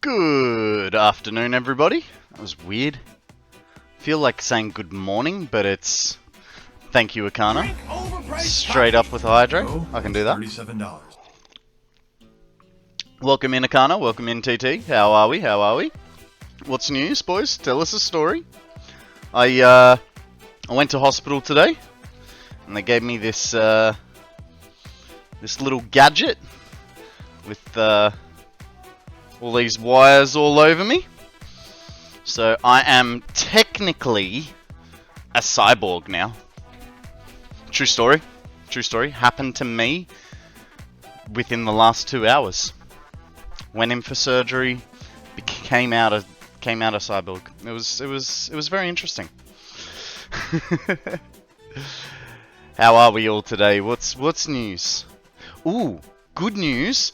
Good afternoon, everybody. That was weird. Feel like saying good morning, but it's thank you, Akana. Straight up with Hydro. I can do that. $37. Welcome in, Akana. Welcome in, TT. How are we? How are we? What's news, boys? Tell us a story. I went to hospital today, and they gave me this this little gadget with all these wires all over me. So I am technically a cyborg now. True story. True story. Happened to me within the last 2 hours. Went in for surgery, came out a cyborg. It was very interesting. How are we all today? What's news? Ooh, good news.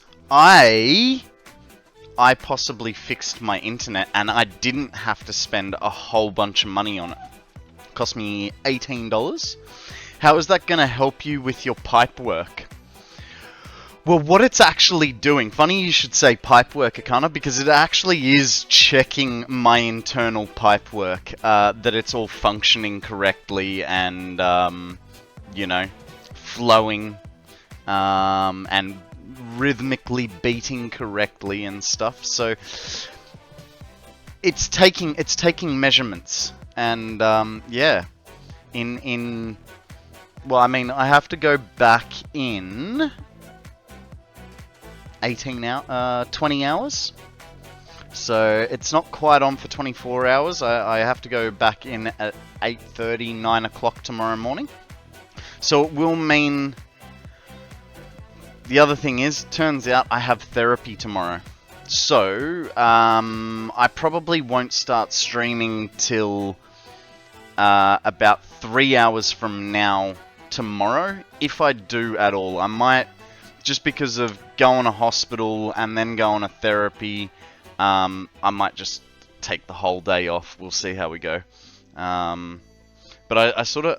I possibly fixed my internet and I didn't have to spend a whole bunch of money on it. It cost me $18. How is that going to help you with your pipe work? Well, what it's actually doing, funny you should say pipe work, Akana, because it actually is checking my internal pipe work, that it's all functioning correctly and, you know, flowing, and rhythmically beating correctly and stuff. So it's taking measurements, and yeah, well, I mean, I have to go back in 20 hours. So it's not quite on for 24 hours. I have to go back in at 8:30, 9 o'clock tomorrow morning. So it will mean... The other thing is, turns out I have therapy tomorrow. So, I probably won't start streaming till about 3 hours from now tomorrow. If I do at all. I might, just because of going to hospital and then going to therapy, I might just take the whole day off. We'll see how we go. But I sort of,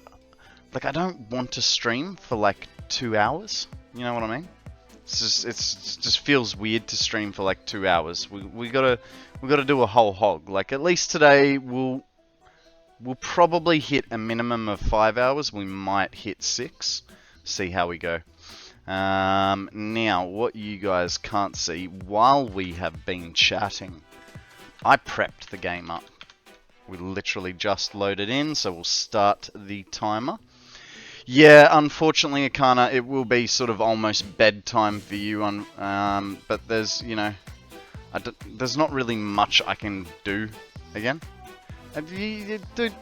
like, I don't want to stream for like 2 hours. You know what I mean? It's just feels weird to stream for like 2 hours. We gotta do a whole hog. Like, at least today we'll probably hit a minimum of 5 hours. We might hit 6. See how we go. Now, what you guys can't see, while we have been chatting, I prepped the game up. We literally just loaded in, so we'll start the timer. Yeah, unfortunately, Akana, it will be sort of almost bedtime for you. But there's, you know, there's not really much I can do again. Dude,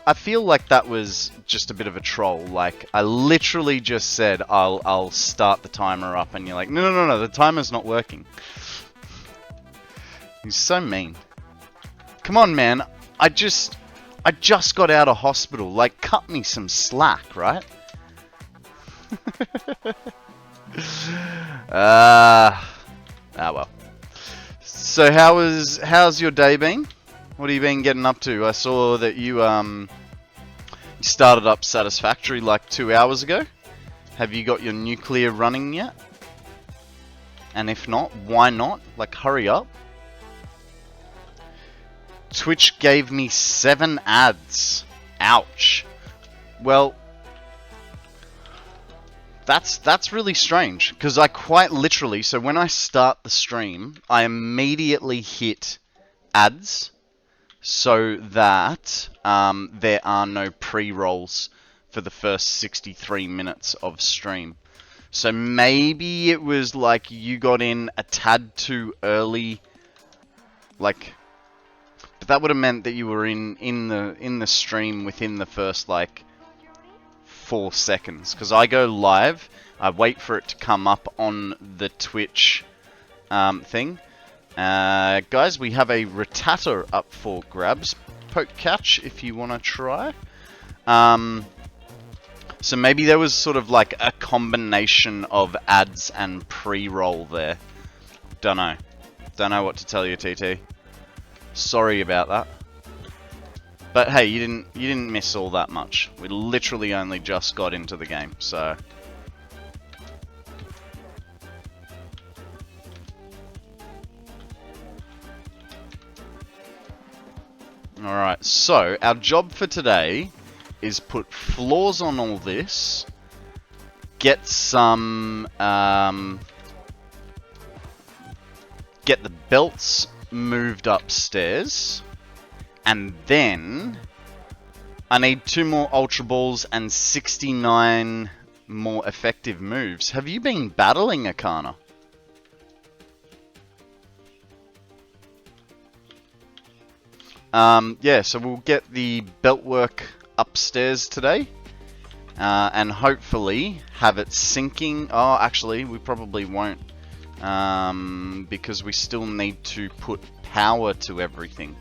I feel like that was just a bit of a troll. Like, I literally just said I'll start the timer up, and you're like, no, the timer's not working. He's so mean. Come on, man. I just got out of hospital. Like, cut me some slack, right? Well. So how's your day been? What have you been getting up to? I saw that you started up Satisfactory like 2 hours ago. Have you got your nuclear running yet? And if not, why not? Like, hurry up. Twitch gave me 7 ads. Ouch. Well, that's really strange, because I quite literally, so when I start the stream, I immediately hit ads so that there are no pre-rolls for the first 63 minutes of stream. So maybe it was like you got in a tad too early, like... But that would have meant that you were in the stream within the first like 4 seconds. Because I go live, I wait for it to come up on the Twitch thing. Guys, we have a Rattata up for grabs. Poke catch if you want to try. So maybe there was sort of like a combination of ads and pre-roll there. Don't know what to tell you, TT. Sorry about that. But hey, you didn't miss all that much. We literally only just got into the game, so Alright, so our job for today is put floors on all this, get some, get the belts moved upstairs, and then I need 2 more Ultra Balls and 69 more effective moves. Have you been battling Akana? Yeah, so we'll get the belt work upstairs today, and hopefully have it syncing. Oh, actually, we probably won't, because we still need to put power to everything.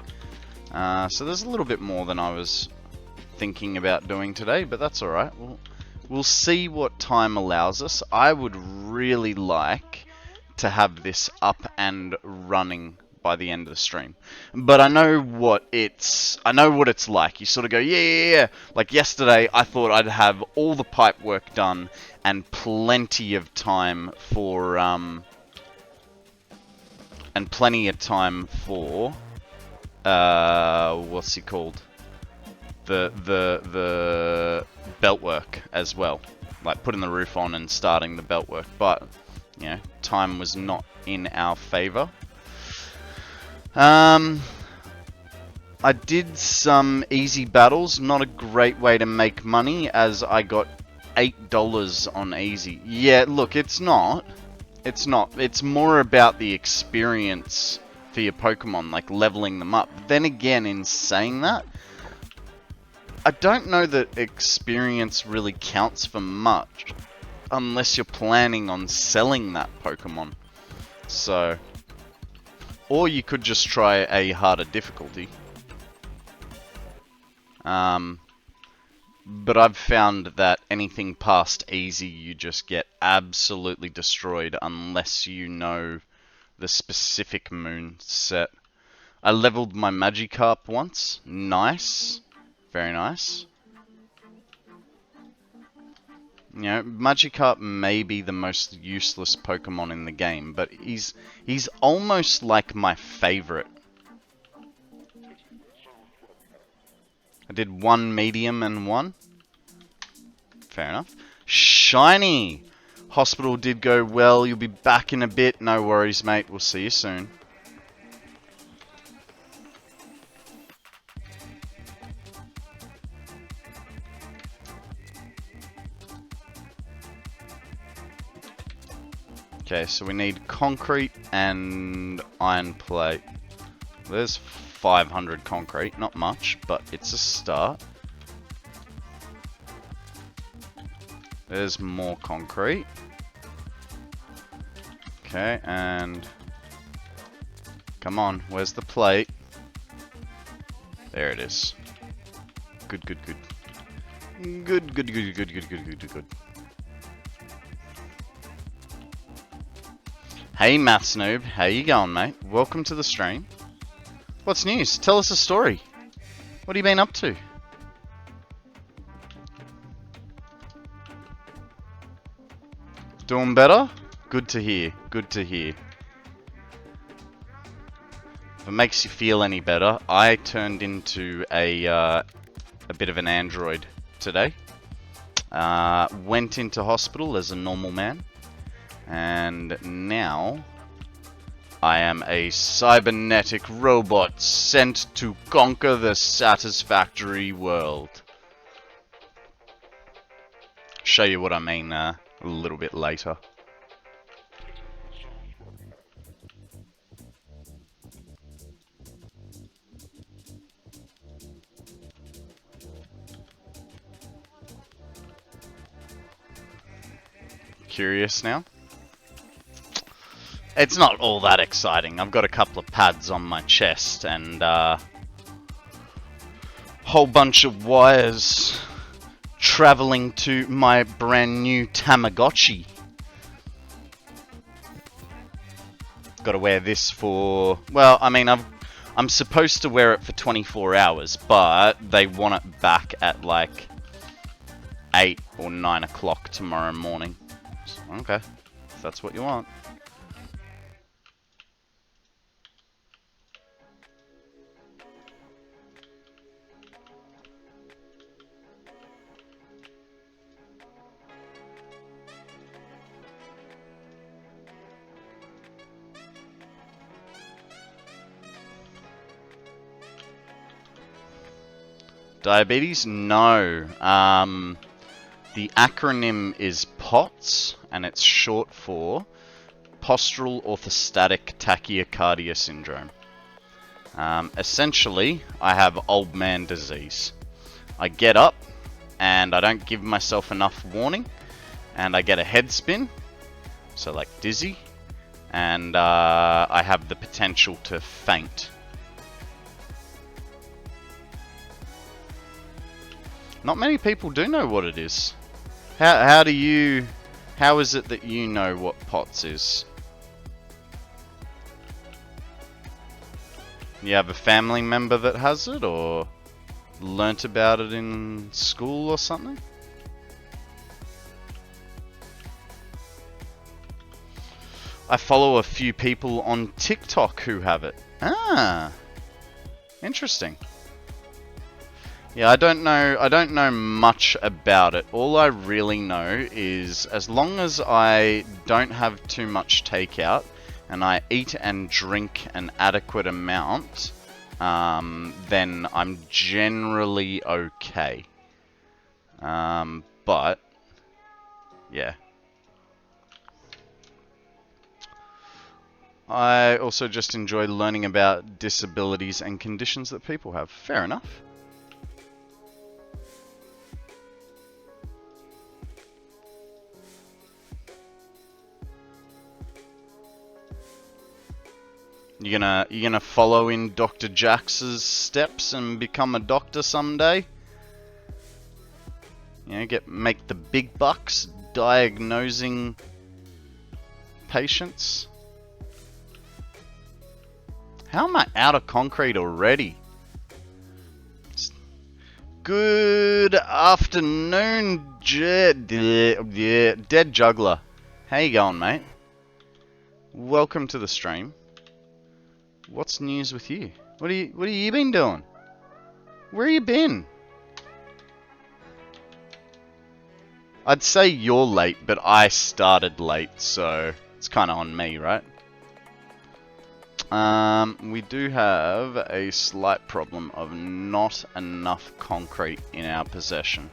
So there's a little bit more than I was thinking about doing today, but that's alright. We'll see what time allows us. I would really like to have this up and running by the end of the stream, but I know what it's like. You sort of go, yeah. Like yesterday, I thought I'd have all the pipe work done and plenty of time for what's it called? The belt work as well, like putting the roof on and starting the belt work, but you know, time was not in our favor. I did some easy battles, not a great way to make money, as I got $8 on easy. Yeah, look, it's not. It's more about the experience for your Pokemon, like leveling them up. Then again, in saying that, I don't know that experience really counts for much unless you're planning on selling that Pokemon. So, or you could just try a harder difficulty. But I've found that anything past easy, you just get absolutely destroyed unless you know the specific moon set. I leveled my Magikarp once. Nice. Very nice. You know, Magikarp may be the most useless Pokemon in the game, but he's almost like my favorite. I did 1 medium and 1. Fair enough. Shiny! Hospital did go well. You'll be back in a bit. No worries, mate. We'll see you soon. Okay, so we need concrete and iron plate. There's 500 concrete. Not much, but it's a start. There's more concrete. Okay, and come on, where's the plate? There it is. Good. Good. Hey, Maths Noob, how you going, mate? Welcome to the stream. What's news? Tell us a story. What have you been up to? Doing better? Good to hear. Good to hear. If it makes you feel any better, I turned into a bit of an android today. Went into hospital as a normal man, and now I am a cybernetic robot sent to conquer the Satisfactory world. Show you what I mean a little bit later. Curious now? It's not all that exciting. I've got a couple of pads on my chest and whole bunch of wires traveling to my brand new Tamagotchi. Got to wear this for, well, I mean, I'm supposed to wear it for 24 hours, but they want it back at like 8 or 9 o'clock tomorrow morning. So, okay, if that's what you want. Diabetes? No. The acronym is POTS, and it's short for Postural Orthostatic Tachycardia Syndrome. Essentially, I have old man disease. I get up, and I don't give myself enough warning, and I get a head spin, so like dizzy, and I have the potential to faint. Not many people do know what it is. How is it that you know what POTS is? You have a family member that has it, or learnt about it in school or something? I follow a few people on TikTok who have it. Ah, interesting. Yeah, I don't know much about it. All I really know is as long as I don't have too much takeout and I eat and drink an adequate amount, then I'm generally okay. But yeah. I also just enjoy learning about disabilities and conditions that people have. Fair enough. You gonna follow in Dr. Jax's steps and become a doctor someday? You know, make the big bucks diagnosing patients. How am I out of concrete already? Good afternoon, Dead Juggler. How you going, mate? Welcome to the stream. What's news with you? What have you been doing? Where you been? I'd say you're late, but I started late, so it's kind of on me, right? We do have a slight problem of not enough concrete in our possession.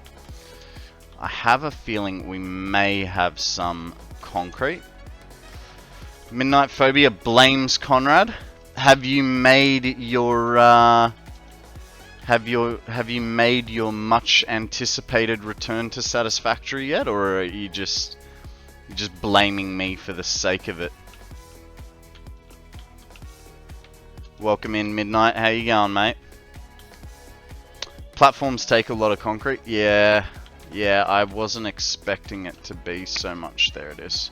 I have a feeling we may have some concrete. Midnight Phobia blames Konrad. Have you made your have you made your much anticipated return to Satisfactory yet, or are you just blaming me for the sake of it? Welcome in, Midnight. How you going, mate? Platforms take a lot of concrete. Yeah, I wasn't expecting it to be so much. There it is.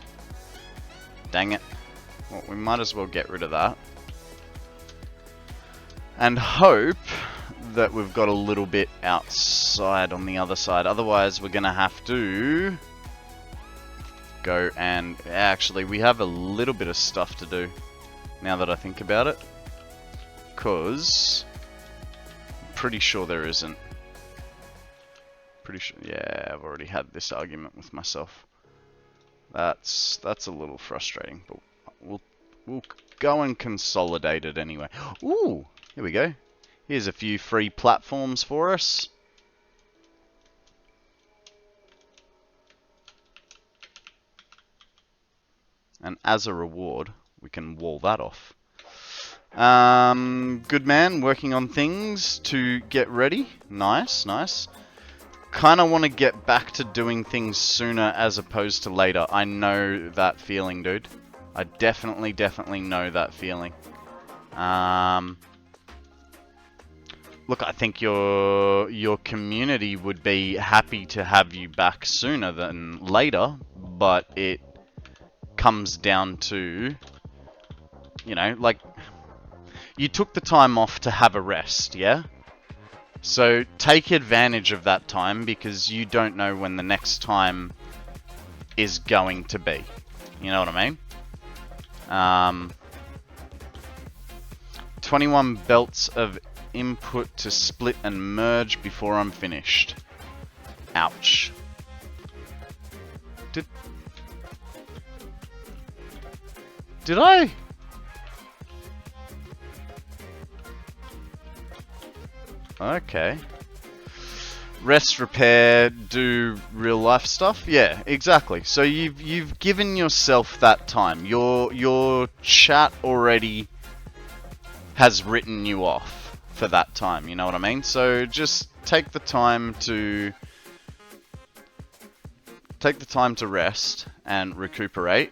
Dang it. Well, we might as well get rid of that. And hope that we've got a little bit outside on the other side. Otherwise, we're going to have to go and... Actually, we have a little bit of stuff to do now that I think about it. Because I'm pretty sure there isn't. Pretty sure... Yeah, I've already had this argument with myself. That's a little frustrating, but we'll go and consolidate it anyway. Ooh! Here we go. Here's a few free platforms for us. And as a reward, we can wall that off. Good man, working on things to get ready. Nice, nice. Kind of want to get back to doing things sooner as opposed to later. I know that feeling, dude. I definitely know that feeling. Look, I think your community would be happy to have you back sooner than later, but it comes down to, you know, like, you took the time off to have a rest, yeah? So take advantage of that time, because you don't know when the next time is going to be. You know what I mean? 21 belts of input to split and merge before I'm finished. Ouch. Did I? Okay. rest, repair, do real life stuff. Yeah, exactly. So you've given yourself that time. Your chat already has written you off for that time. You know what I mean? So just take the time to rest and recuperate.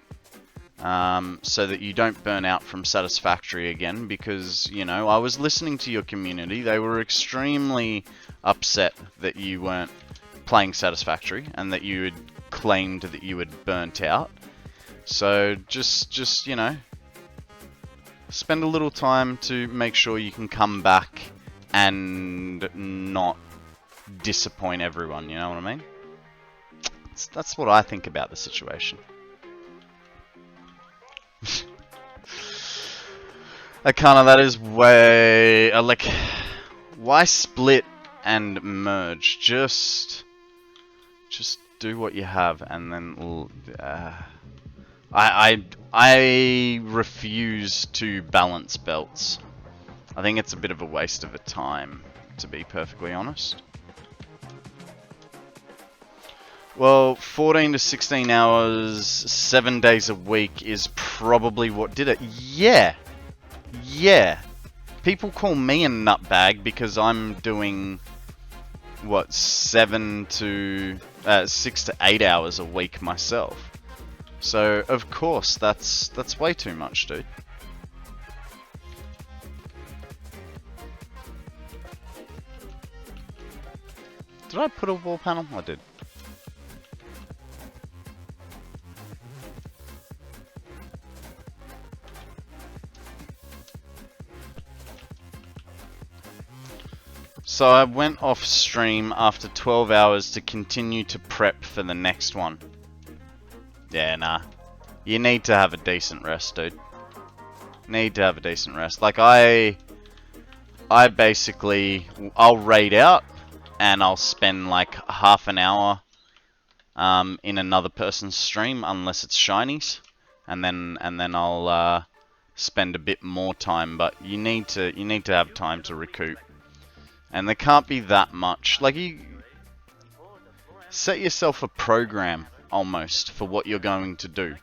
So that you don't burn out from Satisfactory again, because, you know, I was listening to your community. They were extremely upset that you weren't playing Satisfactory and that you had claimed that you had burnt out. So just you know, spend a little time to make sure you can come back and not disappoint everyone, you know what I mean? That's what I think about the situation. Akana, that is way... like, why split and merge? Just do what you have, and then... I refuse to balance belts. I think it's a bit of a waste of a time, to be perfectly honest. Well, 14 to 16 hours, 7 days a week is probably what did it. Yeah. Yeah. People call me a nutbag because I'm doing, what, 6 to 8 hours a week myself. So, of course, that's way too much, dude. Did I put a wall panel? I did. So I went off stream after 12 hours to continue to prep for the next one. Yeah, nah. You need to have a decent rest, dude. Need to have a decent rest. Like, I basically... I'll raid out, and I'll spend like half an hour in another person's stream, unless it's shinies. And then I'll spend a bit more time, but you need to have time to recoup. And there can't be that much. Like, you set yourself a program almost for what you're going to do.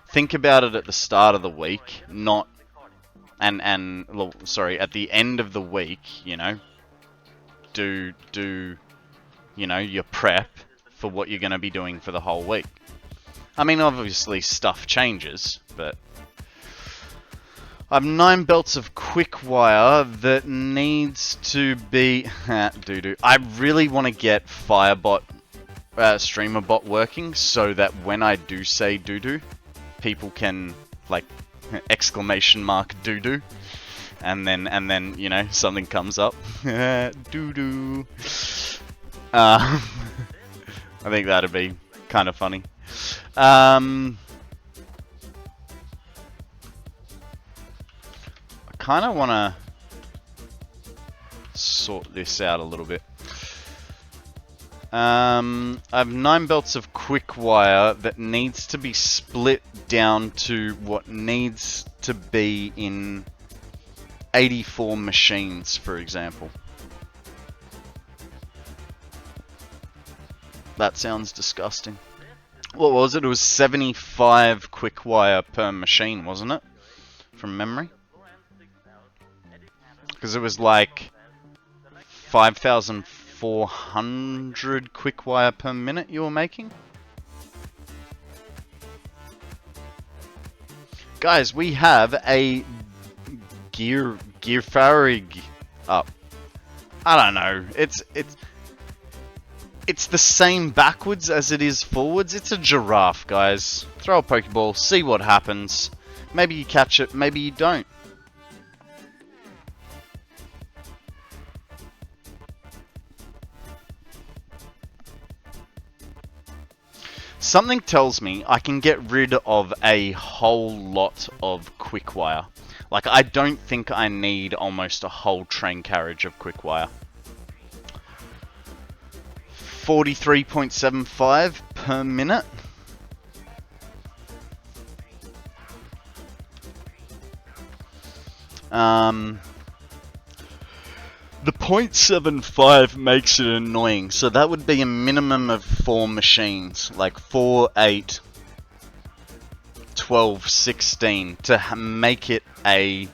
Think about it at the start of the week, not at the end of the week, you know. Do you know, your prep for what you're going to be doing for the whole week. I mean, obviously stuff changes, but I have 9 belts of quick wire that needs to be... doo-doo. I really want to get Firebot, StreamerBot working so that when I do say doo-doo, people can, like, exclamation mark doo-doo, and then, you know, something comes up. Doo-doo. I think that'd be kind of funny. Kind of want to sort this out a little bit. I have 9 belts of quick wire that needs to be split down to what needs to be in 84 machines, for example. That sounds disgusting. What was it? It was 75 quick wire per machine, wasn't it? From memory. Because it was like 5,400 quick wire per minute you were making. Guys, we have a gear farig up. I don't know. It's the same backwards as it is forwards. It's a giraffe, guys. Throw a Pokeball, see what happens. Maybe you catch it, maybe you don't. Something tells me I can get rid of a whole lot of quick wire. Like, I don't think I need almost a whole train carriage of quick wire. 43.75 per minute. The 0.75 makes it annoying, so that would be a minimum of 4 machines, like 4, 8, 12, 16, to make it a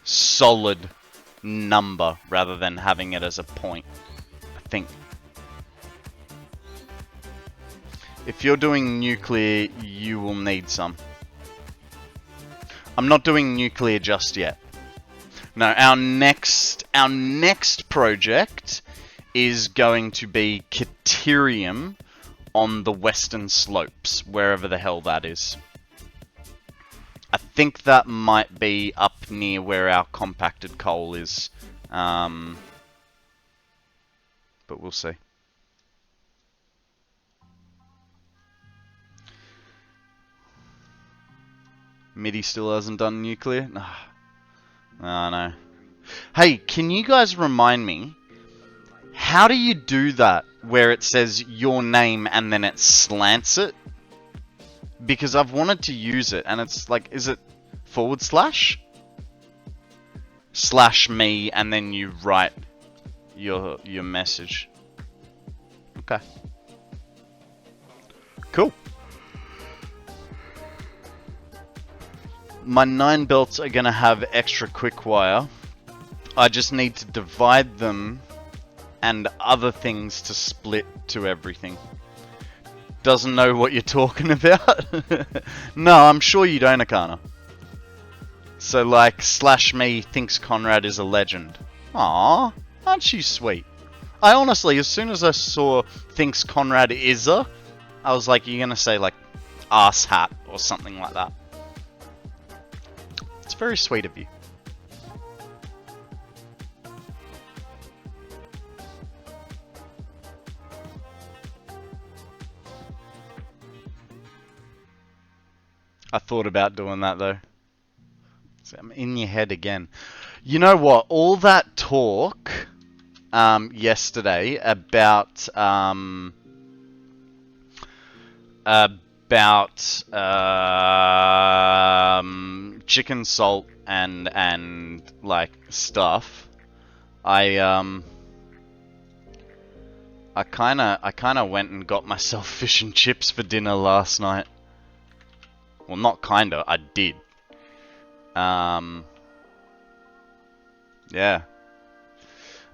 solid number rather than having it as a point, I think. If you're doing nuclear, you will need some. I'm not doing nuclear just yet. No, our next project is going to be Caterium on the western slopes, wherever the hell that is. I think that might be up near where our compacted coal is. But we'll see. MIDI still hasn't done nuclear? No. Oh, no. Hey, can you guys remind me, how do you do that where it says your name and then it slants it? Because I've wanted to use it and it's like, is it // me and then you write your message? Okay. Cool. My 9 belts are going to have extra quick wire. I just need to divide them and other things to split to everything. Doesn't know what you're talking about? No, I'm sure you don't, Akana. So like, /me thinks Konrad is a legend. Aww, aren't you sweet? I honestly, as soon as I saw thinks Konrad is a, I was like, you're going to say like, ass hat or something like that. It's very sweet of you. I thought about doing that though. So I'm in your head again. You know what? All that talk yesterday about chicken salt and like stuff. I kind of went and got myself fish and chips for dinner last night. Well, not kinda, I did. Yeah.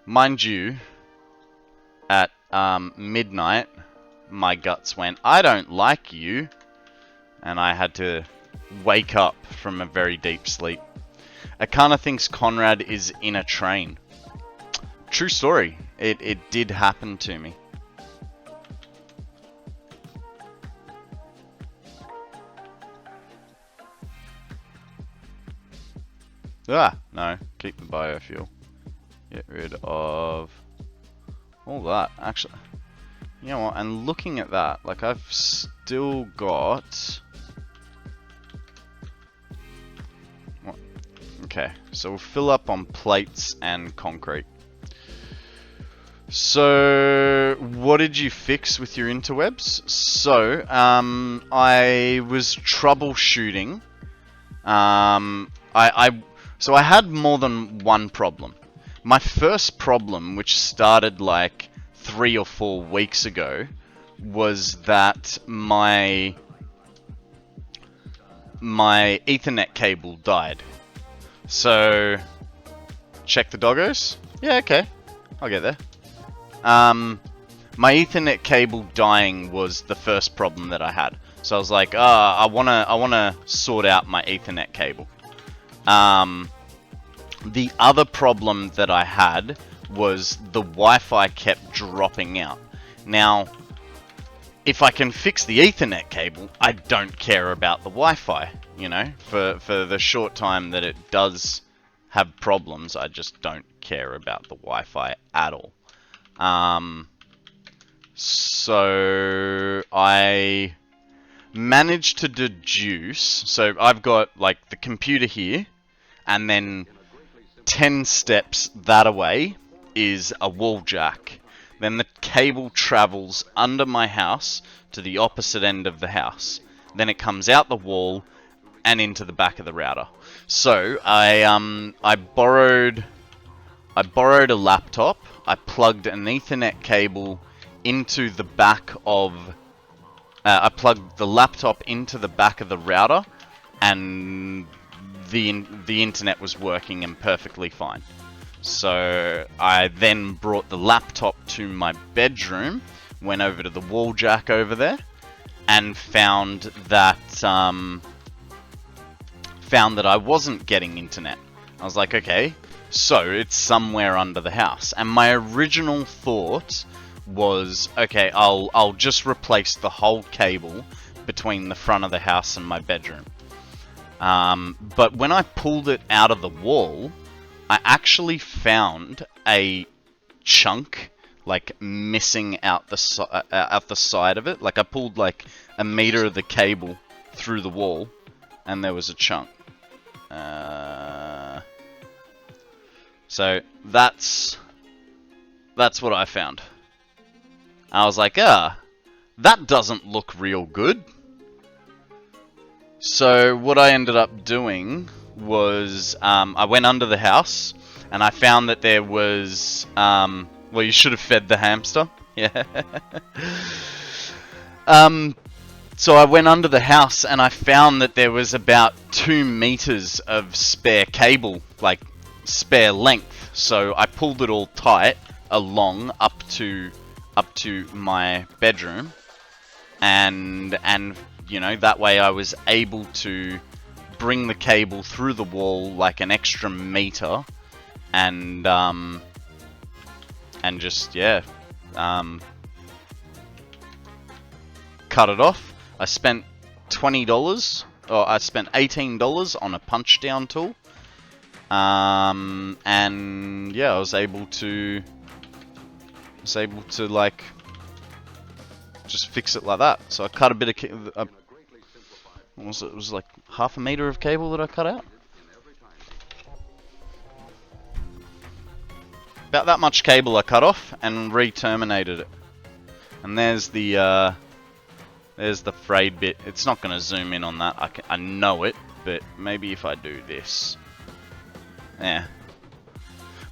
Mind you, at midnight, my guts went, I don't like you. And I had to wake up from a very deep sleep. Akana thinks Konrad is in a train. True story. It did happen to me. Ah, no. Keep the biofuel. Get rid of all that. Actually, you know what? And looking at that, like I've still got... What? Okay, so we'll fill up on plates and concrete. So, what did you fix with your interwebs? So, I was troubleshooting. So I had more than one problem. My first problem, which started like 3 or 4 weeks ago, was that my Ethernet cable died. So, check the doggos? Yeah, okay. I'll get there. My Ethernet cable dying was the first problem that I had. So I was like, I wanna sort out my Ethernet cable. The other problem that I had was the Wi-Fi kept dropping out. Now, if I can fix the Ethernet cable, I don't care about the Wi-Fi, you know? For the short time that it does have problems, I just don't care about the Wi-Fi at all. So I managed to deduce, so I've got like the computer here, and then 10 steps that away is a wall jack. Then the cable travels under my house to the opposite end of the house. Then it comes out the wall and into the back of the router. So I borrowed I borrowed a laptop. I plugged an Ethernet cable into the back of... I plugged the laptop into the back of the router, and the internet was working and perfectly fine. So I then brought the laptop to my bedroom, went over to the wall jack over there, and found that I wasn't getting internet. I was like, okay, so it's somewhere under the house. And my original thought was, okay, I'll just replace the whole cable between the front of the house and my bedroom. But when I pulled it out of the wall, I actually found a chunk, like, missing out the side of it. Like, I pulled like a meter of the cable through the wall, and there was a chunk. So that's what I found. I was like, that doesn't look real good. So what I ended up doing was I went under the house, and I found that there was well, you should have fed the hamster. Yeah. So I went under the house, and I found that there was about 2 meters of spare cable, like spare length. So I pulled it all tight along up to my bedroom, and you know, that way I was able to bring the cable through the wall like an extra meter, and just, yeah, cut it off. I spent $20, or I spent $18 on a punch down tool, and yeah, I was able to like just fix it like that. So I cut a bit of what was it? It was like half a meter of cable that I cut out. About that much cable I cut off and re-terminated it. And there's the frayed bit. It's not going to zoom in on that. I know it, but maybe if I do this. Yeah.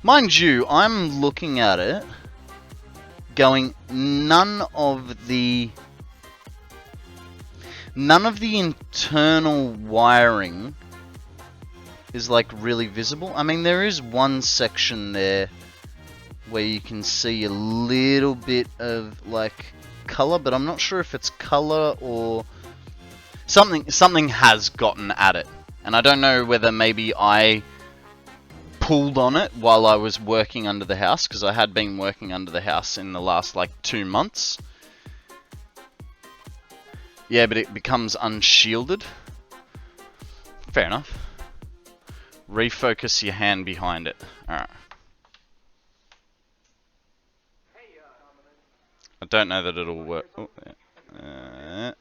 Mind you, I'm looking at it going, none of the internal wiring is like really visible. I mean, there is one section there where you can see a little bit of like color, but I'm not sure if it's color or something has gotten at it. And I don't know whether maybe I pulled on it while I was working under the house, because I had been working under the house in the last like 2 months. Yeah, but it becomes unshielded. Fair enough. Refocus your hand behind it. Alright. I don't know that it'll work. Oh, yeah.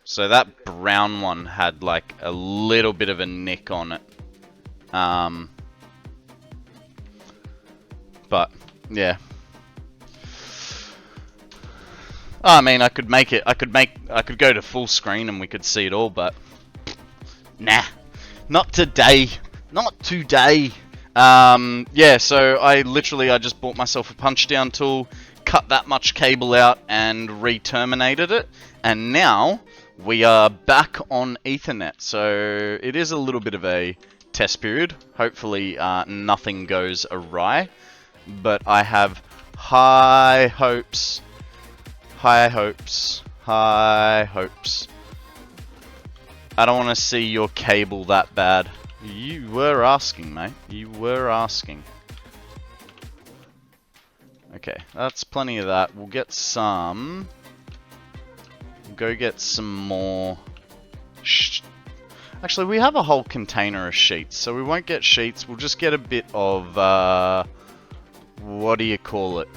So that brown one had like a little bit of a nick on it. But yeah. I mean, I could make it. I could go to full screen and we could see it all, but nah, not today. Not today. Yeah. So I just bought myself a punch down tool, cut that much cable out, and re-terminated it, and now we are back on Ethernet. So it is a little bit of a test period. Hopefully, nothing goes awry, but I have high hopes. High hopes. High hopes. I don't want to see your cable that bad. You were asking, mate. You were asking. Okay, that's plenty of that. We'll get some. We'll go get some more. Actually, we have a whole container of sheets, so we won't get sheets. We'll just get a bit of, what do you call it?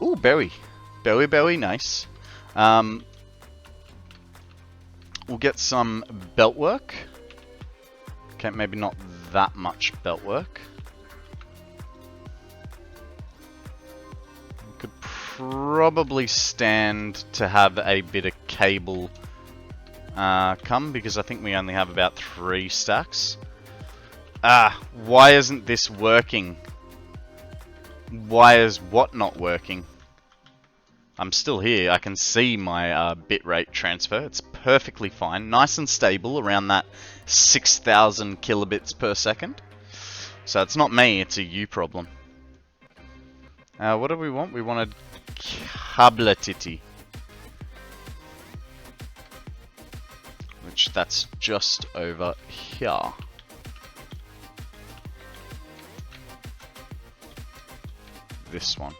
Ooh, berry. Berry, nice. We'll get some belt work. Okay, maybe not that much belt work. We could probably stand to have a bit of cable come, because I think we only have about 3 stacks. Why isn't this working? Why is what not working? I'm still here. I can see my bitrate transfer. It's perfectly fine. Nice and stable around that 6,000 kilobits per second. So it's not me, it's a you problem. What do we want? We wanted Kablatiti. Which that's just over here. This one.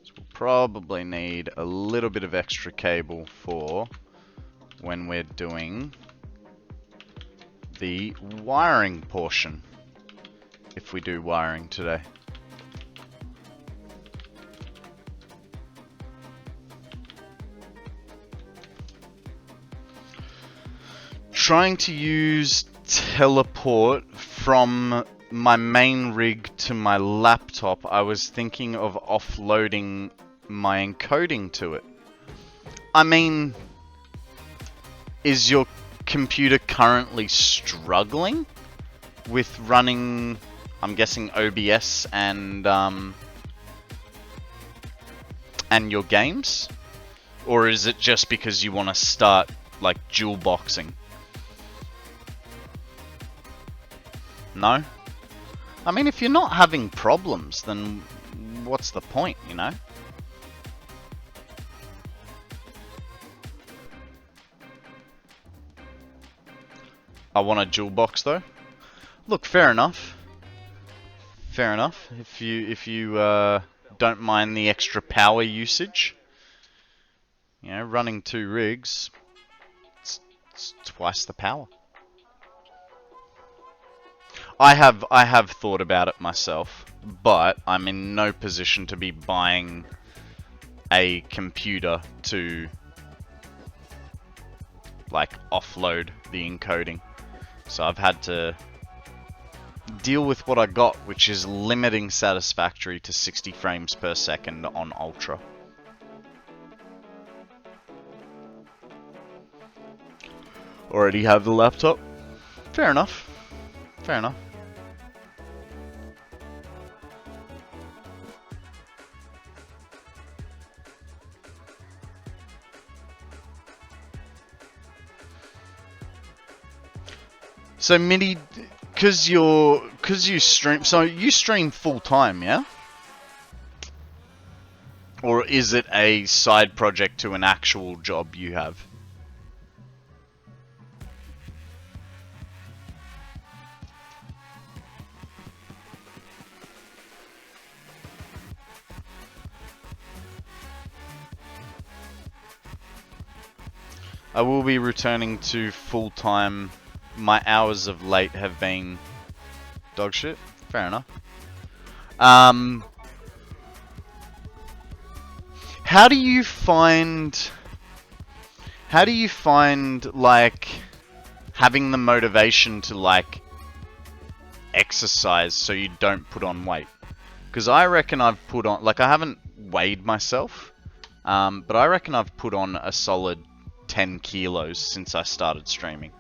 So we'll probably need a little bit of extra cable for when we're doing the wiring portion. If we do wiring today. Trying to use teleport from my main rig to my laptop, I was thinking of offloading my encoding to it. I mean, is your computer currently struggling with running, I'm guessing, OBS and your games? Or is it just because you want to start like dual boxing? No? I mean, if you're not having problems, then what's the point, you know? I want a dual box though. Look, fair enough. Fair enough. If you don't mind the extra power usage, you know, running 2 rigs, it's twice the power. I have thought about it myself, but I'm in no position to be buying a computer to like offload the encoding. So I've had to deal with what I got, which is limiting Satisfactory to 60 frames per second on Ultra. Already have the laptop. Fair enough. Fair enough. So Midi, cause you stream, so you stream full time, yeah? Or is it a side project to an actual job you have? I will be returning to full time. My hours of late have been dog shit. Fair enough. How do you find like having the motivation to like exercise so you don't put on weight? Because I reckon I've put on, like, I haven't weighed myself, but I reckon I've put on a solid 10 kilos since I started streaming.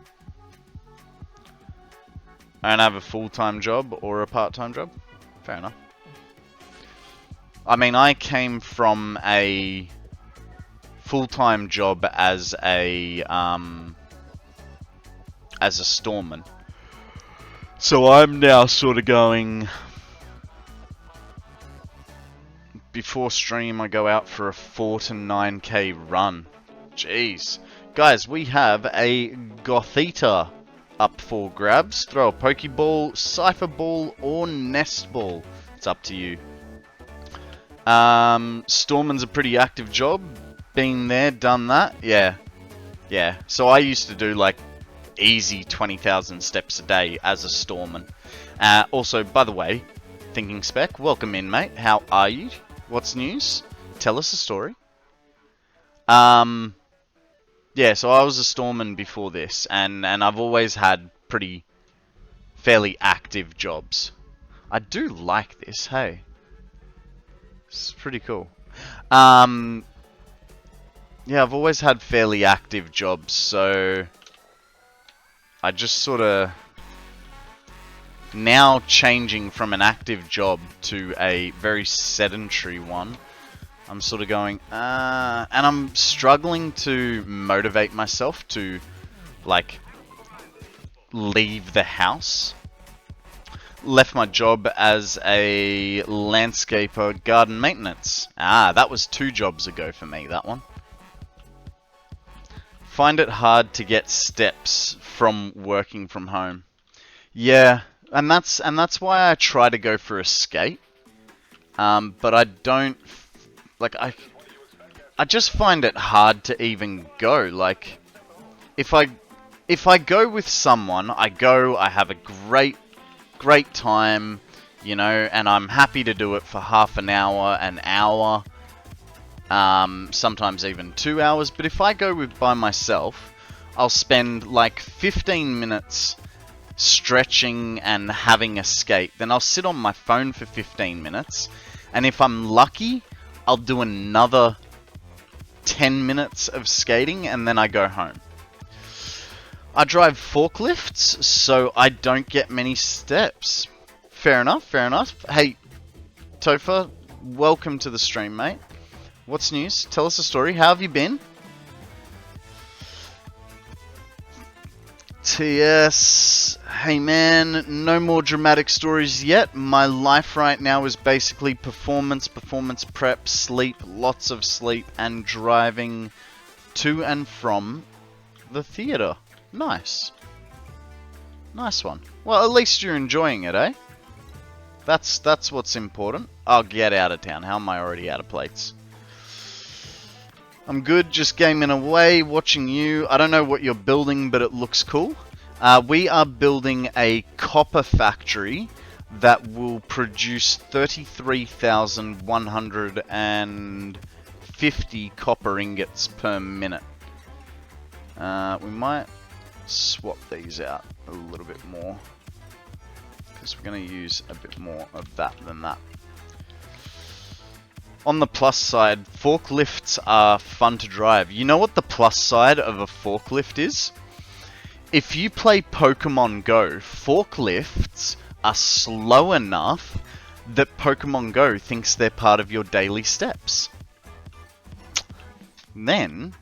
I don't have a full-time job or a part-time job. Fair enough. I mean, I came from a full-time job as a storeman. So I'm now sort of going, before stream I go out for a 4 to 9k run. Jeez. Guys, we have a Gothita up for grabs. Throw a Pokeball, Cypher Ball, or Nest Ball. It's up to you. Storeman's a pretty active job. Been there, done that. Yeah. Yeah. So I used to do like easy 20,000 steps a day as a storeman. Also, by the way, Thinking Spec, welcome in, mate. How are you? What's news? Tell us a story. Yeah, so I was a storeman before this, and I've always had fairly active jobs. I do like this, hey. It's pretty cool. Yeah, I've always had fairly active jobs, so I just sort of now changing from an active job to a very sedentary one. I'm sort of going, and I'm struggling to motivate myself to, like, leave the house. Left my job as a landscaper, garden maintenance. That was 2 jobs ago for me, that one. Find it hard to get steps from working from home. Yeah, and that's why I try to go for a skate. But I don't, like, I just find it hard to even go. Like, if I go with someone, I have a great time, you know, and I'm happy to do it for half an hour, sometimes even 2 hours. But if I go by myself, I'll spend like 15 minutes stretching and having a skate. Then I'll sit on my phone for 15 minutes. And if I'm lucky, I'll do another 10 minutes of skating and then I go home. I drive forklifts, so I don't get many steps. Fair enough, fair enough. Hey, Topher, welcome to the stream, mate. What's news? Tell us a story. How have you been? TS, hey man, no more dramatic stories yet. My life right now is basically performance prep, sleep, lots of sleep, and driving to and from the theater. Nice. Nice one. Well, at least you're enjoying it, eh? That's what's important. I'll get out of town. How am I already out of plates? I'm good, just gaming away, watching you. I don't know what you're building, but it looks cool. We are building a copper factory that will produce 33,150 copper ingots per minute. We might swap these out a little bit more, because we're going to use a bit more of that than that. On the plus side, forklifts are fun to drive. You know what the plus side of a forklift is? If you play Pokemon Go, forklifts are slow enough that Pokemon Go thinks they're part of your daily steps. Then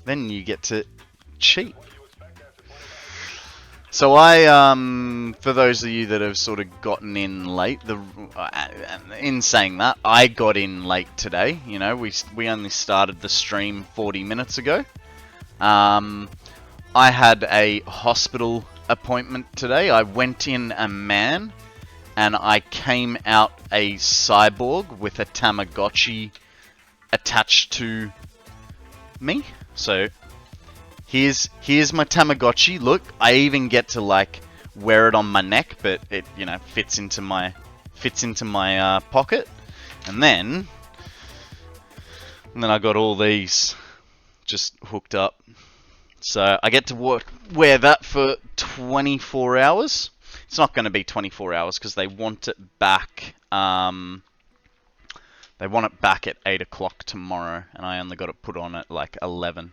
you get to cheat. So for those of you that have sort of gotten in late, in saying that, I got in late today. You know, we only started the stream 40 minutes ago. I had a hospital appointment today. I went in a man, and I came out a cyborg with a Tamagotchi attached to me. So here's my Tamagotchi. Look, I even get to like wear it on my neck, but it, you know, fits into my pocket. And then I got all these just hooked up. So I get to wear that for 24 hours. It's not going to be 24 hours because they want it back. They want it back at 8 o'clock tomorrow, and I only got it put on at like 11.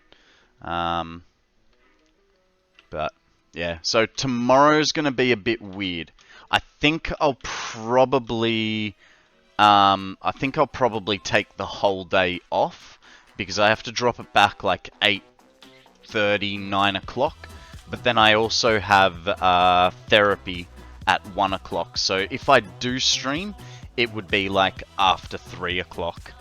But yeah, so tomorrow's going to be a bit weird. I think I'll probably take the whole day off because I have to drop it back like 8:30, 9 o'clock. But then I also have therapy at 1 o'clock. So if I do stream, it would be like after 3 o'clock.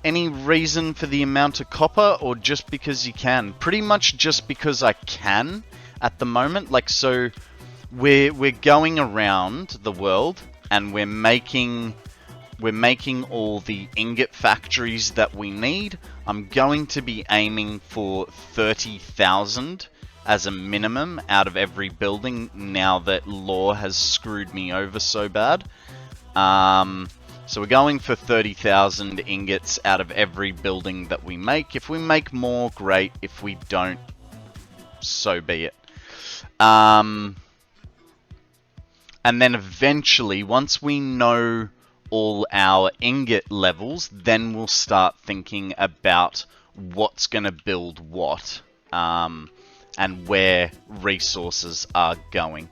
Any reason for the amount of copper, or just because you can? Pretty much just because I can at the moment. Like, so we're going around the world and we're making all the ingot factories that we need. I'm going to be aiming for 30,000 as a minimum out of every building now that law has screwed me over so bad. So we're going for 30,000 ingots out of every building that we make. If we make more, great. If we don't, so be it. And then eventually, once we know all our ingot levels, then we'll start thinking about what's going to build what. And and where resources are going.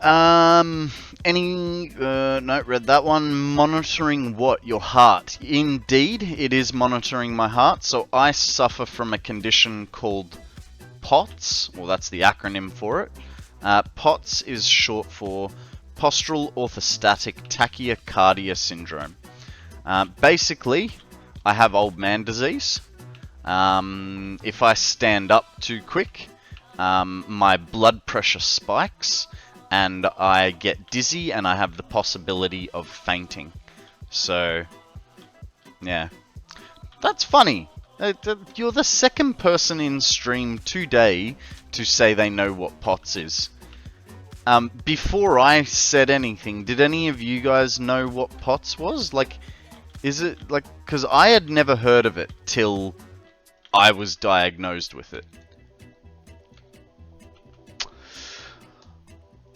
No, read that one. Monitoring what? Your heart. Indeed, it is monitoring my heart. So I suffer from a condition called POTS. Well, that's the acronym for it. POTS is short for Postural Orthostatic Tachycardia Syndrome. Basically, I have old man disease. If I stand up too quick, my blood pressure spikes, and I get dizzy, and I have the possibility of fainting. So, yeah. That's funny. You're the second person in stream today to say they know what POTS is. Before I said anything, did any of you guys know what POTS was? Like, is it, like, because I had never heard of it till I was diagnosed with it.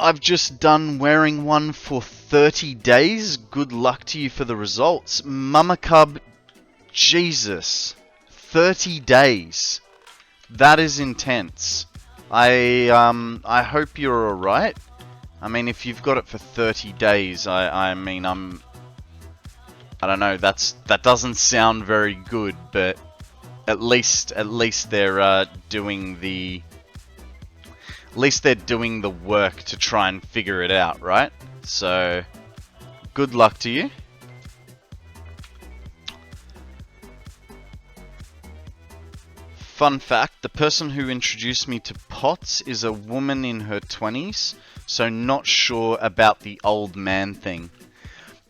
I've just done wearing one for 30 days. Good luck to you for the results. Mama Cub, Jesus. 30 days. That is intense. I hope you're alright. I mean, if you've got it for 30 days, I don't know, that doesn't sound very good, but at least they're doing the work to try and figure it out, right? So, good luck to you. Fun fact, the person who introduced me to POTS is a woman in her 20s, so not sure about the old man thing.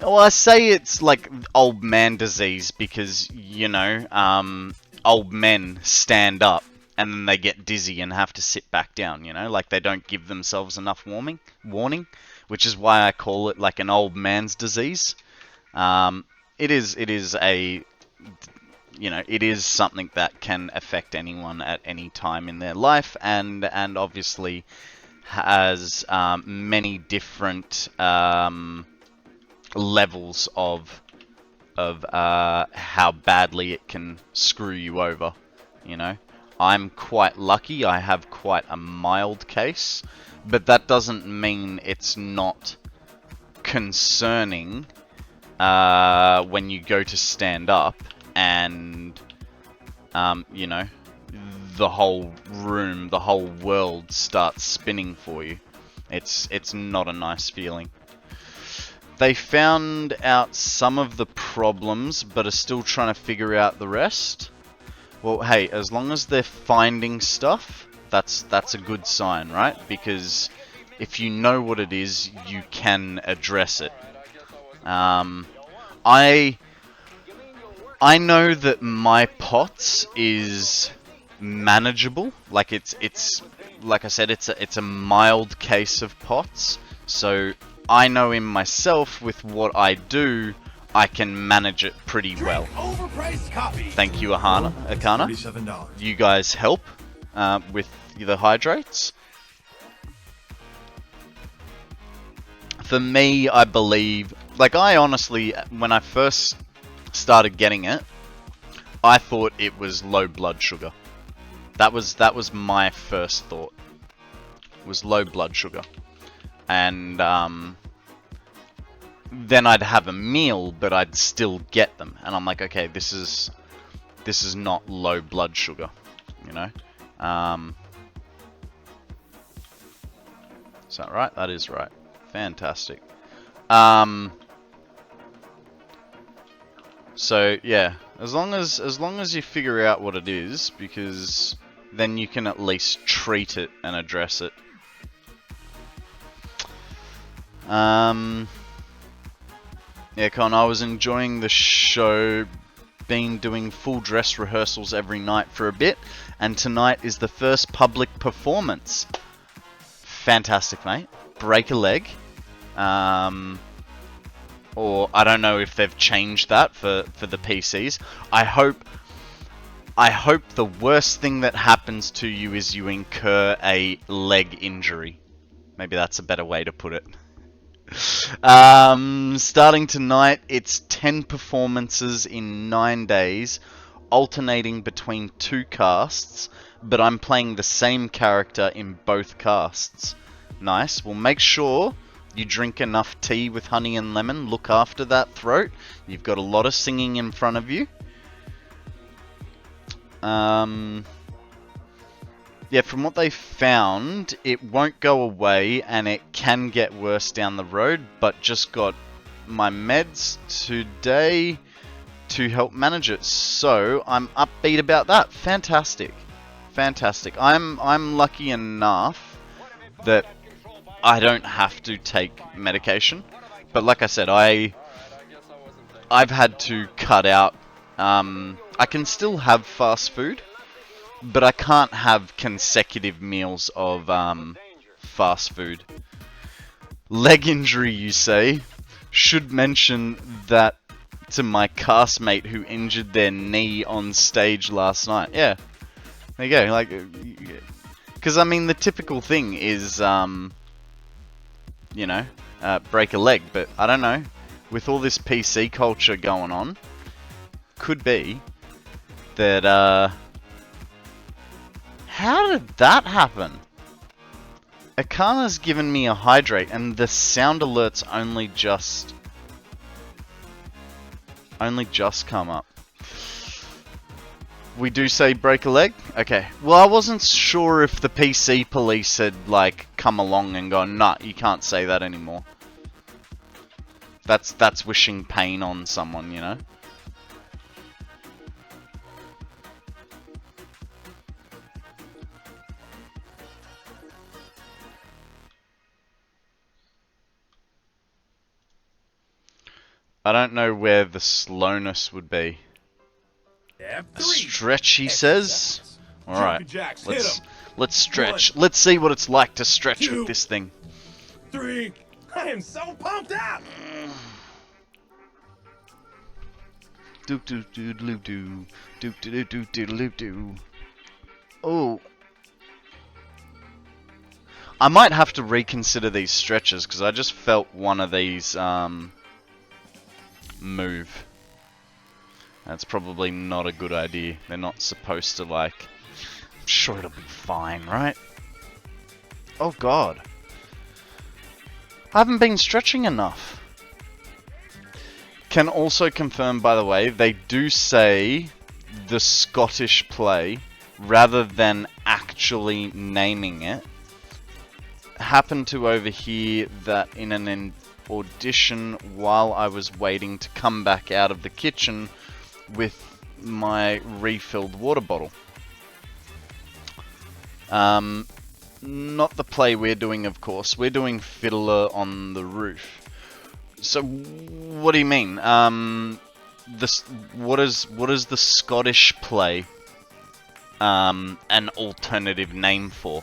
Well, I say it's like old man disease because, you know, old men stand up and then they get dizzy and have to sit back down, you know, like they don't give themselves enough warning, which is why I call it like an old man's disease. It is a, you know, it is something that can affect anyone at any time in their life, and obviously has many different levels of how badly it can screw you over, you know. I'm quite lucky, I have quite a mild case, but that doesn't mean it's not concerning when you go to stand up and, you know, the whole room, the whole world starts spinning for you. It's not a nice feeling. They found out some of the problems, but are still trying to figure out the rest. Well, hey, as long as they're finding stuff, that's a good sign, right? Because if you know what it is, you can address it. I know that my POTS is manageable. Like it's like I said, it's a mild case of POTS. So I know in myself with what I do, I can manage it pretty well. Thank you, Akana. You guys help with the hydrates. For me, I believe, like I honestly, when I first started getting it, I thought it was low blood sugar. That was my first thought. Was low blood sugar. And then I'd have a meal, but I'd still get them, and I'm like, okay, this is not low blood sugar, you know. Is that right? That is right. Fantastic. So yeah, as long as you figure out what it is, because then you can at least treat it and address it. Yeah, Con, I was enjoying the show, been doing full dress rehearsals every night for a bit, and tonight is the first public performance. Fantastic, mate. Break a leg. Or I don't know if they've changed that for the PCs. I hope the worst thing that happens to you is you incur a leg injury. Maybe that's a better way to put it. Starting tonight, it's 10 performances in 9 days, alternating between 2 casts, but I'm playing the same character in both casts. Nice. Well, make sure you drink enough tea with honey and lemon. Look after that throat. You've got a lot of singing in front of you. Yeah, from what they found, it won't go away and it can get worse down the road, but just got my meds today to help manage it. So, I'm upbeat about that. Fantastic. Fantastic. I'm lucky enough that I don't have to take medication. But like I said, I've had to cut out. I can still have fast food, but I can't have consecutive meals of fast food. Leg injury, you say? Should mention that to my castmate who injured their knee on stage last night. Yeah, there you go. Like, because I mean, the typical thing is, you know, break a leg. But I don't know. With all this PC culture going on, could be that. How did that happen? Akana's given me a hydrate, and the sound alerts only just come up. We do say break a leg? Okay. Well, I wasn't sure if the PC police had, like, come along and gone, nah, you can't say that anymore. That's wishing pain on someone, you know? I don't know where the slowness would be. A stretch, he says. Alright, let's stretch. Let's see what it's like to stretch with this thing. 3. I am so pumped up. Doop doop doop doop doop doop doop doop doop doop doop. Oh, I might have to reconsider these stretches because I just felt one of these move. That's probably not a good idea. They're not supposed to, like... I'm sure it'll be fine, right? Oh god. I haven't been stretching enough. Can also confirm, by the way, they do say the Scottish play, rather than actually naming it. Happened to overhear that in an audition while I was waiting to come back out of the kitchen with my refilled water bottle. Not the play we're doing, of course. We're doing Fiddler on the Roof. So, what do you mean? What is the Scottish play an alternative name for?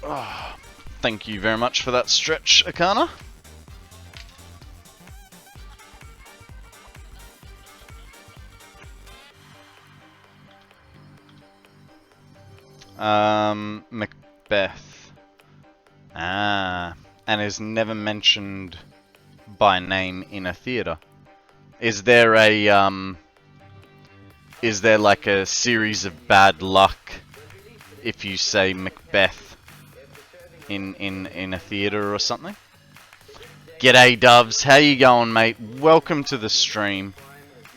Oh, thank you very much for that stretch, Akana. Macbeth. Ah, and is never mentioned by name in a theatre. Is there like a series of bad luck if you say Macbeth in a theatre or something? G'day Dubs, how you going, mate? Welcome to the stream.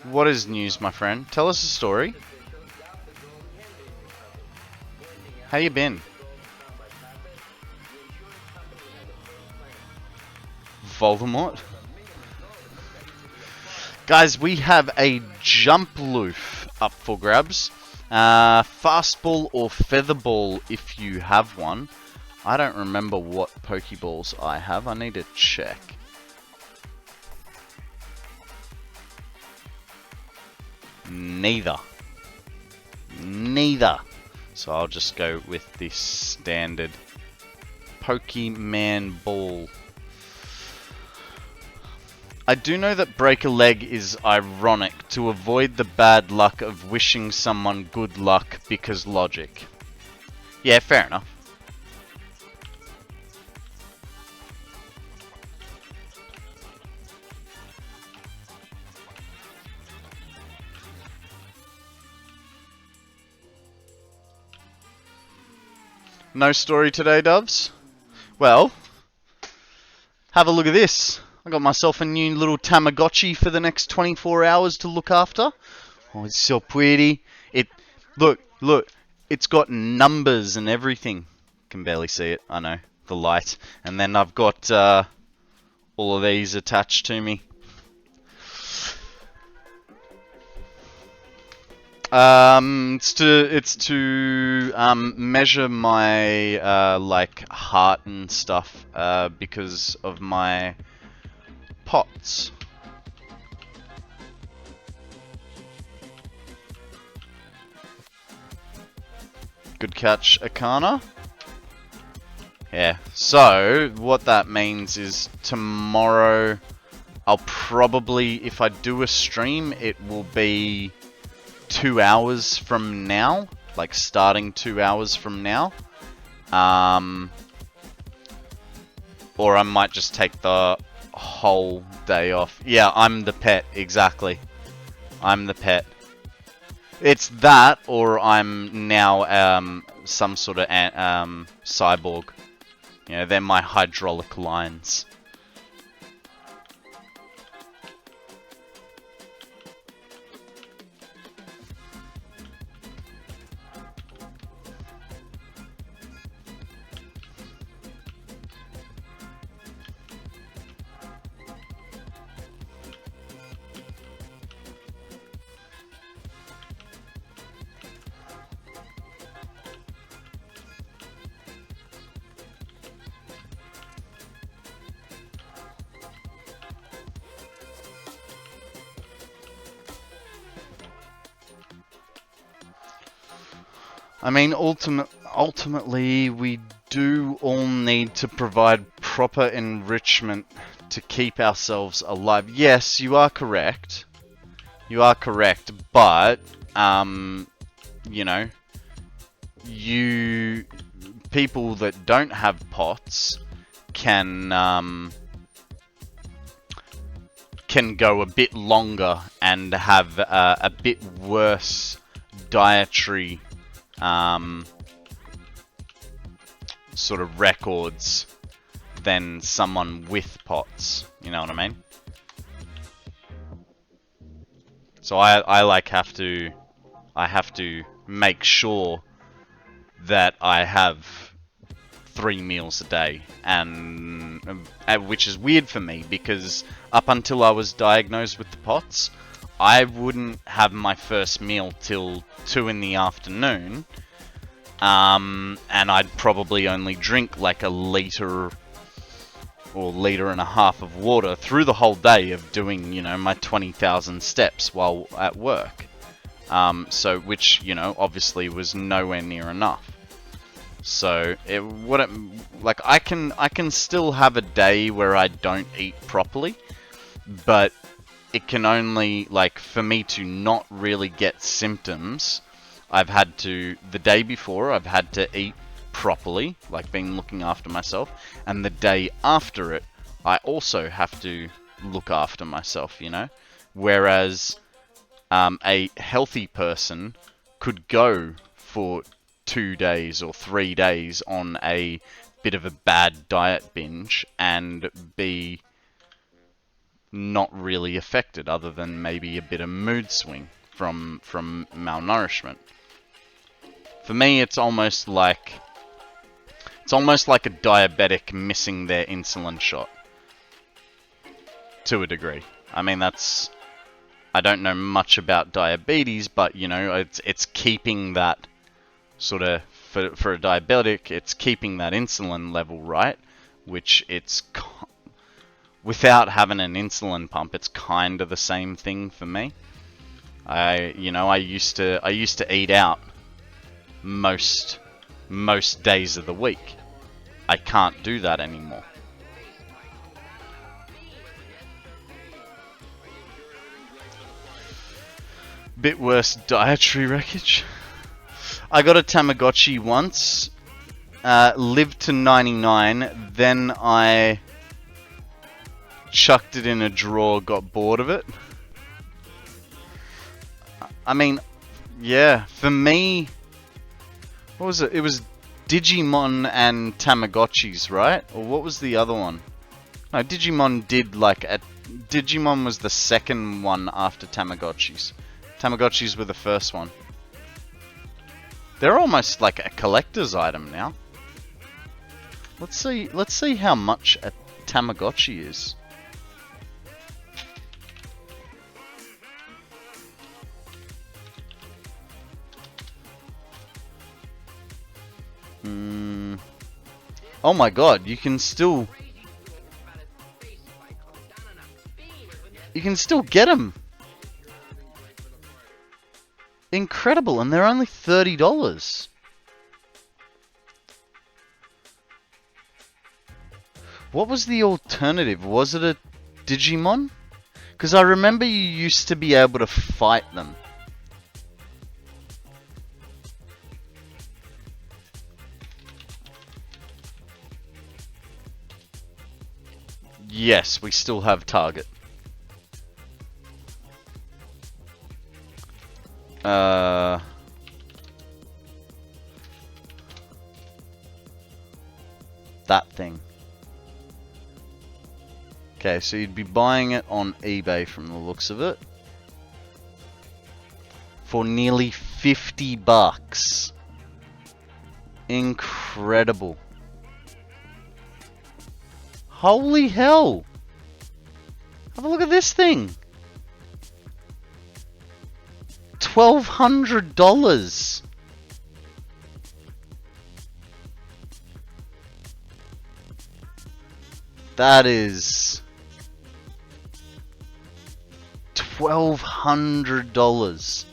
What is news, my friend? Tell us a story. How you been? Voldemort? Guys, we have a jump loof up for grabs. Fastball or featherball if you have one. I don't remember what Pokeballs I have. I need to check. Neither. So I'll just go with the standard Pokemon Ball. I do know that break a leg is ironic to avoid the bad luck of wishing someone good luck because logic. Yeah, fair enough. No story today, Dubs? Well, have a look at this. I got myself a new little Tamagotchi for the next 24 hours to look after. Oh, it's so pretty. Look, it's got numbers and everything. Can barely see it, I know, the light. And then I've got all of these attached to me. It's to measure my like heart and stuff because of my pots. Good catch, Akana. Yeah, so what that means is tomorrow I'll probably, if I do a stream, it will be 2 hours from now, like starting 2 hours from now. Or I might just take the whole day off. Yeah, I'm the pet, exactly. I'm the pet. It's that, or I'm now some sort of cyborg. You know, they're my hydraulic lines. I mean, ultimately, we do all need to provide proper enrichment to keep ourselves alive. Yes, you are correct. You are correct, but, you know, people that don't have pots can go a bit longer and have a bit worse dietary sort of records than someone with pots. You know what I mean? So I have to make sure that I have 3 meals a day, and which is weird for me because up until I was diagnosed with the pots, I wouldn't have my first meal till 2 in the afternoon, and I'd probably only drink like a liter or liter and a half of water through the whole day of doing, you know, my 20,000 steps while at work. So which, you know, obviously was nowhere near enough. So I can still have a day where I don't eat properly, but it can only, like, for me to not really get symptoms, I've had to, the day before, I've had to eat properly, like been looking after myself, and the day after it, I also have to look after myself, you know? Whereas a healthy person could go for 2 days or 3 days on a bit of a bad diet binge and be not really affected, other than maybe a bit of mood swing from malnourishment. For me, it's almost like a diabetic missing their insulin shot, to a degree. I mean, I don't know much about diabetes, but, you know, it's keeping that sort of, for a diabetic, it's keeping that insulin level right, which it's, without having an insulin pump, it's kind of the same thing for me. I used to eat out most days of the week. I can't do that anymore. Bit worse dietary wreckage. I got a Tamagotchi once, lived to 99, then I chucked it in a drawer, got bored of it. I mean, yeah, for me, what was it? It was Digimon and Tamagotchis, right? Or what was the other one? No, Digimon did like a... Digimon was the second one after Tamagotchis. Tamagotchis were the first one. They're almost like a collector's item now. Let's see how much a Tamagotchi is. Oh my god, you can still get them. Incredible, and they're only $30. What was the alternative? Was it a Digimon? Because I remember you used to be able to fight them. Yes, we still have Target. That thing. Okay, so you'd be buying it on eBay from the looks of it. For nearly $50. Incredible. Holy hell! Have a look at this thing! $1,200! That is $1,200.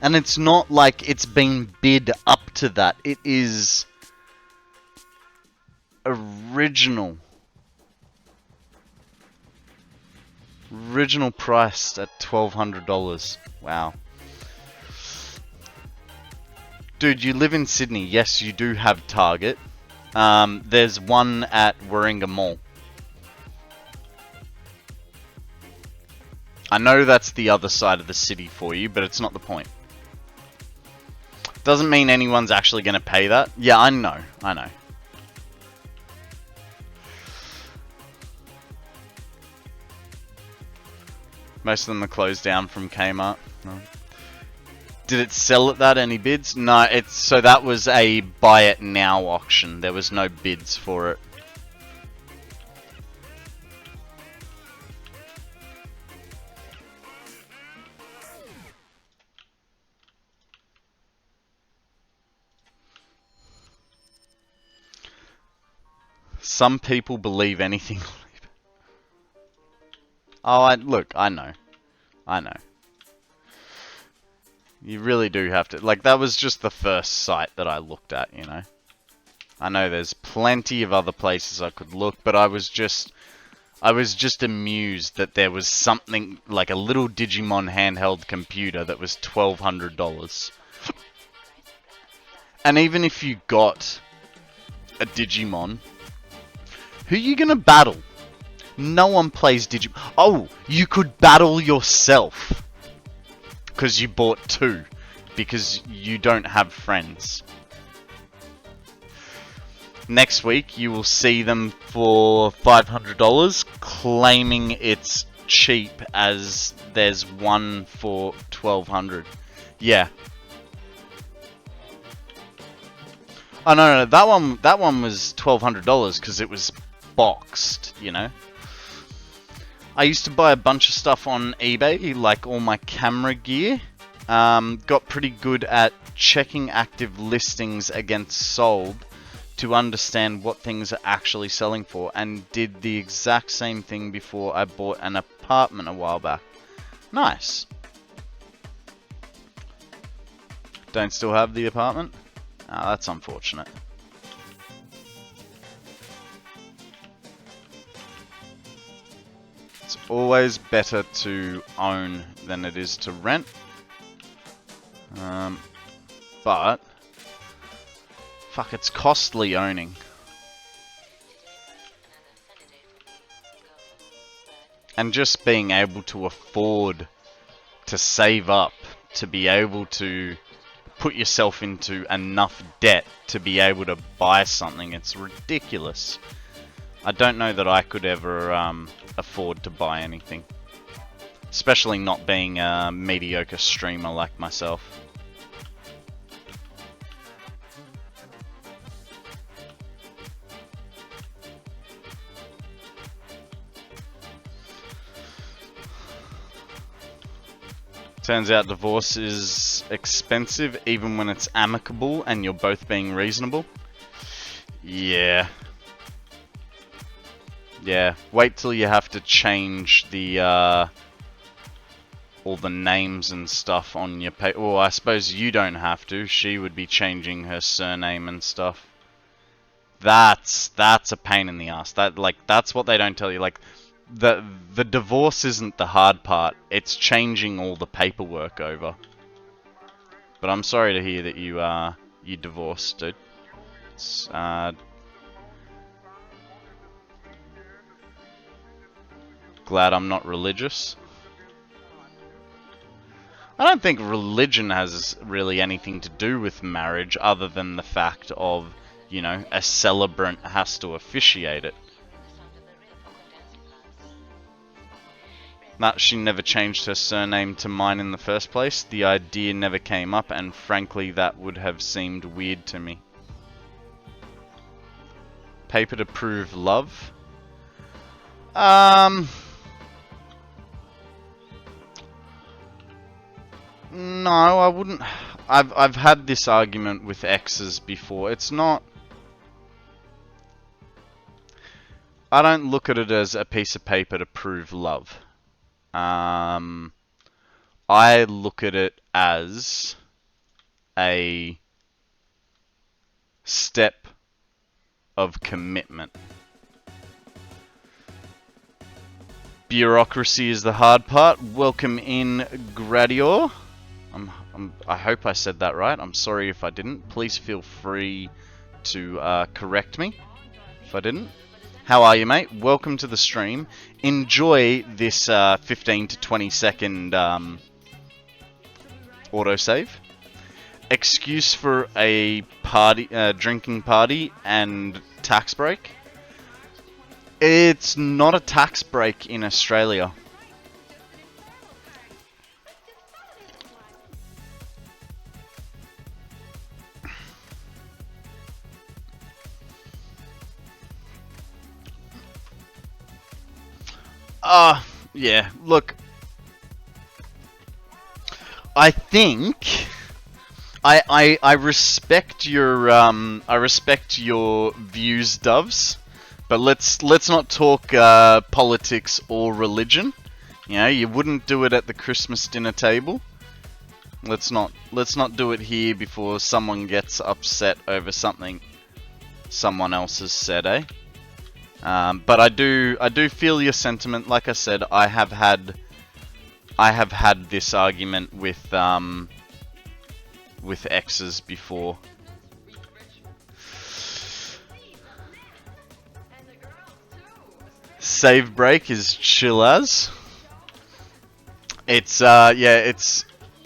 And it's not like it's been bid up to that. It is original priced at $1,200. Wow. Dude, you live in Sydney. Yes, you do have Target. There's one at Warringah Mall. I know that's the other side of the city for you, but it's not the point. Doesn't mean anyone's actually going to pay that. Yeah, I know. Most of them are closed down from Kmart. No. Did it sell at that? Any bids? No, so that was a buy it now auction. There was no bids for it. Some people believe anything. Oh, look, I know. You really do have to... Like, that was just the first site that I looked at, you know. I know there's plenty of other places I could look, but I was just amused that there was something like a little Digimon handheld computer that was $1,200. And even if you got a Digimon, who are you gonna battle? No one plays Digimon. Oh, you could battle yourself. Because you bought two. Because you don't have friends. Next week, you will see them for $500, claiming it's cheap as there's one for $1,200. Yeah. Oh, no, that one was $1,200 because it was boxed, you know. I used to buy a bunch of stuff on eBay, like all my camera gear. Got pretty good at checking active listings against sold to understand what things are actually selling for, and did the exact same thing before I bought an apartment a while back. Nice. Don't still have the apartment? Oh, that's unfortunate. It's always better to own than it is to rent. But fuck, it's costly owning. And just being able to afford to save up to be able to put yourself into enough debt to be able to buy something. It's ridiculous. I don't know that I could ever afford to buy anything. Especially not being a mediocre streamer like myself. Turns out divorce is expensive even when it's amicable and you're both being reasonable. Yeah. Yeah. Wait till you have to change the all the names and stuff on your pay. Well, I suppose you don't have to. She would be changing her surname and stuff. That's a pain in the ass. That's what they don't tell you. Like, the divorce isn't the hard part. It's changing all the paperwork over. But I'm sorry to hear that you divorced, dude. It's, glad I'm not religious. I don't think religion has really anything to do with marriage other than the fact of, you know, a celebrant has to officiate it. That she never changed her surname to mine in the first place. The idea never came up, and frankly that would have seemed weird to me. Paper to prove love? No, I wouldn't. I've had this argument with exes before. It's not. I don't look at it as a piece of paper to prove love. I look at it as a step of commitment. Bureaucracy is the hard part. Welcome in, Gradior. I hope I said that right. I'm sorry if I didn't. Please feel free to correct me if I didn't. How are you, mate? Welcome to the stream. Enjoy this 15 to 20 second autosave. Excuse for a party, drinking party and tax break. It's not a tax break in Australia. Yeah, look, I think I respect your views, Doves, but let's not talk politics or religion. You know, you wouldn't do it at the Christmas dinner table. Let's not do it here before someone gets upset over something someone else has said, eh? But I do feel your sentiment. Like I said, I have had this argument with exes before. Save break is chill as. It's yeah,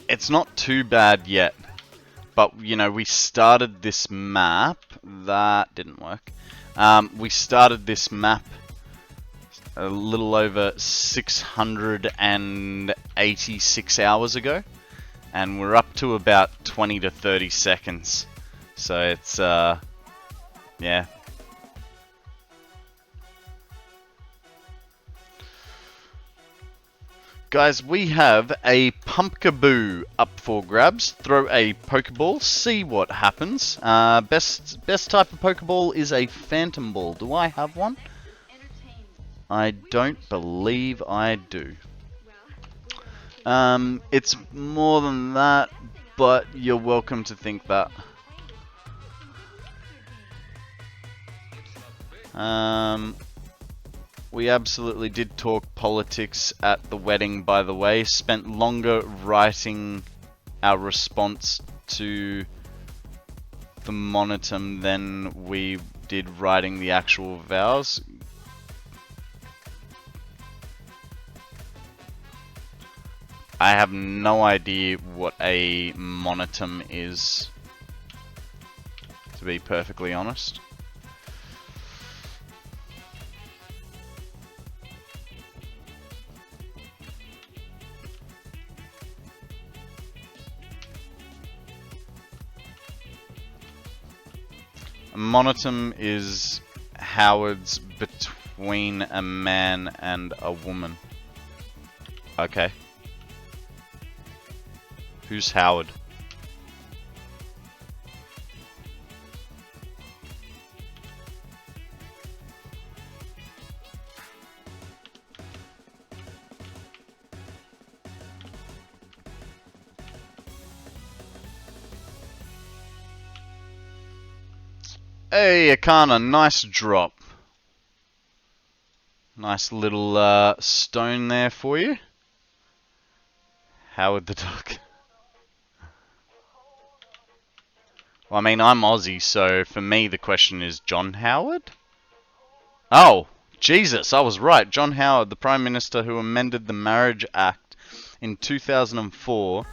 it's not too bad yet. But you know, we started this map that didn't work. We started this map a little over 686 hours ago, and we're up to about 20 to 30 seconds. So it's, yeah. Guys, we have a Pumpkaboo up for grabs. Throw a Pokeball, see what happens. Best type of Pokeball is a Phantom Ball. Do I have one? I don't believe I do. It's more than that, but you're welcome to think that. We absolutely did talk politics at the wedding, by the way. Spent longer writing our response to the monotum than we did writing the actual vows. I have no idea what a monotum is, to be perfectly honest. A monotum is Howard's between a man and a woman. Okay. Who's Howard? Hey, Akana, nice drop. Nice little stone there for you. Howard the Duck. Well, I mean, I'm Aussie, so for me the question is John Howard? Oh, Jesus, I was right. John Howard, the Prime Minister who amended the Marriage Act in 2004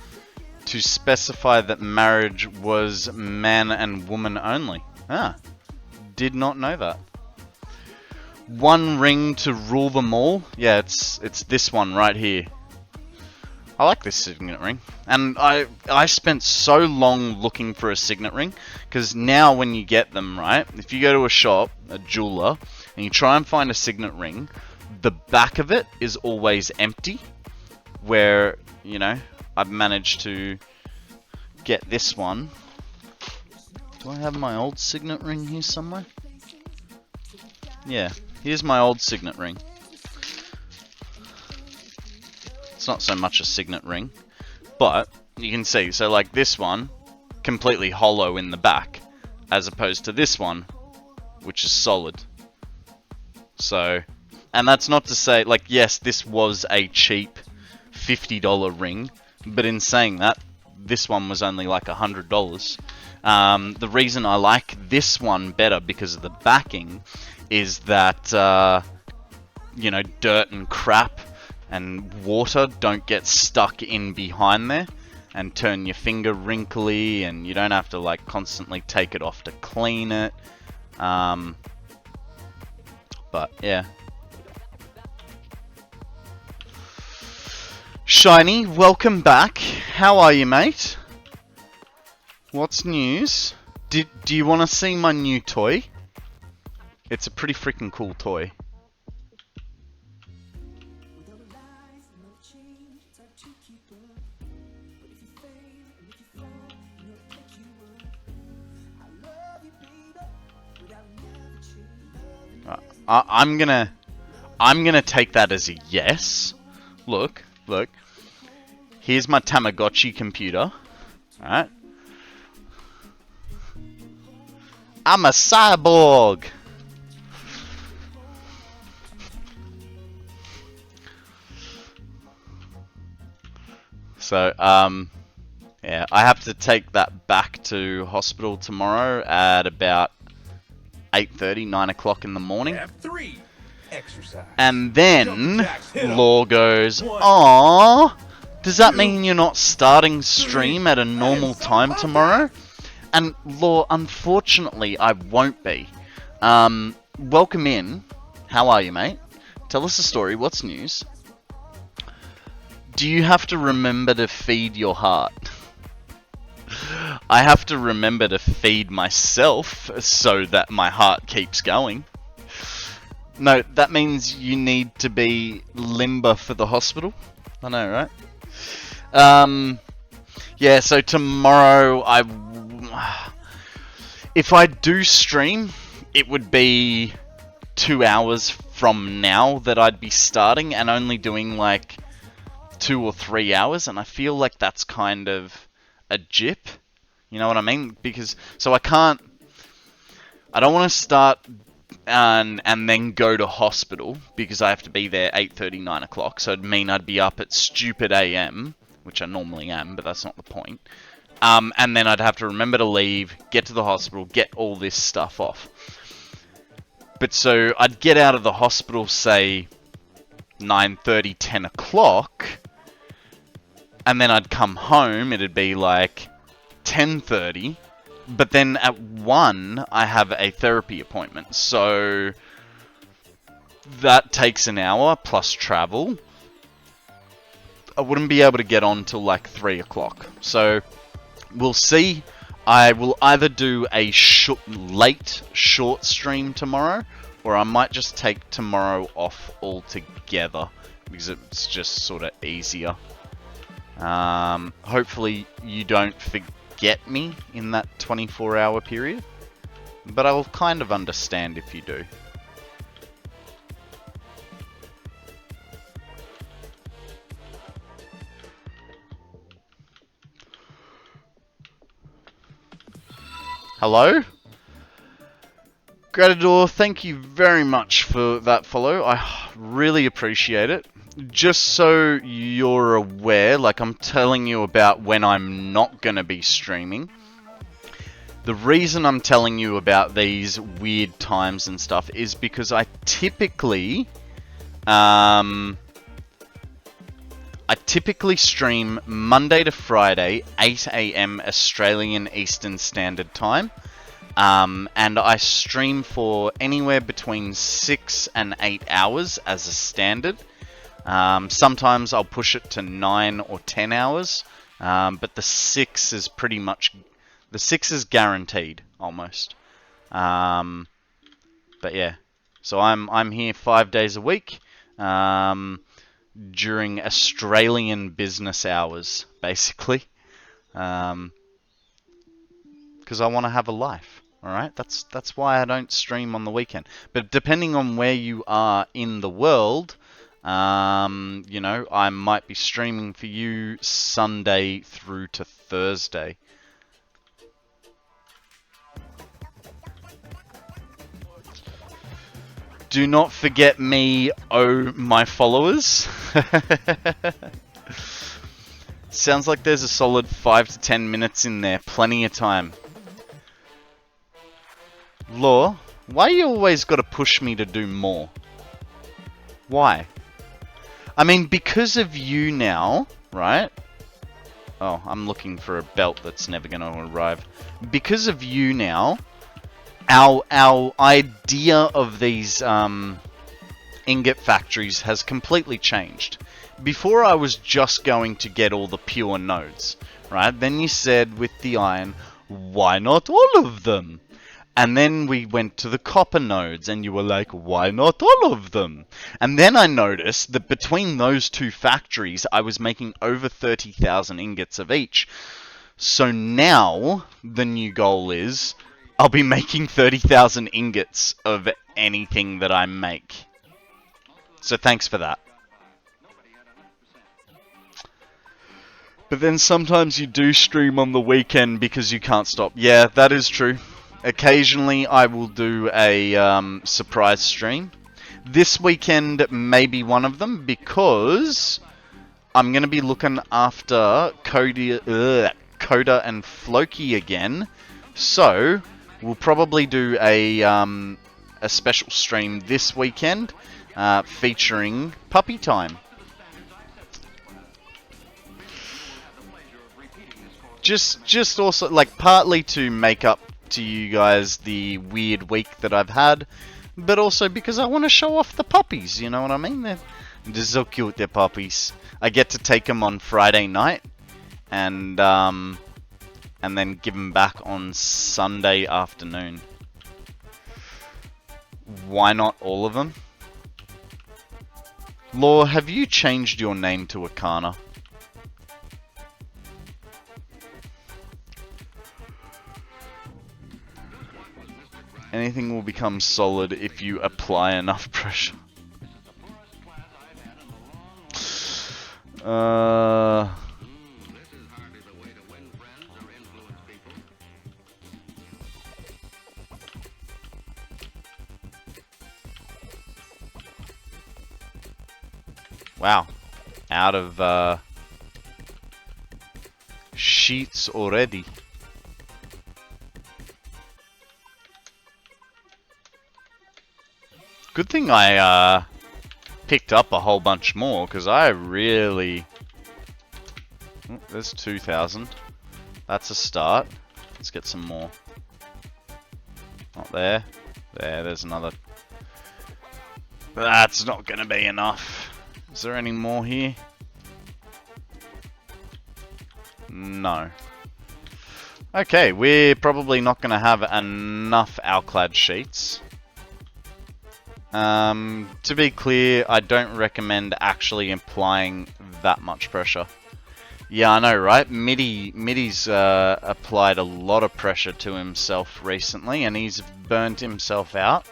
to specify that marriage was man and woman only. Ah, did not know that. One ring to rule them all. Yeah, it's this one right here. I like this signet ring, and I spent so long looking for a signet ring, because now when you get them, right, if you go to a shop, a jeweler, and you try and find a signet ring, the back of it is always empty, where, you know, I've managed to get this one. Do I have my old signet ring here somewhere? Yeah, here's my old signet ring. It's not so much a signet ring, but you can see, so like this one, completely hollow in the back, as opposed to this one, which is solid. So, and that's not to say, like, yes, this was a cheap $50 ring, but in saying that, this one was only like $100. The reason I like this one better because of the backing is that, you know, dirt and crap and water don't get stuck in behind there and turn your finger wrinkly, and you don't have to like constantly take it off to clean it. But yeah. Shiny, welcome back. How are you, mate? What's news? Do you want to see my new toy? It's a pretty freaking cool toy. I'm gonna take that as a yes. Look. Here's my Tamagotchi computer. Alright. I'm a cyborg! So, yeah, I have to take that back to hospital tomorrow at about 8:30, 9 o'clock in the morning. F3. Exercise. And then, Jacks, hit 'em. Law goes, One, "Aww, does that two, mean you're not starting stream at a normal time tomorrow?" And Law, unfortunately, I won't be. Welcome in. How are you, mate? Tell us a story. What's news? Do you have to remember to feed your heart? I have to remember to feed myself so that my heart keeps going. No, that means you need to be limber for the hospital. I know, right? Yeah, so tomorrow if I do stream, it would be 2 hours from now that I'd be starting, and only doing like 2 or 3 hours, and I feel like that's kind of a jip. You know what I mean? Because, so I don't want to start and then go to hospital, because I have to be there 8:30, 9 o'clock, so it'd mean I'd be up at stupid AM, which I normally am, but that's not the point. And then I'd have to remember to leave, get to the hospital, get all this stuff off. But so I'd get out of the hospital, say 9:30, 10 o'clock, and then I'd come home, it'd be like 10:30, but then at 1 I have a therapy appointment, so that takes an hour plus travel. I wouldn't be able to get on till like 3 o'clock, so we'll see. I will either do a late short stream tomorrow, or I might just take tomorrow off altogether, because it's just sort of easier. Hopefully you don't forget me in that 24-hour period, but I'll kind of understand if you do. Hello? Gratador, thank you very much for that follow. I really appreciate it. Just so you're aware, like I'm telling you about when I'm not going to be streaming. The reason I'm telling you about these weird times and stuff is because I typically stream Monday to Friday, 8 AM Australian Eastern Standard Time. And I stream for anywhere between 6 and 8 hours as a standard. Sometimes I'll push it to 9 or 10 hours. But the 6 is pretty much... The 6 is guaranteed, almost. But yeah. So I'm here 5 days a week. During Australian business hours, basically. Because I want to have a life, alright? That's why I don't stream on the weekend. But depending on where you are in the world, you know, I might be streaming for you Sunday through to Thursday. Do not forget me, oh my followers. Sounds like there's a solid 5 to 10 minutes in there. Plenty of time. Law, why you always got to push me to do more? Why? I mean, because of you now, right? Oh, I'm looking for a belt that's never going to arrive. Because of you now, our idea of these ingot factories has completely changed. Before I was just going to get all the pure nodes, right? Then you said with the iron, why not all of them? And then we went to the copper nodes and you were like, why not all of them? And then I noticed that between those two factories, I was making over 30,000 ingots of each. So now the new goal is I'll be making 30,000 ingots of anything that I make. So thanks for that. But then sometimes you do stream on the weekend because you can't stop. Yeah, that is true. Occasionally I will do a surprise stream. This weekend may be one of them because I'm going to be looking after Coda and Floki again. So we'll probably do a special stream this weekend featuring Puppy Time. Just also, like, partly to make up to you guys the weird week that I've had, but also because I want to show off the puppies, you know what I mean? They're just so cute, they're puppies. I get to take them on Friday night, and then give them back on Sunday afternoon. Why not all of them? Law, have you changed your name to Akana? Anything will become solid if you apply enough pressure. Wow. Out of sheets already. Good thing I picked up a whole bunch more, because I really Oh, there's 2,000. That's a start. Let's get some more. Not there. There's another. That's not gonna be enough. Is there any more here? No. Okay, we're probably not gonna have enough alclad sheets. To be clear, I don't recommend actually applying that much pressure. Yeah, I know, right? Midi's applied a lot of pressure to himself recently, and he's burnt himself out.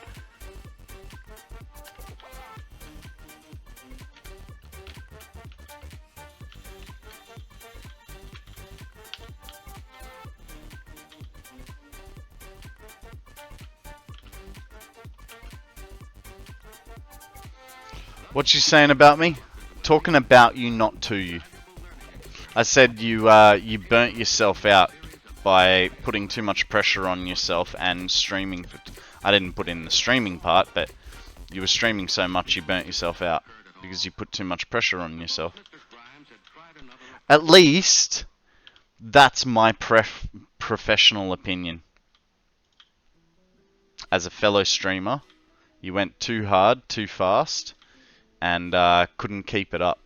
What you saying about me? Talking about you, not to you. I said you burnt yourself out by putting too much pressure on yourself and streaming. I didn't put in the streaming part, but you were streaming so much you burnt yourself out because you put too much pressure on yourself. At least that's my professional opinion. As a fellow streamer, you went too hard, too fast, and couldn't keep it up.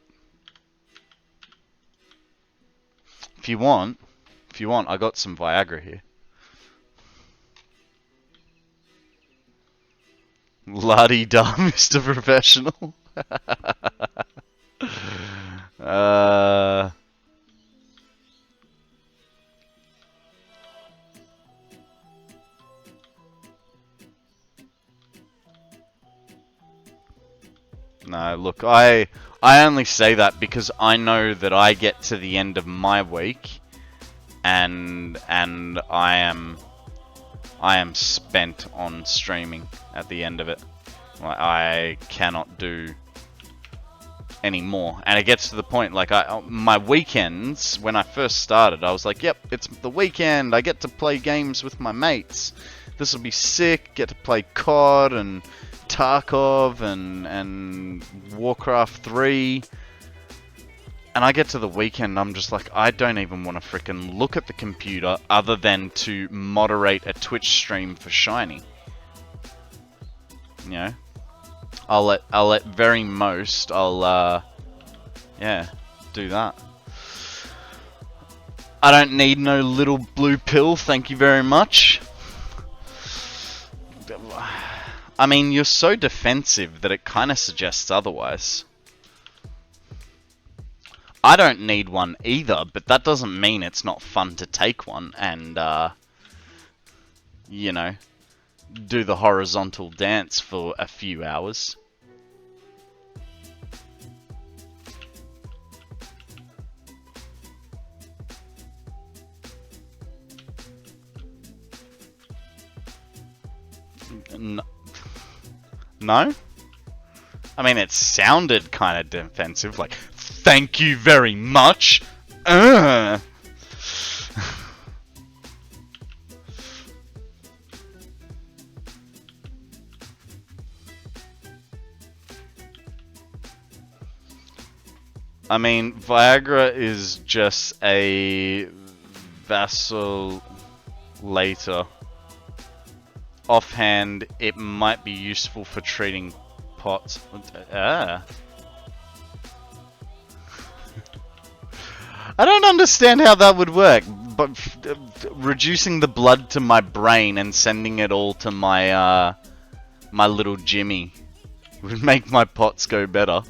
If you want, I got some Viagra here. La-di-da, Mr. Professional. No, look, I only say that because I know that I get to the end of my week and I am spent on streaming at the end of it. Like, I cannot do any more. And it gets to the point, like, my weekends, when I first started, I was like, yep, it's the weekend, I get to play games with my mates. This will be sick, get to play COD and Tarkov and Warcraft 3, and I get to the weekend, I'm just like, I don't even want to frickin' look at the computer other than to moderate a Twitch stream for Shiny. You know, I'll let very most, yeah, do that. I don't need no little blue pill, thank you very much. I mean, you're so defensive that it kind of suggests otherwise. I don't need one either, but that doesn't mean it's not fun to take one and, you know, do the horizontal dance for a few hours. No? I mean, it sounded kind of defensive, like, thank you very much. I mean, Viagra is just a vacillator. Offhand, it might be useful for treating POTS. I don't understand how that would work, but reducing the blood to my brain and sending it all to my my little Jimmy would make my POTS go better.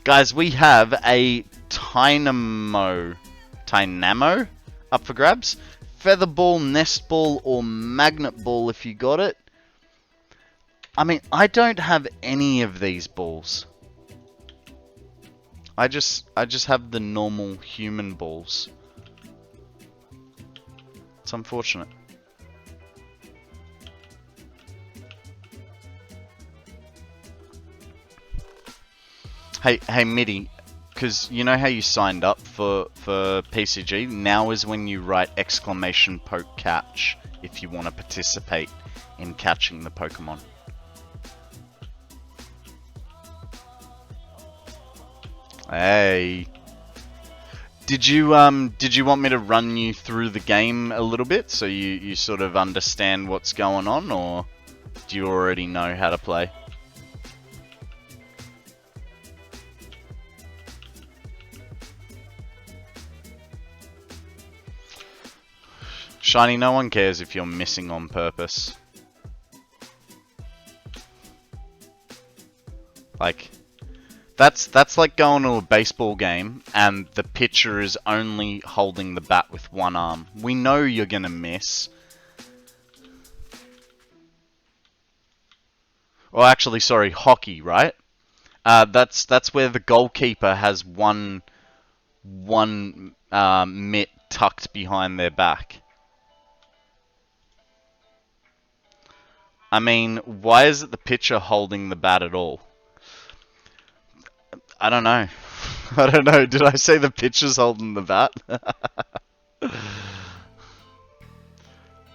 Guys, we have a Tynamo up for grabs. Feather ball, nest ball, or magnet ball if you got it. I mean, I don't have any of these balls. I just have the normal human balls. It's unfortunate. Hey Midi, because you know how you signed up for PCG? Now is when you write !poke catch if you want to participate in catching the Pokemon. Hey. Did you want me to run you through the game a little bit so you sort of understand what's going on, or do you already know how to play? Shiny, no one cares if you're missing on purpose. Like, that's like going to a baseball game and the pitcher is only holding the bat with one arm. We know you're gonna miss. Oh, actually, sorry, hockey, right? That's where the goalkeeper has one mitt tucked behind their back. I mean, why is it the pitcher holding the bat at all? I don't know. I don't know. Did I say the pitcher's holding the bat?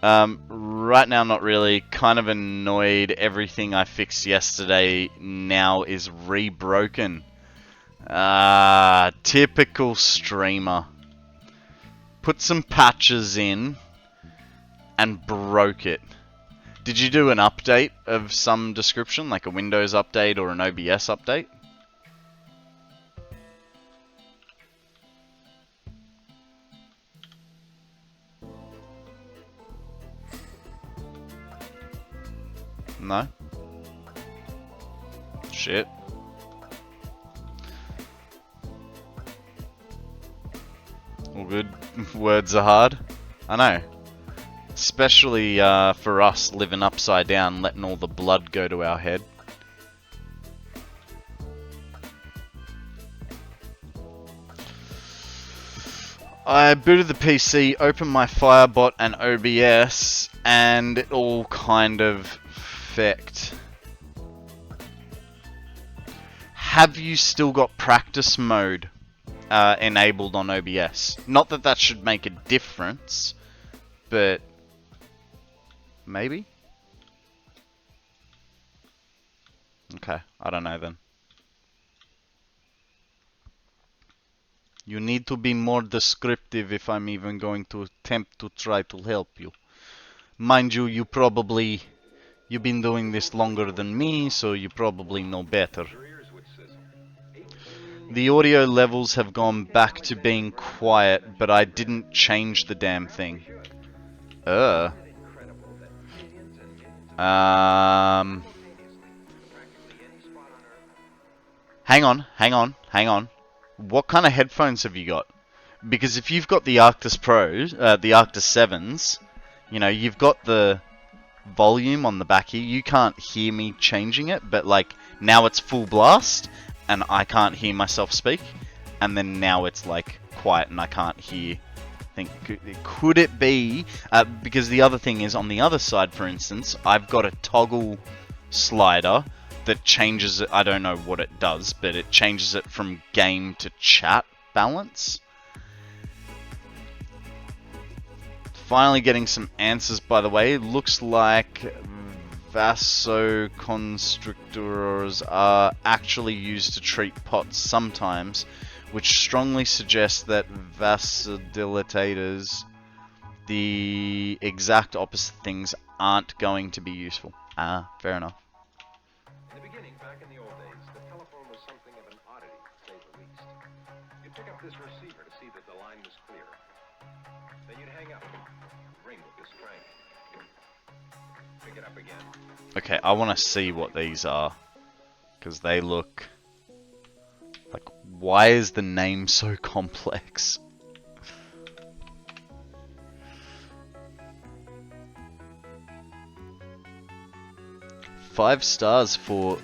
Right now, not really. Kind of annoyed. Everything I fixed yesterday now is rebroken. Typical streamer. Put some patches in and broke it. Did you do an update of some description, like a Windows update or an OBS update? No? Shit. All good. Words are hard. I know. Especially for us living upside down, letting all the blood go to our head. I booted the PC, opened my Firebot and OBS, and it all kind of fecked. Have you still got practice mode enabled on OBS? Not that that should make a difference, but maybe? Okay, I don't know then. You need to be more descriptive if I'm even going to attempt to try to help you. Mind you, you've been doing this longer than me, so you probably know better. The audio levels have gone back to being quiet, but I didn't change the damn thing. Hang on. What kind of headphones have you got? Because if you've got the Arctis Pros, the Arctis 7s, you know, you've got the volume on the back here. You can't hear me changing it, but like now it's full blast and I can't hear myself speak, and then now it's like quiet and I can't hear. Could it be because the other thing is on the other side, for instance, I've got a toggle slider that changes it. I don't know what it does, but it changes it from game to chat balance. Finally getting some answers, by the way. Looks like vasoconstrictors are actually used to treat POTS sometimes, which strongly suggests that vasodilators, the exact opposite things, aren't going to be useful. Fair enough. In the beginning, back in the old days, the telephone was something of an oddity, to say the least. You'd pick up this receiver to see that the line was clear. Then you'd hang up, ring with this crank. Pick it up again. Okay, I want to see what these are, because they look like, why is the name so complex? Five stars for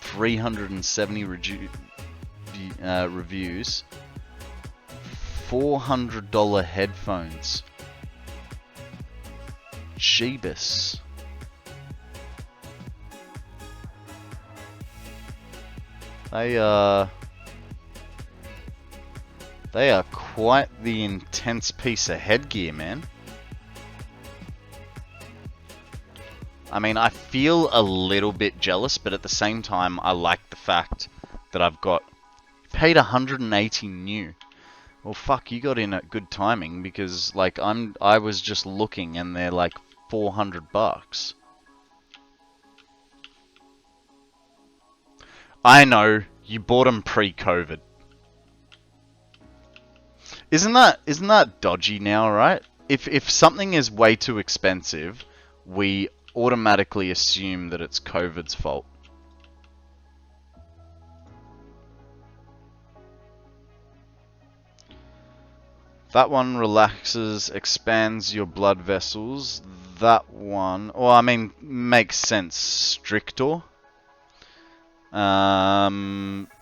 370 reviews. $400 headphones. Jeebus. They are quite the intense piece of headgear, man. I mean, I feel a little bit jealous, but at the same time, I like the fact that I've got paid 180 new. Well, fuck, you got in at good timing because, like, I was just looking and they're like $400. I know, you bought them pre-COVID. Isn't that dodgy now, right? If something is way too expensive, we automatically assume that it's COVID's fault. That one relaxes, expands your blood vessels. That one, well, I mean, makes sense. Strictor.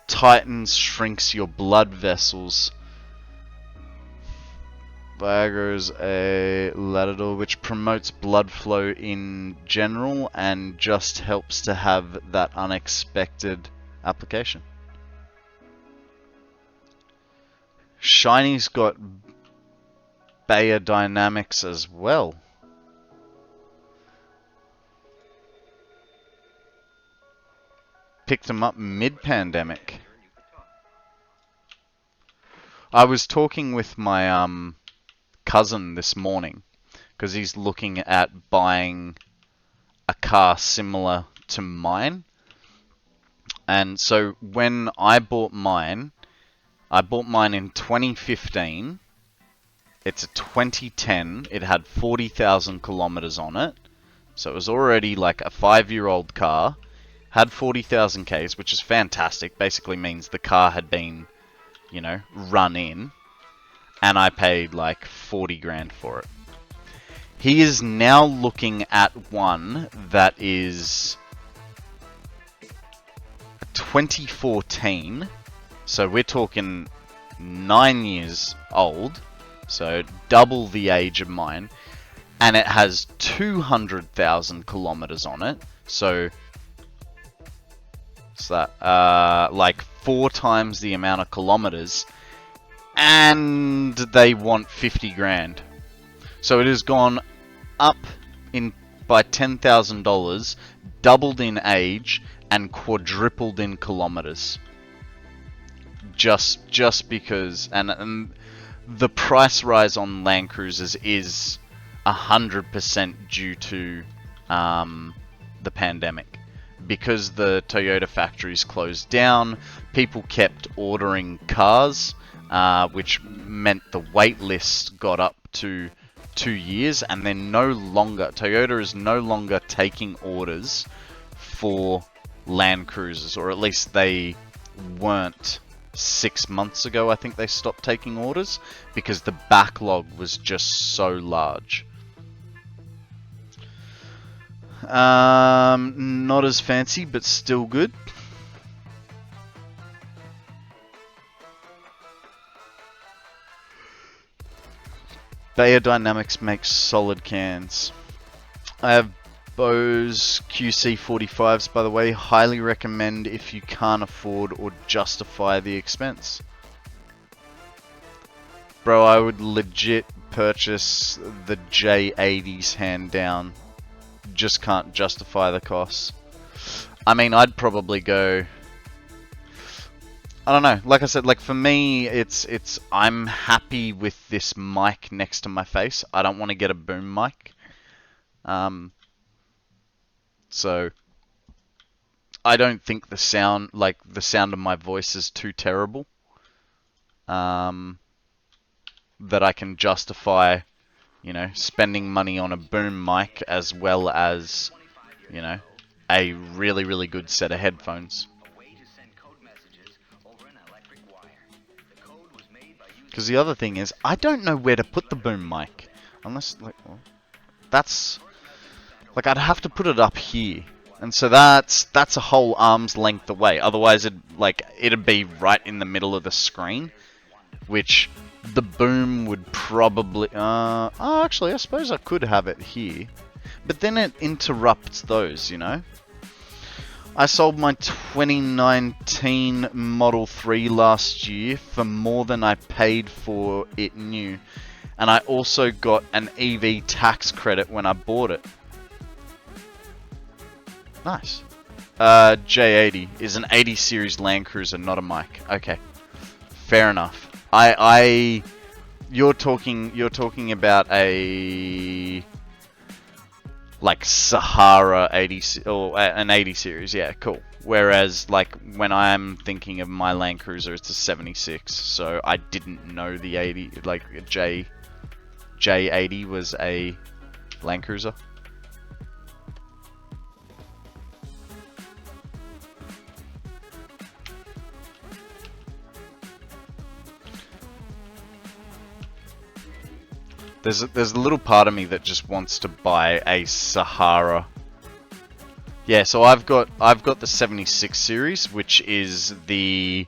Tightens, shrinks your blood vessels. Viagra's a Latador which promotes blood flow in general and just helps to have that unexpected application. Shiny's got Dynamics as well. Picked them up mid-pandemic. I was talking with my cousin this morning because he's looking at buying a car similar to mine. And so when I bought mine in 2015. It's a 2010. It had 40,000 kilometers on it. So it was already like a 5-year-old car. Had 40,000 Ks, which is fantastic. Basically means the car had been, you know, run in. And I paid like 40 grand for it. He is now looking at one that is 2014. So we're talking 9 years old. So double the age of mine, and it has 200,000 kilometers on it. So what's that? Like 4 times the amount of kilometers, and they want 50 grand. So it has gone up by $10,000, doubled in age, and quadrupled in kilometers. Just because, and the price rise on Land Cruisers is 100% due to the pandemic. Because the Toyota factories closed down, people kept ordering cars, which meant the wait list got up to 2 years, and they're Toyota is no longer taking orders for Land Cruisers, or at least they weren't 6 months ago. I think they stopped taking orders because the backlog was just so large. Not as fancy, but still good. Dynamics makes solid cans. I have Bose QC45s, by the way. Highly recommend if you can't afford or justify the expense. Bro, I would legit purchase the J80s hand down. Just can't justify the costs. I mean, I'd probably go... I don't know. Like I said, like for me, it's I'm happy with this mic next to my face. I don't want to get a boom mic. So I don't think the sound of my voice is too terrible. That I can justify, you know, spending money on a boom mic as well as, you know, a really, really good set of headphones. Because the other thing is, I don't know where to put the boom mic. Unless, like, well, that's... Like, I'd have to put it up here. And so that's a whole arm's length away. Otherwise, it'd be right in the middle of the screen. Which, the boom would probably... actually, I suppose I could have it here. But then it interrupts those, you know? I sold my 2019 Model 3 last year for more than I paid for it new. And I also got an EV tax credit when I bought it. Nice. J80 is an 80 series Land Cruiser, not a mic. Okay. Fair enough. you're talking about a like Sahara 80 or an 80 series, yeah, cool. Whereas like when I'm thinking of my Land Cruiser, it's a 76. So I didn't know the 80, like J80 was a Land Cruiser. There's a little part of me that just wants to buy a Sahara. Yeah, so I've got the 76 series, which is the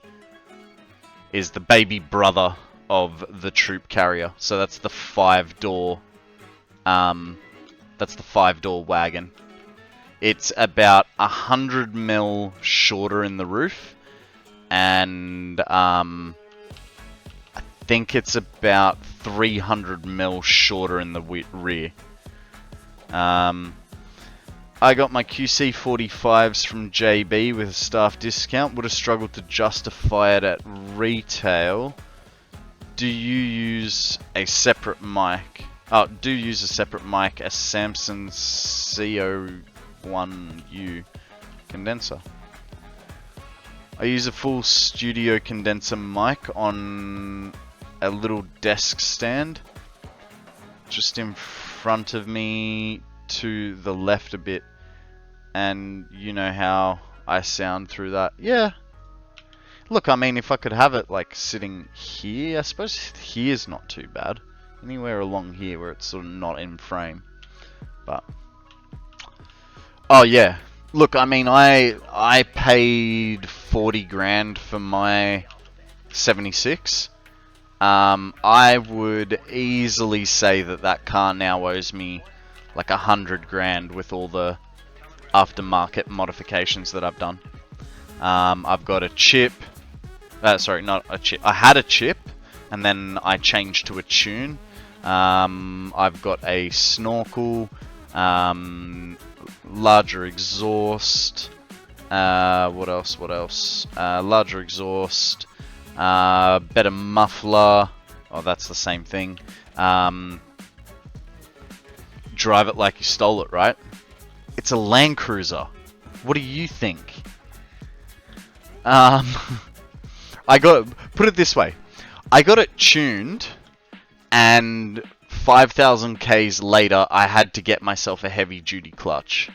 baby brother of the troop carrier. So that's the 5-door wagon. It's about 100 mil shorter in the roof, and I think it's about 300 mil shorter in the rear. I got my QC45s from JB with a staff discount. Would have struggled to justify it at retail. Do you use a separate mic? Oh, do use a separate mic, a Samsung CO1U condenser. I use a full studio condenser mic on a little desk stand just in front of me to the left a bit, and you know how I sound through that. Yeah, look, I mean, if I could have it like sitting here, I suppose here's not too bad. Anywhere along here where it's sort of not in frame. But oh yeah, look, I mean, I paid 40 grand for my 76. I would easily say that car now owes me like 100 grand with all the aftermarket modifications that I've done. I've got a chip. Sorry, not a chip. I had a chip, and then I changed to a tune. I've got a snorkel, larger exhaust. What else? Larger exhaust. Better muffler. Oh, that's the same thing. Drive it like you stole it, right? It's a Land Cruiser. What do you think? Put it this way. I got it tuned, and 5,000 Ks later, I had to get myself a heavy duty clutch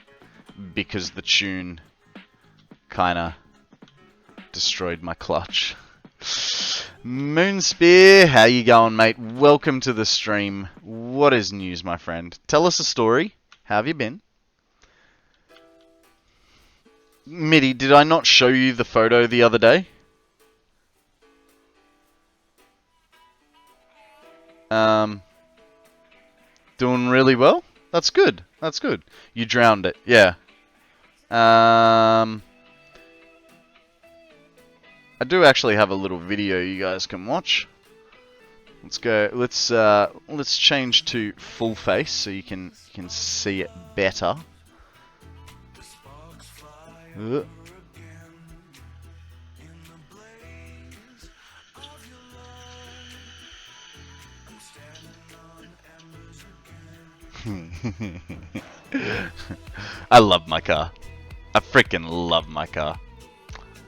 because the tune kinda destroyed my clutch. Moonspear, how you going, mate? Welcome to the stream. What is news, my friend? Tell us a story. How have you been? Mitty, did I not show you the photo the other day? Doing really well? That's good. That's good. You drowned it. Yeah. I do actually have a little video you guys can watch. Let's go. Let's change to full face so you can see it better. I love my car. I freaking love my car.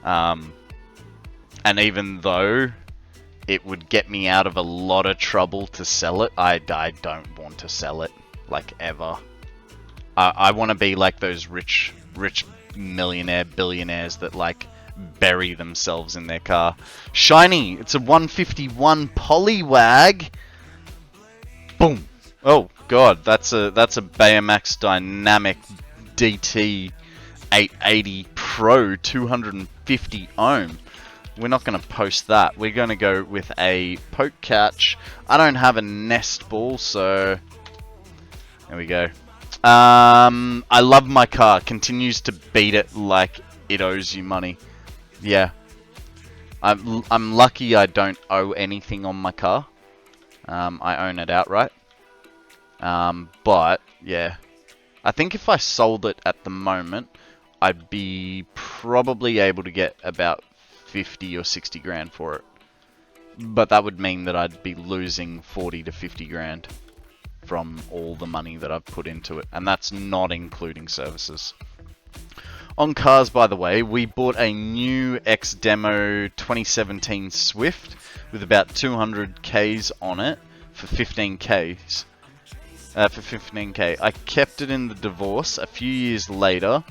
And even though it would get me out of a lot of trouble to sell it, I don't want to sell it, like, ever. I want to be like those rich billionaires that, like, bury themselves in their car. Shiny! It's a 151 Polywag! Boom! Oh, God, that's a Bayamax Dynamic DT 880 Pro 250 ohm. We're not going to post that. We're going to go with a poke catch. I don't have a nest ball, so there we go. I love my car. Continues to beat it like it owes you money. Yeah. I'm lucky I don't owe anything on my car. I own it outright. But yeah, I think if I sold it at the moment, I'd be probably able to get about 50 or 60 grand for it. But that would mean that I'd be losing 40 to 50 grand from all the money that I've put into it, and that's not including services. On cars, by the way, we bought a new X-Demo 2017 Swift with about 200 Ks on it for 15 Ks. For 15k. I kept it in the divorce a few years later,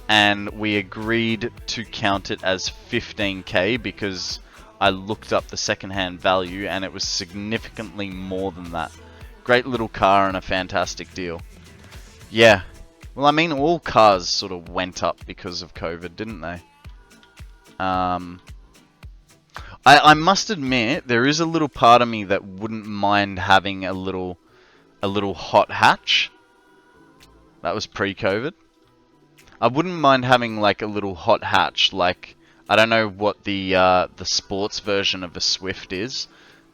and we agreed to count it as 15k because I looked up the second-hand value and it was significantly more than that. Great little car and a fantastic deal. Yeah. Well, I mean, all cars sort of went up because of COVID, didn't they? I must admit, there is a little part of me that wouldn't mind having a little hot hatch. That was pre-COVID. I wouldn't mind having like a little hot hatch, like, I don't know what the sports version of a Swift is,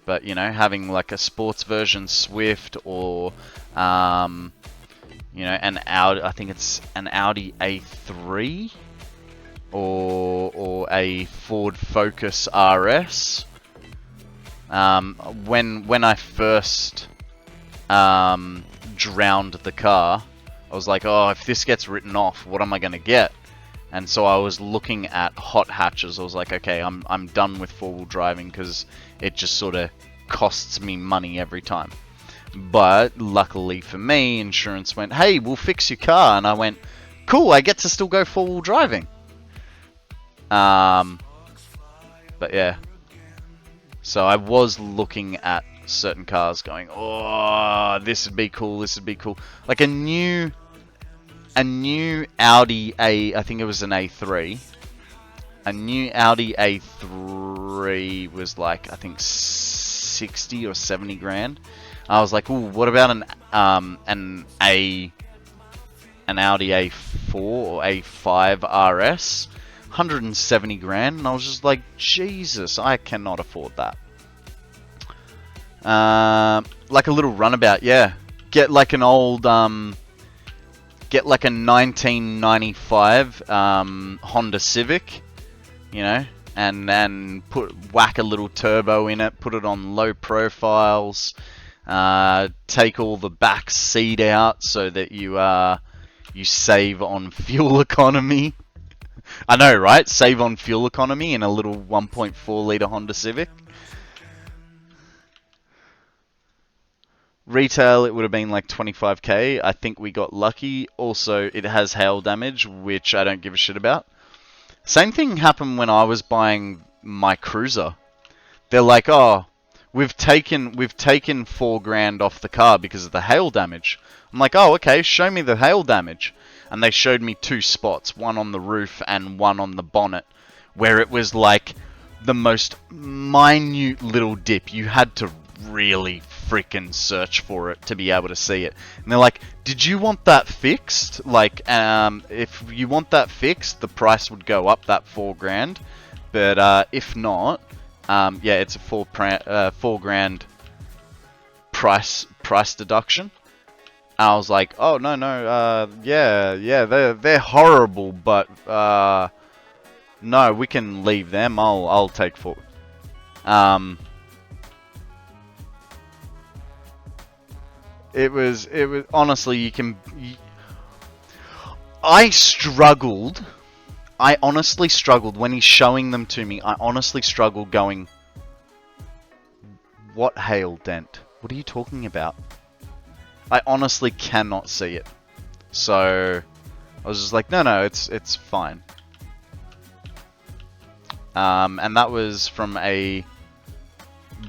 but you know, having like a sports version Swift, or you know, an Audi, I think it's an Audi A3, or a Ford Focus RS. When I first drowned the car, I was like, oh, if this gets written off, what am I going to get? And so I was looking at hot hatches. I was like, okay, I'm done with four-wheel driving because it just sort of costs me money every time. But luckily for me, insurance went, hey, we'll fix your car. And I went, cool, I get to still go four-wheel driving. But yeah. So I was looking at certain cars going, oh, this would be cool, this would be cool. Like a new Audi I think it was an A3. A new Audi A3 was like, I think 60 or 70 grand. I was like, ooh, what about an Audi A4 or A5 RS? 170 grand, and I was just like, Jesus, I cannot afford that. Like a little runabout, yeah. Get like an old, get like a 1995 Honda Civic, you know, and whack a little turbo in it, put it on low profiles, take all the back seat out so that you save on fuel economy. I know, right? Save on fuel economy in a little 1.4 litre Honda Civic. Retail, it would have been like 25k. I think we got lucky. Also, it has hail damage, which I don't give a shit about. Same thing happened when I was buying my Cruiser. They're like, oh, we've taken 4 grand off the car because of the hail damage. I'm like, oh, okay, show me the hail damage. And they showed me 2 spots, one on the roof and one on the bonnet, where it was like the most minute little dip. You had to really freaking search for it to be able to see it. And they're like, did you want that fixed? Like, if you want that fixed, the price would go up that 4 grand. But if not, yeah, it's a 4 grand price deduction. I was like, oh, no, yeah, they're horrible, but, no, we can leave them, I'll take 4. It was, honestly, I honestly struggled, when he's showing them to me, I honestly struggled going, what hail dent? What are you talking about? I honestly cannot see it. So I was just like, no, it's fine. And that was from a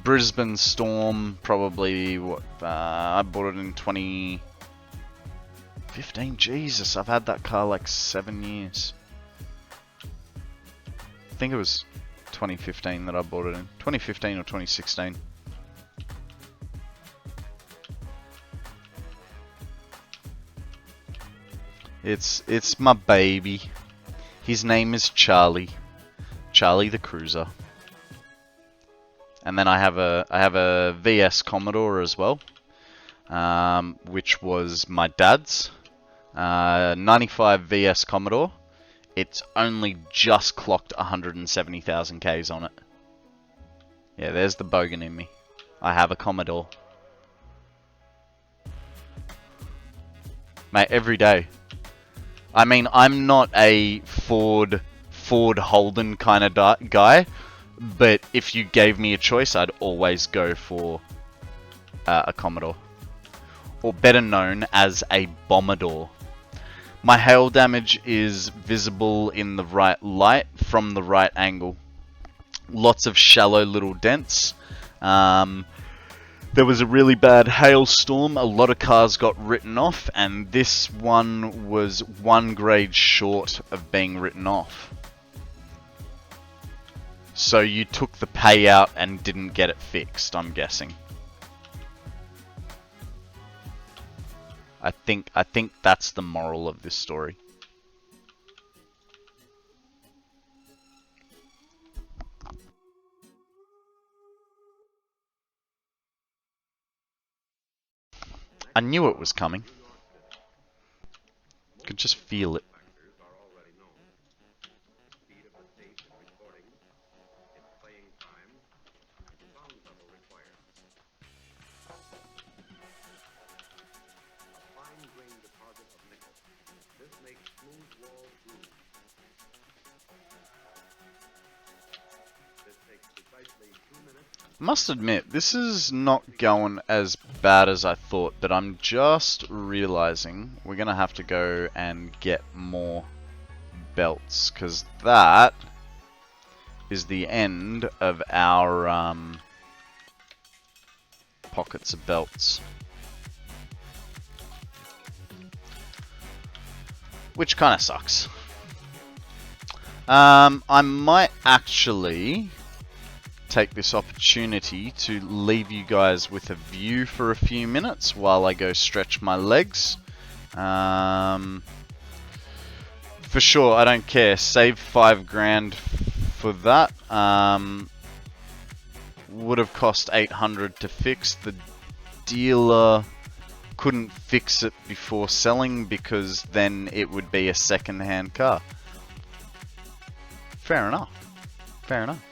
Brisbane Storm, probably, what, I bought it in 2015. Jesus, I've had that car like 7 years. I think it was 2015 that I bought it in. 2015 or 2016. It's my baby. His name is Charlie. Charlie the Cruiser. And then I have a VS Commodore as well, which was my dad's 95 VS Commodore. It's only just clocked 170,000 Ks on it. Yeah, there's the bogan in me. I have a Commodore. Mate, every day. I mean, I'm not a Ford Holden kind of guy, but if you gave me a choice, I'd always go for a Commodore. Or better known as a Bombador. My hail damage is visible in the right light from the right angle. Lots of shallow little dents. There was a really bad hailstorm, a lot of cars got written off, and this one was 1 grade short of being written off. So you took the payout and didn't get it fixed, I'm guessing. I think that's the moral of this story. I knew it was coming. Could just feel it. Must admit, this is not going as bad as I thought, but I'm just realizing we're going to have to go and get more belts, because that is the end of our pockets of belts. Which kind of sucks. I might actually take this opportunity to leave you guys with a view for a few minutes while I go stretch my legs. For sure, I don't care. Save 5 grand for that. Would have cost 800 to fix. The dealer couldn't fix it before selling because then it would be a second-hand car. Fair enough. Fair enough.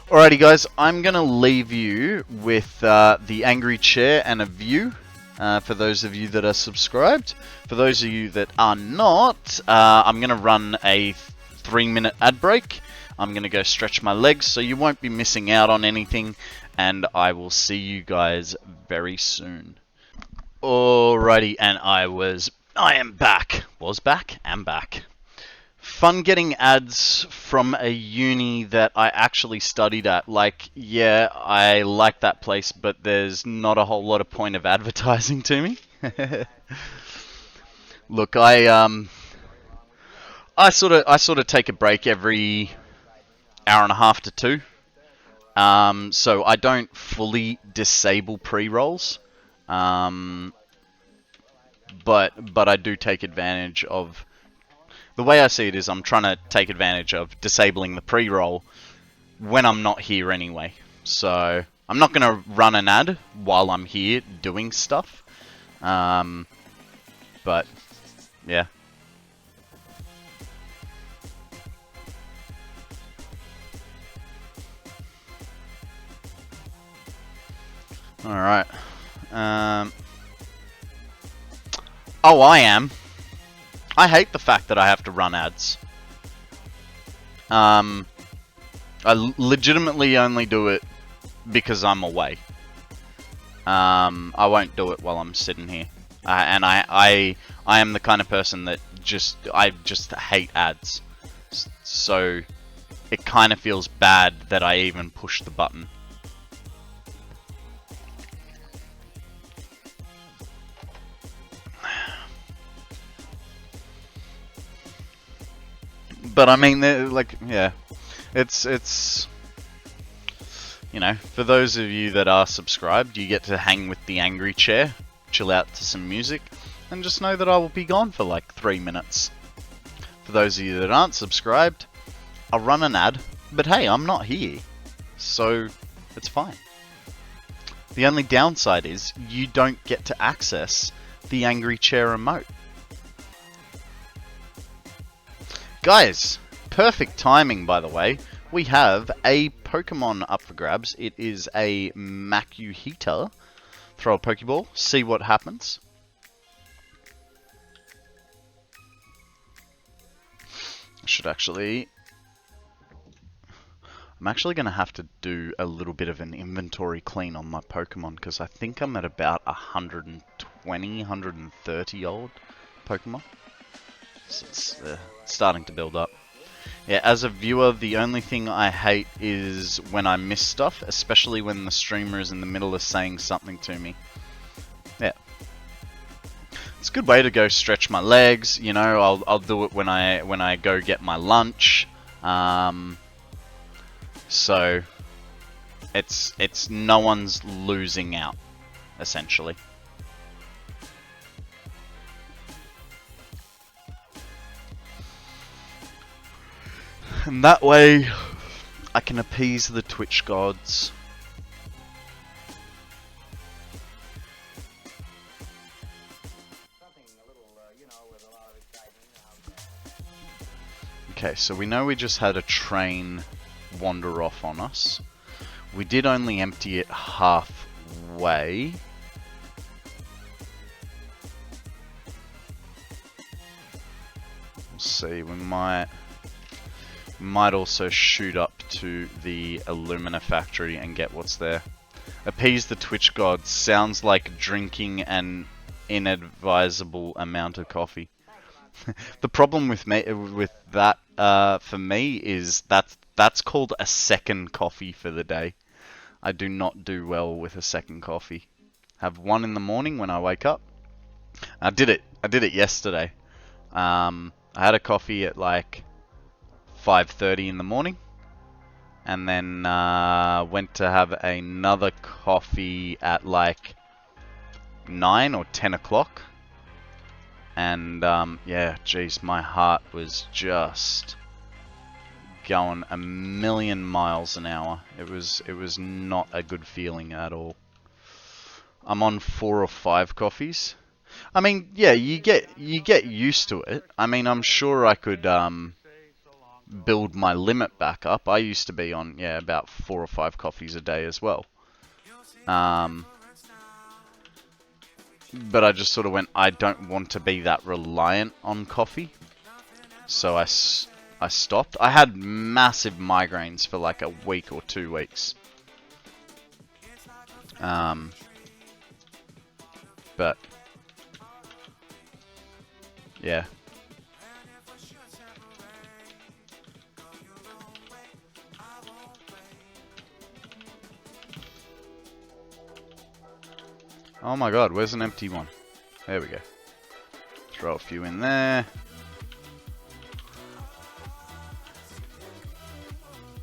Alrighty guys, I'm going to leave you with the angry chair and a view for those of you that are subscribed. For those of you that are not, I'm going to run a 3-minute ad break. I'm going to go stretch my legs so you won't be missing out on anything, and I will see you guys very soon. Alrighty, and I am back. Am back. Fun getting ads from a uni that I actually studied at. Like, yeah, I like that place, but there's not a whole lot of point of advertising to me. Look, I sort of take a break every hour and a half to 2. So I don't fully disable pre-rolls. But I do take advantage of. The way I see it is I'm trying to take advantage of disabling the pre-roll when I'm not here anyway. So I'm not going to run an ad while I'm here doing stuff. But yeah. Alright. Oh, I am. I hate the fact that I have to run ads. I legitimately only do it because I'm away. I won't do it while I'm sitting here. And I am the kind of person that I just hate ads. So it kind of feels bad that I even push the button. But I mean, like, yeah, it's you know, for those of you that are subscribed, you get to hang with the angry chair, chill out to some music, and just know that I will be gone for like 3 minutes. For those of you that aren't subscribed, I'll run an ad, but hey, I'm not here, so it's fine. The only downside is you don't get to access the angry chair emote. Guys, perfect timing, by the way. we have a Pokemon up for grabs. It is a Makuhita. Throw a Pokeball, see what happens. Should actually... I'm actually going to have to do a little bit of an inventory clean on my Pokemon, because I think I'm at about 120, 130 old Pokemon. So it's starting to build up. Yeah, as a viewer, the only thing I hate is when I miss stuff, especially when the streamer is in the middle of saying something to me. Yeah. It's a good way to go stretch my legs, you know, I'll do it when I go get my lunch. So it's no one's losing out, essentially. And that way I can appease the Twitch gods. Okay, so we know we just had a train wander off on us. We did only empty it halfway. We'll see, we might also shoot up to the Illumina factory and get what's there. Appease the Twitch gods sounds like drinking an inadvisable amount of coffee. The problem with that for me is that's called a second coffee for the day. I do not do well with a second coffee. Have one in the morning when I wake up. I did it yesterday. I had a coffee at like 5:30 in the morning, and then went to have another coffee at like 9 or 10 o'clock. And yeah, geez, my heart was just going a million miles an hour. It was not a good feeling at all. I'm on 4 or 5 coffees. I mean, yeah, you get used to it. I mean, I'm sure I could build my limit back up. I used to be on, yeah, about 4 or 5 coffees a day as well. But I just sort of went, I don't want to be that reliant on coffee. So I stopped. I had massive migraines for like a week or 2 weeks. But yeah. Oh my god, where's an empty one? There we go. Throw a few in there.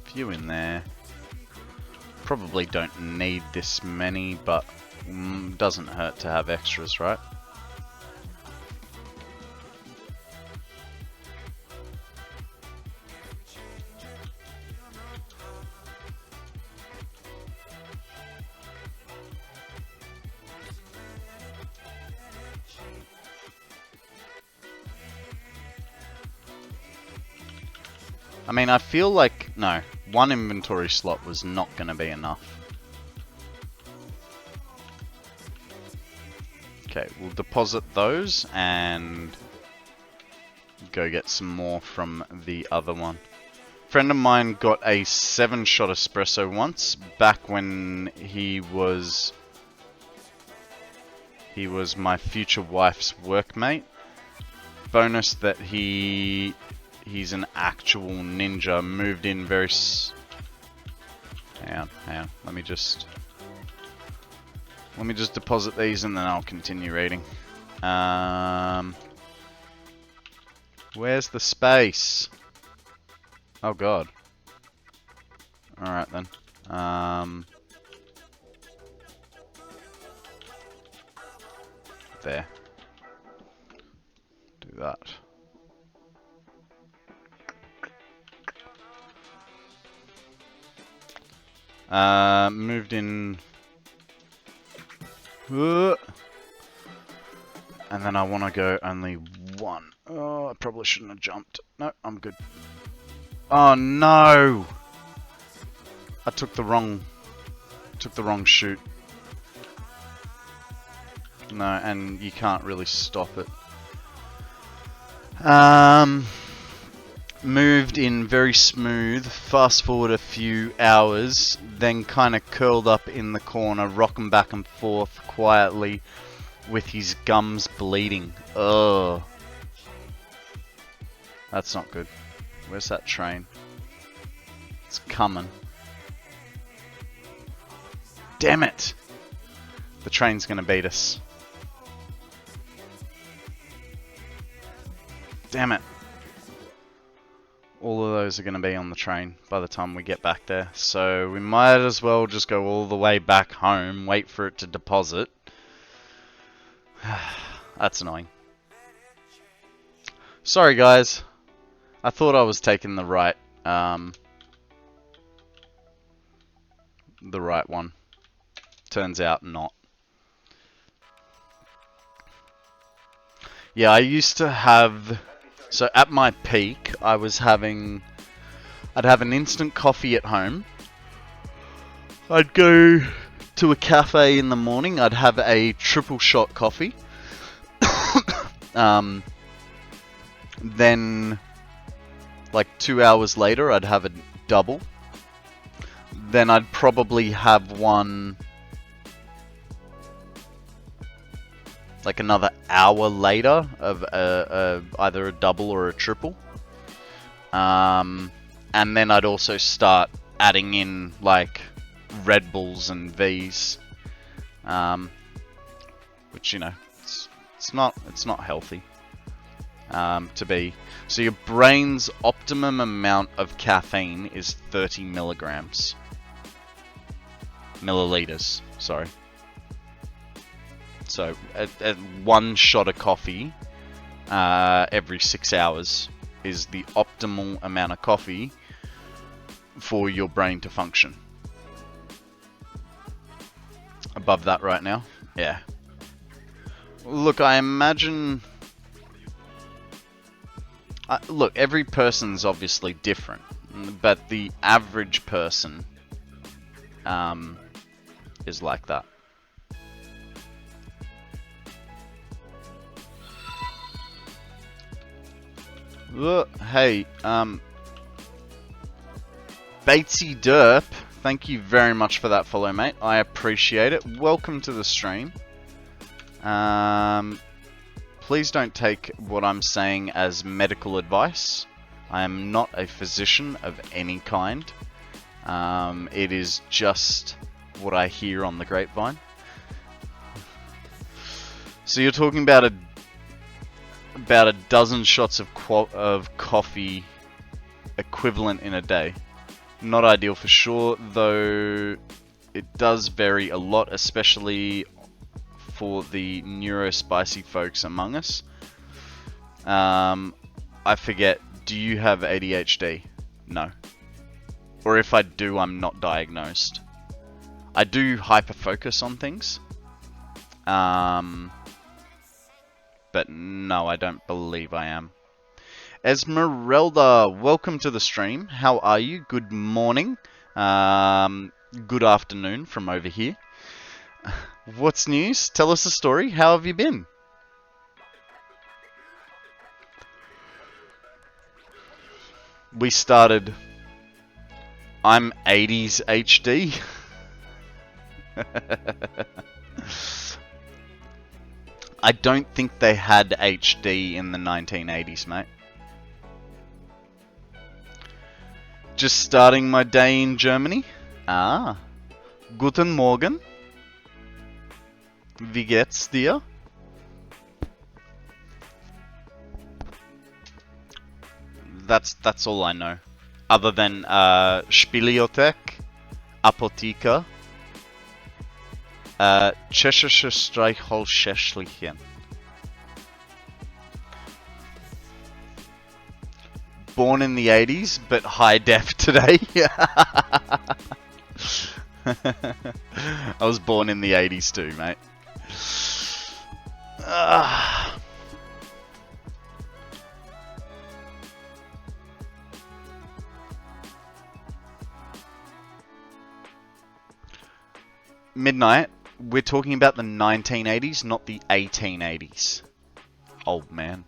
Few in there. Probably don't need this many, but doesn't hurt to have extras, right? I mean, I feel like, no, one inventory slot was not going to be enough. Okay, we'll deposit those and go get some more from the other one. Friend of mine got a 7-shot espresso once, back when he was my future wife's workmate. Bonus that he's an actual ninja. Moved in very hang on. Let me just deposit these and then I'll continue reading. Where's the space? Oh god. Alright then. There. Do that. Moved in. And then I want to go only one. Oh, I probably shouldn't have jumped. No, I'm good. Oh no! I took the wrong chute. No, and you can't really stop it. Moved in very smooth, fast forward a few hours, then kind of curled up in the corner, rocking back and forth quietly with his gums bleeding. Ugh. That's not good. Where's that train? It's coming. Damn it! The train's gonna beat us. Damn it. All of those are going to be on the train by the time we get back there. So we might as well just go all the way back home, wait for it to deposit. That's annoying. Sorry guys. I thought I was taking the right one. Turns out not. Yeah, I used to have... So at my peak, I'd have an instant coffee at home. I'd go to a cafe in the morning. I'd have a triple shot coffee. Then, like 2 hours later, I'd have a double. Then I'd probably have one like another hour later of either a double or a triple. And then I'd also start adding in like Red Bulls and V's, which, you know, it's not healthy to be. So your brain's optimum amount of caffeine is 30 milliliters, sorry. So at one shot of coffee every 6 hours is the optimal amount of coffee for your brain to function. Above that right now? Yeah. Look, I imagine... look, every person's obviously different, but the average person is like that. Hey, Batesy Derp, thank you very much for that follow, mate. I appreciate it. Welcome to the stream. Please don't take what I'm saying as medical advice. I am not a physician of any kind. It is just what I hear on the grapevine. So you're talking about a dozen shots of coffee equivalent in a day. Not ideal for sure, though it does vary a lot, especially for the neurospicy folks among us. I forget, do you have ADHD? No. Or if I do, I'm not diagnosed. I do hyperfocus on things. But no, I don't believe I am. Esmeralda, welcome to the stream. How are you? Good morning. Good afternoon from over here. What's news? Tell us a story. How have you been? We started... I'm 80s HD. I don't think they had HD in the 1980s, mate. Just starting my day in Germany. Ah. Guten Morgen. Wie geht's dir? That's all I know. Other than Spielothek, Apotheker, Tschechische Streichholzschäschlichen. Born in the 80s, but high def today. I was born in the 80s too, mate. Midnight, we're talking about the 1980s, not the 1880s. Old man.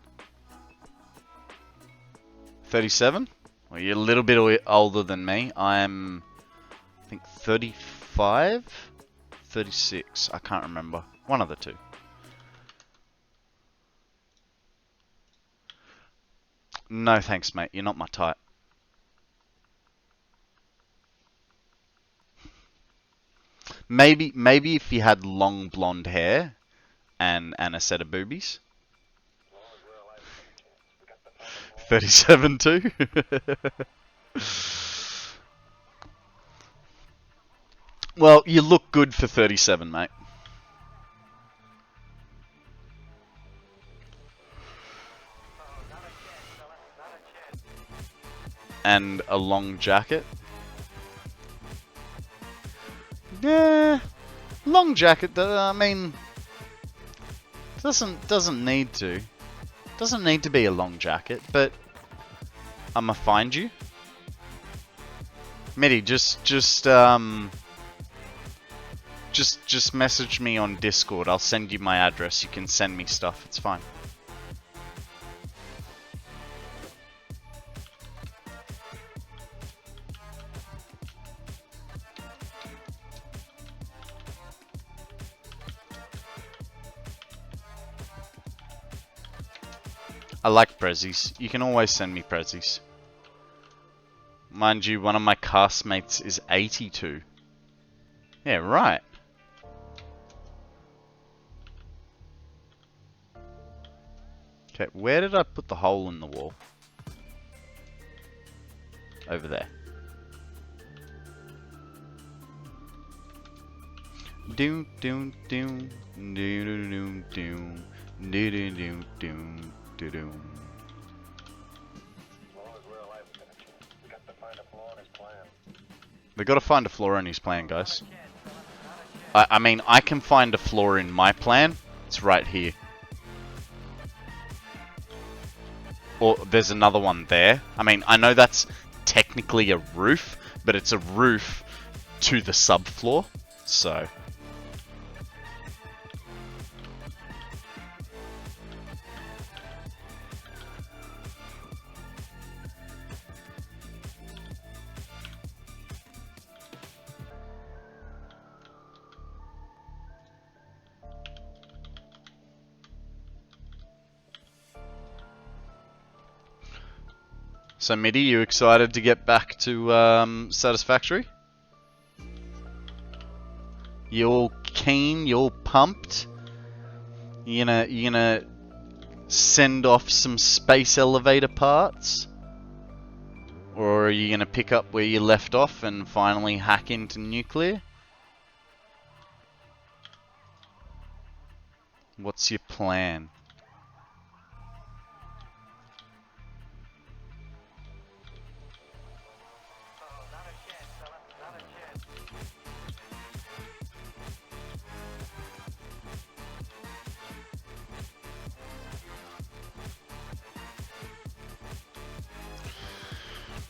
37? Well, you're a little bit older than me. I'm, I think, 35? 36. I can't remember. One of the two. No thanks, mate. You're not my type. Maybe if you had long blonde hair and a set of boobies. 37 too. Well, you look good for 37, mate. And a long jacket. Yeah, long jacket. I mean, doesn't need to. Doesn't need to be a long jacket, but I'ma find you. Mitty, just message me on Discord. I'll send you my address. You can send me stuff. It's fine. I like prezzies. You can always send me prezzies. Mind you, one of my castmates is 82. Yeah, right. Okay, where did I put the hole in the wall? Over there. Doom doom doom doom doom doom doom doom doom. They gotta find a flaw in his plan, guys. I mean, I can find a flaw in my plan. It's right here. Or there's another one there. I mean, I know that's technically a roof, but it's a roof to the subfloor, so... So, Mitty, you excited to get back to Satisfactory? You all keen? You all pumped? You gonna send off some space elevator parts? Or are you gonna pick up where you left off and finally hack into nuclear? What's your plan?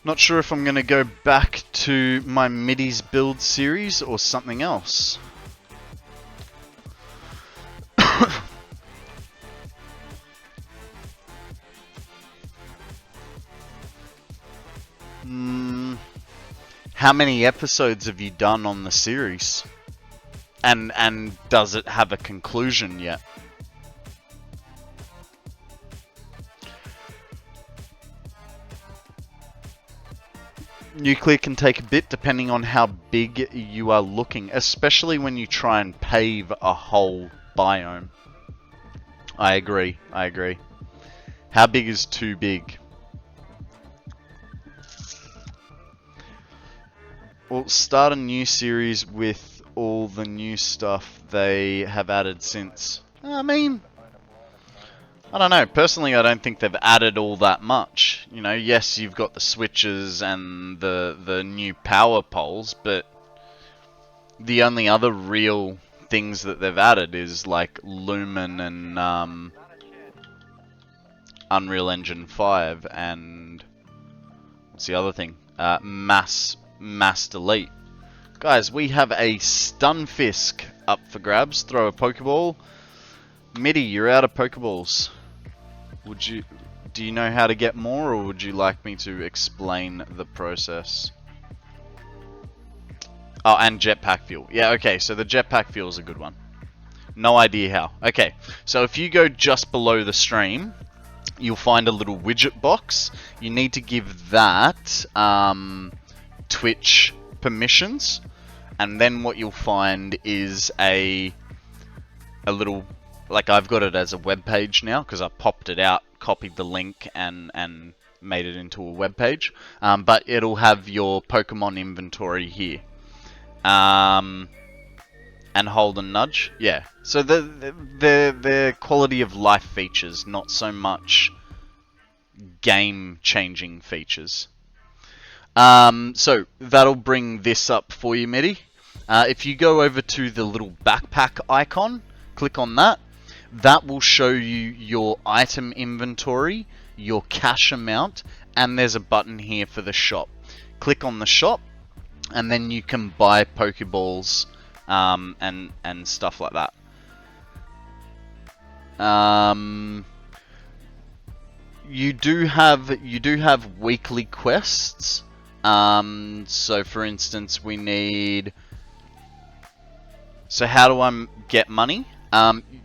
Not sure if I'm going to go back to my middies build series or something else. How many episodes have you done on the series? And does it have a conclusion yet? Nuclear can take a bit depending on how big you are looking, especially when you try and pave a whole biome. I agree. How big is too big? Well, start a new series with all the new stuff they have added since. I mean, I don't know. Personally, I don't think they've added all that much. You know, yes, you've got the switches and the new power poles, but the only other real things that they've added is like Lumen and Unreal Engine 5 and what's the other thing? Mass Delete. Guys, we have a Stunfisk up for grabs. Throw a Pokeball. Mitty, you're out of Pokeballs. Do you know how to get more, or would you like me to explain the process? Oh, and jetpack fuel. Yeah, okay, so the jetpack fuel is a good one. No idea how. Okay, so if you go just below the stream, you'll find a little widget box. You need to give that Twitch permissions, and then what you'll find is a little, like, I've got it as a web page now because I popped it out, copied the link, and made it into a web page. But it'll have your Pokemon inventory here. And hold and nudge, yeah. So the quality of life features, not so much game-changing features. So that'll bring this up for you, Mitty. If you go over to the little backpack icon, click on that. That will show you your item inventory, your cash amount, and there's a button here for the shop. Click on the shop, and then you can buy Pokeballs and stuff like that. You do have weekly quests. So for instance, we need. So how do I get money?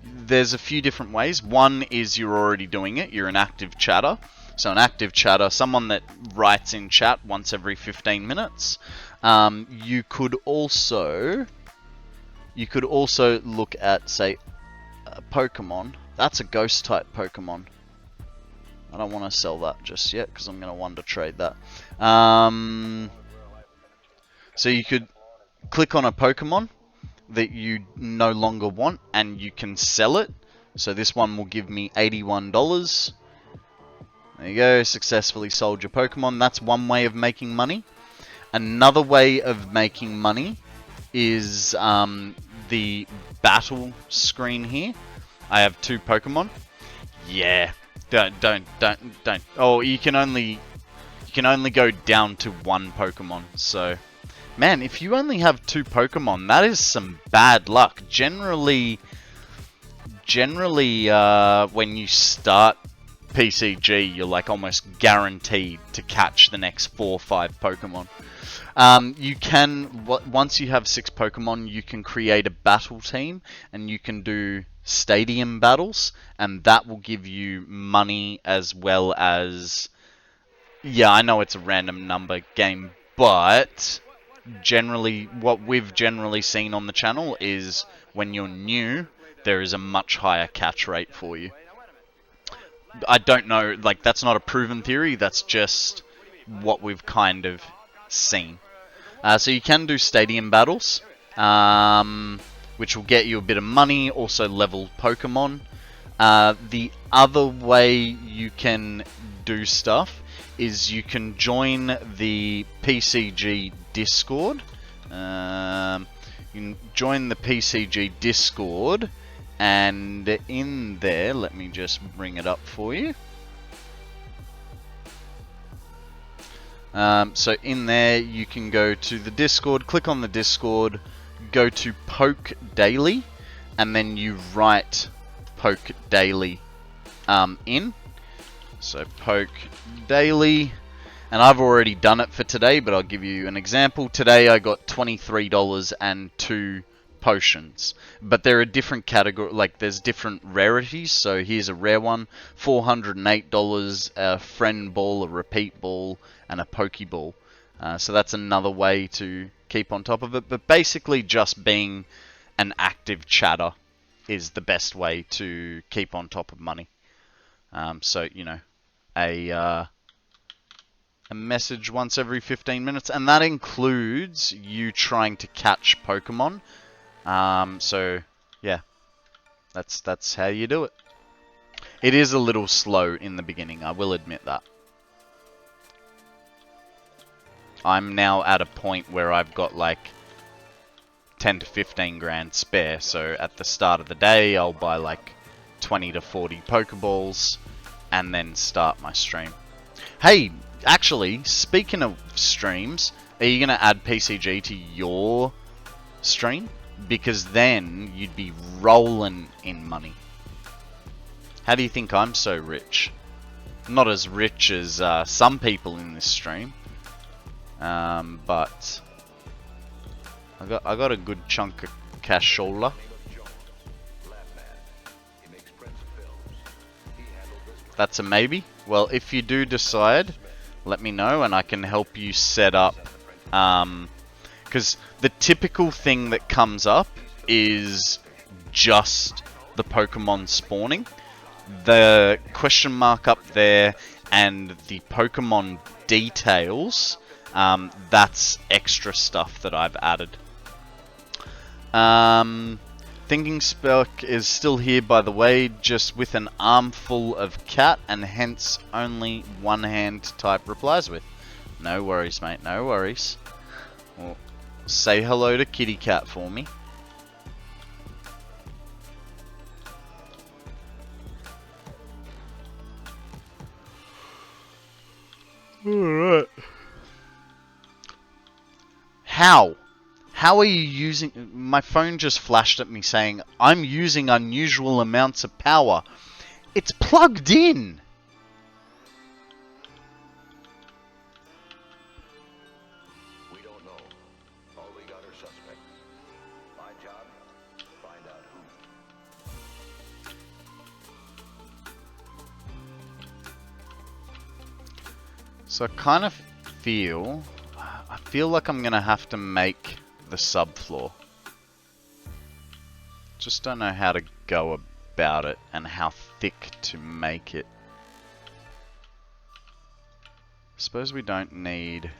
There's a few different ways. One is you're already doing it. You're an active chatter. So an active chatter, someone that writes in chat once every 15 minutes. You could also look at, say, a Pokemon. That's a ghost type Pokemon. I don't want to sell that just yet because I'm going to want to trade that. So you could click on a Pokemon that you no longer want and you can sell it. So this one will give me $81. There you go, successfully sold your Pokemon. That's one way of making money. Another way of making money is the battle screen here. I have 2 Pokemon. Yeah, don't. Oh, you can only go down to 1 Pokemon. So, man, if you only have 2 Pokemon, that is some bad luck. Generally, when you start PCG, you're like almost guaranteed to catch the next 4 or 5 Pokemon. You can, once you have 6 Pokemon, you can create a battle team and you can do stadium battles, and that will give you money as well as, yeah, I know it's a random number game, but generally, what we've generally seen on the channel is when you're new, there is a much higher catch rate for you. I don't know, like, that's not a proven theory, that's just what we've kind of seen. So you can do stadium battles, which will get you a bit of money, also level Pokemon. The other way you can do stuff is you can join the PCG Discord. You can join the PCG Discord, and in there, let me just bring it up for you. So in there, you can go to the Discord, click on the Discord, go to Poke Daily, and then you write Poke Daily in. So Poke Daily, and I've already done it for today, but I'll give you an example. Today I got $23 and 2 potions, but there are different categories, like there's different rarities. So here's a rare one, $408, a friend ball, a repeat ball, and a Pokeball. So that's another way to keep on top of it, but basically just being an active chatter is the best way to keep on top of money. So, you know, a message once every 15 minutes, and that includes you trying to catch Pokemon. So yeah, that's how you do it. It is a little slow in the beginning, I will admit that. I'm now at a point where I've got like 10 to 15 grand spare, so at the start of the day I'll buy like 20 to 40 Pokeballs and then start my stream. Hey, actually, speaking of streams, Are you going to add PCG to your stream? Because then you'd be rolling in money. How do you think I'm so rich? Not as rich as some people in this stream, but I got a good chunk of cash shoulder. That's a maybe. Well, if you do decide, let me know and I can help you set up. Because the typical thing that comes up is just the Pokemon spawning. The question mark up there and the Pokemon details, that's extra stuff that I've added. Thinking Spelk is still here, by the way, just with an armful of cat and hence only one hand to type replies with. No worries, mate, no worries. Well, say hello to Kitty Cat for me. Alright. How are you using... My phone just flashed at me saying, I'm using unusual amounts of power. It's plugged in! We don't know. All we got are suspects. My job, find out who. So I kind of feel... I feel like I'm going to have to make the subfloor. Just don't know how to go about it and how thick to make it. Suppose we don't need...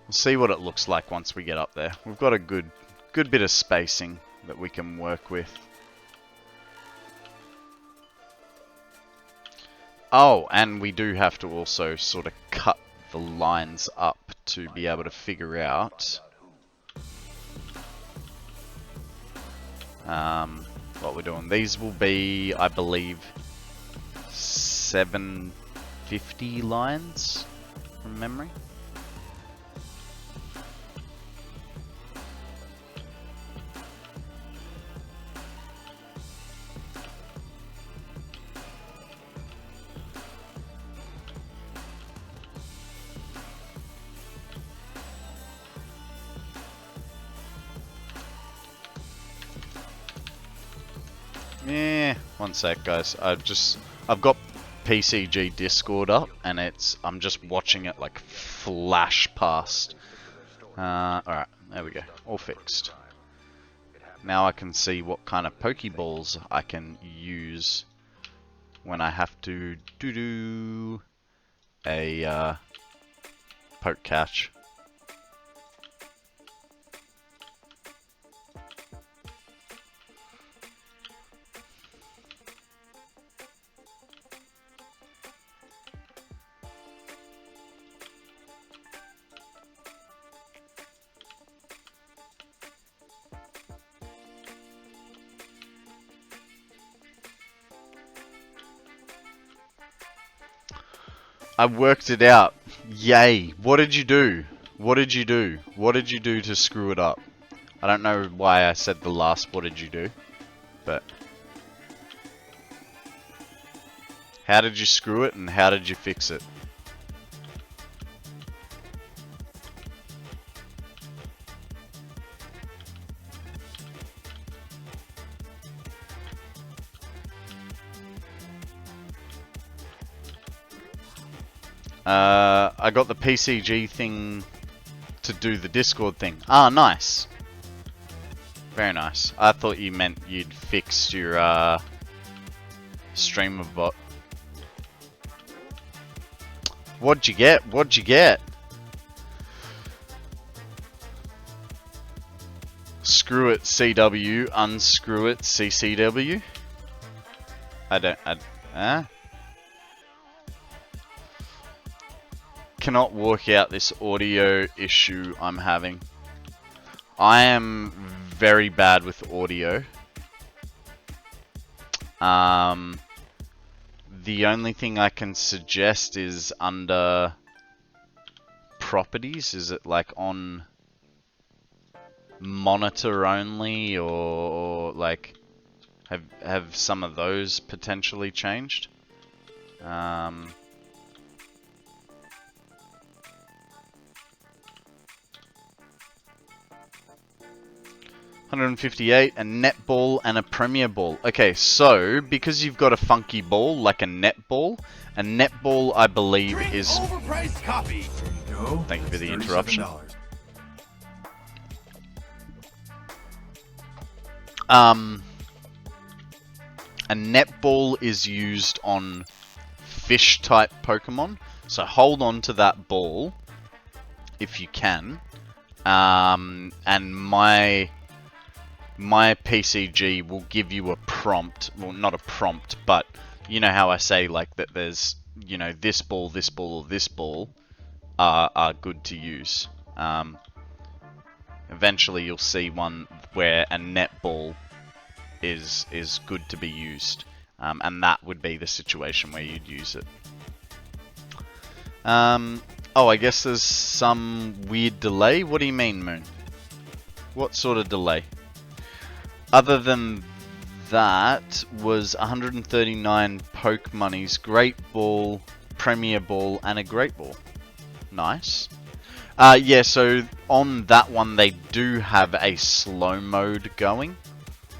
We'll see what it looks like once we get up there. We've got a good bit of spacing that we can work with. Oh, and we do have to also sort of cut the lines up to be able to figure out what we're doing. These will be, I believe, 750 lines from memory. Yeah, one sec, guys. I've got PCG Discord up, and I'm just watching it like flash past. Alright, there we go. All fixed. Now I can see what kind of Pokeballs I can use when I have to do a poke catch. I worked it out. Yay. What did you do? What did you do? What did you do to screw it up? I don't know why I said the last what did you do, but... How did you screw it and how did you fix it? I got the PCG thing to do the Discord thing. Ah, nice. Very nice. I thought you meant you'd fixed your streamer bot. What'd you get? What'd you get? Screw it CW, unscrew it CCW. Cannot work out this audio issue I'm having. I am very bad with audio. The only thing I can suggest is under properties? Is it like on monitor only, or like have some of those potentially changed? 158, a netball and a premier ball. Okay, so because you've got a funky ball like a netball I believe is overpriced copy. There you go. Thank you for That's the interruption. $37. A netball is used on fish type Pokemon, so hold on to that ball if you can. And my PCG will give you a prompt. Well, not a prompt, but you know how I say like that there's, you know, this ball, or this ball are good to use. Eventually you'll see one where a netball is good to be used. And that would be the situation where you'd use it. Oh, I guess there's some weird delay. What do you mean, Moon? What sort of delay? Other than that, was 139 poke monies, great ball, premier ball, and a great ball. Nice. Yeah, so on that one they do have a slow mode going.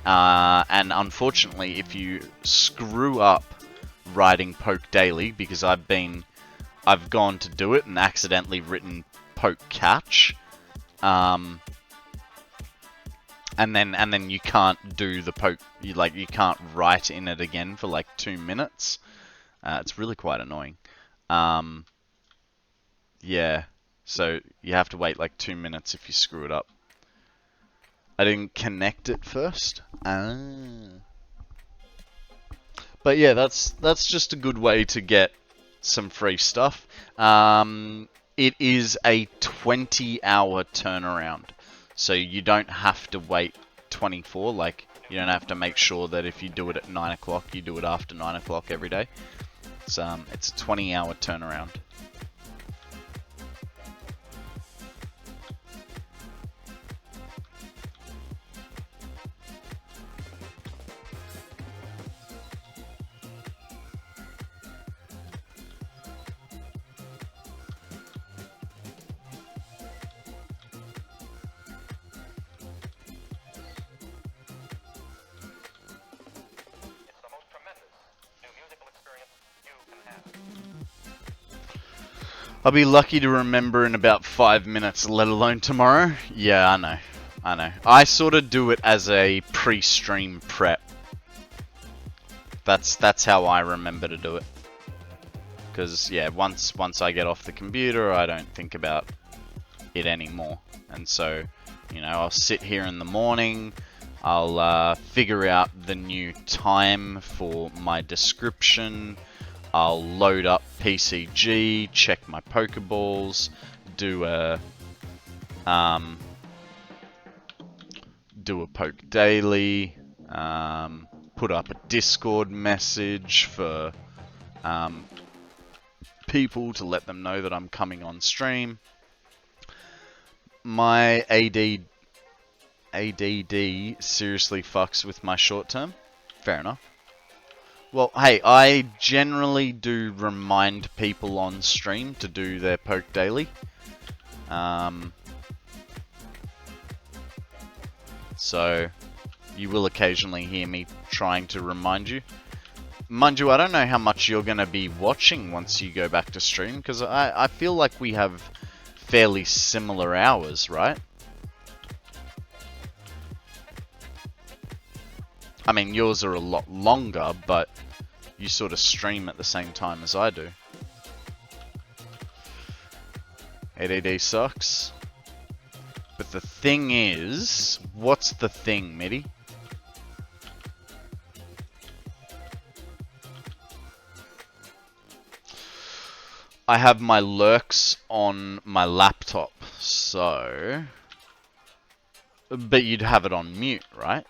And unfortunately, if you screw up writing poke daily, because I've gone to do it and accidentally written poke catch, and then you can't do the poke, you can't write in it again for like 2 minutes. It's really quite annoying. Yeah, so you have to wait like 2 minutes if you screw it up. I didn't connect it first. But yeah, that's just a good way to get some free stuff. It is a 20-hour turnaround, so you don't have to wait 24. Like, you don't have to make sure that if you do it at 9 o'clock, you do it after 9 o'clock every day. It's a 20-hour turnaround. I'll be lucky to remember in about 5 minutes, let alone tomorrow. Yeah, I know. I sort of do it as a pre-stream prep. That's how I remember to do it. Because, yeah, once I get off the computer, I don't think about it anymore. And so, you know, I'll sit here in the morning, I'll figure out the new time for my description, I'll load up PCG, check my Pokeballs, do a poke daily, put up a Discord message for people to let them know that I'm coming on stream. My ADD seriously fucks with my short term. Fair enough. Well, hey, I generally do remind people on stream to do their poke daily. So, you will occasionally hear me trying to remind you. Mind you, I don't know how much you're going to be watching once you go back to stream, because I feel like we have fairly similar hours, right? I mean, yours are a lot longer, but you sort of stream at the same time as I do. ADD sucks. But the thing is... What's the thing, Mitty? I have my lurks on my laptop, so... But you'd have it on mute, right?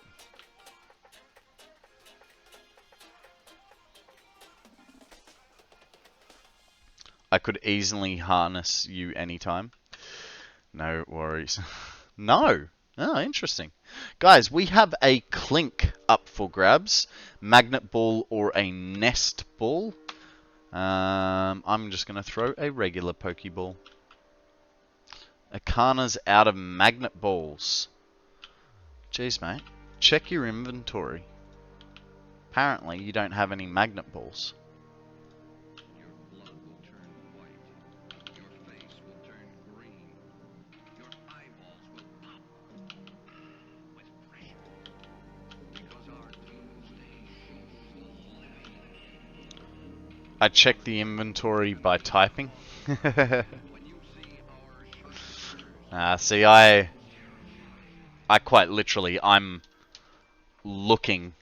I could easily harness you anytime. No worries. No. Oh, interesting. Guys, we have a Clink up for grabs. Magnet ball or a nest ball. I'm just going to throw a regular Pokeball. Akana's out of magnet balls. Jeez, mate. Check your inventory. Apparently, you don't have any magnet balls. Your blood will turn white. Your face will turn green. Your eyeballs will pop with pressure. Because our doomsday shows the living. I checked the inventory by typing. When you see our sharpshooters, See, I quite literally, I'm looking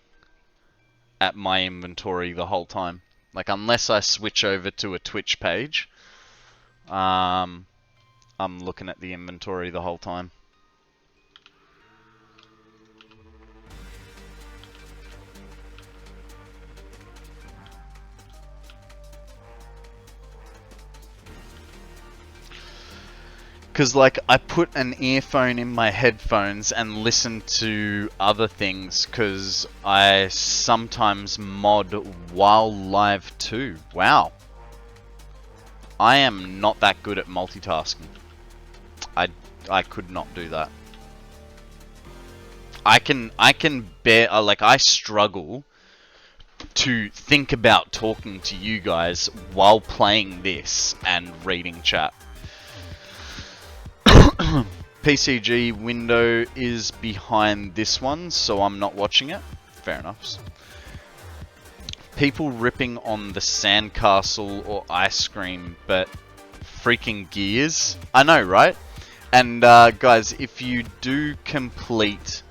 at my inventory the whole time. Like, unless I switch over to a Twitch page, I'm looking at the inventory the whole time. Because, like, I put an earphone in my headphones and listen to other things, because I sometimes mod while live too. Wow. I am not that good at multitasking. I could not do that. I can bear, like, I struggle to think about talking to you guys while playing this and reading chat. PCG window is behind this one, so I'm not watching it. Fair enough. People ripping on the sandcastle or ice cream, but freaking gears. I know, right? And guys, if you do complete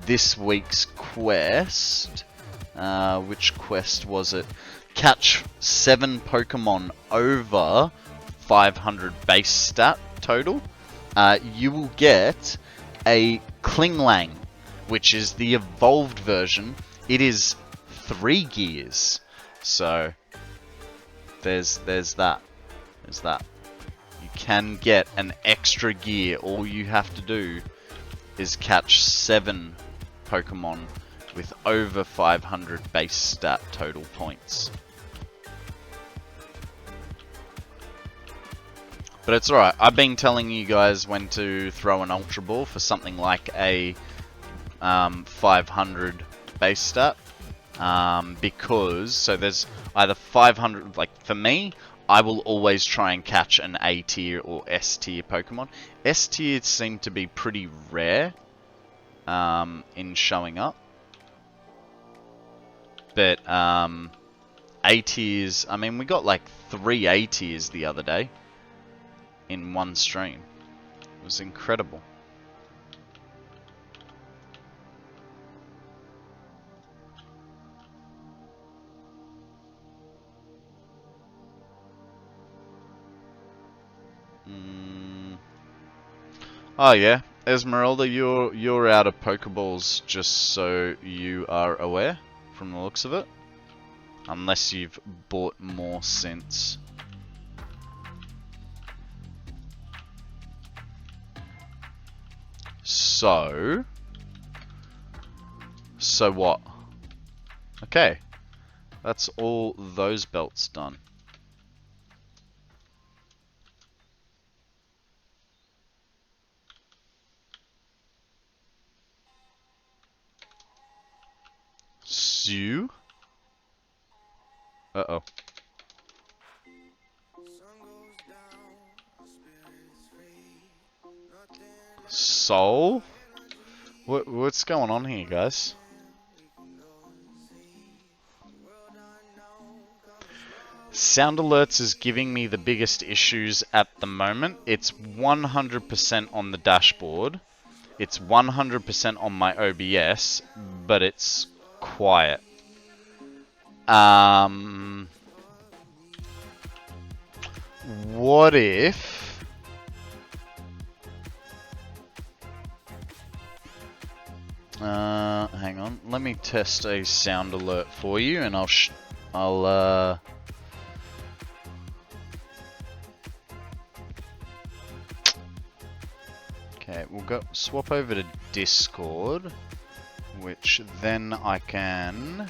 this week's quest, which quest was it? Catch 7 Pokemon over 500 base stat total. You will get a Klinglang, which is the evolved version. It is 3 gears. So there's that. There's that. You can get an extra gear. All you have to do is catch 7 Pokemon with over 500 base stat total points. But it's alright. I've been telling you guys when to throw an Ultra Ball for something like a 500 base stat. Because, so there's either 500, like for me, I will always try and catch an A tier or S tier Pokemon. S tier seem to be pretty rare in showing up. But A tiers, I mean, we got like 3 A tiers the other day in one stream. It was incredible. Oh yeah, Esmeralda, you're out of Pokeballs, just so you are aware, from the looks of it. Unless you've bought more since. So what? Okay, that's all those belts done. Sue? Uh-oh. Soul? What's going on here, guys? Sound Alerts is giving me the biggest issues at the moment. It's 100% on the dashboard. It's 100% on my OBS, but it's quiet. What if... hang on. Let me test a sound alert for you, and I'll Okay, we'll go swap over to Discord, which then I can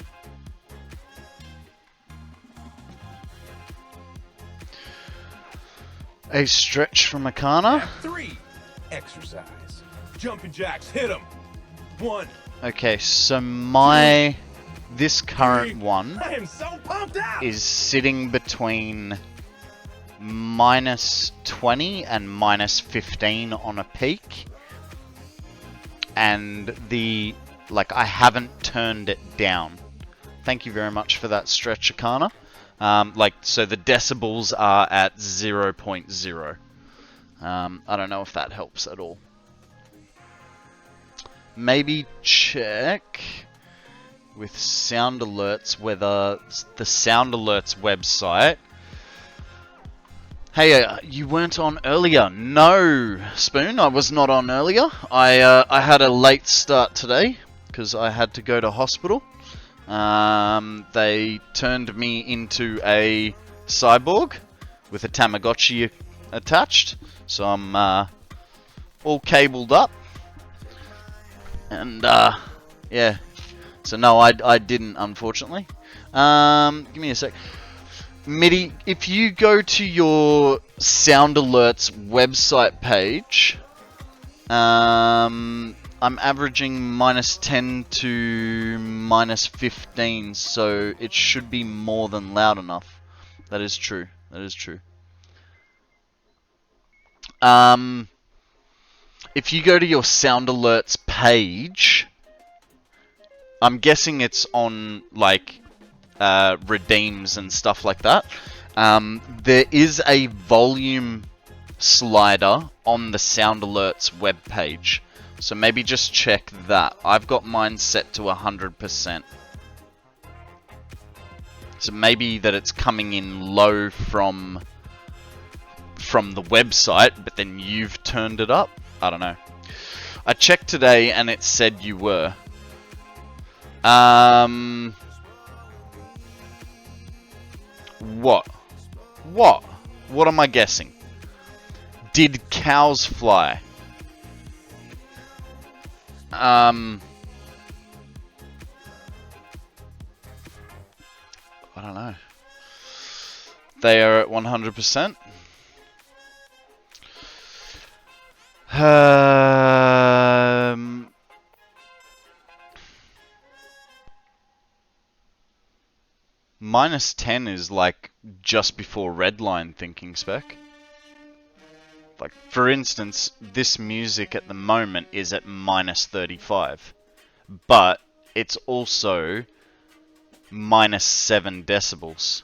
a stretch from Akana. 3. Exercise. Jumping jacks. Hit him. 1. Okay, so this current one I am so pumped out. is sitting between -20 and -15 on a peak, and I haven't turned it down. Thank you very much for that stretch, Akana. So the decibels are at 0.0. I don't know if that helps at all. Maybe check with sound alerts whether the sound alerts website. Hey, you weren't on earlier. No, Spoon, I was not on earlier. I had a late start today because I had to go to hospital. They turned me into a cyborg with a Tamagotchi attached, so I'm all cabled up. And yeah, so no, I didn't, unfortunately. Give me a sec. Mitty, if you go to your Sound Alerts website page, I'm averaging -10 to -15, so it should be more than loud enough. That is true. That is true. If you go to your Sound Alerts page, I'm guessing it's on, like, redeems and stuff like that. There is a volume slider on the Sound Alerts webpage, so maybe just check that. I've got mine set to 100%. So maybe that it's coming in low from the website, but then you've turned it up. I don't know. I checked today and it said you were. What? What am I guessing? Did cows fly? I don't know. They are at 100%. -10 is like just before redline thinking spec. Like, for instance, this music at the moment is at -35, but it's also -7 decibels.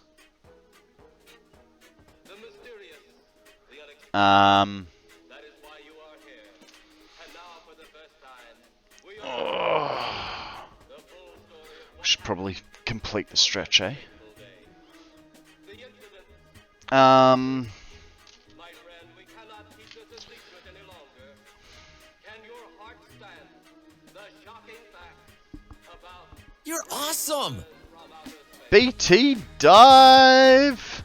We should probably complete the stretch, eh? You're awesome! BT Dive!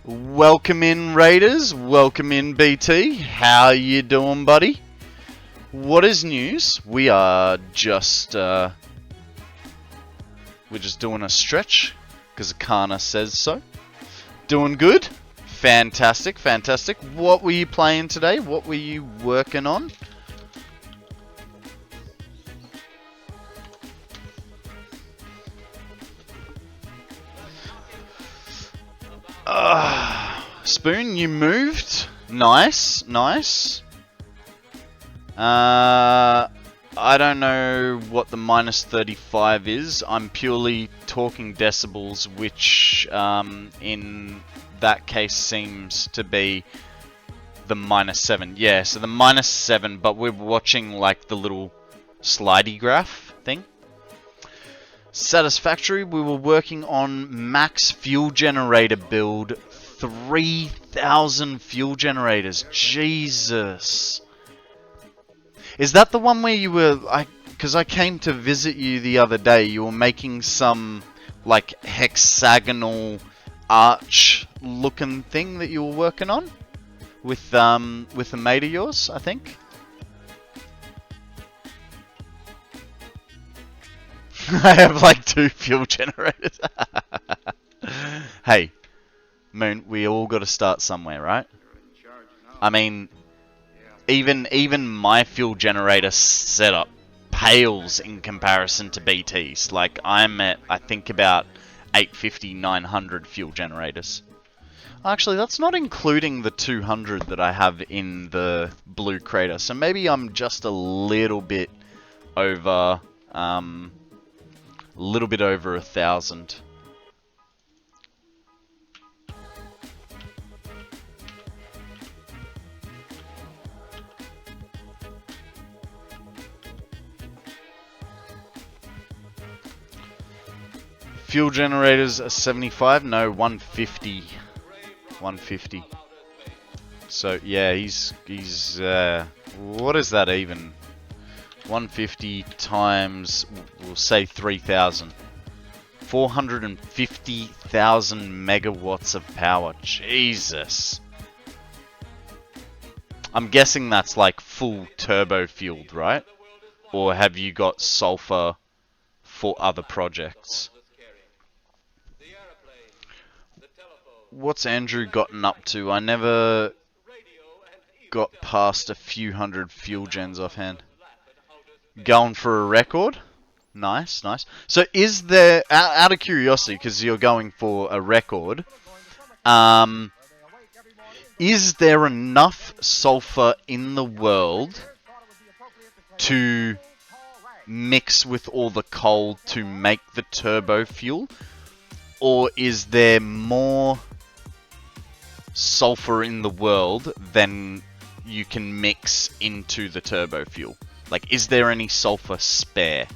Welcome in, Raiders. Welcome in, BT. How you doing, buddy? What is news? We are just, we're just doing a stretch, because Akana says so. Doing good? Fantastic, fantastic. What were you playing today? What were you working on? Spoon, you moved. Nice, nice. I don't know what the -35 is. I'm purely talking decibels, which in that case seems to be the -7. Yeah, so the -7, but we're watching like the little slidey graph thing. Satisfactory, we were working on max fuel generator build, 3,000 fuel generators. Jesus. Is that the one where you were, because I came to visit you the other day, you were making some, like, hexagonal arch looking thing that you were working on? With a mate of yours, I think? I have like 2 fuel generators. Hey, Moon, we all got to start somewhere, right? I mean, even my fuel generator setup pales in comparison to BT's. Like, I'm at, I think, about 850, 900 fuel generators. Actually, that's not including the 200 that I have in the blue crater. So maybe I'm just a little bit over, little bit over 1,000. Fuel generators are 75, no, 150. 150. So yeah, he's what is that even? 150 times, we'll say 3,000. 450,000 megawatts of power. Jesus. I'm guessing that's like full turbo fueled, right? Or have you got sulfur for other projects? What's Andrew gotten up to? I never got past a few hundred fuel gens offhand. Going for a record? Nice, nice. So is there, out of curiosity, because you're going for a record, is there enough sulfur in the world to mix with all the coal to make the turbo fuel? Or is there more sulfur in the world than you can mix into the turbo fuel? Like, is there any sulfur spare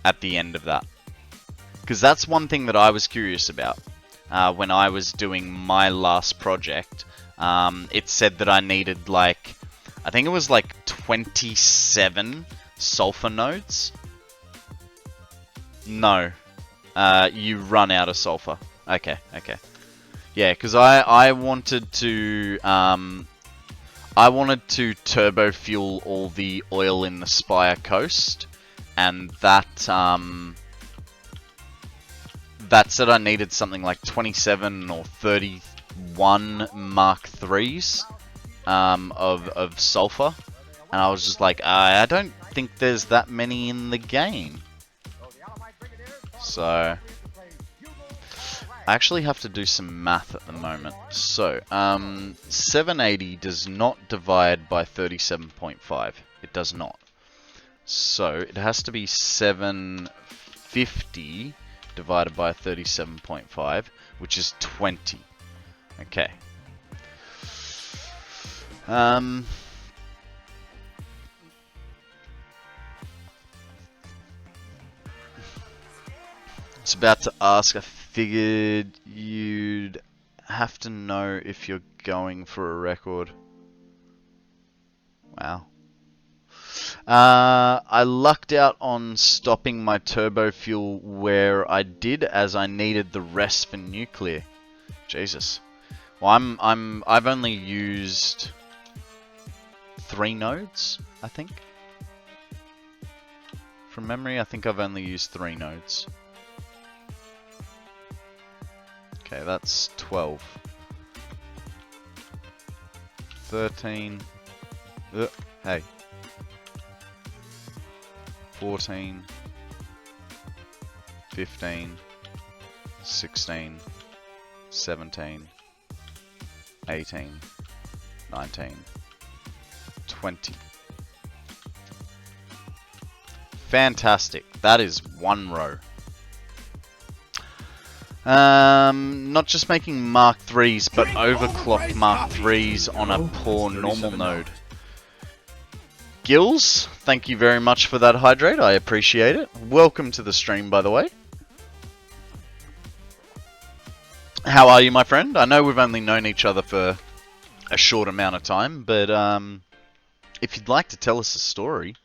at the end of that? Because that's one thing that I was curious about when I was doing my last project. It said that I needed like, I think it was like 27 sulfur nodes. No, you run out of sulfur. Okay, okay. Yeah, because I wanted to turbo fuel all the oil in the Spire Coast, and that said I needed something like 27 or 31 Mark IIIs of sulfur, and I was just like, I don't think there's that many in the game. So I actually have to do some math at the moment. So, 780 does not divide by 37.5. It does not. So, it has to be 750 divided by 37.5, which is 20. Okay. It's about to ask, I figured you'd have to know if you're going for a record. Wow. I lucked out on stopping my turbo fuel where I did, as I needed the rest for nuclear. Jesus. Well, I've only used 3 nodes, I think. From memory, I think I've only used 3 nodes. Okay, that's 12. 13. Hey. 14. 15. 16. 17. 18. 19. 20. Fantastic. That is 1 row. Not just making Mark IIIs, but overclocked Mark IIIs on a poor normal node. Gills, thank you very much for that hydrate. I appreciate it. Welcome to the stream, by the way. How are you, my friend? I know we've only known each other for a short amount of time, but if you'd like to tell us a story.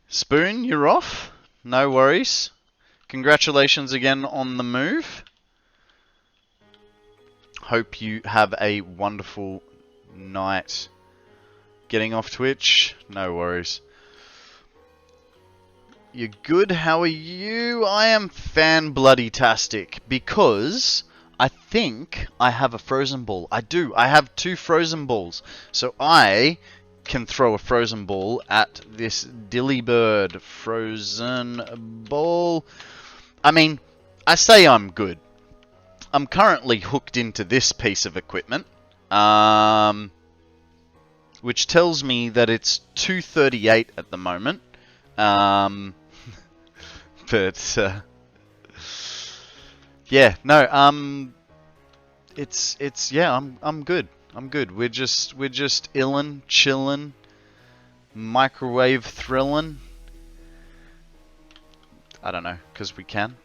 Spoon, you're off. No worries. Congratulations again on the move. Hope you have a wonderful night. Getting off Twitch? No worries. You're good. How are you? I am fan-bloody-tastic because I think I have a frozen ball. I do. I have 2 frozen balls. So I can throw a frozen ball at this dilly bird. Frozen ball. I mean, I say I'm good. I'm currently hooked into this piece of equipment. Which tells me that it's 238 at the moment. But yeah, no, yeah, I'm good. I'm good. We're just illin', chillin', microwave thrillin'. I don't know, 'cause we can.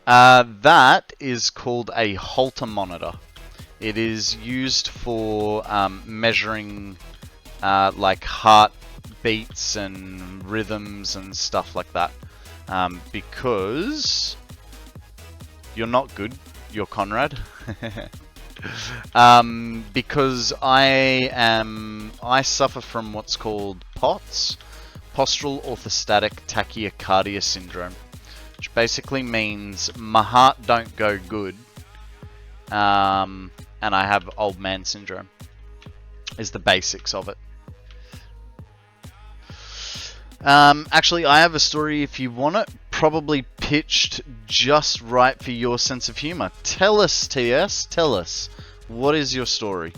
That is called a Holter monitor. It is used for measuring like heart beats and rhythms and stuff like that. Because you're not good, you're Konrad. Because I suffer from what's called POTS, postural orthostatic tachycardia syndrome, which basically means my heart don't go good, and I have old man syndrome, is the basics of it. Actually, I have a story if you want it, probably pitched just right for your sense of humor. Tell us, TS, tell us. What is your story?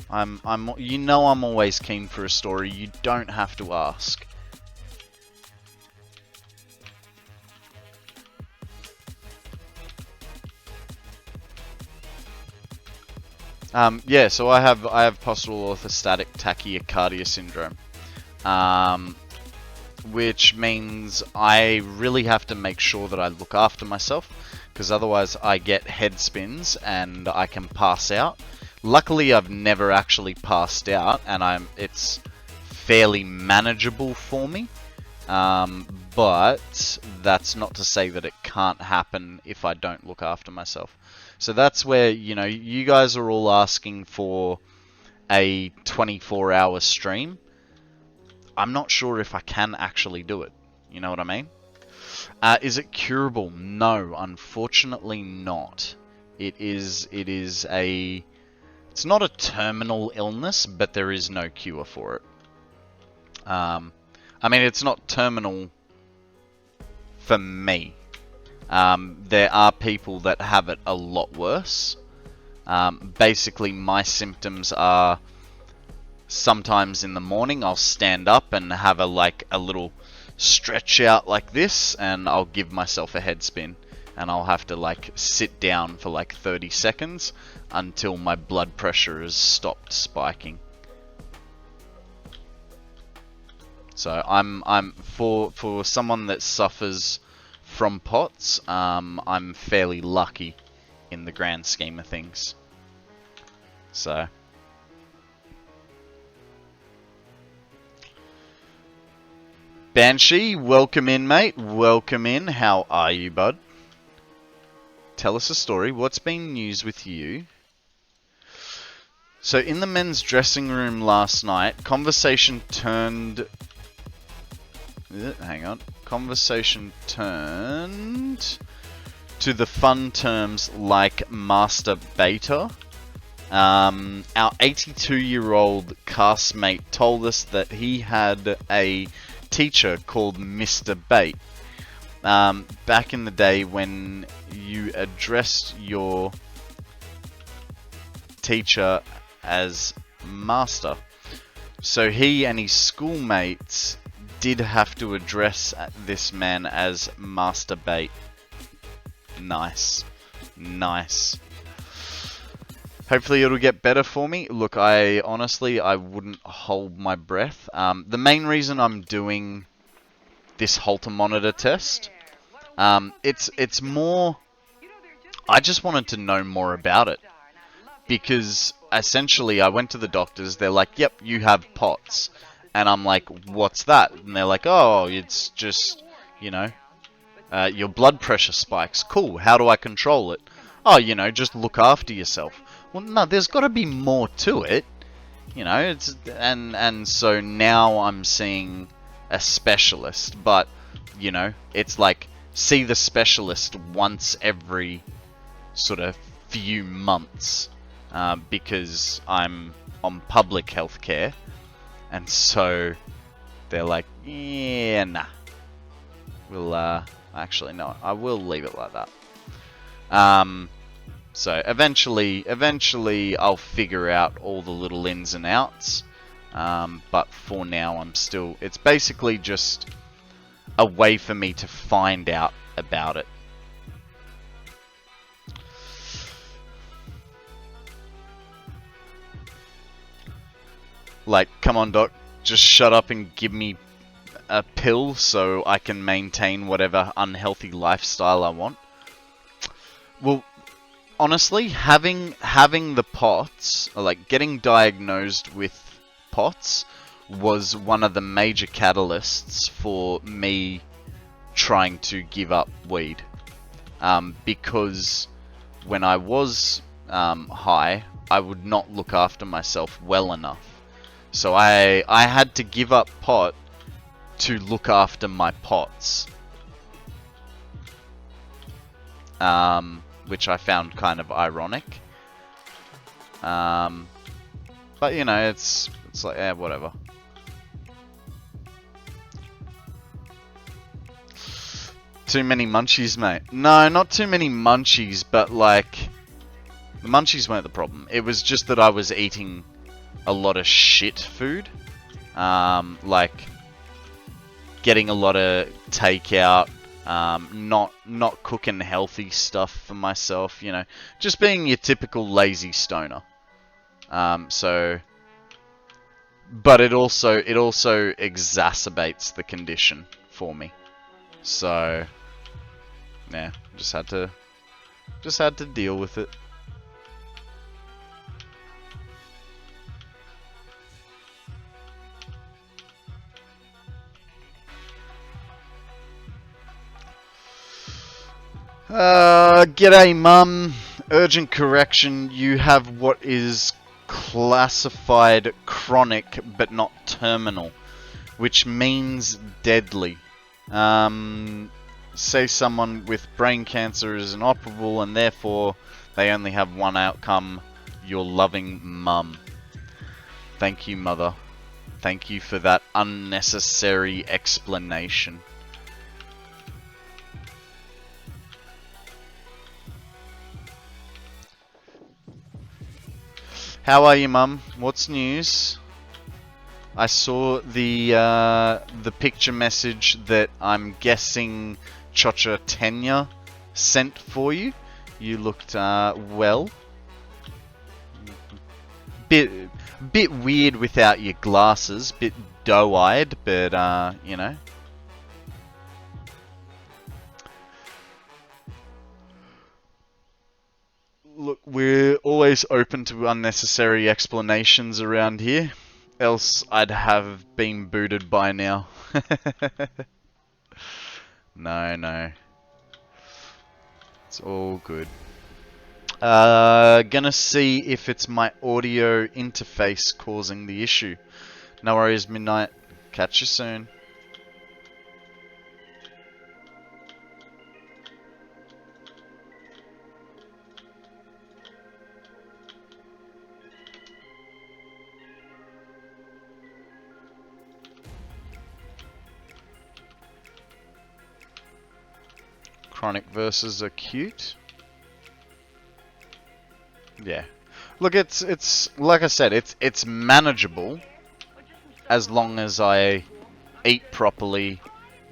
You know I'm always keen for a story. You don't have to ask. Yeah, so I have postural orthostatic tachycardia syndrome. Which means I really have to make sure that I look after myself, because otherwise I get head spins and I can pass out. Luckily, I've never actually passed out, and it's fairly manageable for me. But that's not to say that it can't happen if I don't look after myself. So that's where, you know, you guys are all asking for a 24-hour stream. I'm not sure if I can actually do it. You know what I mean? Is it curable? No, unfortunately not. It's not a terminal illness, but there is no cure for it. I mean, it's not terminal for me. There are people that have it a lot worse. Basically, my symptoms are sometimes in the morning I'll stand up and have a little stretch out like this, and I'll give myself a head spin, and I'll have to sit down for 30 seconds until my blood pressure has stopped spiking. So I'm for someone that suffers from POTS, I'm fairly lucky in the grand scheme of things. So Banshee, welcome in, mate. Welcome in. How are you, bud? Tell us a story. What's been news with you? So, in the men's dressing room last night, conversation turned... hang on. Conversation turned to the fun terms like masturbator. Our 82-year-old castmate told us that he had a teacher called Mr. Bait. Back in the day when you addressed your teacher as master. So he and his schoolmates did have to address this man as Master Bait. Nice. Nice. Hopefully it'll get better for me. Look, honestly, I wouldn't hold my breath. The main reason I'm doing this Holter monitor test, it's more... I just wanted to know more about it. Because, essentially, I went to the doctors, they're like, yep, you have POTS. And I'm like, what's that? And they're like, oh, it's just, you know, your blood pressure spikes. Cool, how do I control it? Oh, you know, just look after yourself. Well, no, there's got to be more to it. you know, it's and so now I'm seeing a specialist, but you know, it's like see the specialist once every sort of few months because I'm on public healthcare, and so they're like, yeah, nah, we'll actually no, I will leave it like that. So eventually I'll figure out all the little ins and outs. But for now, it's basically just a way for me to find out about it. Like, come on, doc, just shut up and give me a pill so I can maintain whatever unhealthy lifestyle I want. Well, honestly, having the POTS, or like getting diagnosed with POTS, was one of the major catalysts for me trying to give up weed. Because when I was high, I would not look after myself well enough. So I had to give up pot to look after my POTS. Which I found kind of ironic. But you know, it's like, yeah, whatever. Too many munchies, mate. No, not too many munchies, but like, the munchies weren't the problem. It was just that I was eating a lot of shit food. Like, getting a lot of takeout. Not cooking healthy stuff for myself, you know, just being your typical lazy stoner. So, but it also exacerbates the condition for me. So, yeah, just had to deal with it. G'day, Mum. Urgent correction, you have what is classified chronic but not terminal, which means deadly. Say someone with brain cancer is inoperable and therefore they only have one outcome, your loving mum. Thank you, Mother. Thank you for that unnecessary explanation. How are you, Mum? What's news? I saw the picture message that I'm guessing Chocha Tenya sent for you. You looked well. Bit weird without your glasses. Bit doe-eyed, but you know. Look, we're always open to unnecessary explanations around here. Else I'd have been booted by now. No. It's all good. Gonna see if it's my audio interface causing the issue. No worries, Midnight. Catch you soon. Chronic versus acute. Yeah. Look, it's like I said, it's manageable as long as I eat properly,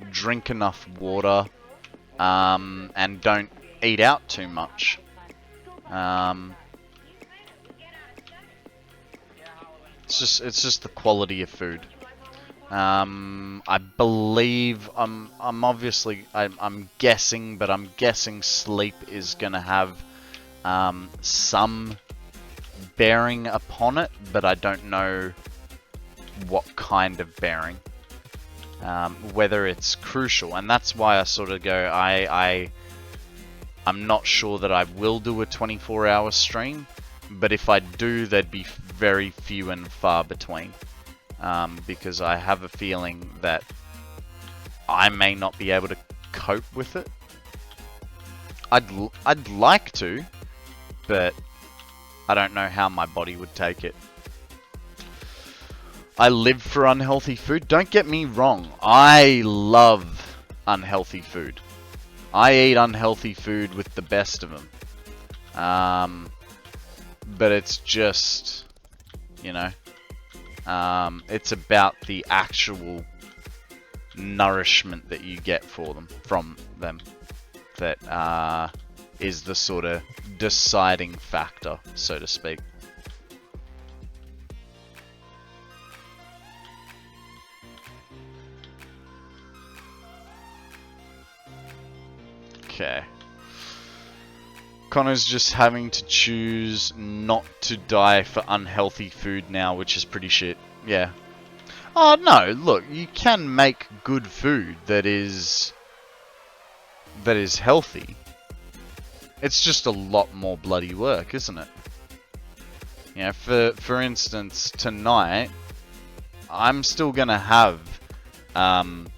drink enough water, and don't eat out too much. It's just the quality of food. I believe I'm guessing, but I'm guessing sleep is gonna have some bearing upon it, but I don't know what kind of bearing. Whether it's crucial, and that's why I sort of go, I'm not sure that I will do a 24-hour stream, but if I do, they'd be very few and far between, because I have a feeling that I may not be able to cope with it. I'd like to, but I don't know how my body would take it. I live for unhealthy food. Don't get me wrong. I love unhealthy food. I eat unhealthy food with the best of them. But it's just, you know, it's about the actual nourishment that you get from them that is the sort of deciding factor, so to speak. Okay. Connor's just having to choose not to die for unhealthy food now, which is pretty shit. Yeah. Oh, no, look, you can make good food that is healthy. It's just a lot more bloody work, isn't it? You know, for instance, tonight, I'm still gonna have, I'm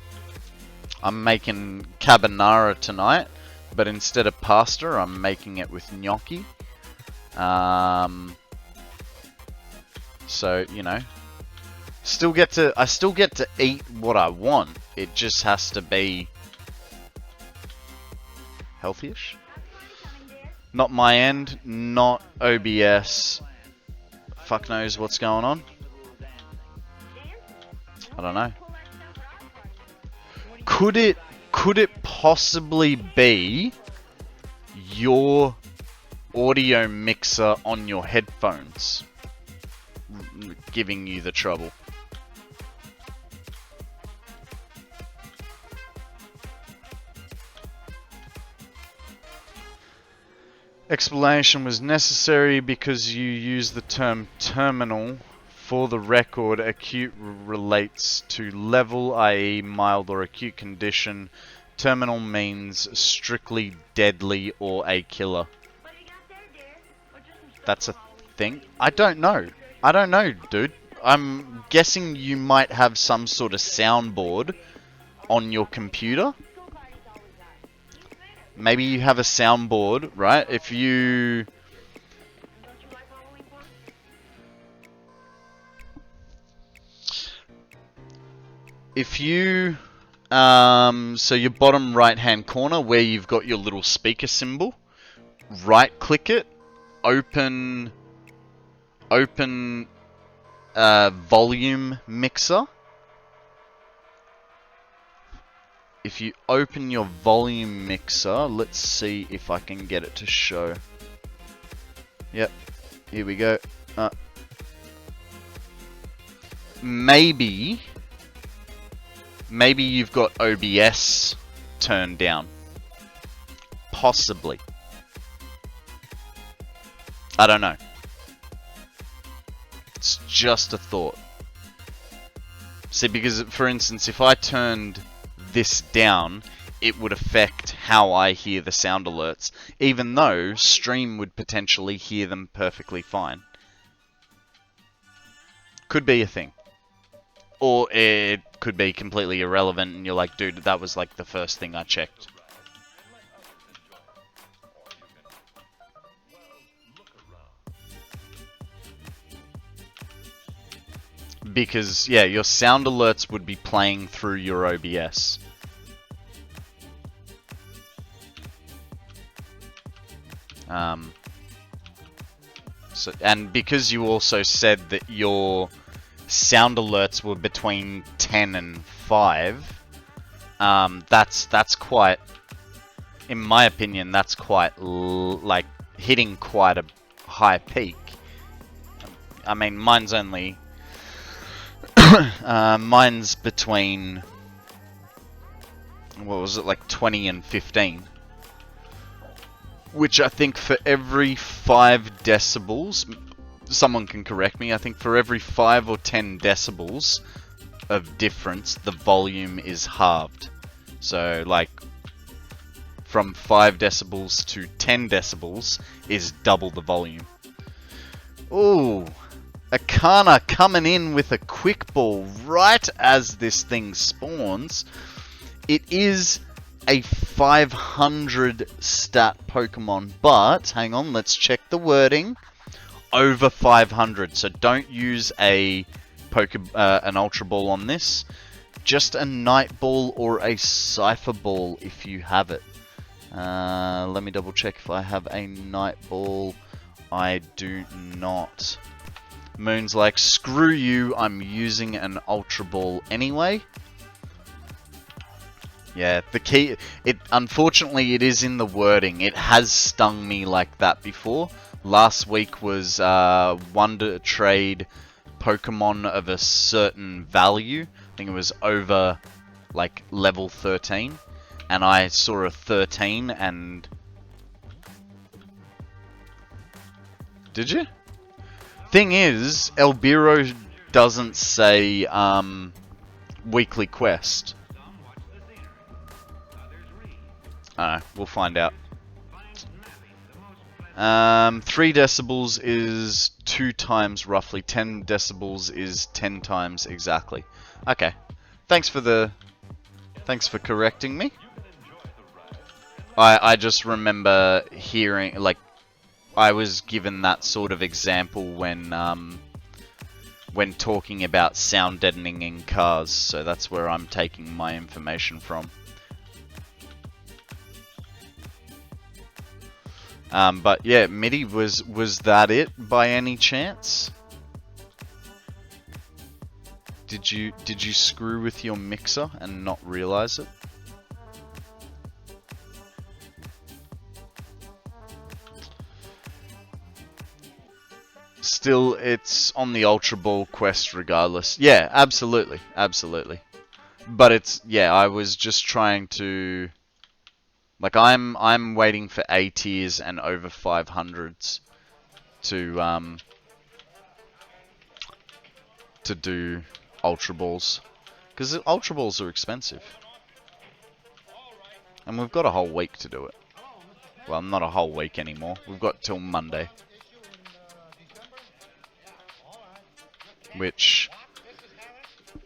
making carbonara tonight, but instead of pasta, I'm making it with gnocchi. So, you know, I still get to eat what I want. It just has to be healthy-ish. Not my end, not OBS. Fuck knows what's going on. I don't know. Could it possibly be your audio mixer on your headphones giving you the trouble? Explanation was necessary because you use the term terminal. For the record, acute relates to level, i.e. mild or acute condition. Terminal means strictly deadly or a killer. That's a thing? I don't know. I don't know, dude. I'm guessing you might have some sort of soundboard on your computer. Maybe you have a soundboard, right? If you... so your bottom right hand corner where you've got your little speaker symbol, right click it, open volume mixer. If you open your volume mixer, let's see if I can get it to show. Yep, here we go. Maybe you've got OBS turned down. Possibly. I don't know. It's just a thought. See, because, for instance, if I turned this down, it would affect how I hear the sound alerts, even though Stream would potentially hear them perfectly fine. Could be a thing. Or it could be completely irrelevant and you're like, dude, that was like the first thing I checked. Because, yeah, your sound alerts would be playing through your OBS. And because you also said that your sound alerts were between 10 and 5, that's quite, in my opinion, that's quite, like, hitting quite a high peak. I mean, mine's only... mine's between... what was it, like 20 and 15. Which I think for every 5 decibels... someone can correct me, I think for every 5 or 10 decibels of difference, the volume is halved. So, like, from 5 decibels to 10 decibels is double the volume. Ooh. Akana coming in with a quick ball right as this thing spawns. It is a 500 stat Pokemon, but hang on, let's check the wording. Over 500, so don't use an Ultra Ball on this. Just a Night Ball or a Cypher Ball if you have it. Let me double check if I have a Night Ball. I do not. Moon's like, screw you, I'm using an Ultra Ball anyway. Yeah, the key, unfortunately it is in the wording. It has stung me like that before. Last week was Wonder Trade Pokemon of a certain value. I think it was over like level 13. And I saw a 13 and... Did you? Thing is, Elbiro doesn't say weekly quest. I don't know, we'll find out. 3 decibels is 2 times roughly. 10 decibels is 10 times exactly. Okay. Thanks for correcting me. I just remember hearing, like, I was given that sort of example when talking about sound deadening in cars, so that's where I'm taking my information from. But yeah, MIDI, was that it by any chance? Did you screw with your mixer and not realize it? Still, it's on the Ultra Ball quest regardless. Yeah, absolutely, absolutely. But it's, yeah, I was just trying to, like, I'm waiting for A tiers and over 500s to do Ultra Balls, because Ultra Balls are expensive, and we've got a whole week to do it. Well, not a whole week anymore. We've got till Monday. Which,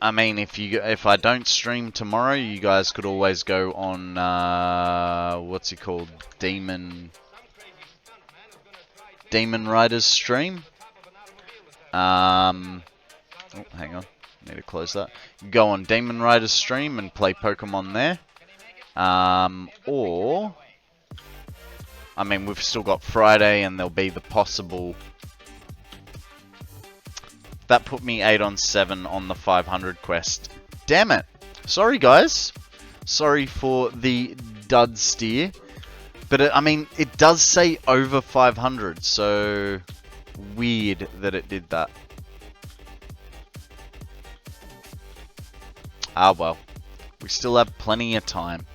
I mean, if I don't stream tomorrow, you guys could always go on what's it called, Demon Rider's stream. Oh, hang on, need to close that. Go on Demon Rider's stream and play Pokemon there. Or, I mean, we've still got Friday, and there'll be the possible. That put me 8 on 7 on the 500 quest. Damn it. Sorry, guys. Sorry for the dud steer. But, I mean, it does say over 500, so weird that it did that. Ah, well. We still have plenty of time.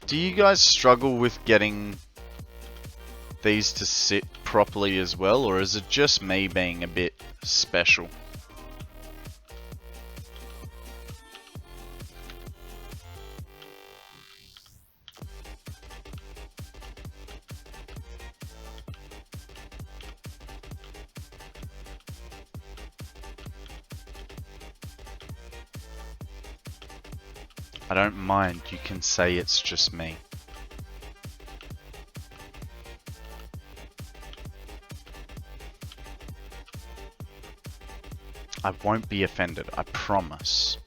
Do you guys struggle with getting these to sit properly as well, or is it just me being a bit special? I don't mind, you can say it's just me. I won't be offended, I promise.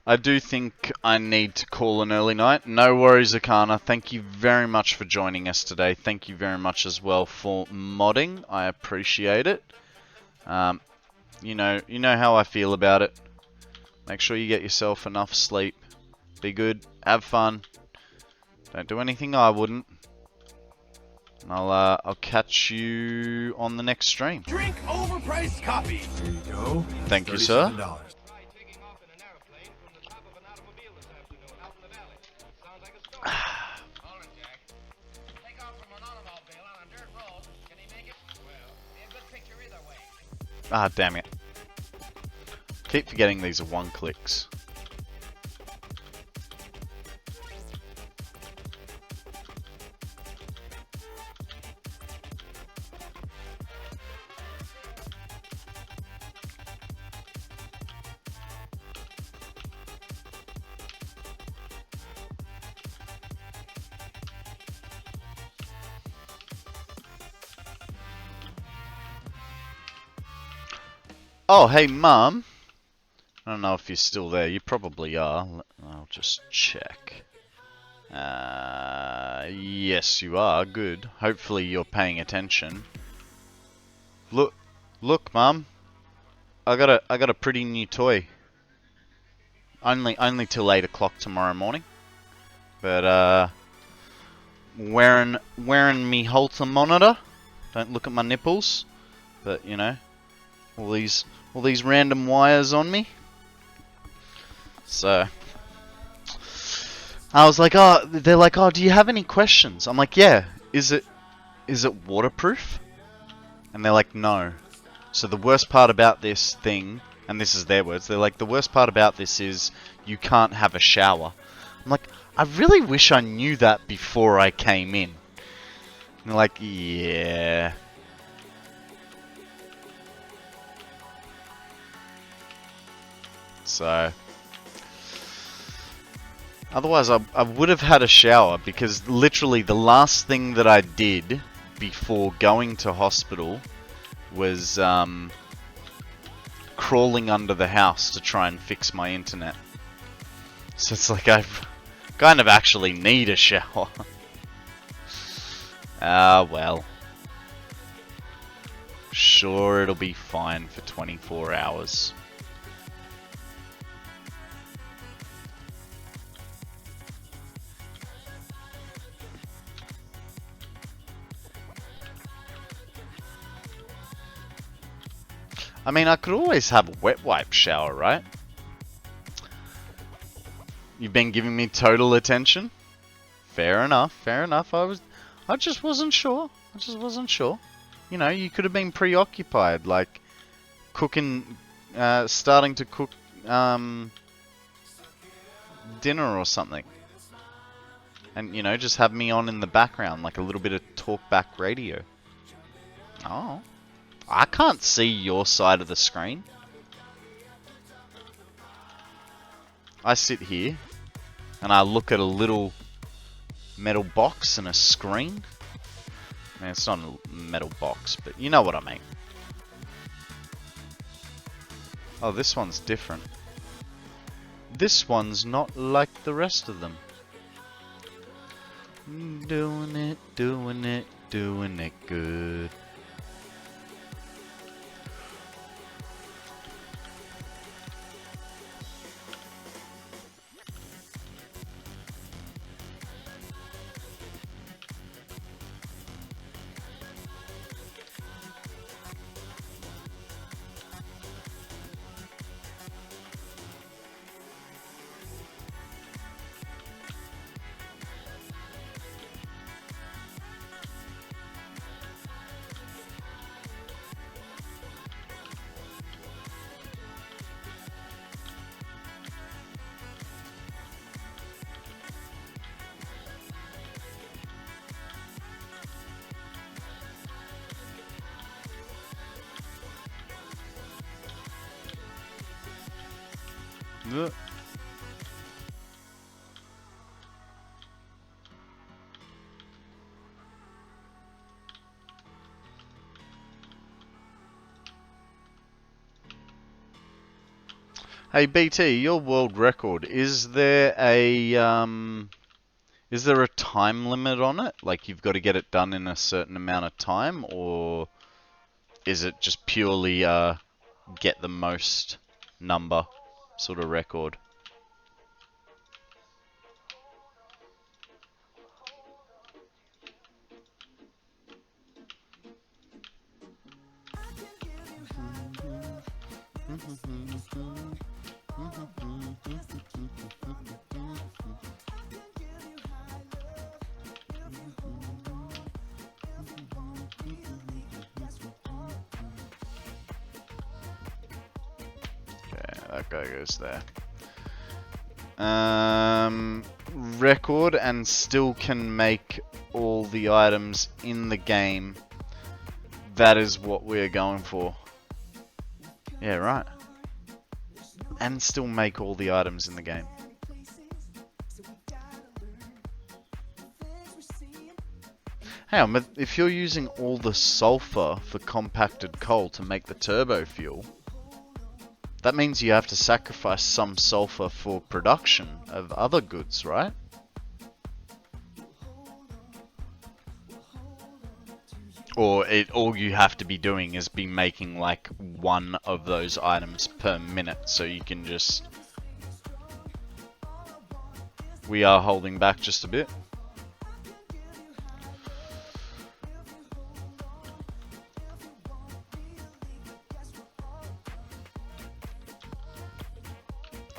I do think I need to call an early night. No worries, Akana. Thank you very much for joining us today. Thank you very much as well for modding. I appreciate it. You know how I feel about it. Make sure you get yourself enough sleep. Be good. Have fun. Don't do anything I wouldn't. And I'll catch you on the next stream. Drink overpriced coffee. Here you go. Thank you, sir. $37. Ah, damn it. Keep forgetting these are one clicks. Oh, hey, Mum. I don't know if you're still there. You probably are. I'll just check. Yes, you are. Good. Hopefully you're paying attention. Look, Mum. I got a pretty new toy. Only till 8 o'clock tomorrow morning. But wearing me Holter monitor. Don't look at my nipples. But you know, all these random wires on me. So I was like, oh, they're like, oh, do you have any questions? I'm like, yeah. Is it waterproof? And they're like, no. So the worst part about this thing, and this is their words, they're like, the worst part about this is you can't have a shower. I'm like, I really wish I knew that before I came in. And they're like, yeah. So otherwise I would have had a shower, because literally the last thing that I did before going to hospital was crawling under the house to try and fix my internet. So it's like I kind of actually need a shower. Ah, well. Sure, it'll be fine for 24 hours. I mean, I could always have a wet wipe shower, right? You've been giving me total attention. Fair enough, fair enough. I just wasn't sure. You know, you could have been preoccupied, like cooking, starting to cook dinner or something. And, you know, just have me on in the background, like a little bit of talkback radio. Oh. I can't see your side of the screen. I sit here and I look at a little metal box and a screen. I mean, it's not a metal box, but you know what I mean. Oh, this one's different. This one's not like the rest of them. Doing it good. Ugh. Hey BT, your world record, is there a time limit on it? Like you've got to get it done in a certain amount of time, or is it just purely get the most number sort of record? That guy goes there. Record and still can make all the items in the game. That is what we're going for. Yeah, right. And still make all the items in the game. Hang on, but if you're using all the sulfur for compacted coal to make the turbo fuel, that means you have to sacrifice some sulfur for production of other goods, right? Or all you have to be doing is be making like one of those items per minute, so you can just... We are holding back just a bit.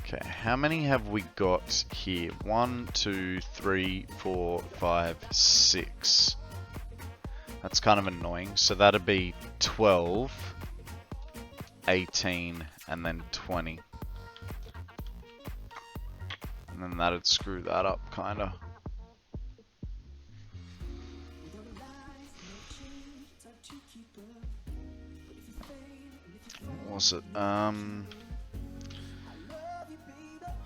Okay, how many have we got here? 1, 2, 3, 4, 5, 6. That's kind of annoying. So that'd be 12, 18, and then 20. And then that'd screw that up, kinda. What was it?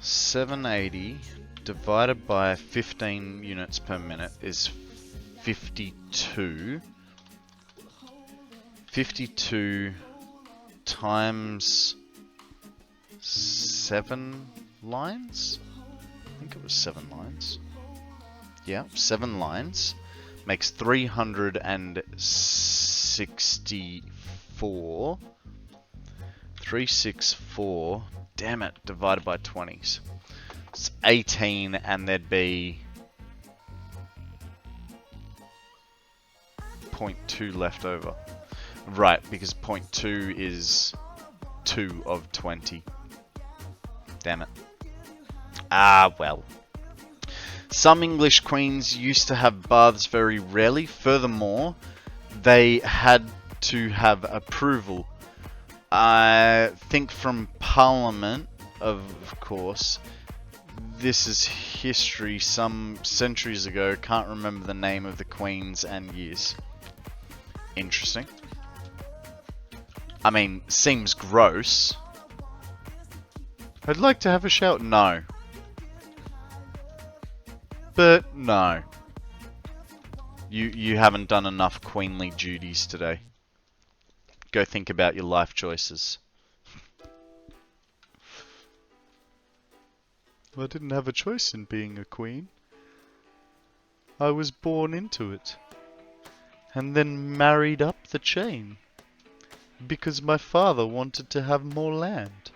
780 divided by 15 units per minute is 52. 52 times 7 lines? I think it was 7 lines. Yeah, 7 lines. Makes 364. 364. Damn it, divided by 20s. It's 18 and there'd be 0.2 left over. Right, because 0.2 is 2 of 20. Damn it. Ah, well. Some English queens used to have baths very rarely. Furthermore, they had to have approval. I think from Parliament, of course. This is history some centuries ago. Can't remember the name of the queens and years. Interesting. I mean, seems gross. I'd like to have a shower. No. But no. You haven't done enough queenly duties today. Go think about your life choices. I didn't have a choice in being a queen. I was born into it. And then married up the chain. Because my father wanted to have more land.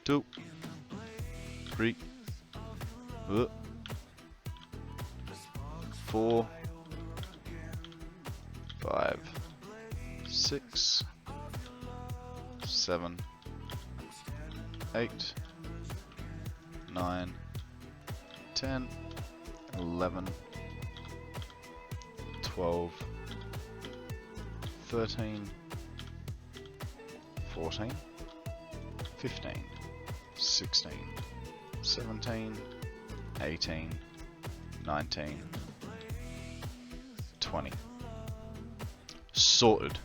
2, 3, 4, 5, 6, 7, 8, 9, 10, 11, 12, 13, 14, 15, 16, 17, 18, 19, 20. Sorted.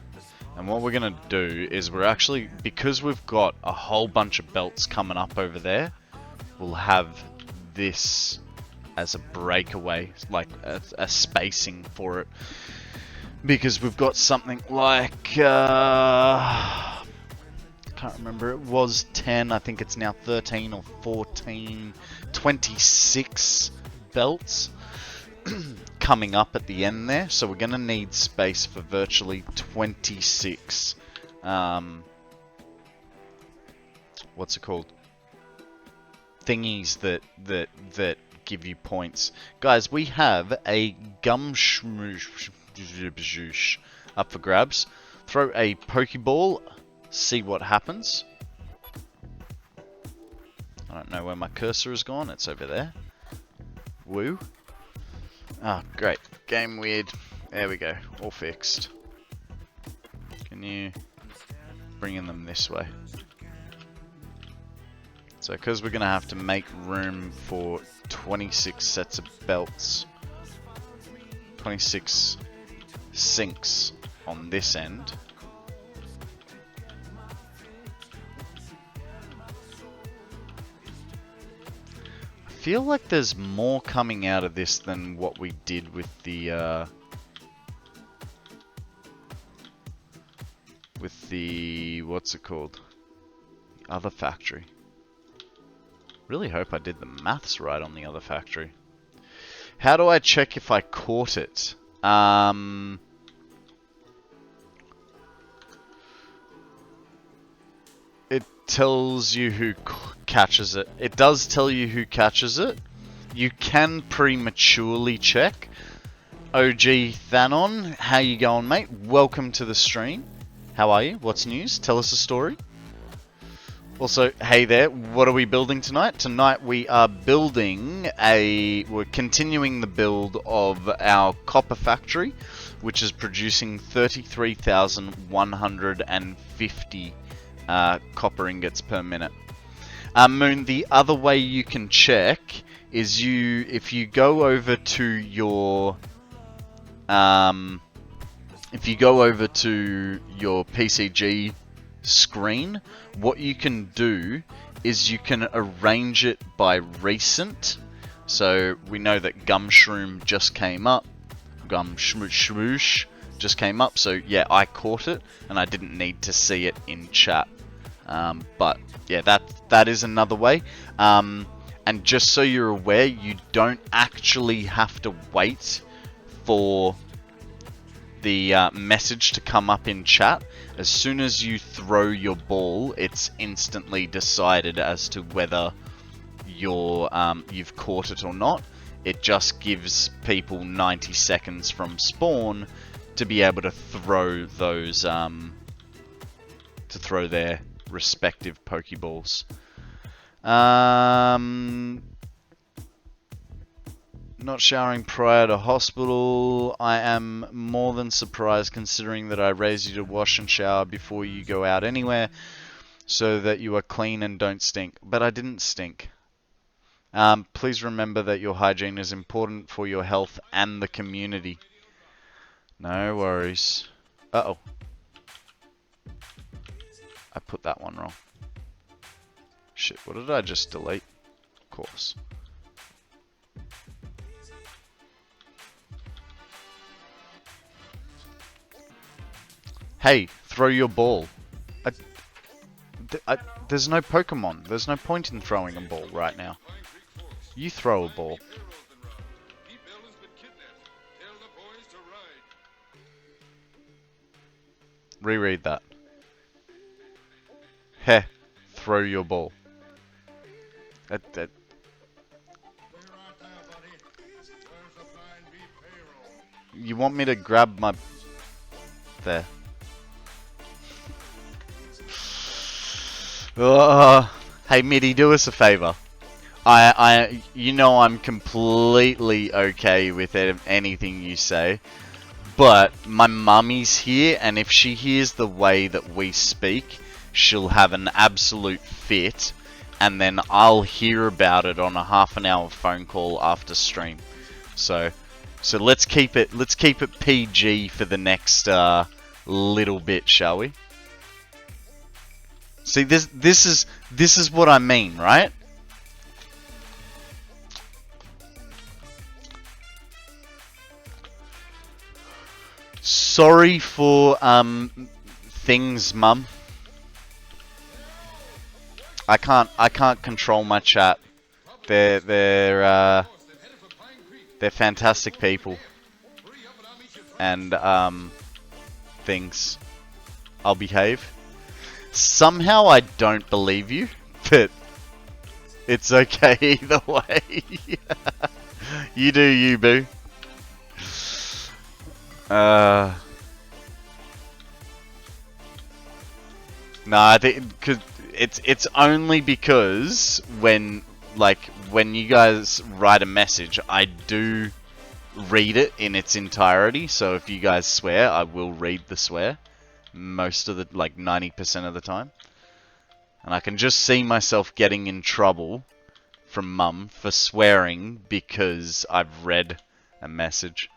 And what we're going to do is we're actually, because we've got a whole bunch of belts coming up over there, we'll have this as a breakaway, like a spacing for it. Because we've got something like, can't remember, it was 10, I think it's now 13 or 14, 26 belts coming up at the end there, so we're going to need space for virtually 26 what's it called, thingies that give you points. Guys, we have a gum up for grabs. Throw a Pokeball, see what happens. I don't know where my cursor has gone. It's over there. Woo. Ah, great. Game weird. There we go. All fixed. Can you bring in them this way? So, because we're going to have to make room for 26 sets of belts, 26 sinks on this end. I feel like there's more coming out of this than what we did with the what's it called? Other factory. Really hope I did the maths right on the other factory. How do I check if I caught it? It tells you who catches it. It does tell you who catches it. You can prematurely check. OG Thanon, how you going, mate? Welcome to the stream. How are you? What's news? Tell us a story. Also, hey there, what are we building tonight? Tonight we are building we're continuing the build of our copper factory, which is producing 33,150 copper ingots per minute. Moon, the other way you can check is if you go over to your PCG screen, what you can do is you can arrange it by recent. So we know that Gumshroom just came up. Gumshmoosh just came up. So yeah, I caught it and I didn't need to see it in chat. But yeah, that is another way. And just so you're aware, you don't actually have to wait for the message to come up in chat. As soon as you throw your ball, it's instantly decided as to whether you've caught it or not. It just gives people 90 seconds from spawn to be able to throw those their respective Pokeballs. Not showering prior to hospital. I am more than surprised considering that I raised you to wash and shower before you go out anywhere so that you are clean and don't stink. But I didn't stink. Please remember that your hygiene is important for your health and the community. No worries. Uh-oh. I put that one wrong. Shit, what did I just delete? Of course. Hey, throw your ball. There's no Pokemon. There's no point in throwing a ball right now. You throw a ball. Reread that. Heh, throw your ball. You want me to grab my... There. Hey Mitty, do us a favor. You know I'm completely okay with anything you say, but my mummy's here, and if she hears the way that we speak, she'll have an absolute fit, and then I'll hear about it on a half-an-hour phone call after stream. So let's keep it PG for the next little bit, shall we? See, this is what I mean, right? Sorry for things, Mum. I can't control my chat. They're fantastic people. And things. I'll behave. Somehow I don't believe you, but It's okay either way. You do you, boo. No, I think cause it's only because when you guys write a message, I do read it in its entirety. So if you guys swear, I will read the swear most of the 90% of the time. And I can just see myself getting in trouble from Mum for swearing because I've read a message.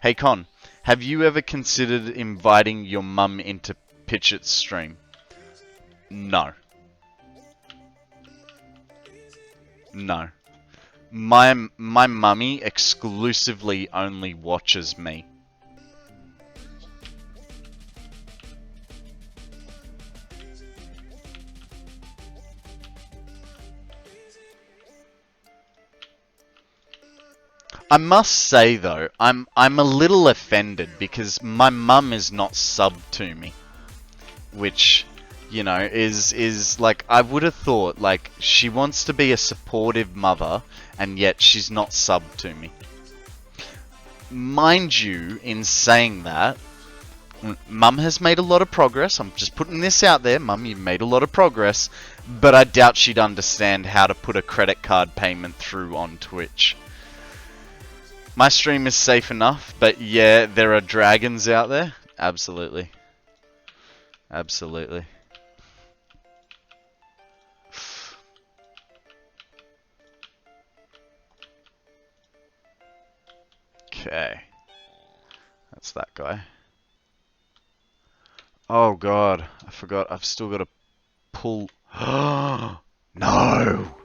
Hey Con, have you ever considered inviting your mum into Pitchett's stream? No. No. My mummy exclusively only watches me. I must say though, I'm a little offended because my mum is not subbed to me, which, you know, is like, I would have thought like she wants to be a supportive mother and yet she's not subbed to me. Mind you, in saying that, Mum has made a lot of progress. I'm just putting this out there, Mum, you've made a lot of progress, but I doubt she'd understand how to put a credit card payment through on Twitch. My stream is safe enough, but yeah, there are dragons out there. Absolutely. Absolutely. Okay. That's that guy. Oh god, I forgot. I've still got to pull. No!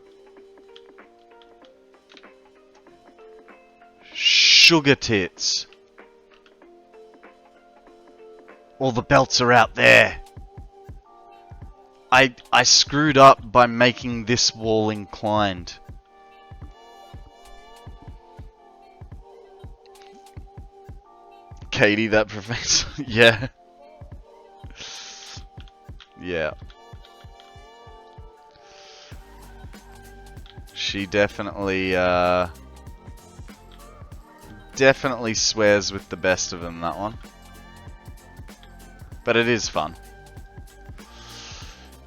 Sugar tits. All the belts are out there. I screwed up by making this wall inclined. Katie, that professor. Yeah. Yeah. She definitely definitely swears with the best of them, that one. But it is fun.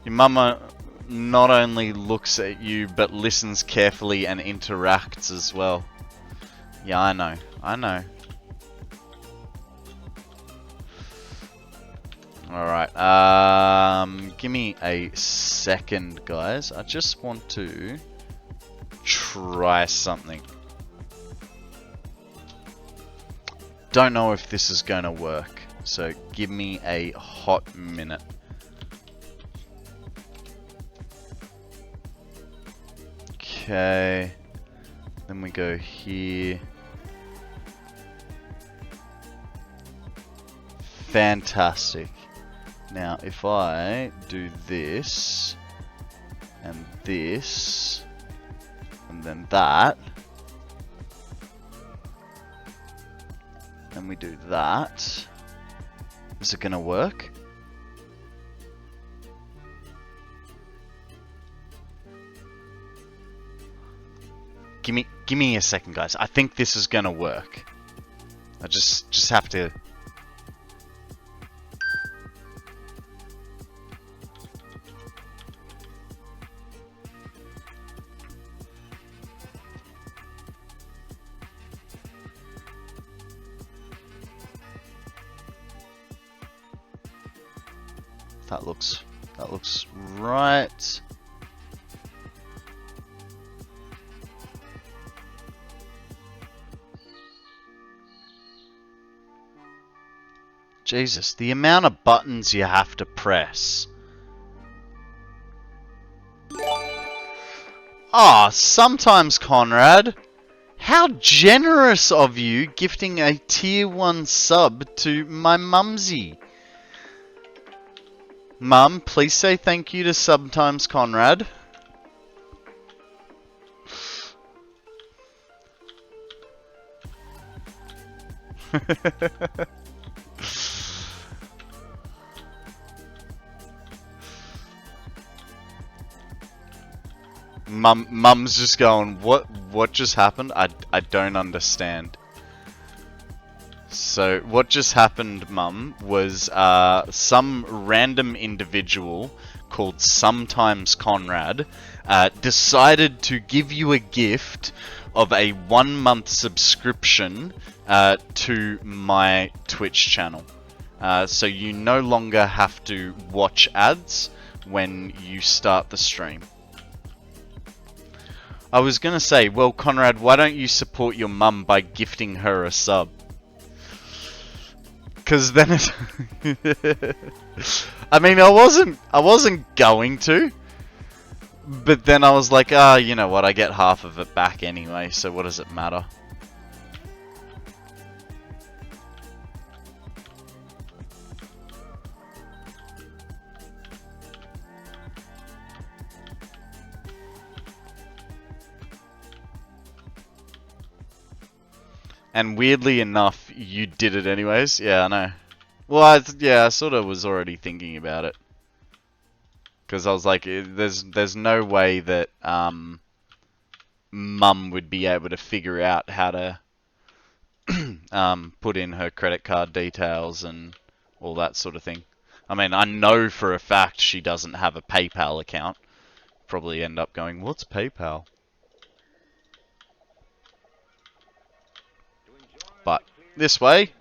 Your mama not only looks at you, but listens carefully and interacts as well. Yeah, I know. I know. Alright, give me a second, guys. I just want to try something. Don't know if this is going to work, so give me a hot minute. Okay, then we go here. Fantastic. Now, if I do this, and this, and then that, and we do that, is it gonna work? Give me a second, guys. I think this is gonna work. I just have to. That looks right. Jesus, the amount of buttons you have to press. Ah, sometimes Konrad. How generous of you gifting a tier 1 sub to my mumsy. Mum, please say thank you to sometimes Konrad. Mum's just going, what just happened? I don't understand. So what just happened, Mum, was some random individual called SometimeSKonrad decided to give you a gift of a 1-month subscription to my Twitch channel. So you no longer have to watch ads when you start the stream. I was gonna say, well, Konrad, why don't you support your mum by gifting her a sub? Because then it... I mean, I wasn't going to. But then I was like, you know what, I get half of it back anyway, so what does it matter? And weirdly enough, you did it anyways. Yeah, I know. Well, I sort of was already thinking about it. Because I was like, there's no way that Mum would be able to figure out how to put in her credit card details and all that sort of thing. I mean, I know for a fact she doesn't have a PayPal account. Probably end up going, what's PayPal? But this way.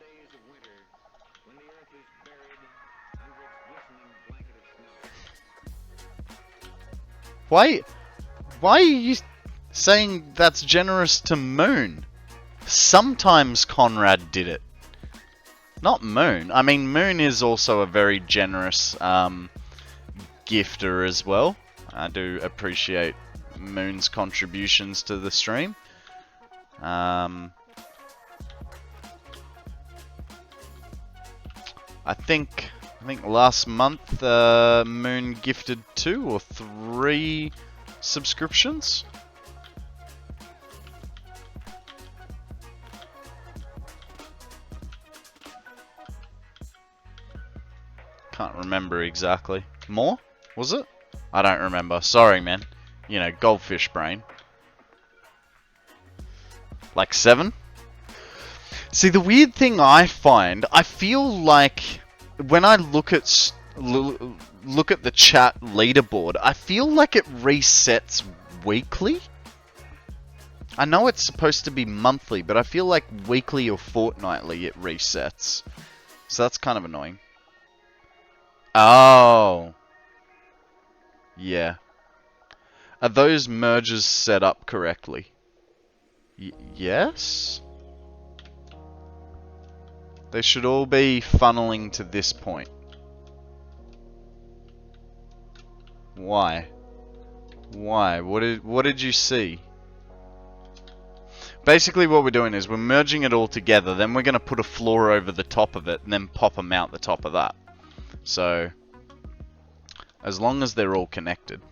Why are you saying that's generous to Moon? Sometimes Konrad did it. Not Moon. I mean, Moon is also a very generous gifter as well. I do appreciate Moon's contributions to the stream. I think last month Moon gifted 2 or 3 subscriptions. Can't remember exactly. More? Was it? I don't remember. Sorry, man. You know, goldfish brain. Like 7? See, the weird thing I find, I feel like when I look at the chat leaderboard, I feel like it resets weekly. I know it's supposed to be monthly, but I feel like weekly or fortnightly it resets. So that's kind of annoying. Oh. Yeah. Are those merges set up correctly? Yes? They should all be funneling to this point. Why? Why? What did you see? Basically what we're doing is we're merging it all together, then we're going to put a floor over the top of it, and then pop them out the top of that. So, as long as they're all connected.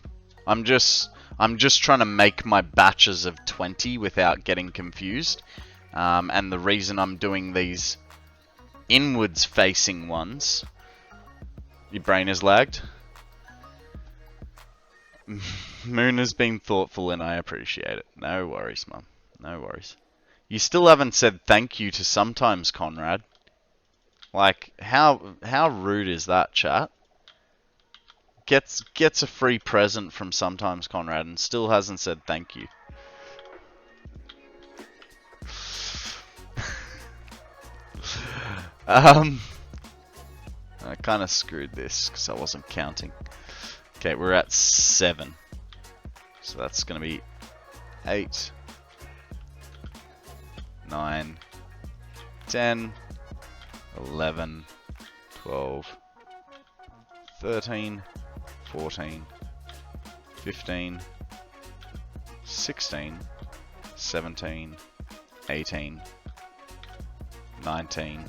I'm just trying to make my batches of 20 without getting confused. And the reason I'm doing these inwards facing ones... Your brain is lagged? Moon has been thoughtful and I appreciate it. No worries, Mum. No worries. You still haven't said thank you to SometimeSKonrad. Like, how rude is that, chat? Gets a free present from SometimeSKonrad and still hasn't said thank you. I kind of screwed this because I wasn't counting. Okay, we're at 7. So that's going to be 8, 9, 10, 11, 12, 13, 14, 15, 16, 17, 18, 19,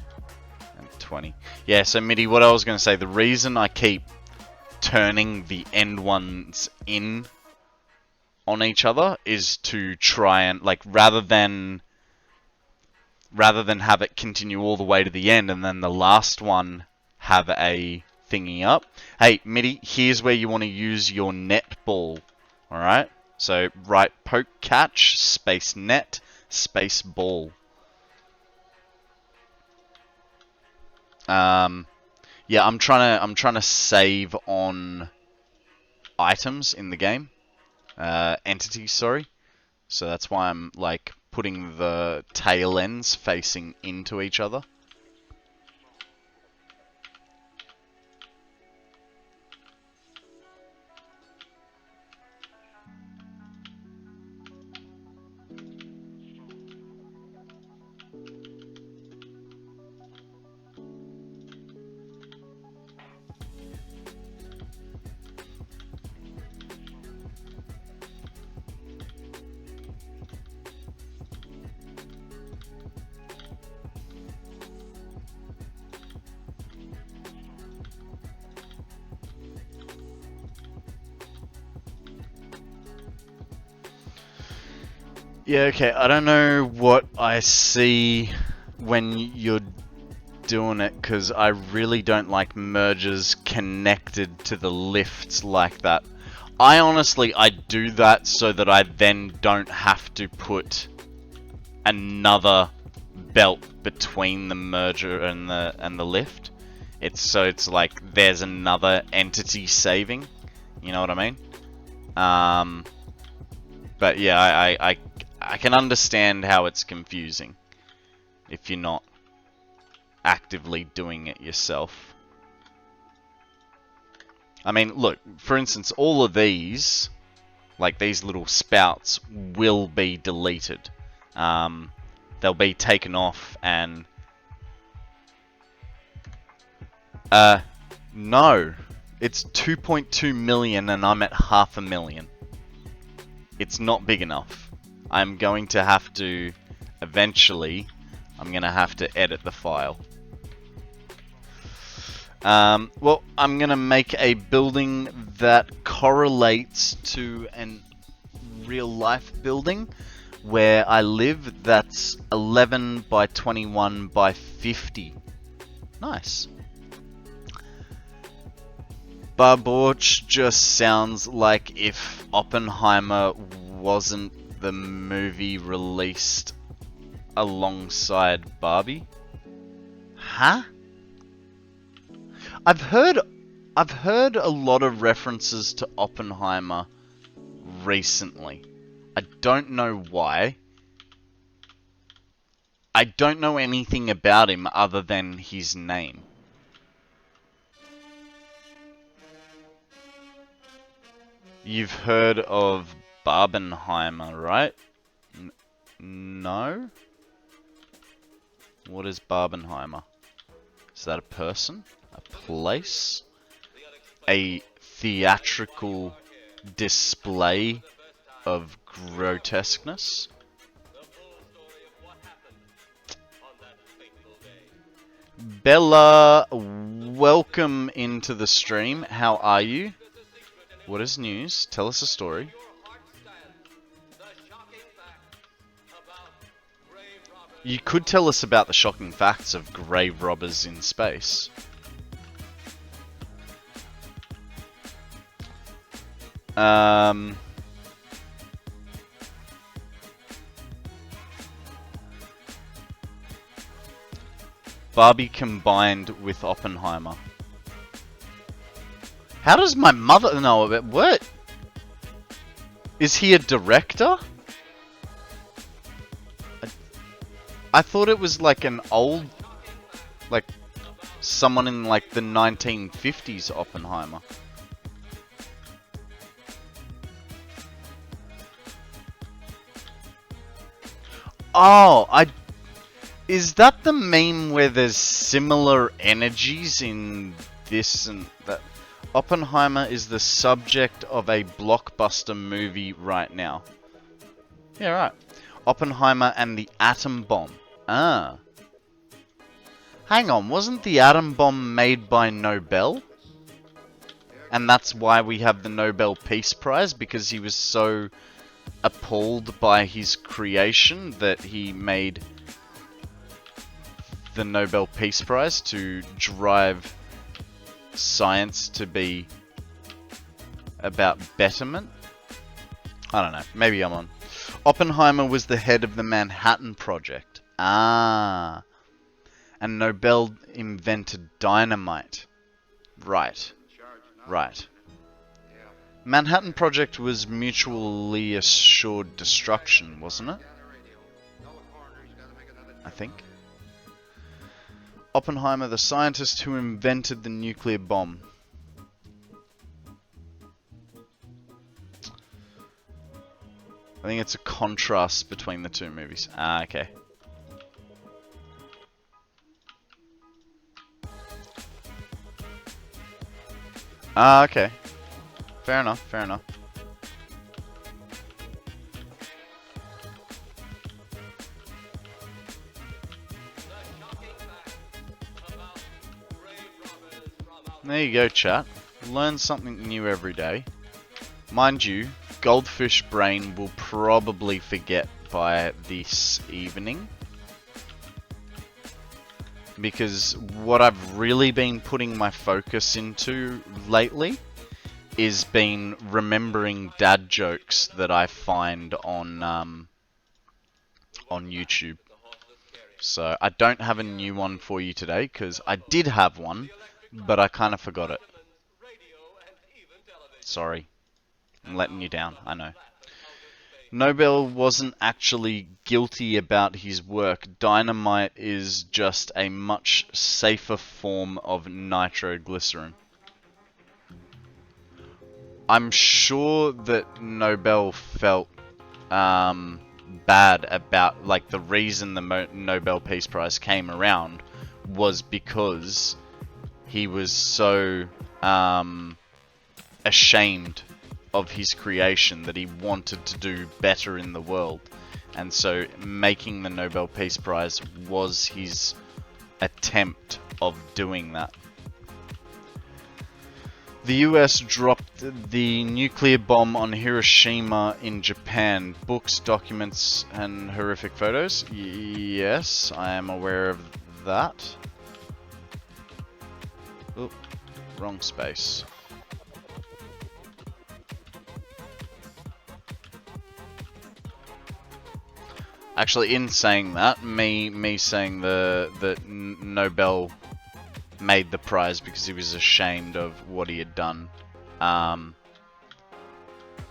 and 20. Yeah, so Midi, what I was going to say, the reason I keep turning the end ones in on each other is to try and, like, rather than have it continue all the way to the end and then the last one have a thingy up. Hey, Midi, here's where you want to use your netball, alright? So write poke catch space net space ball. Yeah, I'm trying to save on items in the game, entities, sorry. So that's why I'm like putting the tail ends facing into each other. Yeah, okay, I don't know what I see when you're doing it, because I really don't like merges connected to the lifts like that. I do that so that I then don't have to put another belt between the merger and the lift. It's like there's another entity saving, you know what I mean? But yeah, I can understand how it's confusing if you're not actively doing it yourself. I mean, look, for instance, all of these, like these little spouts, will be deleted. They'll be taken off and... no. It's 2.2 million and I'm at 500,000. It's not big enough. I'm going to have to, eventually, I'm going to have to edit the file. Well, I'm going to make a building that correlates to a real life building where I live. That's 11 by 21 by 50. Nice. Barborch just sounds like if Oppenheimer wasn't the movie released alongside Barbie. Huh? I've heard a lot of references to Oppenheimer recently. I don't know why. I don't know anything about him other than his name. You've heard of Barbenheimer, right? No? What is Barbenheimer? Is that a person? A place? A theatrical display of grotesqueness? Bella, welcome into the stream. How are you? What is news? Tell us a story. You could tell us about the shocking facts of grave robbers in space. Barbie combined with Oppenheimer. How does my mother know about what? Is he a director? I thought it was like an old, like someone in like the 1950s Oppenheimer. Oh, is that the meme where there's similar energies in this and that? Oppenheimer is the subject of a blockbuster movie right now. Yeah, right. Oppenheimer and the atom bomb. Ah. Hang on, wasn't the atom bomb made by Nobel? And that's why we have the Nobel Peace Prize, because he was so appalled by his creation that he made the Nobel Peace Prize to drive science to be about betterment. I don't know. Maybe I'm on. Oppenheimer was the head of the Manhattan Project. Ah. And Nobel invented dynamite. Right. Right. Manhattan Project was mutually assured destruction, wasn't it? I think. Oppenheimer, the scientist who invented the nuclear bomb. I think it's a contrast between the two movies. Ah, okay. Ah, okay. Fair enough, fair enough. There you go, chat. Learn something new every day. Mind you, Goldfish Brain will probably forget by this evening. Because what I've really been putting my focus into lately is been remembering dad jokes that I find on YouTube. So I don't have a new one for you today because I did have one, but I kind of forgot it. Sorry. I'm letting you down, I know. Nobel wasn't actually guilty about his work. Dynamite is just a much safer form of nitroglycerin. I'm sure that Nobel felt bad about, like, the reason the Nobel Peace Prize came around was because he was so ashamed of his creation that he wanted to do better in the world, and so making the Nobel Peace Prize was his attempt of doing that. The US dropped the nuclear bomb on Hiroshima in Japan. Books, documents, and horrific photos. Yes, I am aware of that. Oop, wrong space. Actually, in saying that, me saying that Nobel made the prize because he was ashamed of what he had done.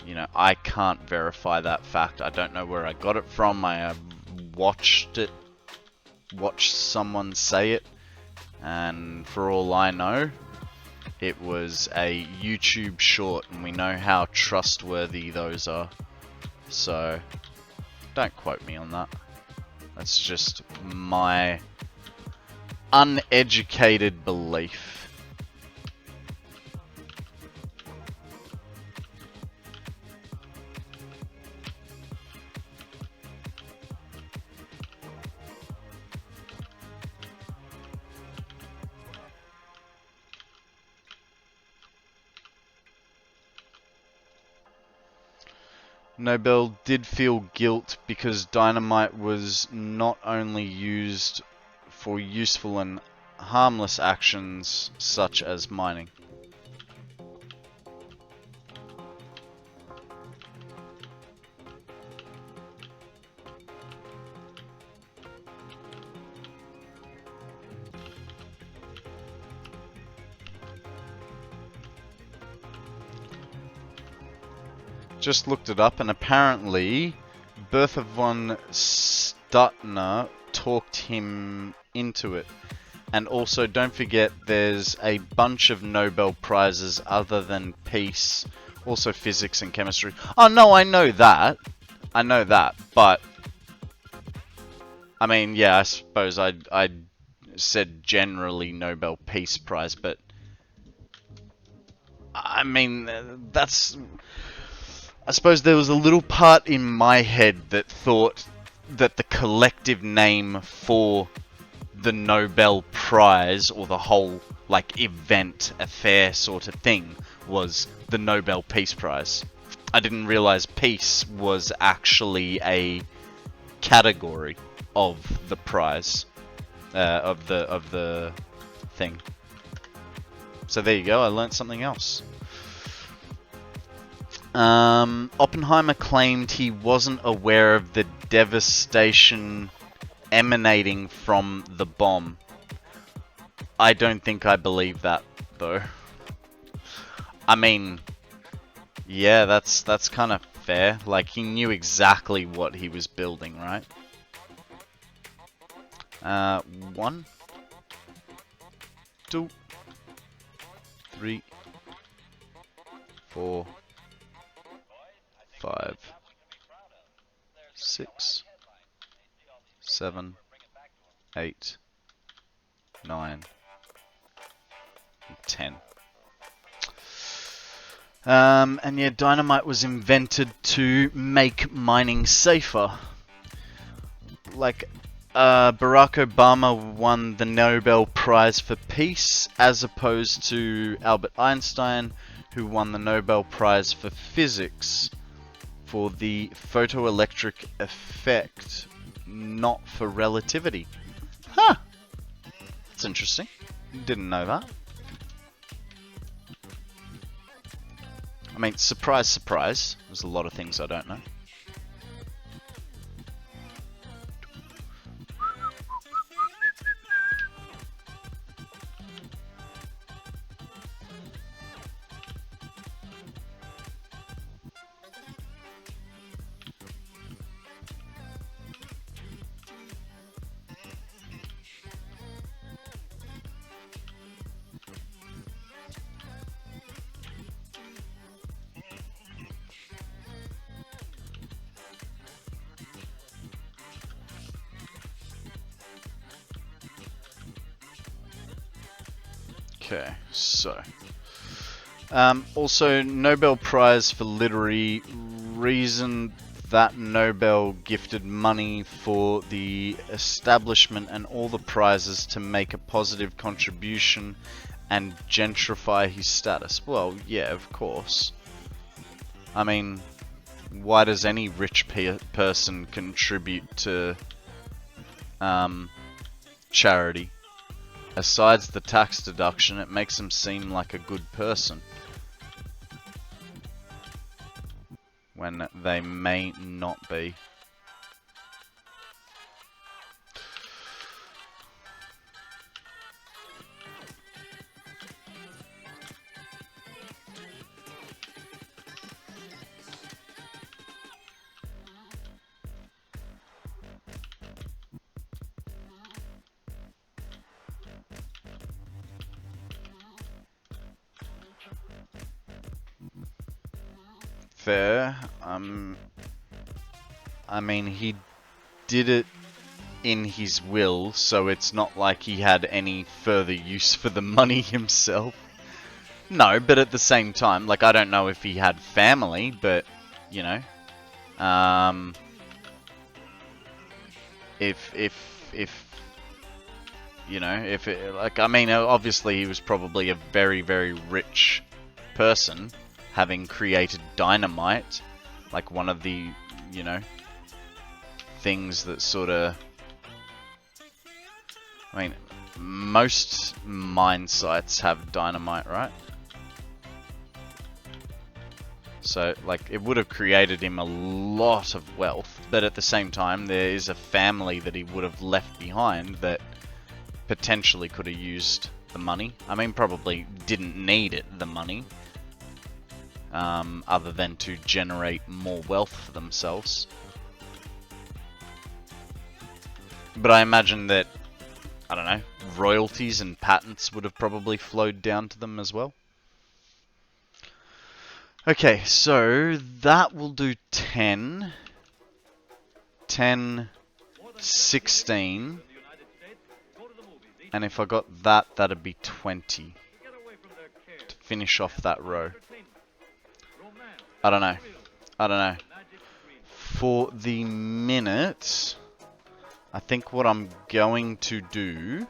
You know, I can't verify that fact. I don't know where I got it from. I watched someone say it, and for all I know, it was a YouTube short, and we know how trustworthy those are. So, don't quote me on that. That's just my uneducated belief. Nobel did feel guilt because dynamite was not only used for useful and harmless actions such as mining. Just looked it up, and apparently Bertha von Stuttner talked him into it. And also, don't forget, there's a bunch of Nobel Prizes other than peace, also physics and chemistry. Oh no, I know that, but I mean, yeah, I suppose I said generally Nobel Peace Prize, but I mean, that's... I suppose there was a little part in my head that thought that the collective name for the Nobel Prize, or the whole, like, event, affair sort of thing, was the Nobel Peace Prize. I didn't realize peace was actually a category of the prize, of the thing. So there you go, I learnt something else. Oppenheimer claimed he wasn't aware of the devastation emanating from the bomb. I don't think I believe that, though. I mean, yeah, that's kind of fair. Like, he knew exactly what he was building, right? 1, 2, 3, 4, 5, 6, 7, 8, 9, 10. And yeah, dynamite was invented to make mining safer. Like, Barack Obama won the Nobel Prize for Peace, as opposed to Albert Einstein, who won the Nobel Prize for Physics for the photoelectric effect, not for relativity. Huh! That's interesting. Didn't know that. I mean, surprise, surprise. There's a lot of things I don't know. Okay, so also Nobel Prize for Literary. Reason that Nobel gifted money for the establishment and all the prizes to make a positive contribution and gentrify his status. Well, yeah, of course. I mean, why does any rich person contribute to charity? Asides the tax deduction, it makes him seem like a good person, when they may not be. Fair. I mean, he did it in his will, so it's not like he had any further use for the money himself. No, but at the same time, like, I don't know if he had family, but, you know, you know, if it, like, I mean, obviously he was probably a very, very rich person, having created dynamite, like one of the, you know, things that sort of, I mean, most mine sites have dynamite, right? So, like, it would have created him a lot of wealth, but at the same time, there is a family that he would have left behind that potentially could have used the money. I mean, probably didn't need it, the money, other than to generate more wealth for themselves. But I imagine that, I don't know, royalties and patents would have probably flowed down to them as well. Okay, so that will do 10, 10, 16, and if I got that, that'd be 20 to finish off that row. I don't know. For the minute, I think what I'm going to do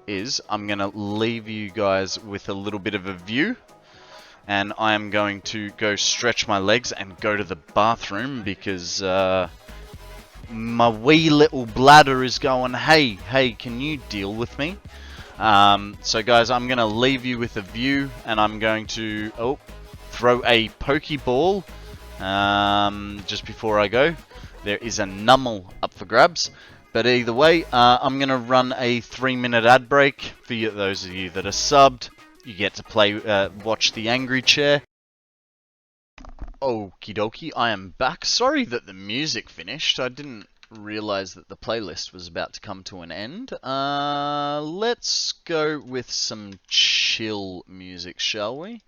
is I'm going to leave you guys with a little bit of a view, and I am going to go stretch my legs and go to the bathroom because my wee little bladder is going, hey, can you deal with me? So guys, I'm going to leave you with a view, and I'm going to, throw a Pokeball just before I go. There is a Nummel up for grabs. But either way, I'm going to run a 3-minute ad break. For you, those of you that are subbed, you get to watch the Angry Chair. Okie dokie, I am back. Sorry that the music finished. I didn't realize that the playlist was about to come to an end. Let's go with some chill music, shall we?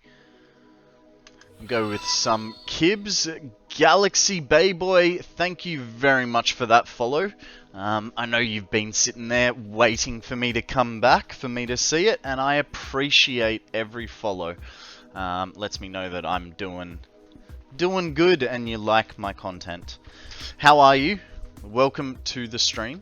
Go with some Kibs. Galaxy Bayboy, thank you very much for that follow. I know you've been sitting there waiting for me to come back, for me to see it, and I appreciate every follow. Lets me know that I'm doing good and you like my content. How are you? Welcome to the stream.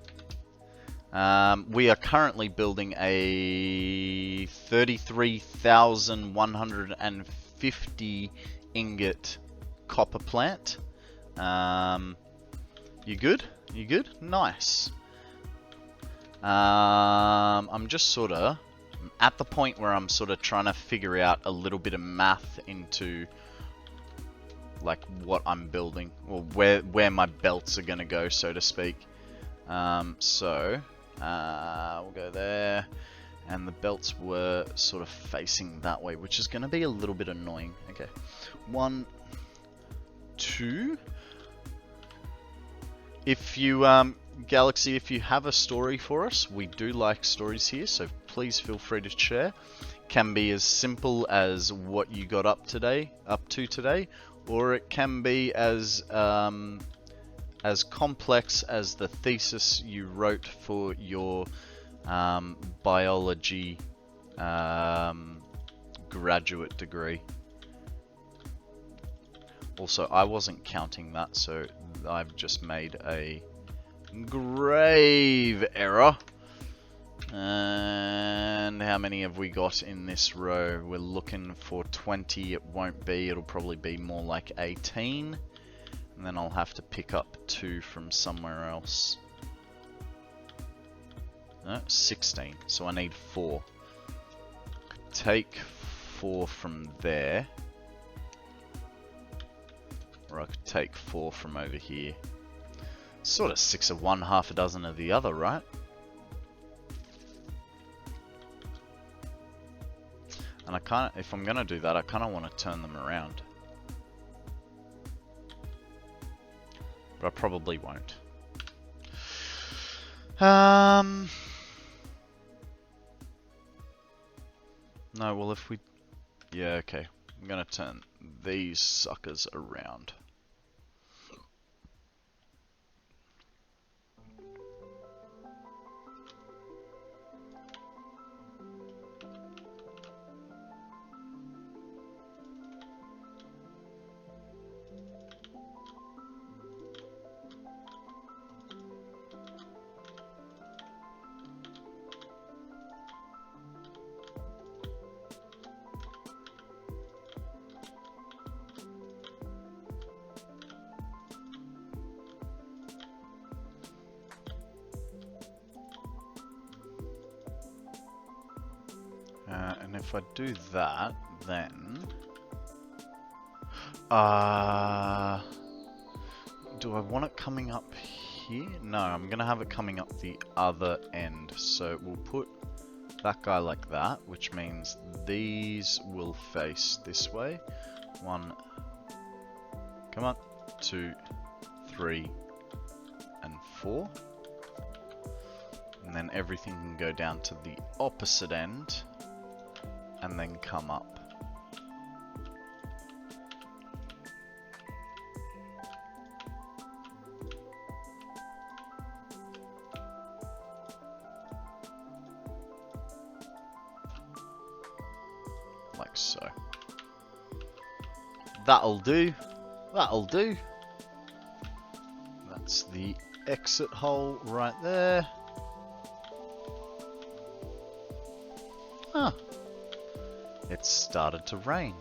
We are currently building a 33,150 ingot copper plant. You good? You good? Nice. I'm just sort of at the point where I'm sort of trying to figure out a little bit of math into like what I'm building, or where my belts are gonna go, so to speak. We'll go there, and the belts were sort of facing that way, which is gonna be a little bit annoying. Okay, 1, 2. If you Galaxy, if you have a story for us, we do like stories here, so please feel free to share. Can be as simple as what you got up to today, or it can be as complex as the thesis you wrote for your biology graduate degree. Also, I wasn't counting that, so I've just made a grave error. And how many have we got in this row? We're looking for 20. It won't be. It'll probably be more like 18. And then I'll have to pick up 2 from somewhere else. No, 16. So I need 4. Take 4 from there. Or I could take 4 from over here. Sort of 6 of one, half a dozen of the other, right? And if I'm gonna do that, I kinda wanna turn them around. But I probably won't. No, well if we... Yeah, okay. I'm gonna turn these suckers around. And if I do that, then... do I want it coming up here? No, I'm going to have it coming up the other end. So we'll put that guy like that, which means these will face this way. 1, come on, 2, 3, and 4. And then everything can go down to the opposite end. And then come up. Like so. That'll do. That'll do. That's the exit hole right there. Huh. It started to rain.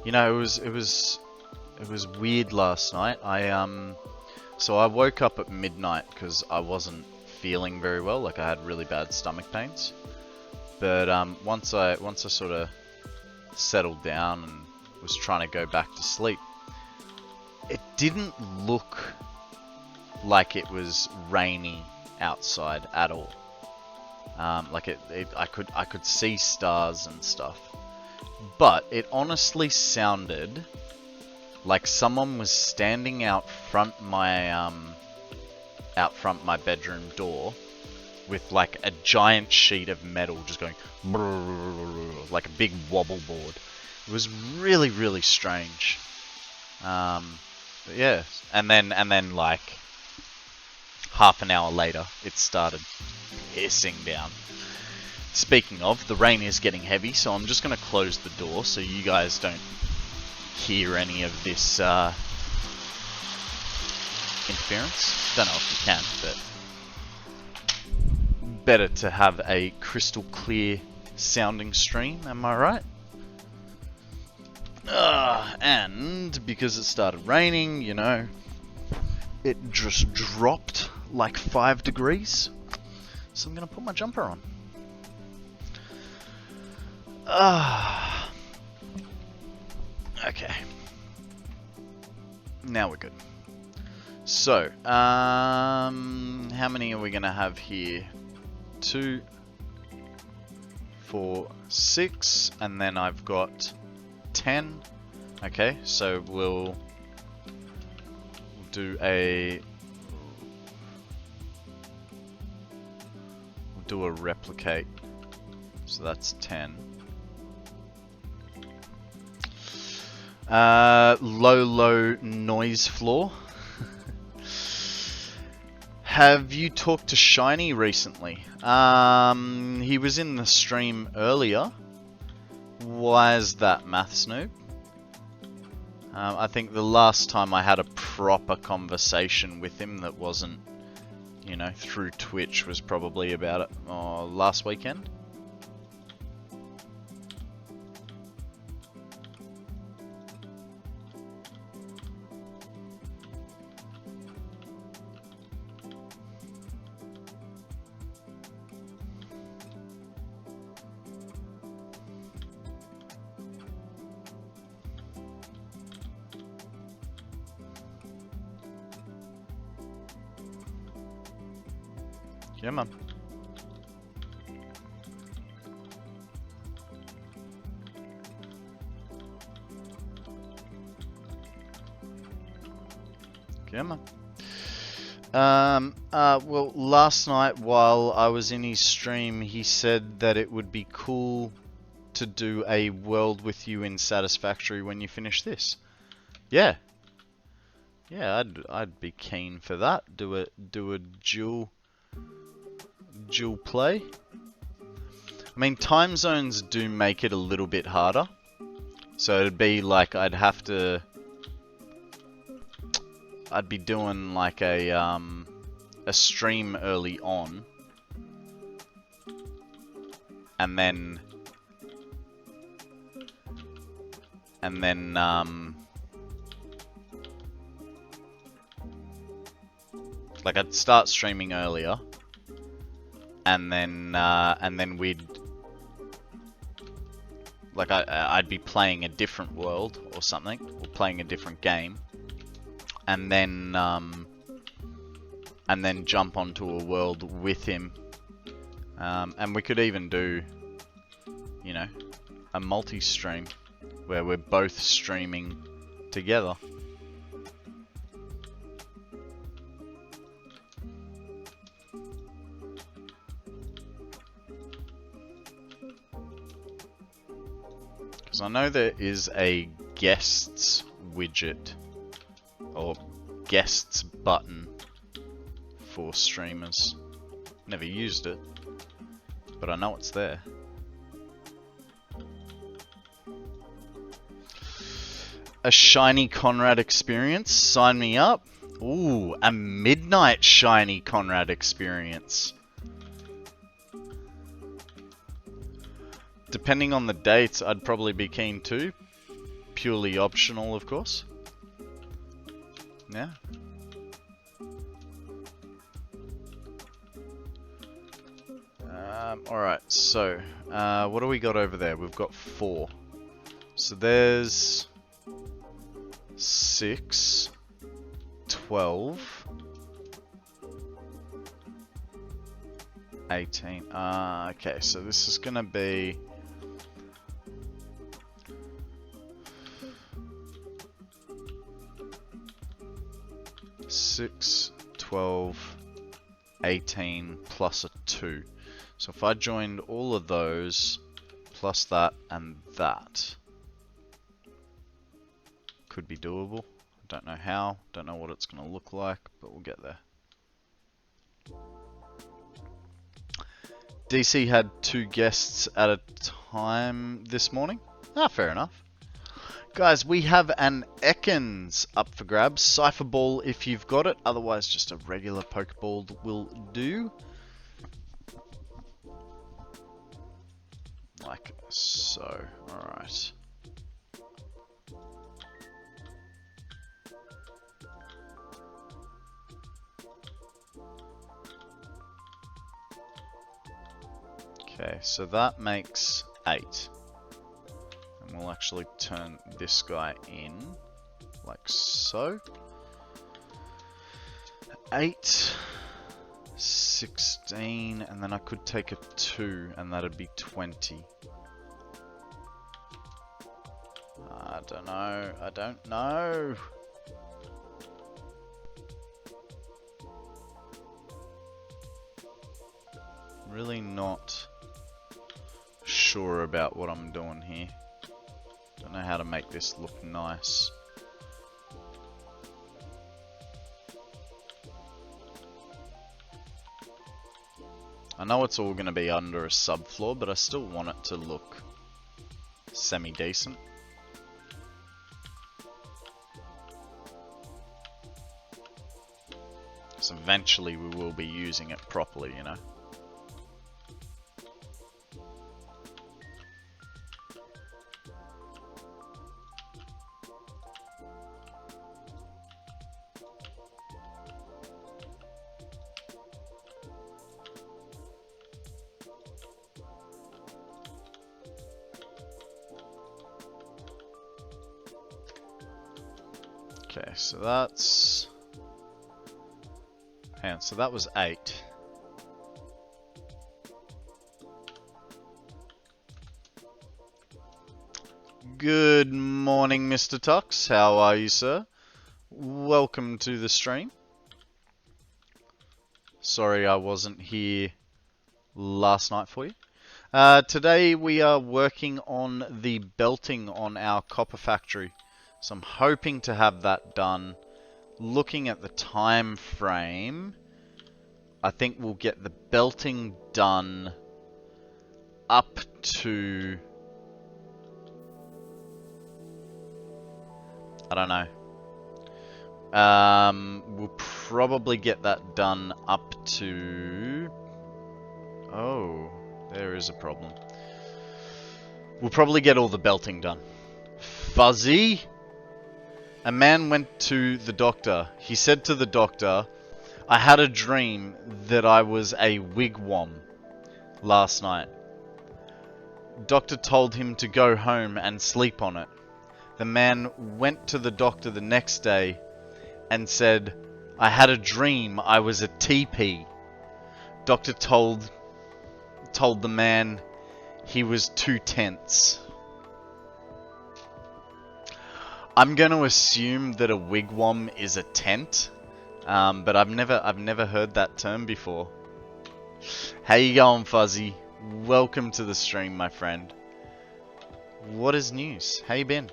You know, it was weird last night. So I woke up at midnight because I wasn't feeling very well. Like I had really bad stomach pains. But once I sort of settled down and was trying to go back to sleep. It didn't look like it was rainy outside at all. Like I could see stars and stuff, but it honestly sounded like someone was standing out front my bedroom door with like a giant sheet of metal just going like a big wobble board. It was really, really strange. Yeah, and then like half an hour later, it started pissing down. Speaking of, the rain is getting heavy, so I'm just going to close the door so you guys don't hear any of this interference. Don't know if you can, but better to have a crystal clear sounding stream, am I right? And because it started raining, you know, it just dropped like 5 degrees. So I'm going to put my jumper on. Okay. Now we're good. So, how many are we going to have here? 2, 4, 6, and then I've got 10. Okay, so we'll do a replicate. So that's 10. Low noise floor. Have you talked to Shiny recently? He was in the stream earlier. Why is that, Maths Noob? I think the last time I had a proper conversation with him that wasn't, you know, through Twitch was probably about last weekend. Yeah, man. Yeah, man. Well, last night while I was in his stream, he said that it would be cool to do a world with you in Satisfactory when you finish this. Yeah. Yeah, I'd be keen for that. Do a dual play. I mean, time zones do make it a little bit harder. So it'd be like I'd be doing like a stream early on, and then like I'd start streaming earlier, and then we'd like I'd be playing a different world or something, or playing a different game, and then jump onto a world with him, and we could even do, you know, a multi-stream where we're both streaming together. Because I know there is a guests widget or guests button for streamers. Never used it, but I know it's there. A shiny Konrad experience? Sign me up. Ooh, a midnight shiny Konrad experience. Depending on the dates, I'd probably be keen too. Purely optional, of course. Yeah. Alright, so what do we got over there? We've got 4. So there's 6, 12, 18. Okay, so this is gonna be 6, 12, 18 plus a 2. So if I joined all of those plus that and that, could be doable. Don't know how, don't know what it's going to look like, but we'll get there. DC had 2 guests at a time this morning. Fair enough. Guys, we have an Ekans up for grabs. Cypher Ball if you've got it, otherwise just a regular Pokeball will do. Like so. Alright. Okay, so that makes 8. And we'll actually turn this guy in, like so. 8, 16, and then I could take a 2, and that'd be 20. I don't know. Really not sure about what I'm doing here. Don't know how to make this look nice. I know it's all going to be under a subfloor, but I still want it to look semi-decent. So eventually we will be using it properly, you know. Okay, so that's... Hang on, so that was 8. Good morning, Mr. Tux. How are you, sir? Welcome to the stream. Sorry I wasn't here last night for you. Today we are working on the belting on our copper factory. So I'm hoping to have that done. Looking at the time frame, I think we'll get the belting done up to... I don't know. We'll probably get that done up to... Oh, there is a problem. We'll probably get all the belting done. Fuzzy? A man went to the doctor. He said to the doctor, I had a dream that I was a wigwam last night. Doctor told him to go home and sleep on it. The man went to the doctor the next day and said, I had a dream I was a teepee. Doctor told the man he was too tense. I'm going to assume that a wigwam is a tent, but I've never heard that term before. How you going, Fuzzy? Welcome to the stream, my friend. What is news? How you been?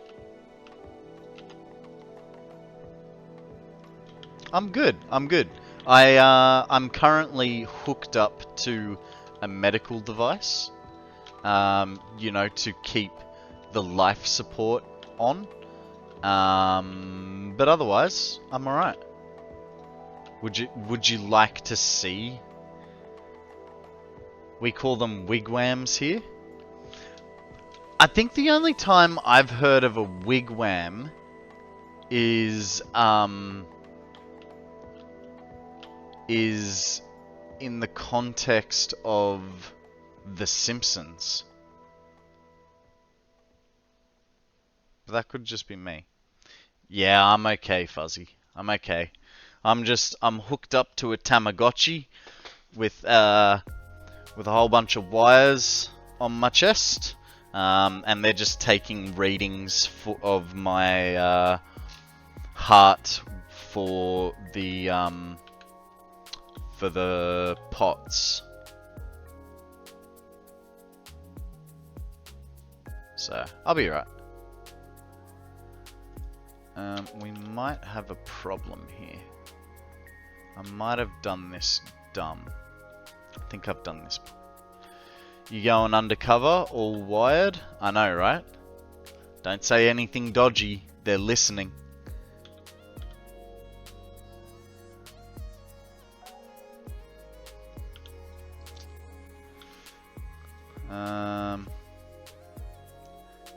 I'm good. I'm good. I'm currently hooked up to a medical device, you know, to keep the life support on. But otherwise, I'm alright. Would you like to see? We call them wigwams here. I think the only time I've heard of a wigwam is in the context of The Simpsons. But that could just be me. Yeah, I'm okay, Fuzzy. I'm okay. I'm hooked up to a Tamagotchi with a whole bunch of wires on my chest, and they're just taking readings of my heart for the pots. So I'll be right. We might have a problem here. I might have done this dumb. I think I've done this. You going undercover, all wired? I know, right? Don't say anything dodgy. They're listening.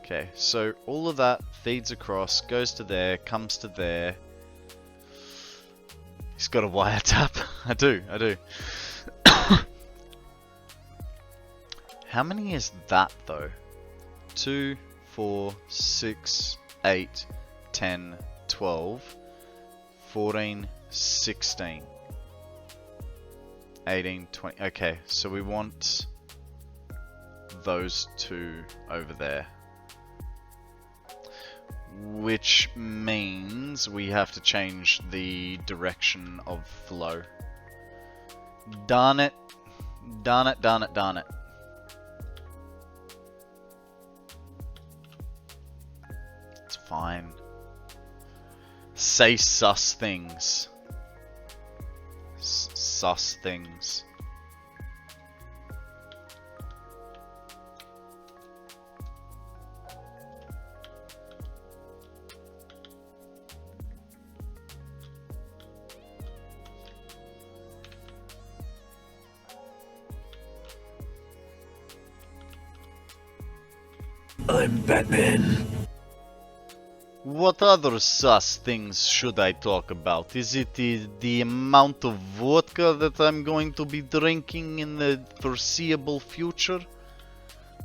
Okay, so all of that feeds across, goes to there, comes to there. He's got a wiretap. I do. How many is that though? 2, 4, 6, 8, 10, 12, 14, 16, 18, 20. Okay, so we want those two over there. Which means we have to change the direction of flow. Darn it. Darn it, darn it, darn it. It's fine. Say sus things. Sus things. I'm Batman. What other sus things should I talk about? Is it the amount of vodka that I'm going to be drinking in the foreseeable future?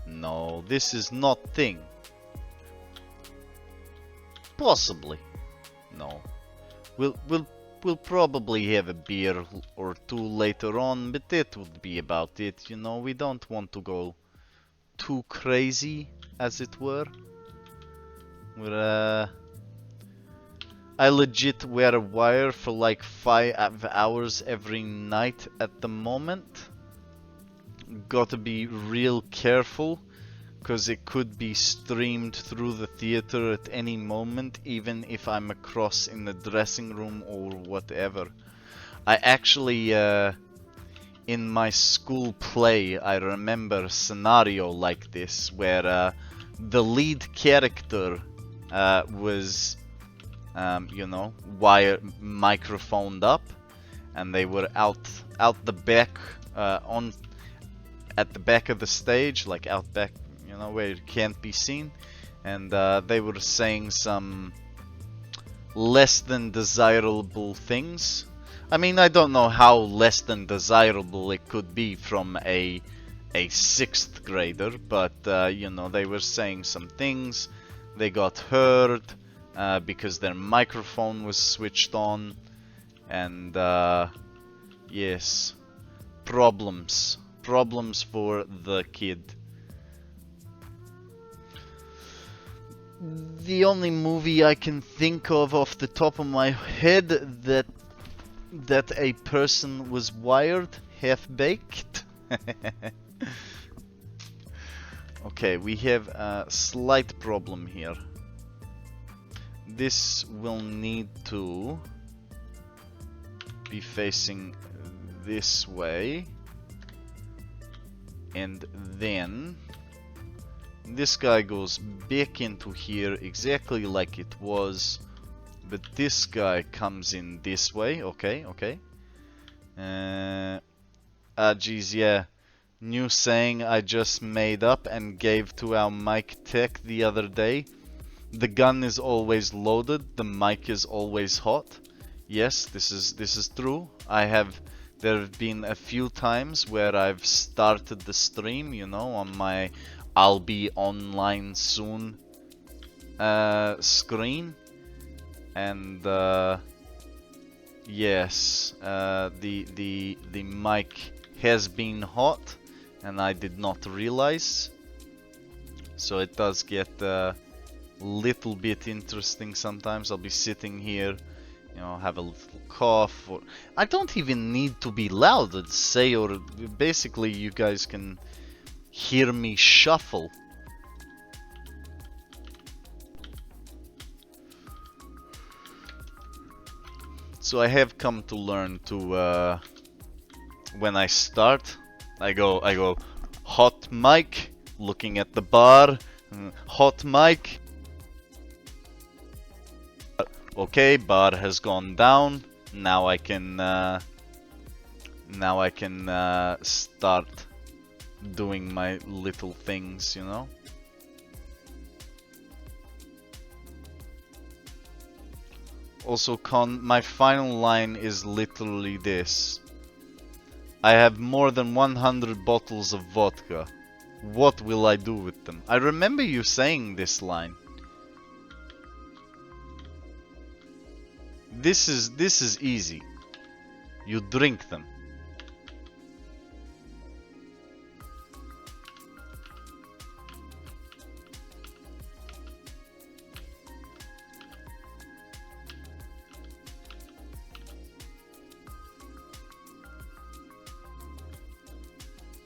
No, this is not thing. Possibly. No. We'll probably have a beer or two later on, but that would be about it, you know. We don't want to go too crazy, as it were. I legit wear a wire for like 5 hours every night at the moment. Gotta be real careful, cause it could be streamed through the theater at any moment, even if I'm across in the dressing room or whatever. I actually, in my school play, I remember a scenario like this, where the lead character was, you know, microphoned up, and they were out the back, at the back of the stage, like out back, you know, where it can't be seen, and they were saying some less than desirable things. I mean, I don't know how less than desirable it could be from a 6th grader, but you know, they were saying some things. They got heard because their microphone was switched on, and yes, problems for the kid. The only movie I can think of off the top of my head that a person was wired, half-baked. Okay, we have a slight problem here. This will need to be facing this way, and then this guy goes back into here exactly like it was, but this guy comes in this way. Okay. Geez, yeah. New saying I just made up and gave to our mic tech the other day. The gun is always loaded, the mic is always hot. Yes, this is true. There have been a few times where I've started the stream, you know, on my I'll be online soon screen, and yes, the mic has been hot, and I did not realize. So it does get a little bit interesting sometimes. I'll be sitting here, you know, have a little cough, or I don't even need to be loud. I'd say, or basically you guys can hear me shuffle. So I have come to learn to when I start, I go hot mic, looking at the bar, hot mic. Okay, bar has gone down. Now I can start doing my little things, you know. Also, my final line is literally this. I have more than 100 bottles of vodka. What will I do with them? I remember you saying this line. This is easy. You drink them.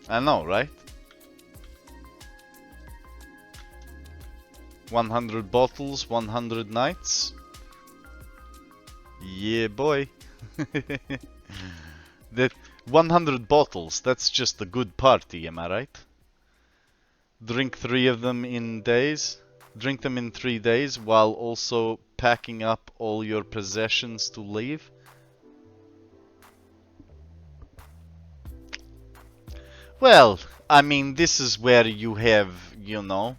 I know, right? 100 bottles, 100 nights. Yeah, boy. That 100 bottles, that's just a good party, am I right? Drink 3 of them in days. Drink them in 3 days while also packing up all your possessions to leave. Well, I mean, this is where you have, you know,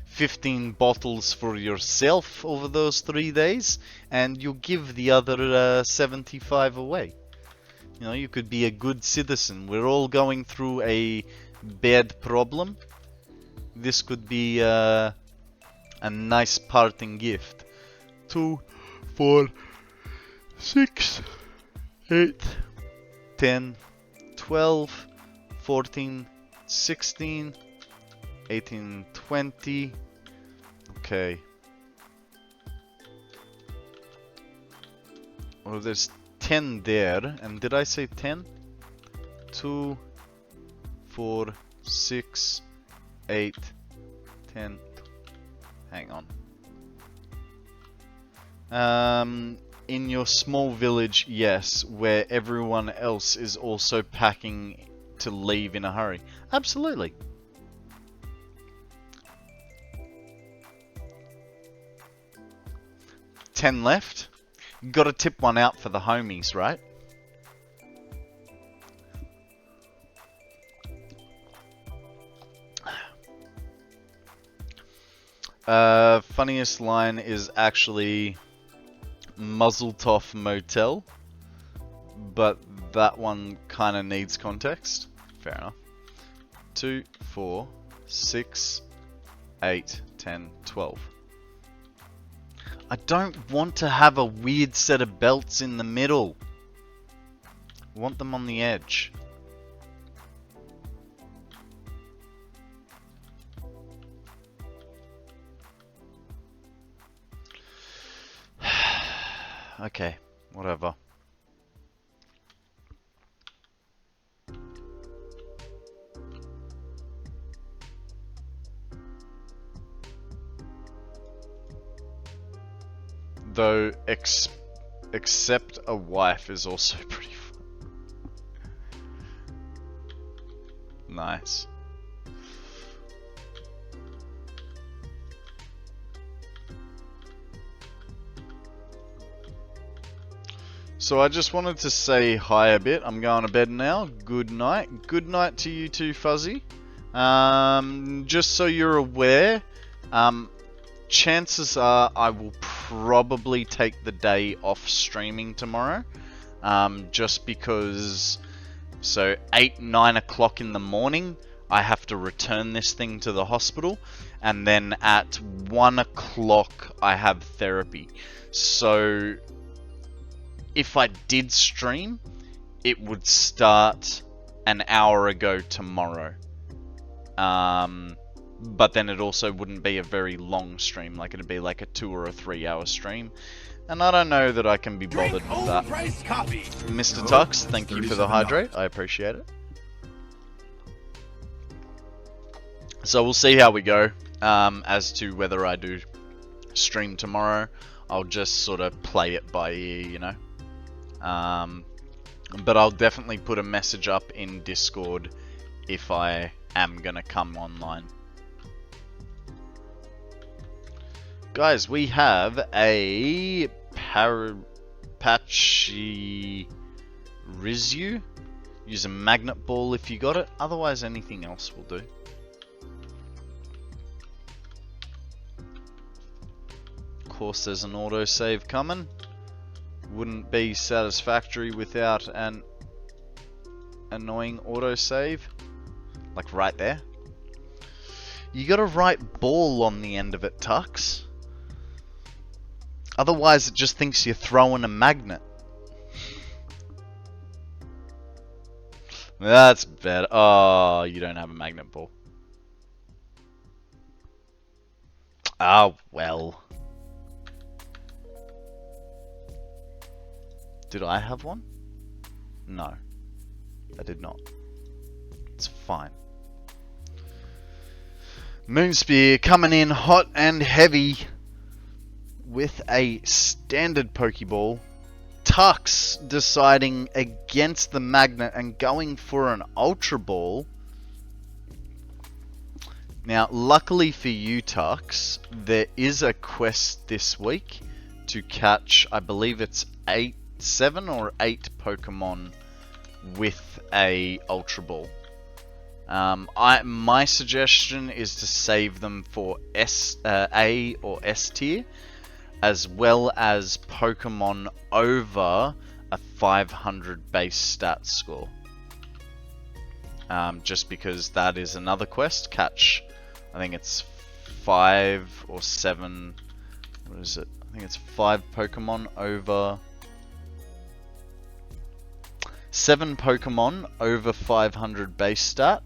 15 bottles for yourself over those 3 days, and you give the other 75 away. You know, you could be a good citizen. We're all going through a bad problem. This could be a nice parting gift. 2, 4, 6, 8, 10, 12, 14, 16, 18, 20. Okay. Well, there's 10 there. And did I say 10? 2, 4, 6, 8, 10. Hang on. In your small village, yes, where everyone else is also packing to leave in a hurry. Absolutely. $10 left. Gotta tip one out for the homies, right? Funniest line is actually Muzzletoff Motel, but that one kind of needs context. Fair enough. 2, 4, 6, 8, 10, 12. I don't want to have a weird set of belts in the middle. I want them on the edge. Okay, whatever. Though, except a wife is also pretty fun. Nice. So I just wanted to say hi a bit. I'm going to bed now. Good night. Good night to you too, Fuzzy. Just so you're aware, chances are I will probably take the day off streaming tomorrow. Just because, so 8, 9 o'clock in the morning, I have to return this thing to the hospital. And then at 1 o'clock I have therapy. So if I did stream, it would start an hour ago tomorrow. But then it also wouldn't be a very long stream. Like, it'd be like a 2 or a 3 hour stream. And I don't know that I can be bothered with that. Mr. Tux, thank you for the hydrate. I appreciate it. So we'll see how we go as to whether I do stream tomorrow. I'll just sort of play it by ear, you know. But I'll definitely put a message up in Discord if I am going to come online. Guys, we have a Patchy Rizu. Use a magnet ball if you got it. Otherwise, anything else will do. Of course, there's an autosave coming. Wouldn't be Satisfactory without an annoying autosave. Like right there. You got a right ball on the end of it, Tux. Otherwise, it just thinks you're throwing a magnet. That's better. Oh, you don't have a magnet ball. Oh, well. Did I have one? No. I did not. It's fine. Moonspear coming in hot and heavy with a standard Pokeball. Tux deciding against the magnet and going for an Ultra Ball. Now, luckily for you, Tux, there is a quest this week to catch, I believe it's 7 or 8 Pokemon with a Ultra Ball. My suggestion is to save them for A or S tier, as well as Pokemon over a 500 base stat score. Just because that is another quest. Catch, I think it's 5 or 7. What is it? I think it's 5 Pokemon over. 7 Pokemon over 500 base stat.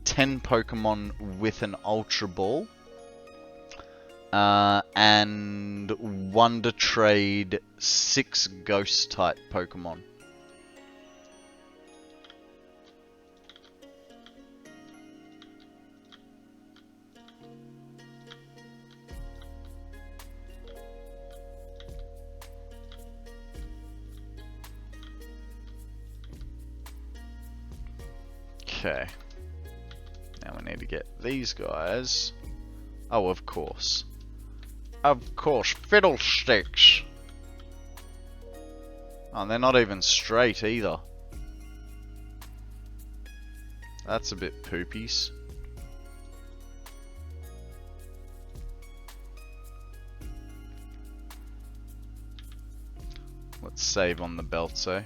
10 Pokemon with an Ultra Ball. And 1 to trade 6 Ghost type Pokemon. Okay. Now we need to get these guys. Oh, of course. Of course, fiddlesticks. Oh, they're not even straight either. That's a bit poopies. Let's save on the belts, eh?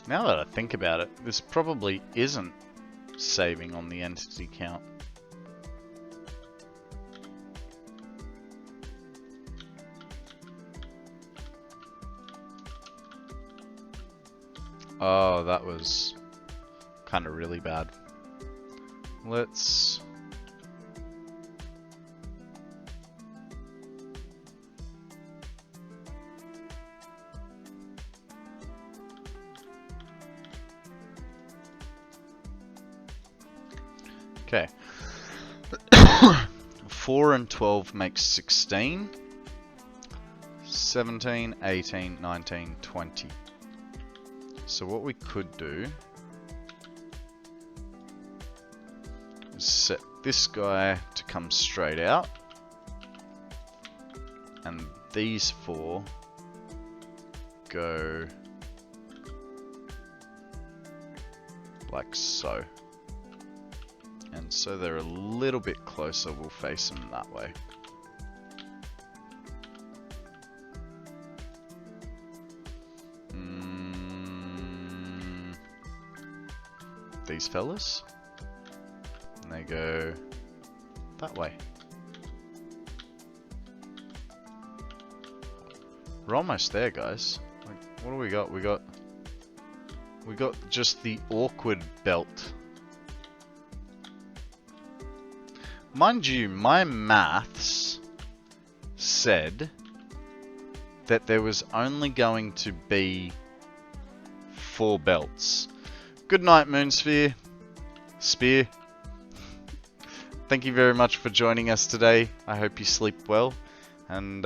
Now that I think about it, this probably isn't saving on the entity count. Oh, that was kind of really bad. Let's... Okay. 4 and 12 makes 16. 17, 18, 19, 20. So what we could do is set this guy to come straight out, and these 4 go like so. And so they're a little bit closer, we'll face them that way. These fellas, and they go that way. We're almost there, guys. Like, what do we got? We got just the awkward belt. Mind you, my maths said that there was only going to be 4 belts. Good night, Moonsphere. Spear. Thank you very much for joining us today. I hope you sleep well. And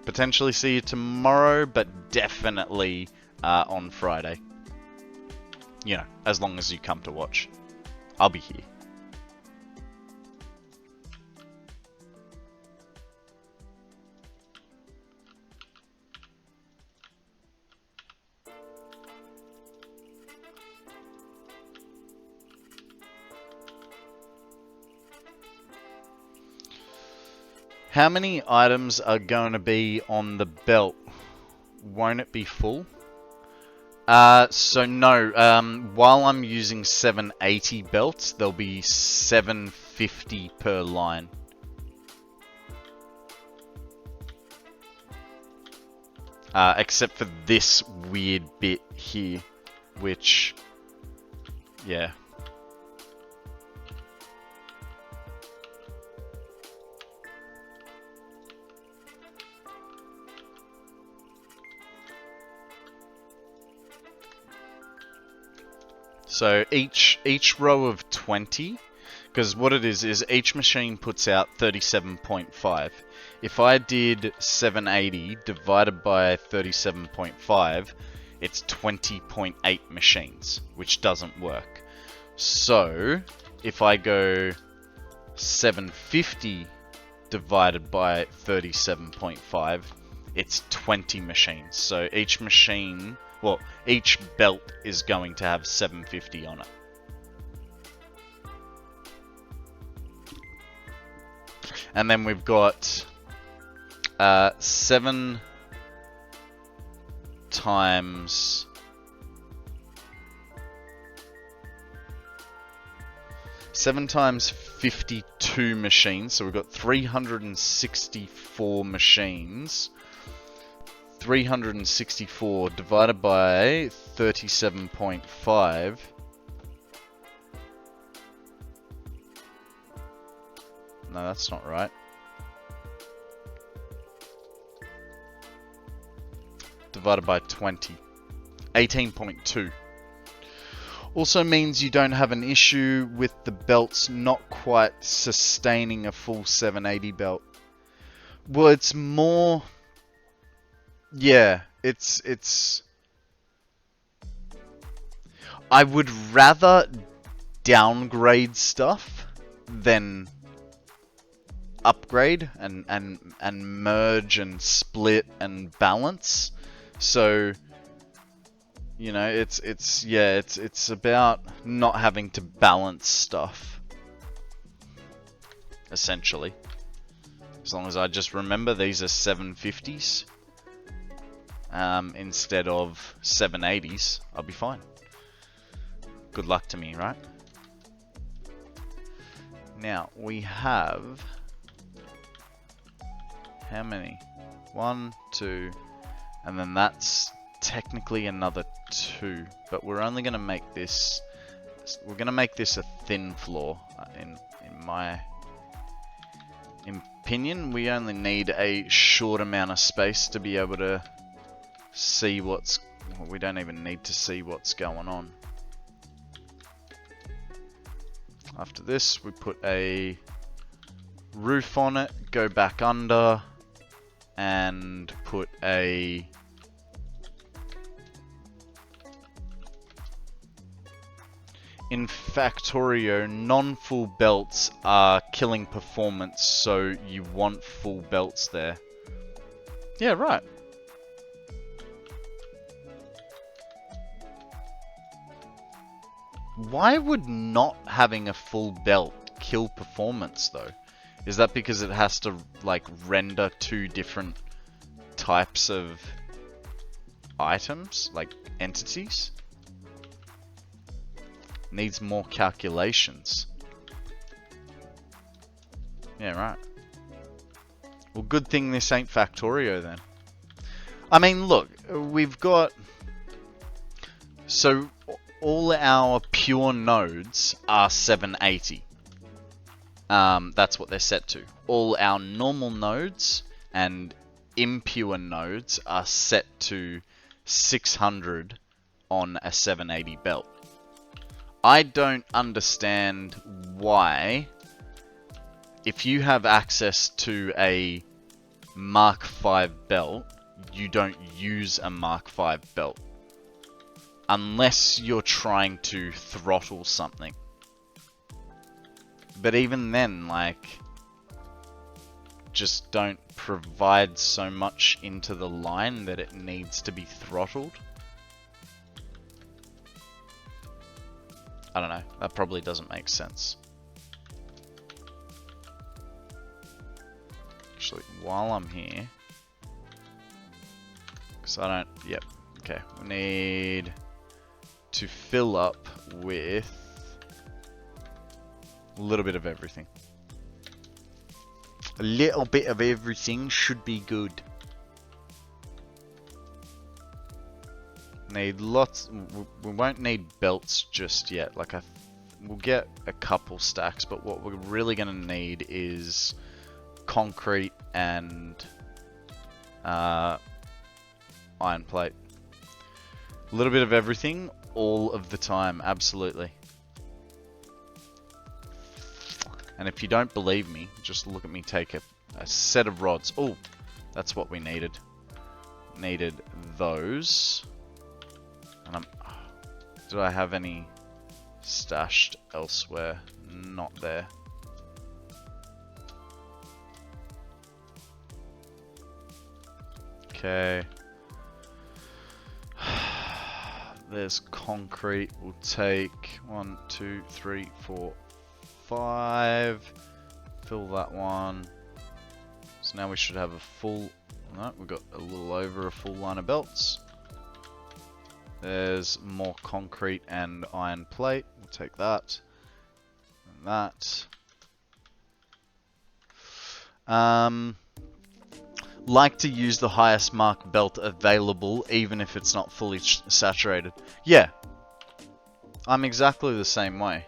potentially see you tomorrow, but definitely on Friday. You know, as long as you come to watch. I'll be here. How many items are going to be on the belt? Won't it be full? So no, while I'm using 780 belts, there'll be 750 per line. Except for this weird bit here, which, yeah. So each row of 20, because what it is each machine puts out 37.5. If I did 780 divided by 37.5, it's 20.8 machines, which doesn't work. So if I go 750 divided by 37.5, it's 20 machines. So each machine... well, each belt is going to have 750 on it. And then we've got 7 times 52 machines. So we've got 364 machines. 364 divided by 37.5. No, that's not right. Divided by 20. 18.2. Also means you don't have an issue with the belts not quite sustaining a full 780 belt. Well, it's more... yeah, it's... I would rather downgrade stuff than upgrade and merge and split and balance. So, you know, it's about not having to balance stuff, essentially. As long as I just remember these are 750s. Instead of 780s, I'll be fine. Good luck to me, right? Now, we have... how many? 1, 2, and then that's technically another 2. But we're only going to make this... we're going to make this a thin floor, in my opinion. We only need a short amount of space to be able to see what's... well, we don't even need to see what's going on. After this, we put a roof on it, go back under, and put a... In Factorio, non-full belts are killing performance, so you want full belts there. Yeah, right. Why would not having a full belt kill performance, though? Is that because it has to, like, render two different types of items, like entities? Needs more calculations. Yeah, right. Well, good thing this ain't Factorio then. I mean, look, we've got... So, all our pure nodes are 780. That's what they're set to. All our normal nodes and impure nodes are set to 600 on a 780 belt. I don't understand why, if you have access to a Mark V belt, you don't use a Mark V belt. Unless you're trying to throttle something. But even then, like, just don't provide so much into the line that it needs to be throttled. I don't know, that probably doesn't make sense. Actually, while I'm here, because I don't, yep, okay, we need to fill up with a little bit of everything. A little bit of everything should be good. Need lots. We won't need belts just yet. Like we'll get a couple stacks, but what we're really gonna need is concrete and iron plate. A little bit of everything, all of the time, absolutely. And if you don't believe me, just look at me take a set of rods. Oh, that's what we needed. Needed those. And did I have any stashed elsewhere? Not there. Okay. There's concrete. We'll take 1, 2, 3, 4, 5. Fill that one. So now we should have a full... No, we've got a little over a full line of belts. There's more concrete and iron plate. We'll take that. And that. Like to use the highest mark belt available, even if it's not fully saturated. Yeah. I'm exactly the same way.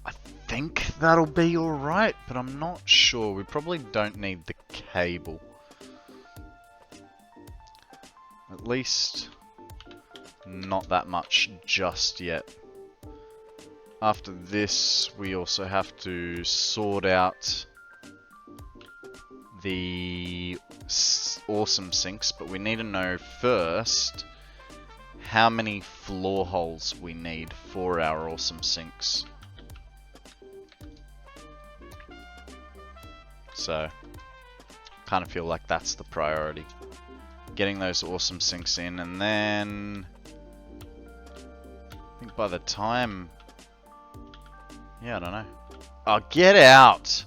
I think that'll be alright, but I'm not sure. We probably don't need the cable. At least not that much just yet. After this, we also have to sort out the awesome sinks, but we need to know first how many floor holes we need for our awesome sinks. So, kind of feel like that's the priority. Getting those awesome sinks in, and then I think by the time, yeah, I don't know. Oh, get out!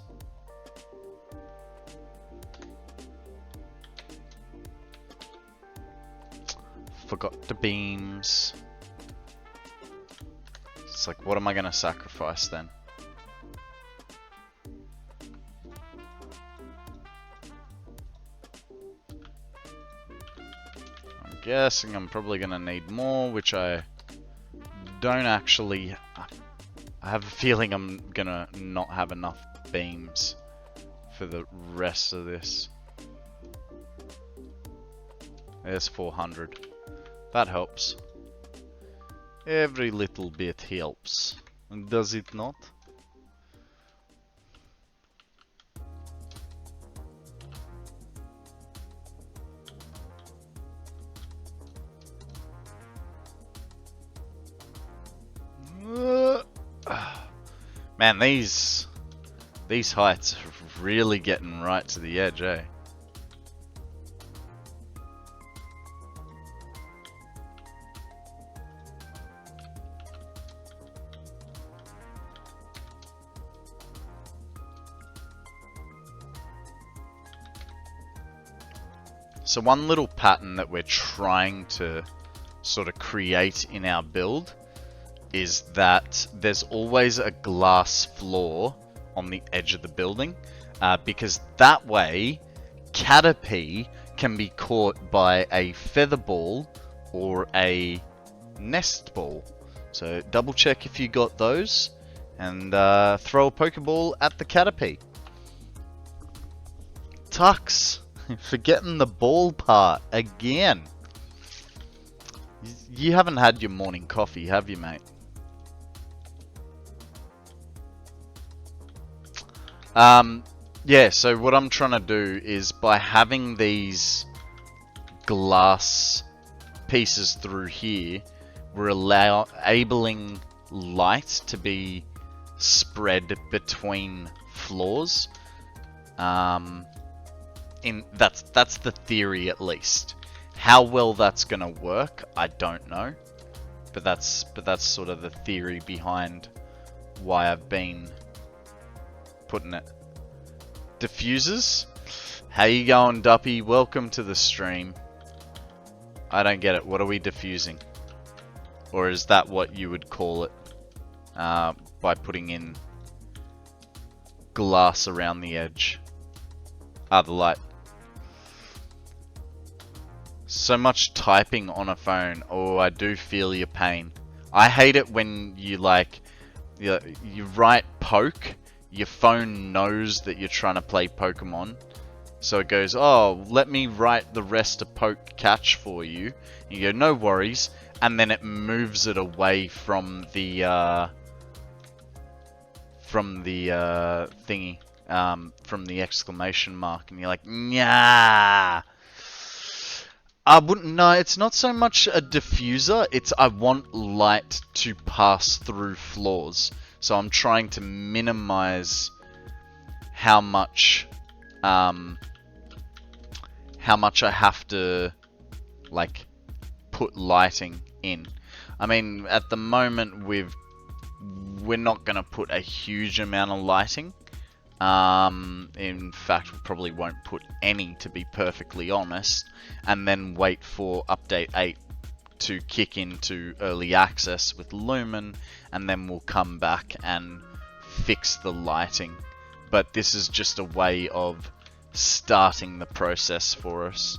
Forgot the beams. It's like, what am I gonna sacrifice then? Guessing I'm probably gonna need more, which I don't actually. I have a feeling I'm gonna not have enough beams for the rest of this. There's 400. That helps. Every little bit helps. Does it not? Man, these heights are really getting right to the edge, eh? So one little pattern that we're trying to sort of create in our build is that there's always a glass floor on the edge of the building, because that way Caterpie can be caught by a feather ball or a nest ball. So double check if you got those and throw a Pokeball at the Caterpie. Tux, forgetting the ball part again. You haven't had your morning coffee, have you, mate? Yeah, so what I'm trying to do is by having these glass pieces through here, we're enabling light to be spread between floors. That's the theory, at least. How well that's gonna work, I don't know. But that's sort of the theory behind why I've been putting it. Diffusers? How you going, Duppy? Welcome to the stream. I don't get it. What are we diffusing? Or is that what you would call it? By putting in glass around the edge. Ah, the light. So much typing on a phone. Oh, I do feel your pain. I hate it when you you write poke. Your phone knows that you're trying to play Pokemon, so it goes, oh, let me write the rest of poke catch for you. You go, no worries, and then it moves it away from the thingy, from the exclamation mark, and you're like, nah. I wouldn't. No, it's not so much a diffuser. It's I want light to pass through floors. So I'm trying to minimize how much I have to put lighting in. I mean, at the moment we're not gonna put a huge amount of lighting. In fact, we probably won't put any, to be perfectly honest, and then wait for update 8 to kick into early access with Lumen, and then we'll come back and fix the lighting. But this is just a way of starting the process for us.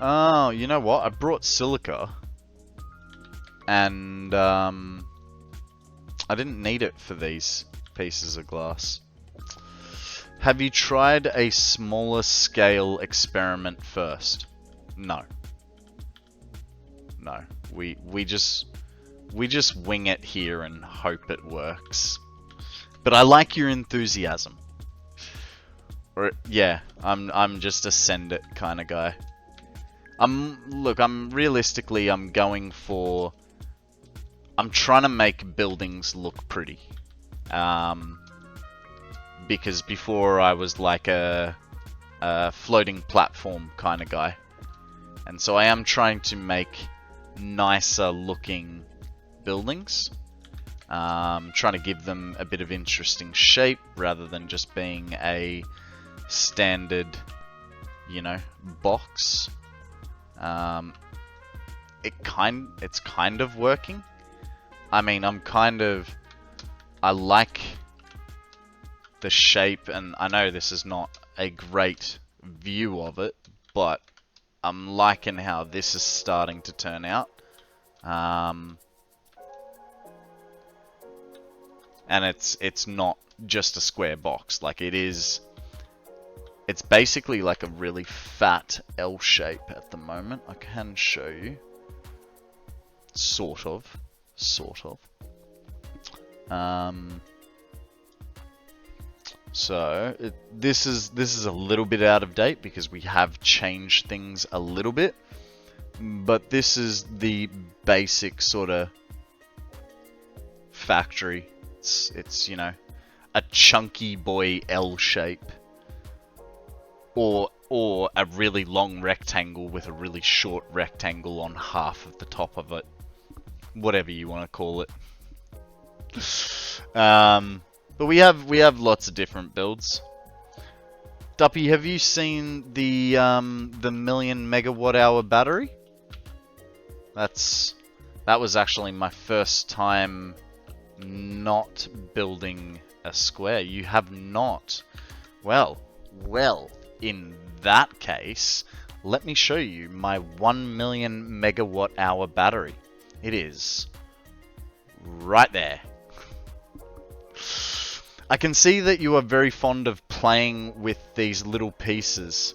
Oh, you know what? I brought silica, and I didn't need it for these pieces of glass. Have you tried a smaller scale experiment first? No. No. We just wing it here and hope it works. But I like your enthusiasm. Or yeah, I'm just a send it kind of guy. Look, I'm going for, I'm trying to make buildings look pretty. Because before I was like a floating platform kind of guy. And so I am trying to make nicer looking buildings. Trying to give them a bit of interesting shape rather than just being a standard, box. It's kind of working, I mean, I like the shape, and I know this is not a great view of it, but I'm liking how this is starting to turn out. And it's not just a square box. Like, it's basically like a really fat L shape at the moment. I can show you. Sort of. So this is a little bit out of date because we have changed things a little bit, but this is the basic sort of factory. It's you know, a chunky boy L shape, or a really long rectangle with a really short rectangle on half of the top of it, whatever you want to call it. But we have lots of different builds. Duppy, have you seen the million megawatt hour battery? That was actually my first time not building a square. You have not. Well, in that case, let me show you my 1 million megawatt hour battery. It is right there. I can see that you are very fond of playing with these little pieces.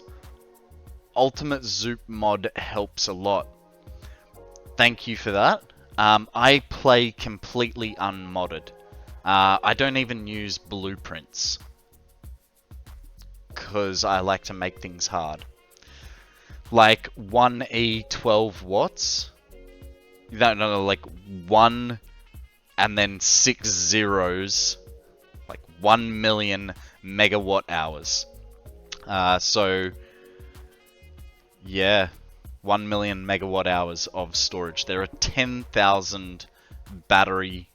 Ultimate Zoop mod helps a lot. Thank you for that. I play completely unmodded. I don't even use blueprints, because I like to make things hard. Like 1E 12 watts. No, like 1 and then 6 zeros. Like 1 million megawatt hours. So, yeah. 1 million megawatt hours of storage. There are 10,000 battery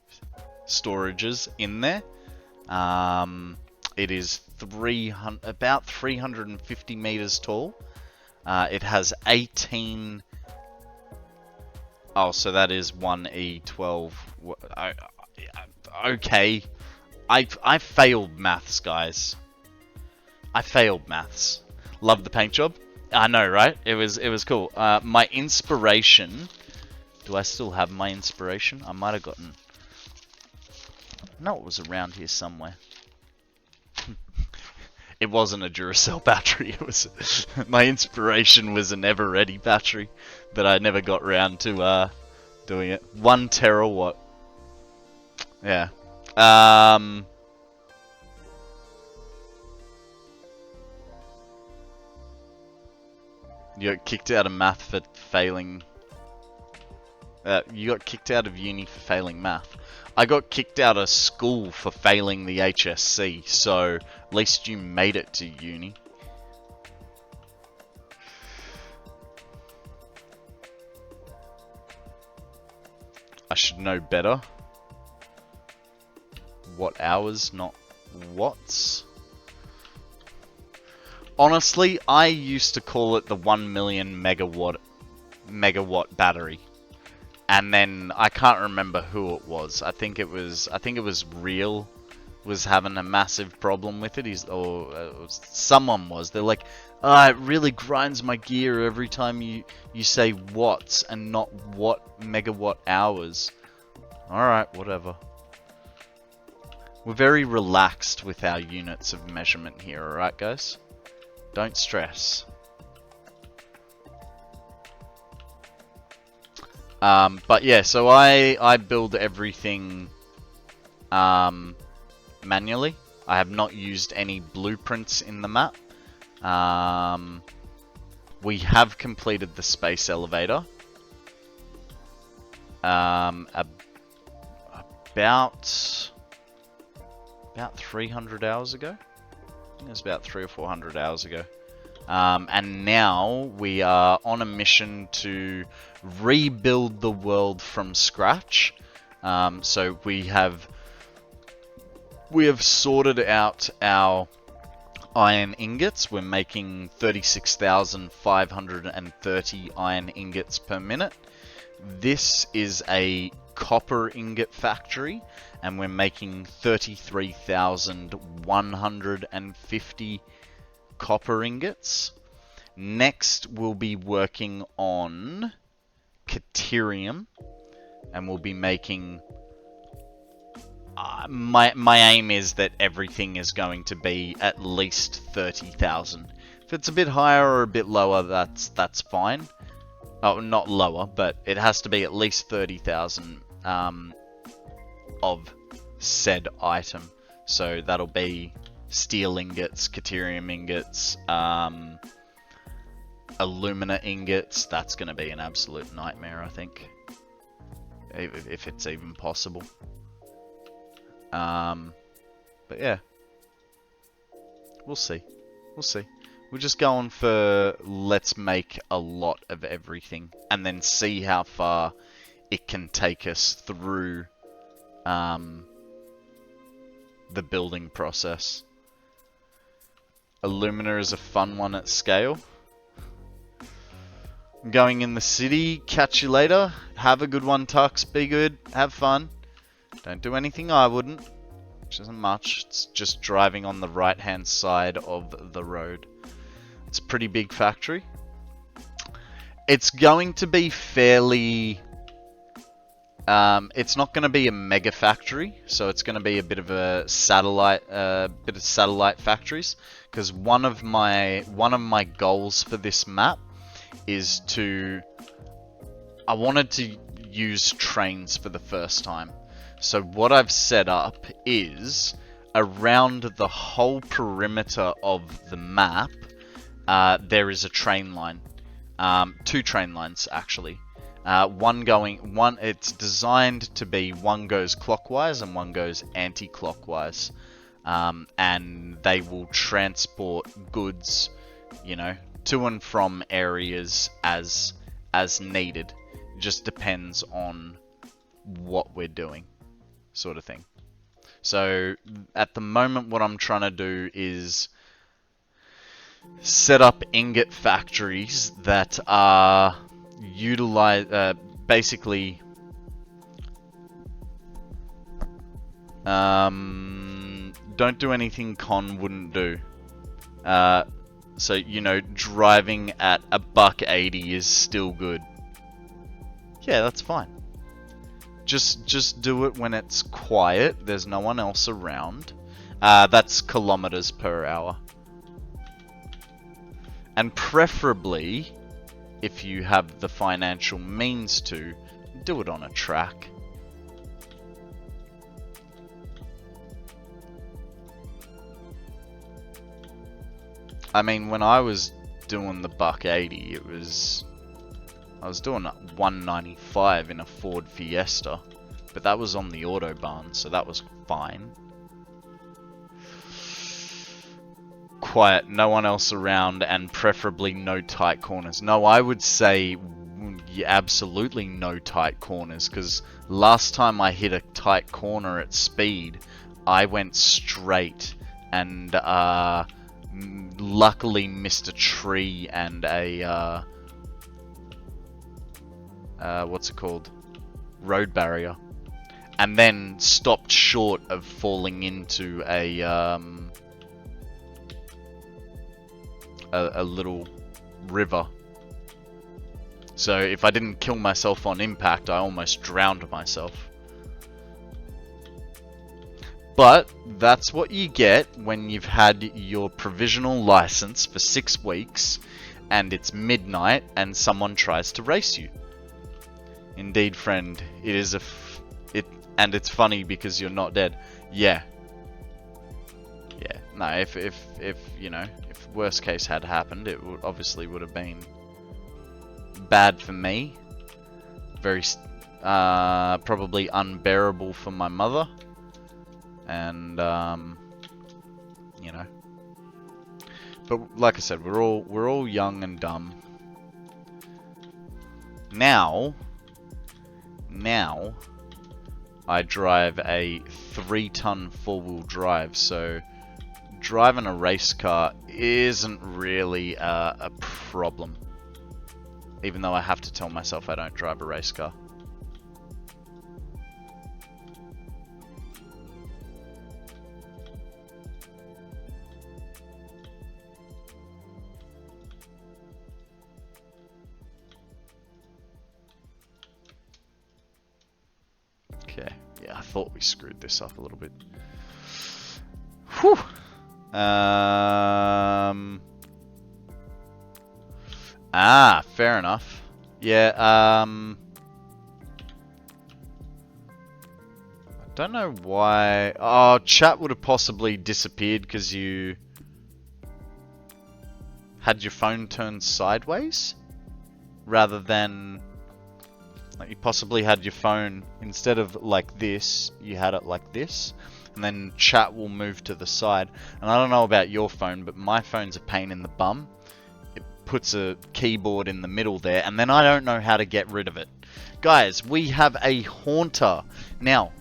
storages in there. It is about 350 meters tall. It has 18. Oh, so that is 1E12. Okay. I failed maths, guys. I failed maths. Love the paint job. I know, right? It was cool. My inspiration. Do I still have my inspiration? I might have gotten. No, it was around here somewhere. It wasn't a Duracell battery. It was my inspiration was an Ever Ready battery, but I never got round to doing it. 1 terawatt. Yeah. You got kicked out of math for failing. You got kicked out of uni for failing math. I got kicked out of school for failing the HSC, so at least you made it to uni. I should know better. Watt hours, not watts. Honestly, I used to call it the 1 million megawatt battery. And then I can't remember who it was. I think it was Real was having a massive problem with it. Someone was. They're like, it really grinds my gear every time you say watts and not what megawatt hours. Alright, whatever. We're very relaxed with our units of measurement here, alright guys? Don't stress. But yeah, so I build everything manually. I have not used any blueprints in the map. We have completed the space elevator. About 300 hours ago. I think it was about 300 or 400 hours ago. And now we are on a mission to rebuild the world from scratch. So we have sorted out our iron ingots. We're making 36,530 iron ingots per minute. This is a copper ingot factory, and we're making 33,150 copper ingots. Next, we'll be working on Caterium, and we'll be making... my aim is that everything is going to be at least 30,000. If it's a bit higher or a bit lower, that's fine. Oh, not lower, but it has to be at least 30,000 of said item. So that'll be steel ingots, Caterium ingots, alumina ingots. That's going to be an absolute nightmare, I think, if it's even possible. But yeah, we'll see. We'll see. We're just going for let's make a lot of everything and then see how far it can take us through the building process. Alumina is a fun one at scale. I'm going in the city. Catch you later. Have a good one, Tux. Be good. Have fun. Don't do anything I wouldn't. Which isn't much. It's just driving on the right-hand side of the road. It's a pretty big factory. It's going to be fairly... it's not going to be a mega factory, so it's going to be a bit of a satellite, satellite factories. Because one of my goals for this map is to... I wanted to use trains for the first time. So what I've set up is around the whole perimeter of the map, there is a train line. 2 train lines actually. It's designed to be one goes clockwise and one goes anti-clockwise. And they will transport goods, you know, to and from areas as needed. It just depends on what we're doing, sort of thing. So at the moment what I'm trying to do is set up ingot factories that are basically don't do anything Con wouldn't do. So, you know, driving at $1.80 is still good. Yeah, that's fine. Just do it when it's quiet, there's no one else around. That's kilometers per hour. And preferably, if you have the financial means to, do it on a track. I mean, when I was doing the $1.80, I was doing 195 in a Ford Fiesta, but that was on the Autobahn, so that was fine. Quiet, no one else around, and preferably no tight corners. No, I would say absolutely no tight corners, because last time I hit a tight corner at speed, I went straight and luckily missed a tree and a what's it called? Road barrier. And then stopped short of falling into a little river. So if I didn't kill myself on impact, I almost drowned myself. But that's what you get when you've had your provisional license for 6 weeks and it's midnight and someone tries to race you. Indeed, friend, it is and it's funny because you're not dead. Yeah. Yeah. No, if you know, if worst case had happened, it would have been bad for me. Very probably unbearable for my mother. And you know. But like I said, we're all young and dumb. Now I drive a 3-ton 4-wheel drive, so driving a race car isn't really a problem. Even though I have to tell myself I don't drive a race car. I thought we screwed this up a little bit. Whew. Fair enough. Yeah, I don't know why. Oh, chat would have possibly disappeared because you had your phone turned sideways rather than like you possibly had your phone instead of like this, you had it like this, and then chat will move to the side. And I don't know about your phone, but my phone's a pain in the bum. It puts a keyboard in the middle there, and then I don't know how to get rid of it. Guys, we have a Haunter. Now,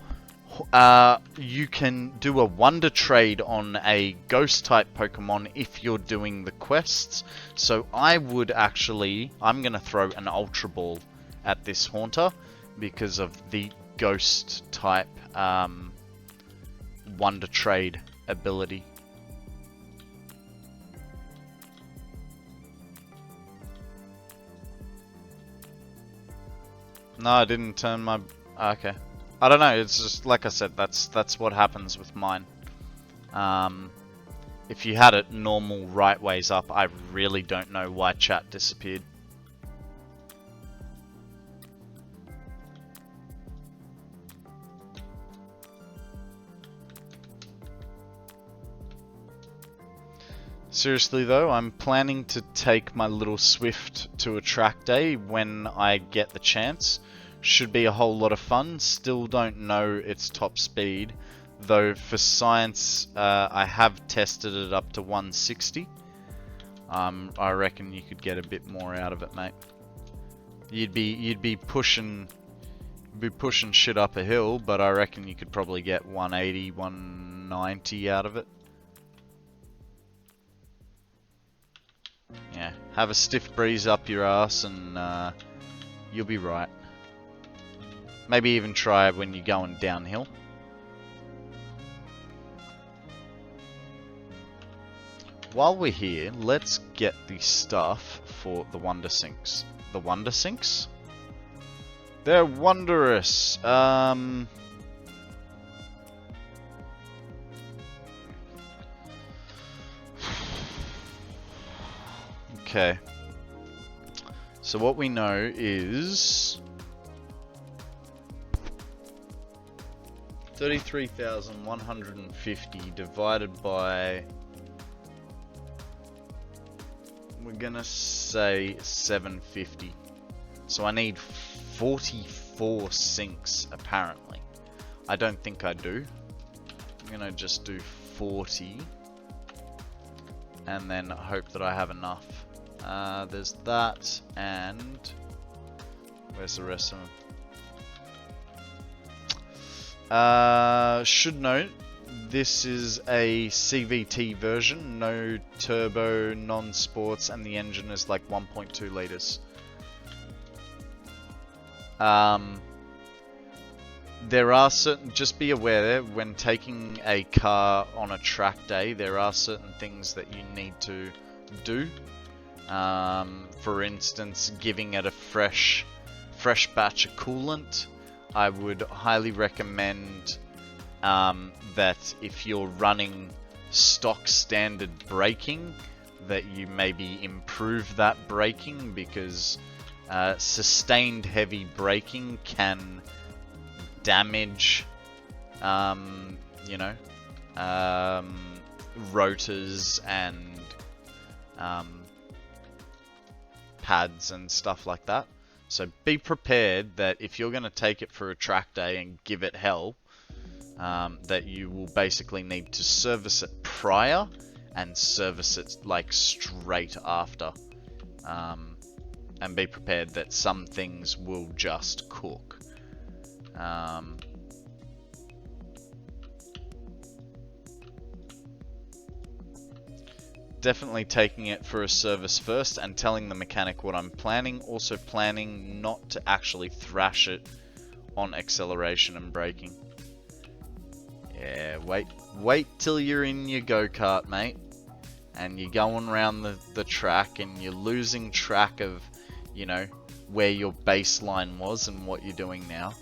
you can do a Wonder Trade on a Ghost type Pokemon if you're doing the quests. So I would actually, I'm going to throw an Ultra Ball at this Haunter because of the Ghost type Wonder Trade ability. No, I didn't turn my... Okay. I don't know, it's just, like I said, that's what happens with mine. If you had it normal right ways up, I really don't know why chat disappeared. Seriously though, I'm planning to take my little Swift to a track day when I get the chance. Should be a whole lot of fun. Still don't know its top speed, though for science I have tested it up to 160. I reckon you could get a bit more out of it, mate. You'd be pushing shit up a hill, but I reckon you could probably get 180, 190 out of it. Yeah, have a stiff breeze up your ass and you'll be right. Maybe even try it when you're going downhill. While we're here, let's get the stuff for the Wonder Sinks. The Wonder Sinks? They're wondrous. Okay. So what we know is 33,150 divided by, we're gonna say 750. So I need 44 sinks apparently. I don't think I do. I'm gonna just do 40 and then hope that I have enough. There's that, and where's the rest of them? Should note, this is a CVT version, no turbo, non-sports, and the engine is like 1.2 liters. There are certain, just be aware when taking a car on a track day, there are certain things that you need to do. For instance, giving it a fresh batch of coolant. I would highly recommend that if you're running stock standard braking, that you maybe improve that braking, because sustained heavy braking can damage, you know, rotors and pads and stuff like that. So be prepared that if you're going to take it for a track day and give it hell, that you will basically need to service it prior and service it like straight after. And be prepared that some things will just cook. Definitely taking it for a service first and telling the mechanic what I'm planning. Also planning not to actually thrash it on acceleration and braking. Yeah, wait till you're in your go-kart, mate, and you're going around the track and you're losing track of, you know, where your baseline was and what you're doing now.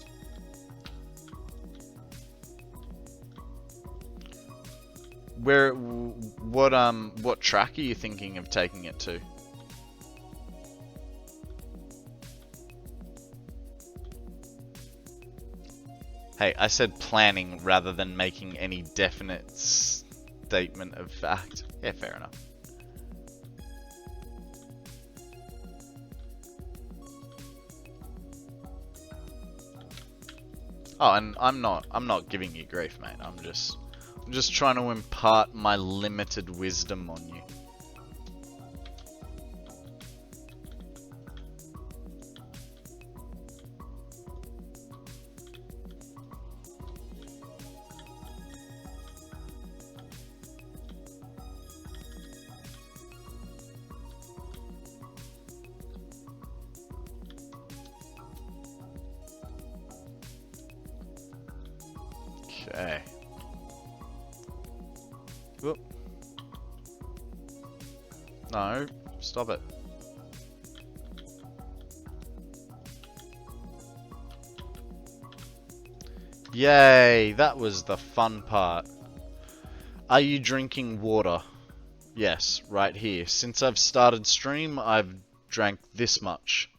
what track are you thinking of taking it to? Hey, I said planning rather than making any definite statement of fact. Yeah, fair enough. Oh, and I'm not giving you grief, mate. I'm just trying to impart my limited wisdom on you. Okay. Whoop. No, stop it. Yay, that was the fun part. Are you drinking water? Yes, right here. Since I've started stream, I've drank this much.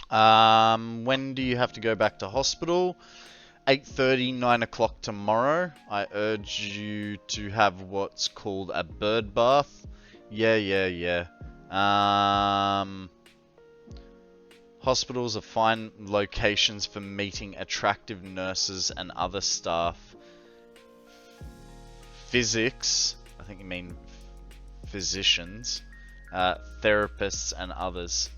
When do you have to go back to hospital? 8:30, 9 o'clock tomorrow. I urge you to have what's called a bird bath. Yeah. Hospitals are fine locations for meeting attractive nurses and other staff. Physics, I think you mean physicians, therapists and others.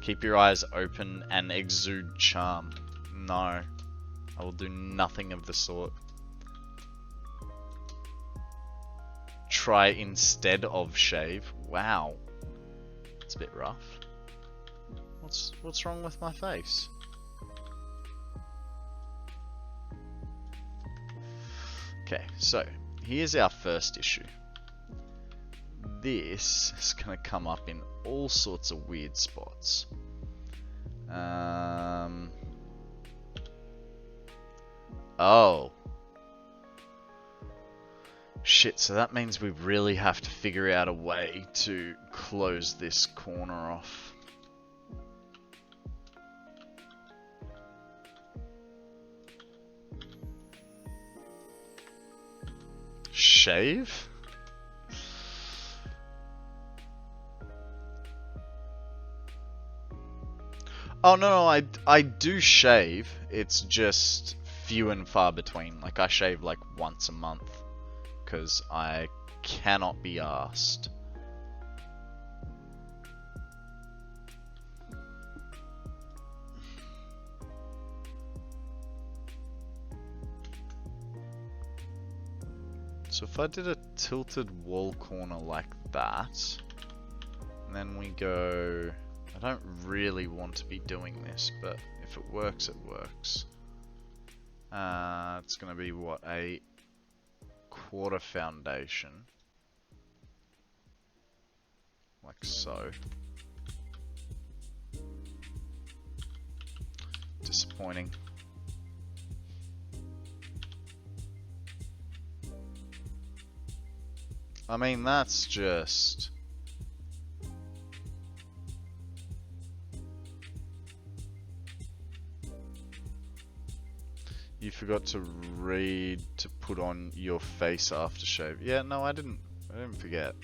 Keep your eyes open and exude charm. No. I will do nothing of the sort. Try instead of shave. Wow. It's a bit rough. What's wrong with my face? Okay, so here's our first issue. This is gonna come up in all sorts of weird spots. Oh. Shit, so that means we really have to figure out a way to close this corner off. Shave? Oh no, I do shave. It's just few and far between. Like, I shave like once a month because I cannot be arsed. So if I did a tilted wall corner like that, and then we go, I don't really want to be doing this, but if it works, it works. It's going to be, what, a quarter foundation. Like so. Disappointing. I mean, that's just... You forgot to read to put on your face aftershave. Yeah, no, I didn't forget.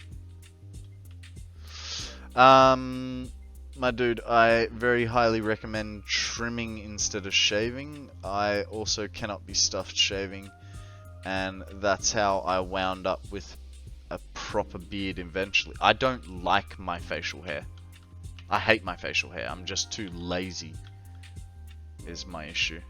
My dude, I very highly recommend trimming instead of shaving. I also cannot be stuffed shaving, and that's how I wound up with a proper beard eventually. I don't like my facial hair. I hate my facial hair. I'm just too lazy, is my issue.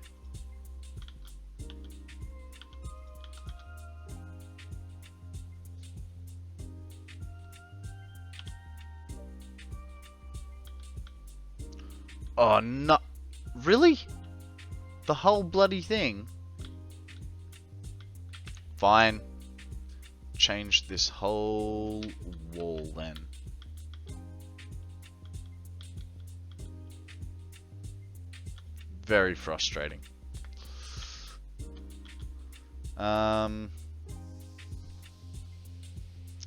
Oh no, really? The whole bloody thing? Fine. Change this whole wall then. Very frustrating.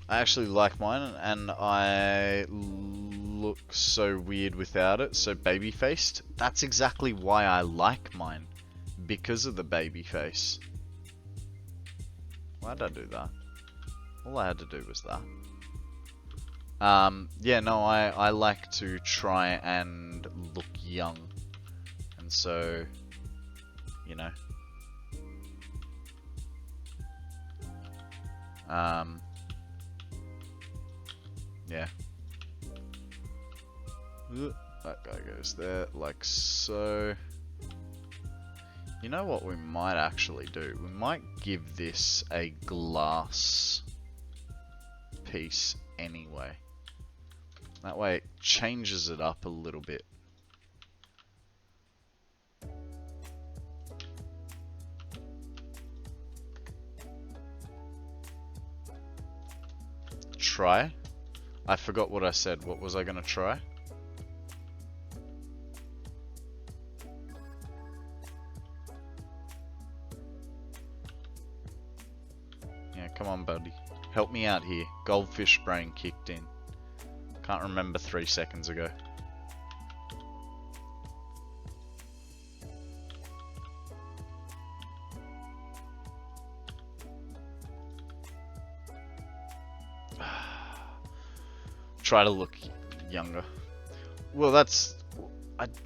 I actually like mine, and I look so weird without it, so baby-faced. That's exactly why I like mine, because of the baby face. Why did I do that? All I had to do was that. Yeah, no, I like to try and look young, and so, you know, yeah. That guy goes there, like so. You know what we might actually do? We might give this a glass piece anyway. That way it changes it up a little bit. Try? I forgot what I said. What was I gonna try? Yeah, come on, buddy. Help me out here. Goldfish brain kicked in. Can't remember 3 seconds ago. Try to look younger. Well,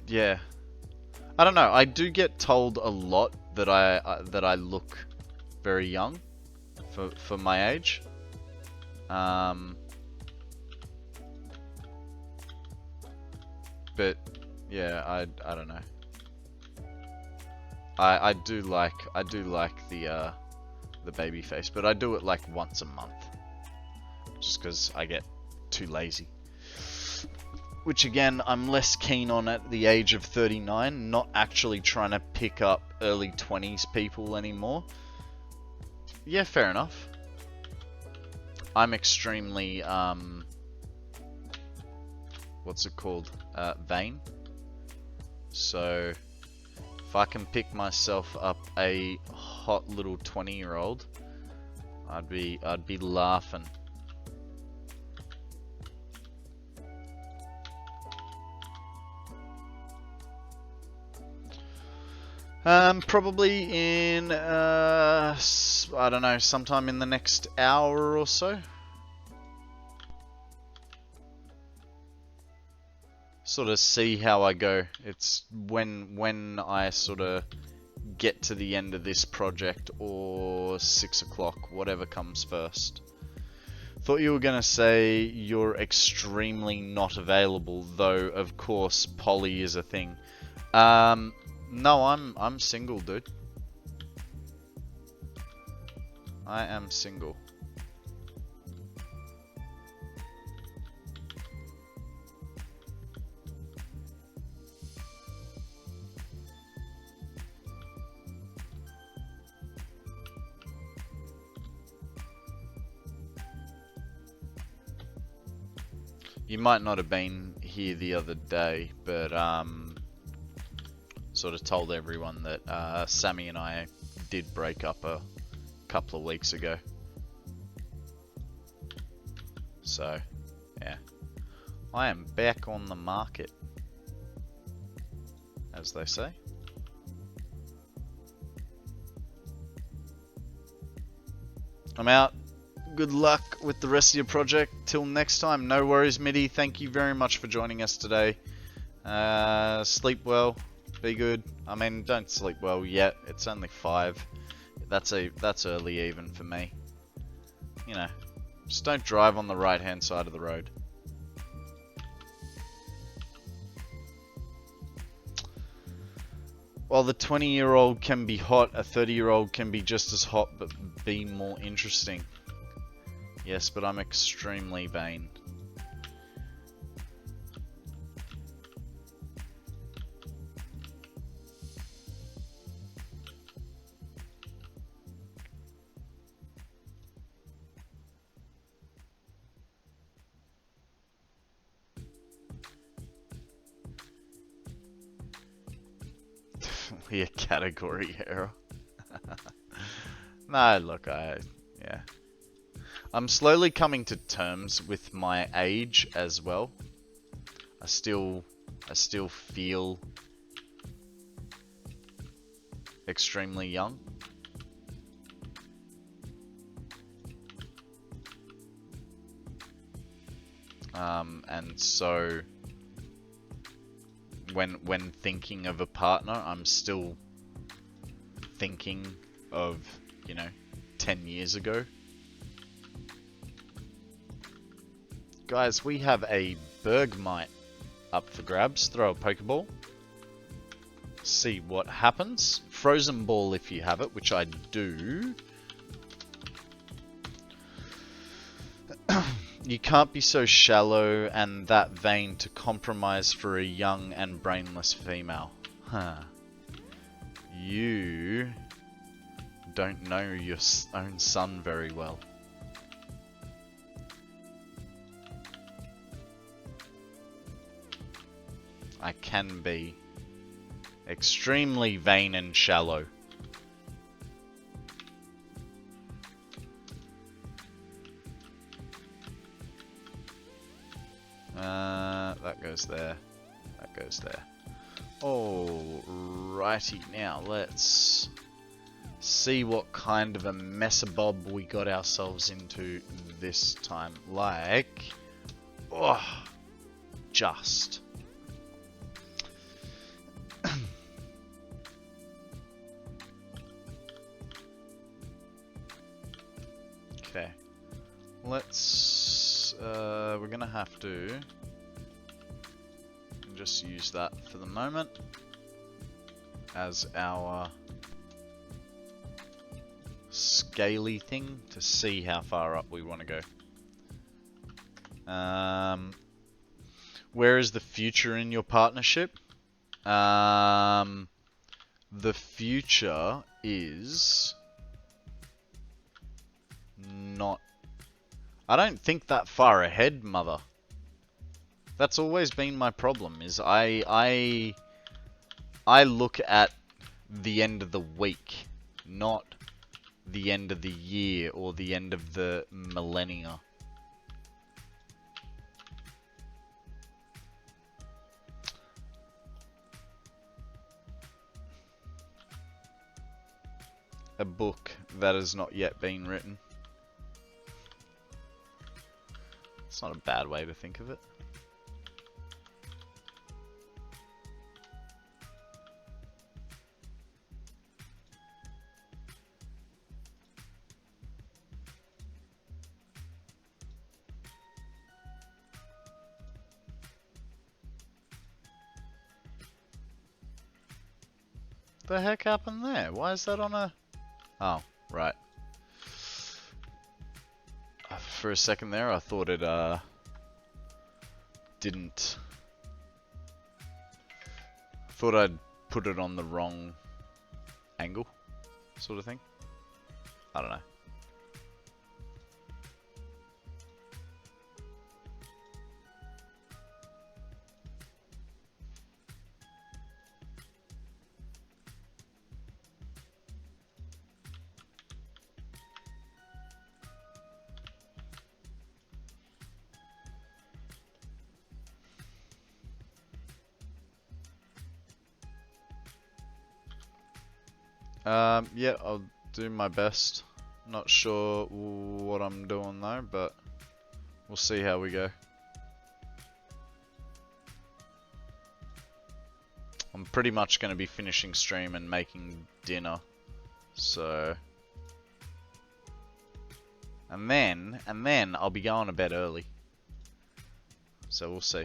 yeah. I don't know. I do get told a lot that I look very young for my age. But yeah, I don't know. I do like the baby face, but I do it like once a month, just because I get too lazy. Which again, I'm less keen on at the age of 39, not actually trying to pick up early 20s people anymore. Yeah, fair enough. I'm extremely, what's it called? Vain. So, if I can pick myself up a hot little 20-year-old, I'd be laughing. Probably in, I don't know, sometime in the next hour or so. Sort of see how I go. It's when I sort of get to the end of this project, or 6 o'clock, whatever comes first. Thought you were gonna say you're extremely not available, though of course poly is a thing. No, I'm single, dude. I am single. You might not have been here the other day, but sort of told everyone that Sammy and I did break up a couple of weeks ago. So, yeah. I am back on the market, as they say. I'm out. Good luck with the rest of your project. Till next time. No worries, Mitty. Thank you very much for joining us today. Sleep well. Be good. I mean, don't sleep well yet. It's only 5. That's early even for me. You know, just don't drive on the right-hand side of the road. While the 20-year-old can be hot, a 30-year-old can be just as hot but be more interesting. Yes, but I'm extremely vain. A category error. No, look, yeah. I'm slowly coming to terms with my age as well. I still feel extremely young. And so when thinking of a partner, I'm still thinking of, you know, 10 years ago. Guys, we have a Bergmite up for grabs. Throw a Pokeball. See what happens. Frozen Ball if you have it, which I do. You can't be so shallow and that vain to compromise for a young and brainless female. Huh. You don't know your own son very well. I can be extremely vain and shallow. That goes there. That goes there. Alrighty, now let's see what kind of a mess of bob we got ourselves into this time. Like, just. Okay, let's, we're gonna have to just use that for the moment as our scaly thing to see how far up we want to go. Where is the future in your partnership? The future is not... I don't think that far ahead, mother. That's always been my problem, is I look at the end of the week, not the end of the year or the end of the millennia. A book that has not yet been written. It's not a bad way to think of it. The heck happened there? Why is that on a... Oh, right. For a second there, I thought it, didn't... Thought I'd put it on the wrong angle, sort of thing. I don't know. Yeah, I'll do my best. Not sure what I'm doing though, but we'll see how we go. I'm pretty much going to be finishing stream and making dinner, so... And then I'll be going to bed early. So we'll see.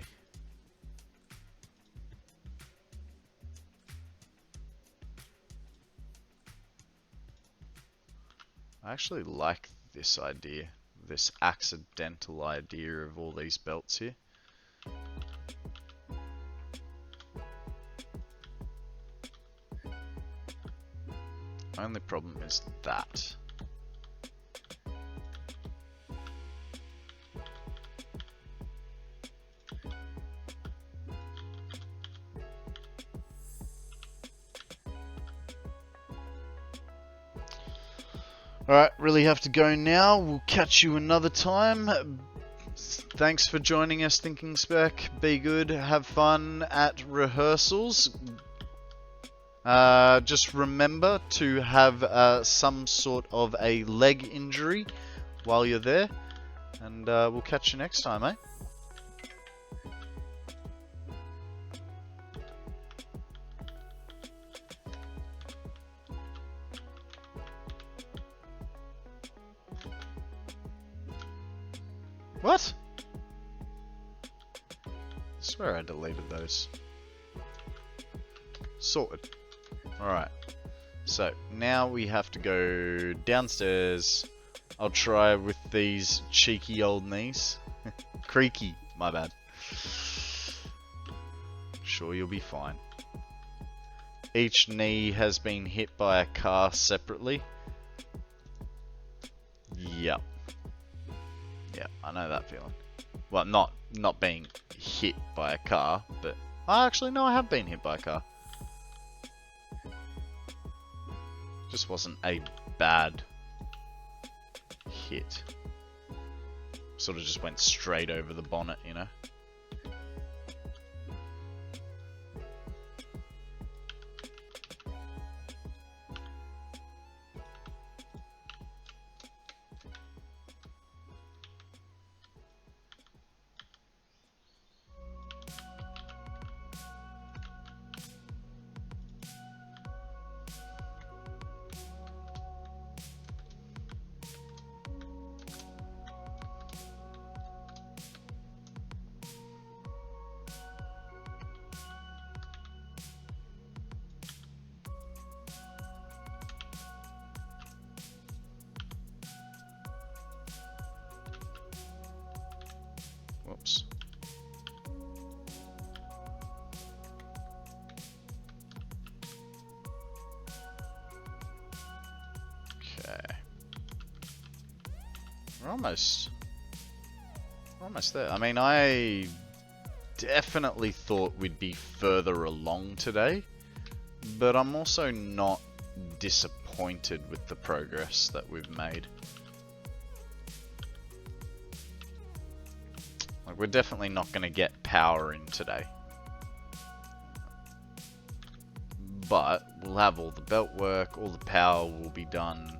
I actually like this idea, this accidental idea of all these belts here. Only problem is that. Alright, really have to go now. We'll catch you another time. Thanks for joining us, Thinking Spec. Be good, have fun at rehearsals. Just remember to have some sort of a leg injury while you're there. And we'll catch you next time, eh? What? I swear I deleted those. Sorted. Alright. So, now we have to go downstairs. I'll try with these cheeky old knees. Creaky, my bad. Sure, you'll be fine. Each knee has been hit by a car separately. Yep. Yeah, I know that feeling. Well, not being hit by a car, but actually no, I have been hit by a car. Just wasn't a bad hit. Sort of just went straight over the bonnet, you know. Whoops. Okay. We're almost there. I mean, I definitely thought we'd be further along today, but I'm also not disappointed with the progress that we've made. Like, we're definitely not going to get power in today. But we'll have all the belt work, all the power will be done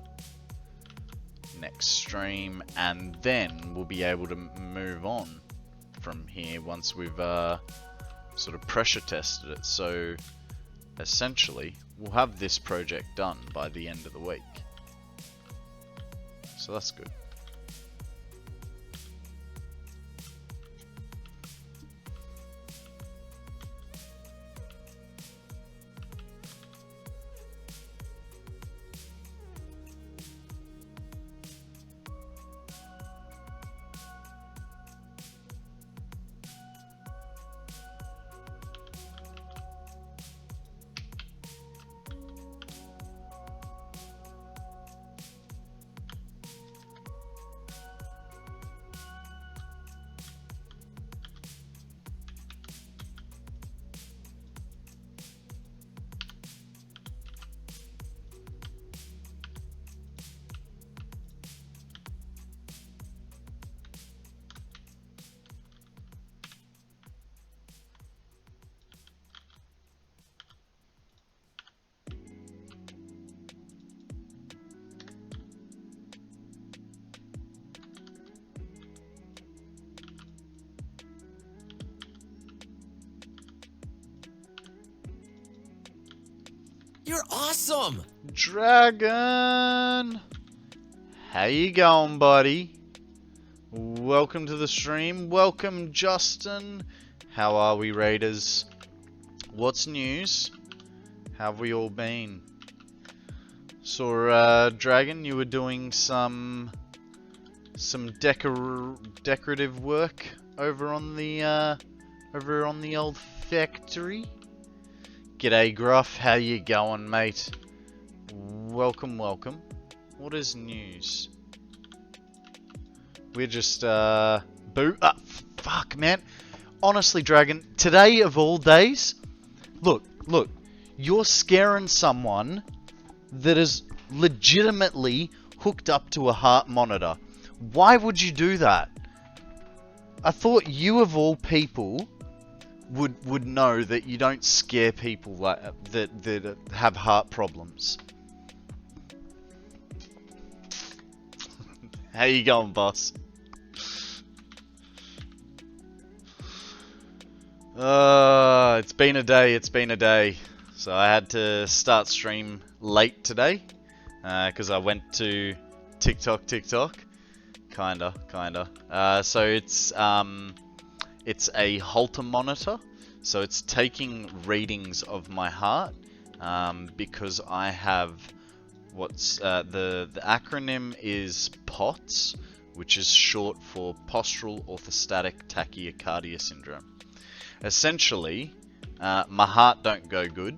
next stream, and then we'll be able to move on from here once we've sort of pressure tested it. So essentially, we'll have this project done by the end of the week. So that's good. You're awesome! Dragon! How you going, buddy? Welcome to the stream. Welcome, Justin. How are we, Raiders? What's news? How have we all been? Saw, Dragon, you were doing some decorative work over on the old factory. G'day, Gruff. How you going, mate? Welcome, welcome. What is news? We're just, fuck, man. Honestly, Dragon, today of all days, look, you're scaring someone that is legitimately hooked up to a heart monitor. Why would you do that? I thought you of all people would know that you don't scare people like that have heart problems. How you going, boss? It's been a day. So I had to start stream late today, because I went to TikTok. Kinda. So it's a Holter monitor. So it's taking readings of my heart, because I have what's the acronym is POTS, which is short for postural orthostatic tachycardia syndrome. Essentially, my heart don't go good.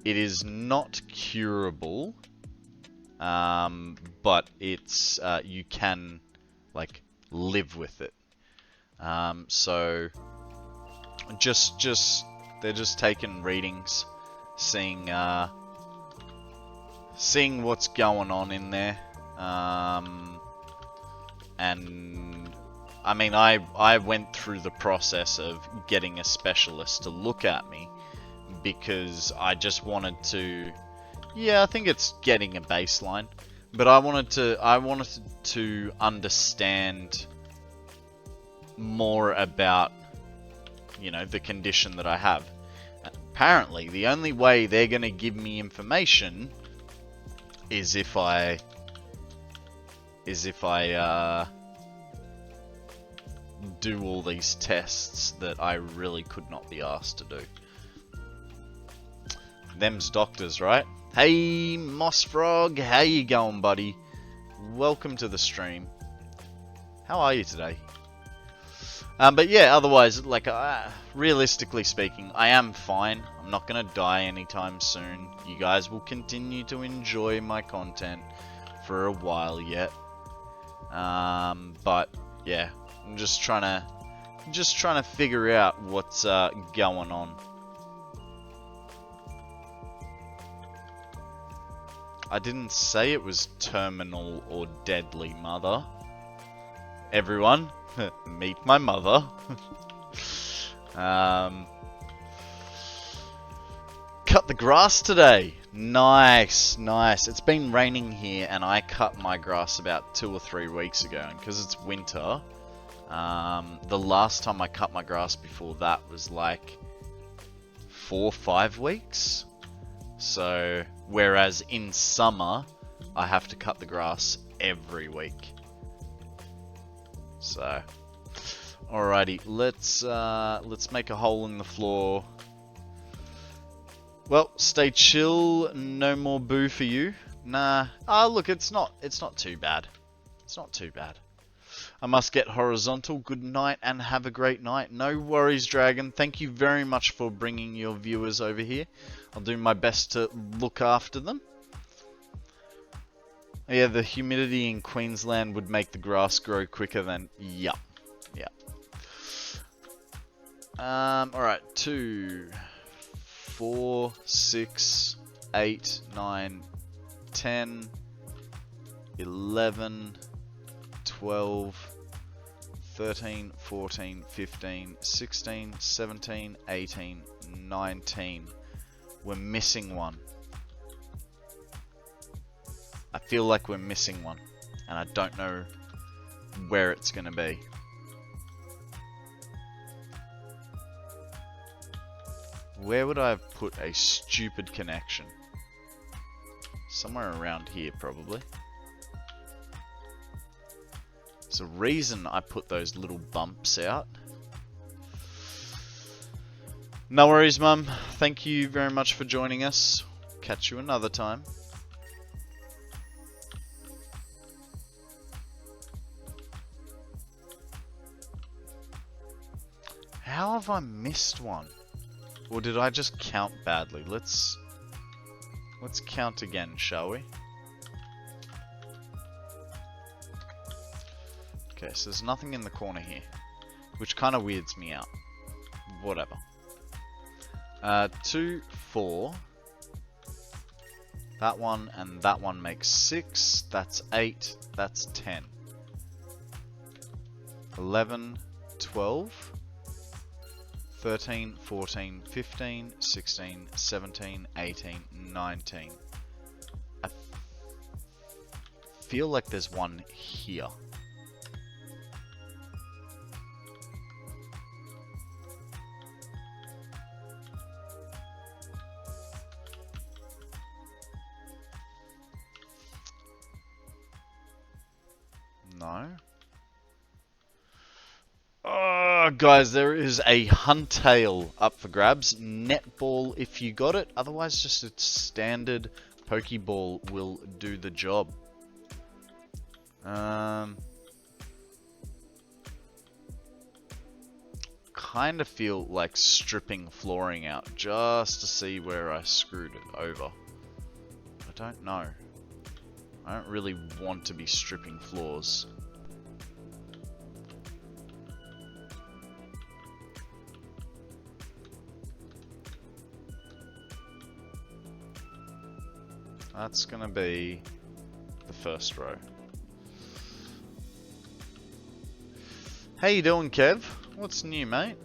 It is not curable, but it's you can like live with it. So they're just taking readings, seeing what's going on in there, and I mean, I went through the process of getting a specialist to look at me because I just wanted to, I think it's getting a baseline, but I wanted to understand more about, the condition that I have. Apparently, the only way they're going to give me information is if I do all these tests that I really could not be asked to do. Them's doctors, right? Hey, Moss Frog, how you going, buddy? Welcome to the stream. How are you today? But yeah, otherwise, like, realistically speaking, I am fine. I'm not gonna die anytime soon. You guys will continue to enjoy my content for a while yet. But yeah, I'm just trying to figure out what's going on. I didn't say it was terminal or deadly, mother. Everyone, meet my mother. Cut the grass today. Nice. It's been raining here, and I cut my grass about 2 or 3 weeks ago. And because it's winter, the last time I cut my grass before that was like 4 or 5 weeks. So, whereas in summer, I have to cut the grass every week. So, alrighty, let's make a hole in the floor. Well, stay chill. No more boo for you. Nah. Look, it's not too bad. It's not too bad. I must get horizontal. Good night and have a great night. No worries, Dragon. Thank you very much for bringing your viewers over here. I'll do my best to look after them. Yeah, the humidity in Queensland would make the grass grow quicker than... Yup. Alright, 2, 4, 6, 8, 9, 10, 11, 12, 13, 14, 15, 16, 17, 18, 19. We're missing one. I feel like we're missing one, and I don't know where it's going to be. Where would I have put a stupid connection? Somewhere around here, probably. There's a reason I put those little bumps out. No worries, Mum. Thank you very much for joining us. Catch you another time. How have I missed one? Or did I just count badly? Let's count again, shall we? Okay, so there's nothing in the corner here, which kind of weirds me out. Whatever. 2, 4. That one and that one makes 6. That's 8. That's 10. 11, 12, 13, 14, 15, 16, 17, 18, 19. I feel like there's one here. No. Oh, guys, there is a Huntail up for grabs. Netball if you got it. Otherwise, just a standard Pokeball will do the job. Kind of feel like stripping flooring out just to see where I screwed it over. I don't know. I don't really want to be stripping floors. That's gonna be the first row. How you doing, Kev? What's new, mate?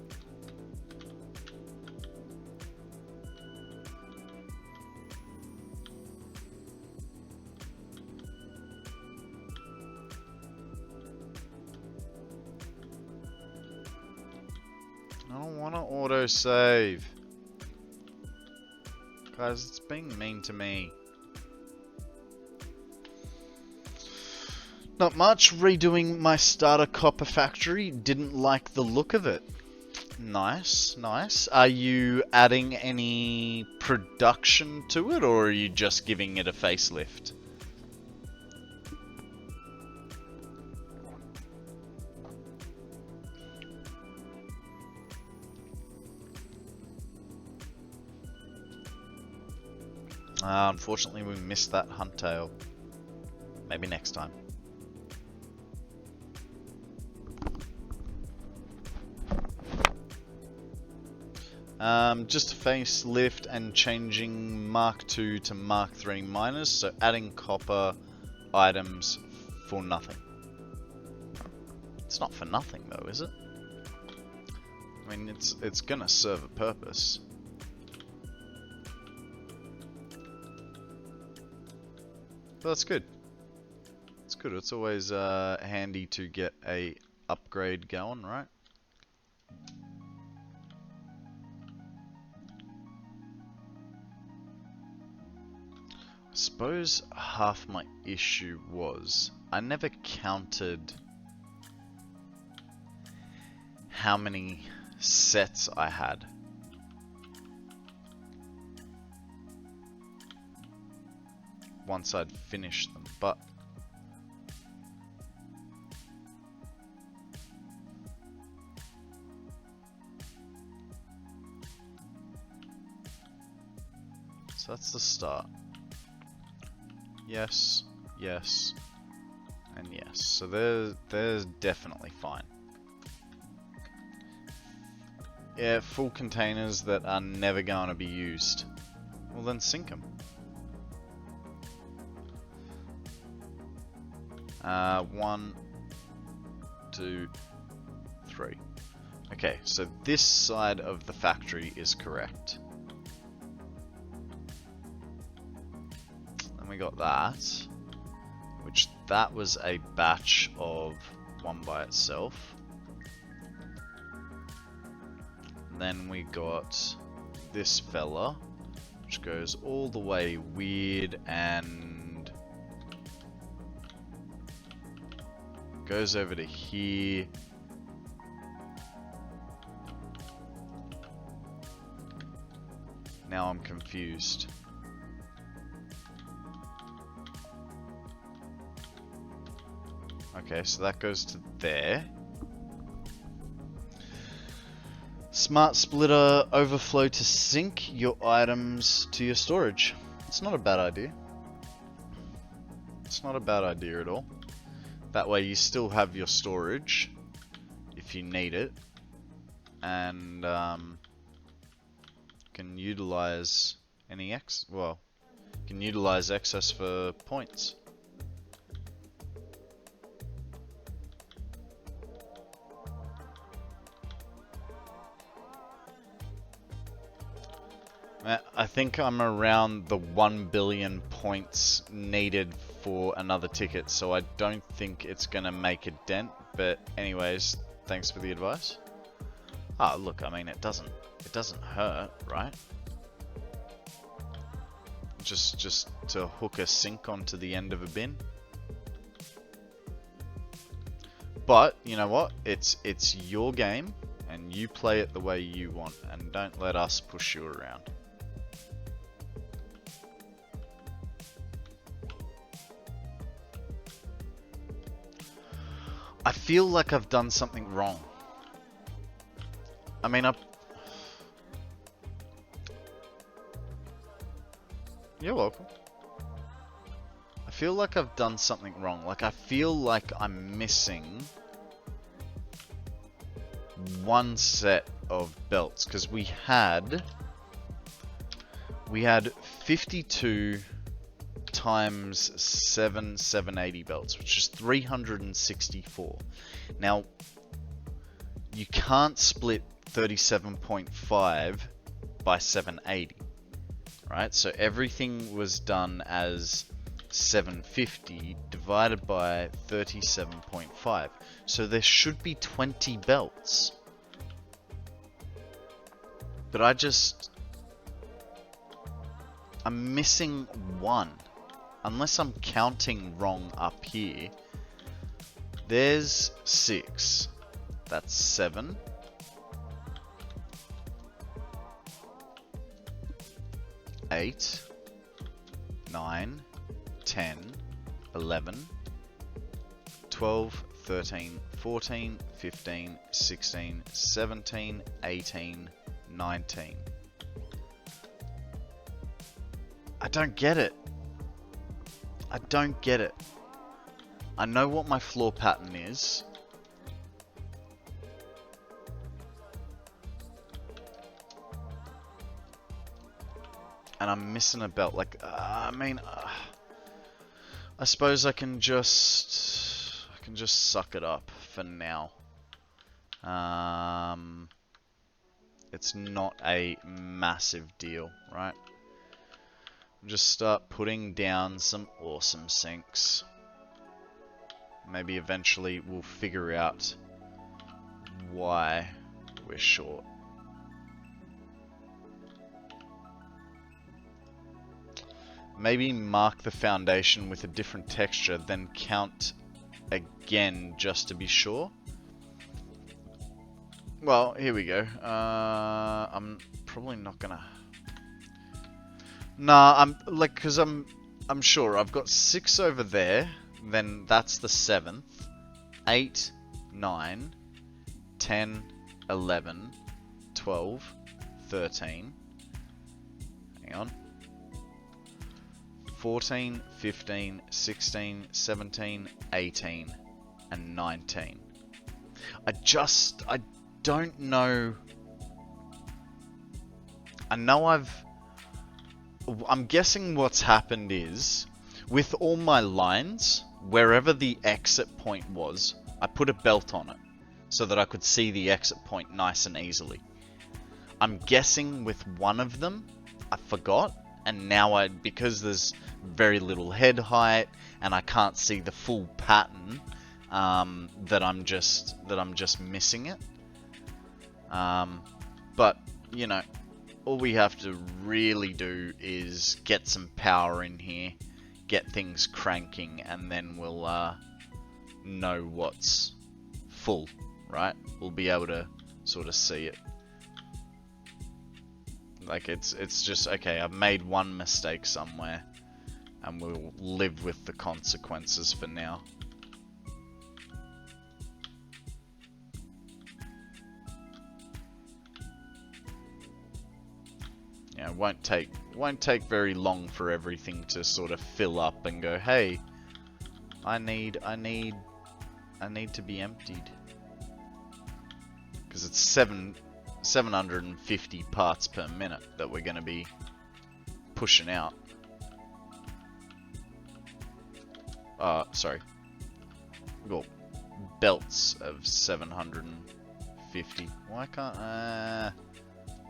I don't want to autosave. Guys, it's being mean to me. Not much. Redoing my starter copper factory. Didn't like the look of it. Nice, nice. Are you adding any production to it, or are you just giving it a facelift? Unfortunately, we missed that Huntail. Maybe next time. Just a facelift and changing Mark II to Mark III miners, so adding copper items for nothing. It's not for nothing though, is it? I mean, it's gonna serve a purpose. But that's good. It's good. It's always handy to get a upgrade going, right? I suppose half my issue was I never counted how many sets I had. Once I'd finished them, but so that's the start. Yes, yes, and yes. So there's definitely fine. Yeah, full containers that are never going to be used. Well, then sink them. 1, 2, 3. Okay, so this side of the factory is correct. Then we got that, which that was a batch of one by itself. Then we got this fella, which goes all the way weird and goes over to here. Now I'm confused. Okay, so that goes to there. Smart splitter overflow to sync your items to your storage. It's not a bad idea. It's not a bad idea at all. That way you still have your storage if you need it, and can utilize any well, You can utilize excess for points. I think I'm around the 1 billion points needed for another ticket, so I don't think it's gonna make a dent. But anyways, thanks for the advice. Ah, look, I mean, it doesn't hurt, right? Just to hook a sink onto the end of a bin. But you know what? It's your game, and you play it the way you want, and don't let us push you around. I feel like I've done something wrong. I mean, You're welcome. I feel like I've done something wrong. Like, I feel like I'm missing one set of belts, because we had 52 times 780 belts, which is 364. Now, you can't split 37.5 by 780, right? So everything was done as 750 divided by 37.5. So there should be 20 belts. But I'm missing one. Unless I'm counting wrong up here. There's 6. That's 7. 8, 9, 10, 11, 12, 13, 14, 15, 16, 17, 18, 19. I don't get it. I don't get it. I know what my floor pattern is. And I'm missing a belt. Like, I mean, I suppose I can just suck it up for now. It's not a massive deal, right? Just start putting down some awesome sinks. Maybe eventually we'll figure out why we're short. Maybe mark the foundation with a different texture, then count again just to be sure. Well, here we go. I'm probably not gonna. Nah, because I'm sure I've got 6 over there. Then that's the 7th. 8, 9, 10, 11, 12, 13. Hang on. 14, 15, 16, 17, 18, and 19. I don't know. I'm guessing what's happened is, with all my lines, wherever the exit point was, I put a belt on it, so that I could see the exit point nice and easily. I'm guessing with one of them, I forgot, and now because there's very little head height, and I can't see the full pattern, that I'm just missing it. But, you know, all we have to really do is get some power in here, get things cranking, and then we'll know what's full, right? We'll be able to sort of see it. Like, it's just, okay, I've made one mistake somewhere, and we'll live with the consequences for now. Yeah, it won't take very long for everything to sort of fill up and go, hey, I need to be emptied. Because it's 750 parts per minute that we're going to be pushing out. Sorry. We got belts of 750. Why can't... I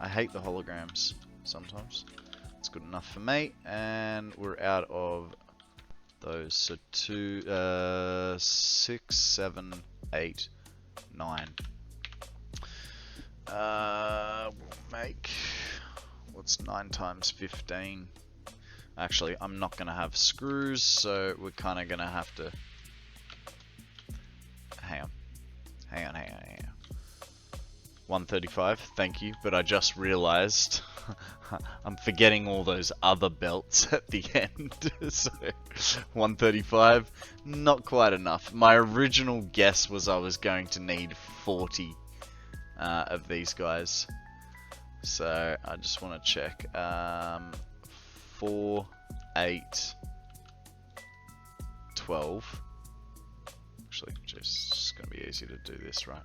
hate the holograms sometimes. It's good enough for me. And we're out of those. So 2, 6, 7, 8, 9. We'll make... What's 9 times 15? Actually, I'm not going to have screws, so we're kind of going to have to... Hang on. 135, thank you, but I just realized I'm forgetting all those other belts at the end. So 135, not quite enough. My original guess was I was going to need 40 of these guys. So I just want to check. 4, 8, 12. Actually, just going to be easy to do this, right?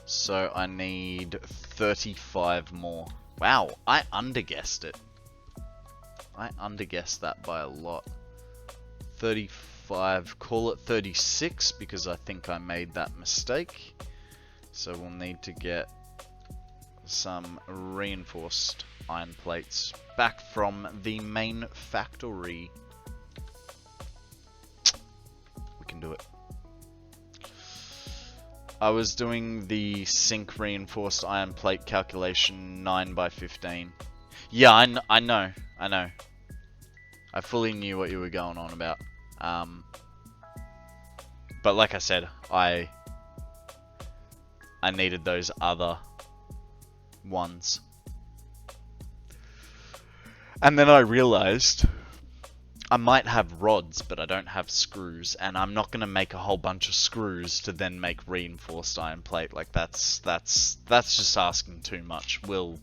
So I need 35 more. Wow, I underguessed it. I underguessed that by a lot. 35, call it 36 because I think I made that mistake. So we'll need to get some reinforced iron plates back from the main factory. We can do it. I was doing the sync reinforced iron plate calculation 9 by 15. Yeah, I know. I fully knew what you were going on about. But like I said, I needed those other ones. And then I realized I might have rods, but I don't have screws, and I'm not going to make a whole bunch of screws to then make reinforced iron plate. Like that's just asking too much. We'll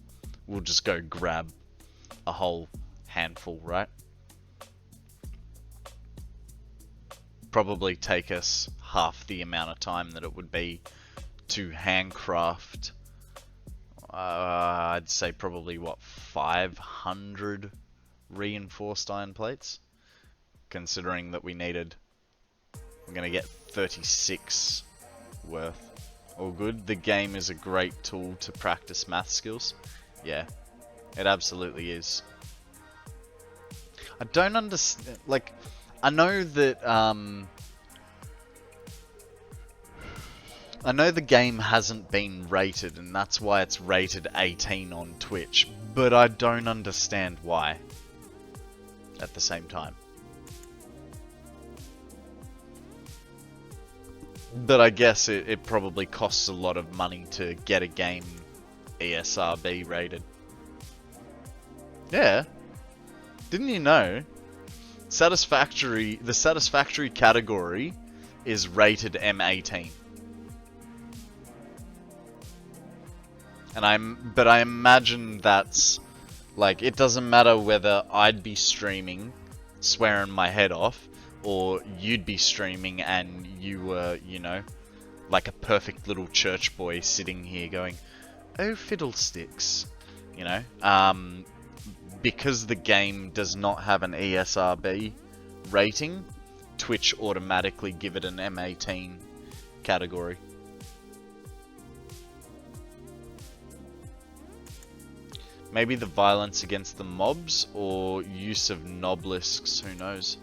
just go grab a whole handful, right? Probably take us half the amount of time that it would be to handcraft. I'd say probably what, 500 reinforced iron plates, considering that we needed, I'm gonna get 36 worth. All good. The game is a great tool to practice math skills. Yeah, it absolutely is. I don't understand, like, I know that I know the game hasn't been rated, and that's why it's rated 18 on Twitch, but I don't understand why at the same time. But I guess it probably costs a lot of money to get a game ESRB rated. Yeah. Didn't you know? Satisfactory, the Satisfactory category is rated M18. And but I imagine that's, like, it doesn't matter whether I'd be streaming, swearing my head off, or you'd be streaming and you were, you know, like a perfect little church boy sitting here going, oh fiddlesticks, you know, because the game does not have an ESRB rating, Twitch automatically give it an M18 category. Maybe the violence against the mobs, or use of nobelisks, who knows.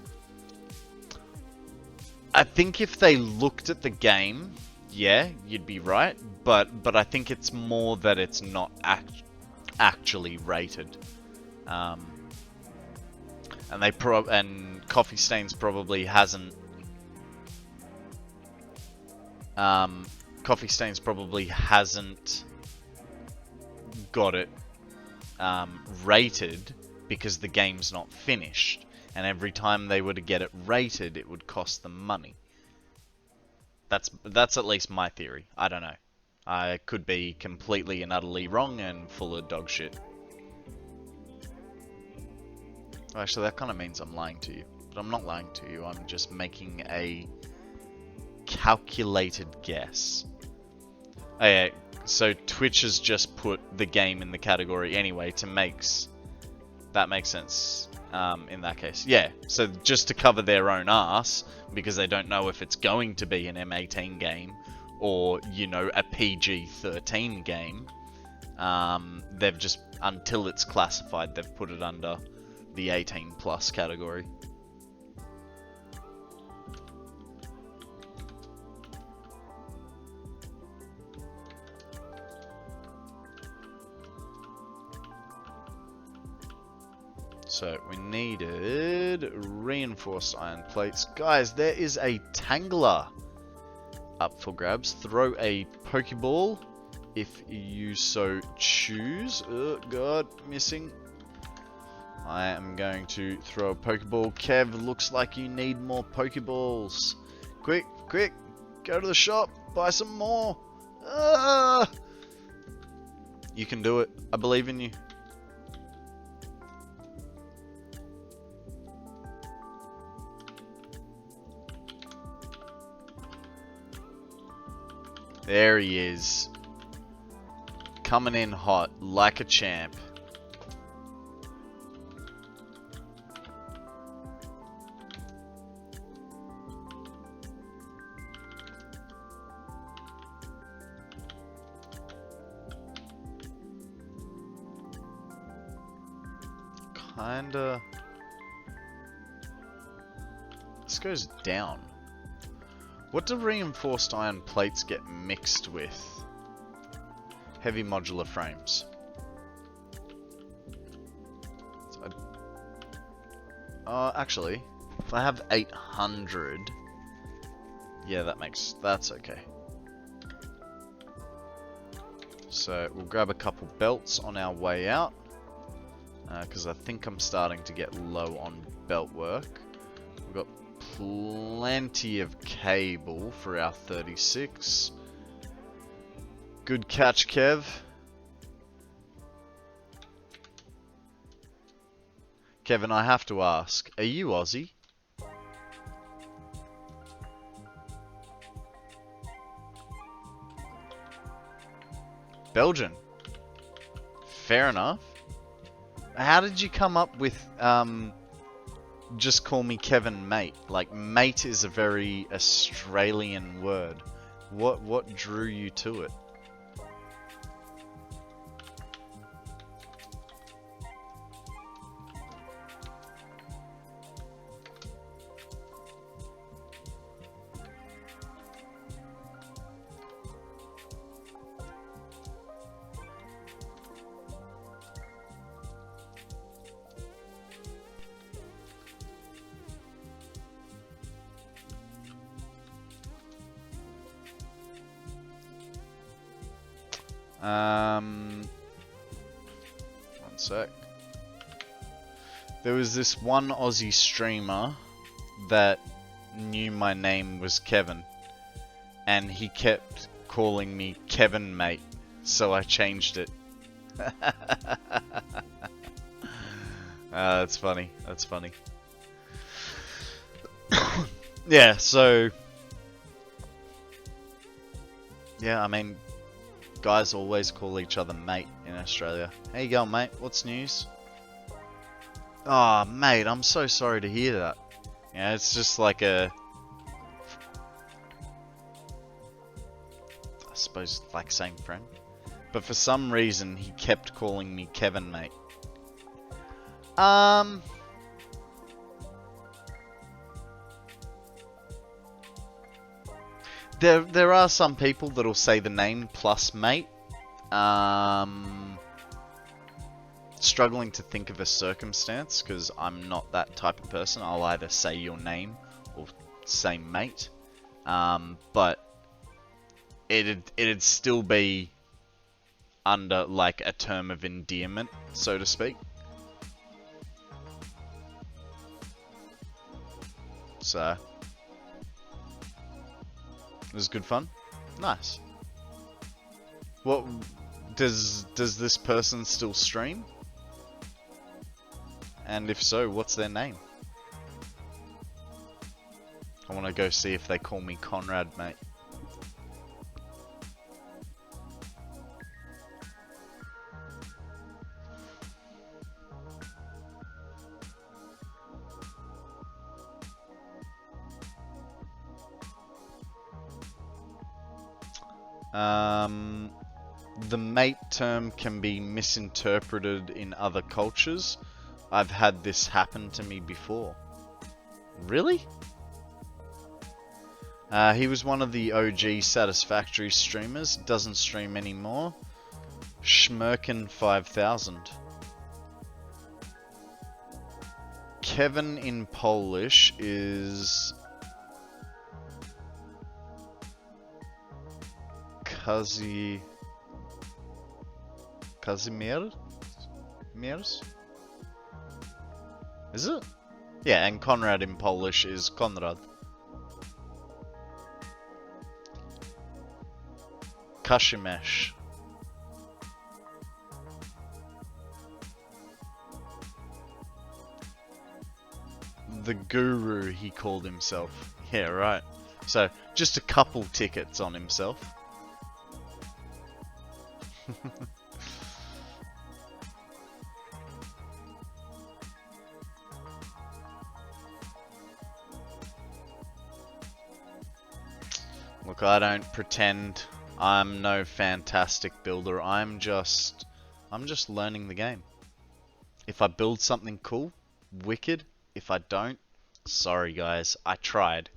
I think if they looked at the game, yeah, you'd be right, but I think it's more that it's not actually rated. And Coffee Stains probably hasn't got it rated because the game's not finished, and every time they were to get it rated, it would cost them money. That's at least my theory. I don't know. I could be completely and utterly wrong and full of dog shit. Actually, that kind of means I'm lying to you, but I'm not lying to you. I'm just making a calculated guess. Oh, yeah. So Twitch has just put the game in the category anyway that makes sense in that case. Yeah, so just to cover their own ass, because they don't know if it's going to be an M18 game or, you know, a PG-13 game, they've just, until it's classified, they've put it under the 18 plus category. So we needed reinforced iron plates. Guys, there is a Tangler up for grabs. Throw a Pokeball if you so choose. Oh god, missing. I am going to throw a Pokeball. Kev, looks like you need more Pokeballs. Quick, quick, go to the shop, buy some more. Ah! You can do it. I believe in you. There he is. Coming in hot, like a champ. Kinda... This goes down. What do reinforced iron plates get mixed with? Heavy modular frames. So actually, if I have 800, yeah, that's okay. So we'll grab a couple belts on our way out, because I think I'm starting to get low on belt work. We've got plenty of cable for our 36. Good catch, Kev. Kevin, I have to ask, are you Aussie? Belgian. Fair enough. How did you come up with just call me Kevin mate? Like, mate is a very Australian word. What drew you to it? One sec. There was this one Aussie streamer that knew my name was Kevin, and he kept calling me Kevin mate, so I changed it. That's funny. That's funny. Yeah, so... Yeah, I mean... Guys always call each other mate in Australia. How you going, mate? What's news? Oh, mate, I'm so sorry to hear that. Yeah, it's just like a... I suppose like saying friend. But for some reason, he kept calling me Kevin, mate. There are some people that'll say the name plus mate. Struggling to think of a circumstance, because I'm not that type of person. I'll either say your name or say mate. But it'd still be under like a term of endearment, so to speak. So it was good fun. Nice. What does this person still stream? And if so, what's their name? I want to go see if they call me Konrad, mate. The mate term can be misinterpreted in other cultures. I've had this happen to me before. Really? He was one of the OG Satisfactory streamers. Doesn't stream anymore. Schmerken 5000. Kevin in Polish is Kazimierz? Is it? Yeah, and Konrad in Polish is Konrad. Kashimesh. The Guru, he called himself. Yeah, right. So, just a couple tickets on himself. Look, I don't pretend I'm no fantastic builder. I'm just learning the game. If I build something cool, wicked. If I don't, sorry guys, I tried.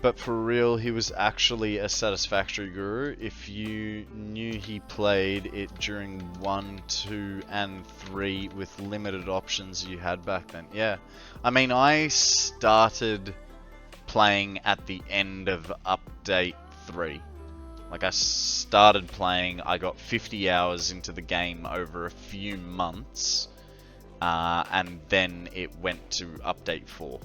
But for real, he was actually a Satisfactory guru. If you knew he played it during 1, 2, and 3 with limited options you had back then. Yeah. I mean, I started playing at the end of update 3. Like, I started playing, I got 50 hours into the game over a few months. And then it went to update 4.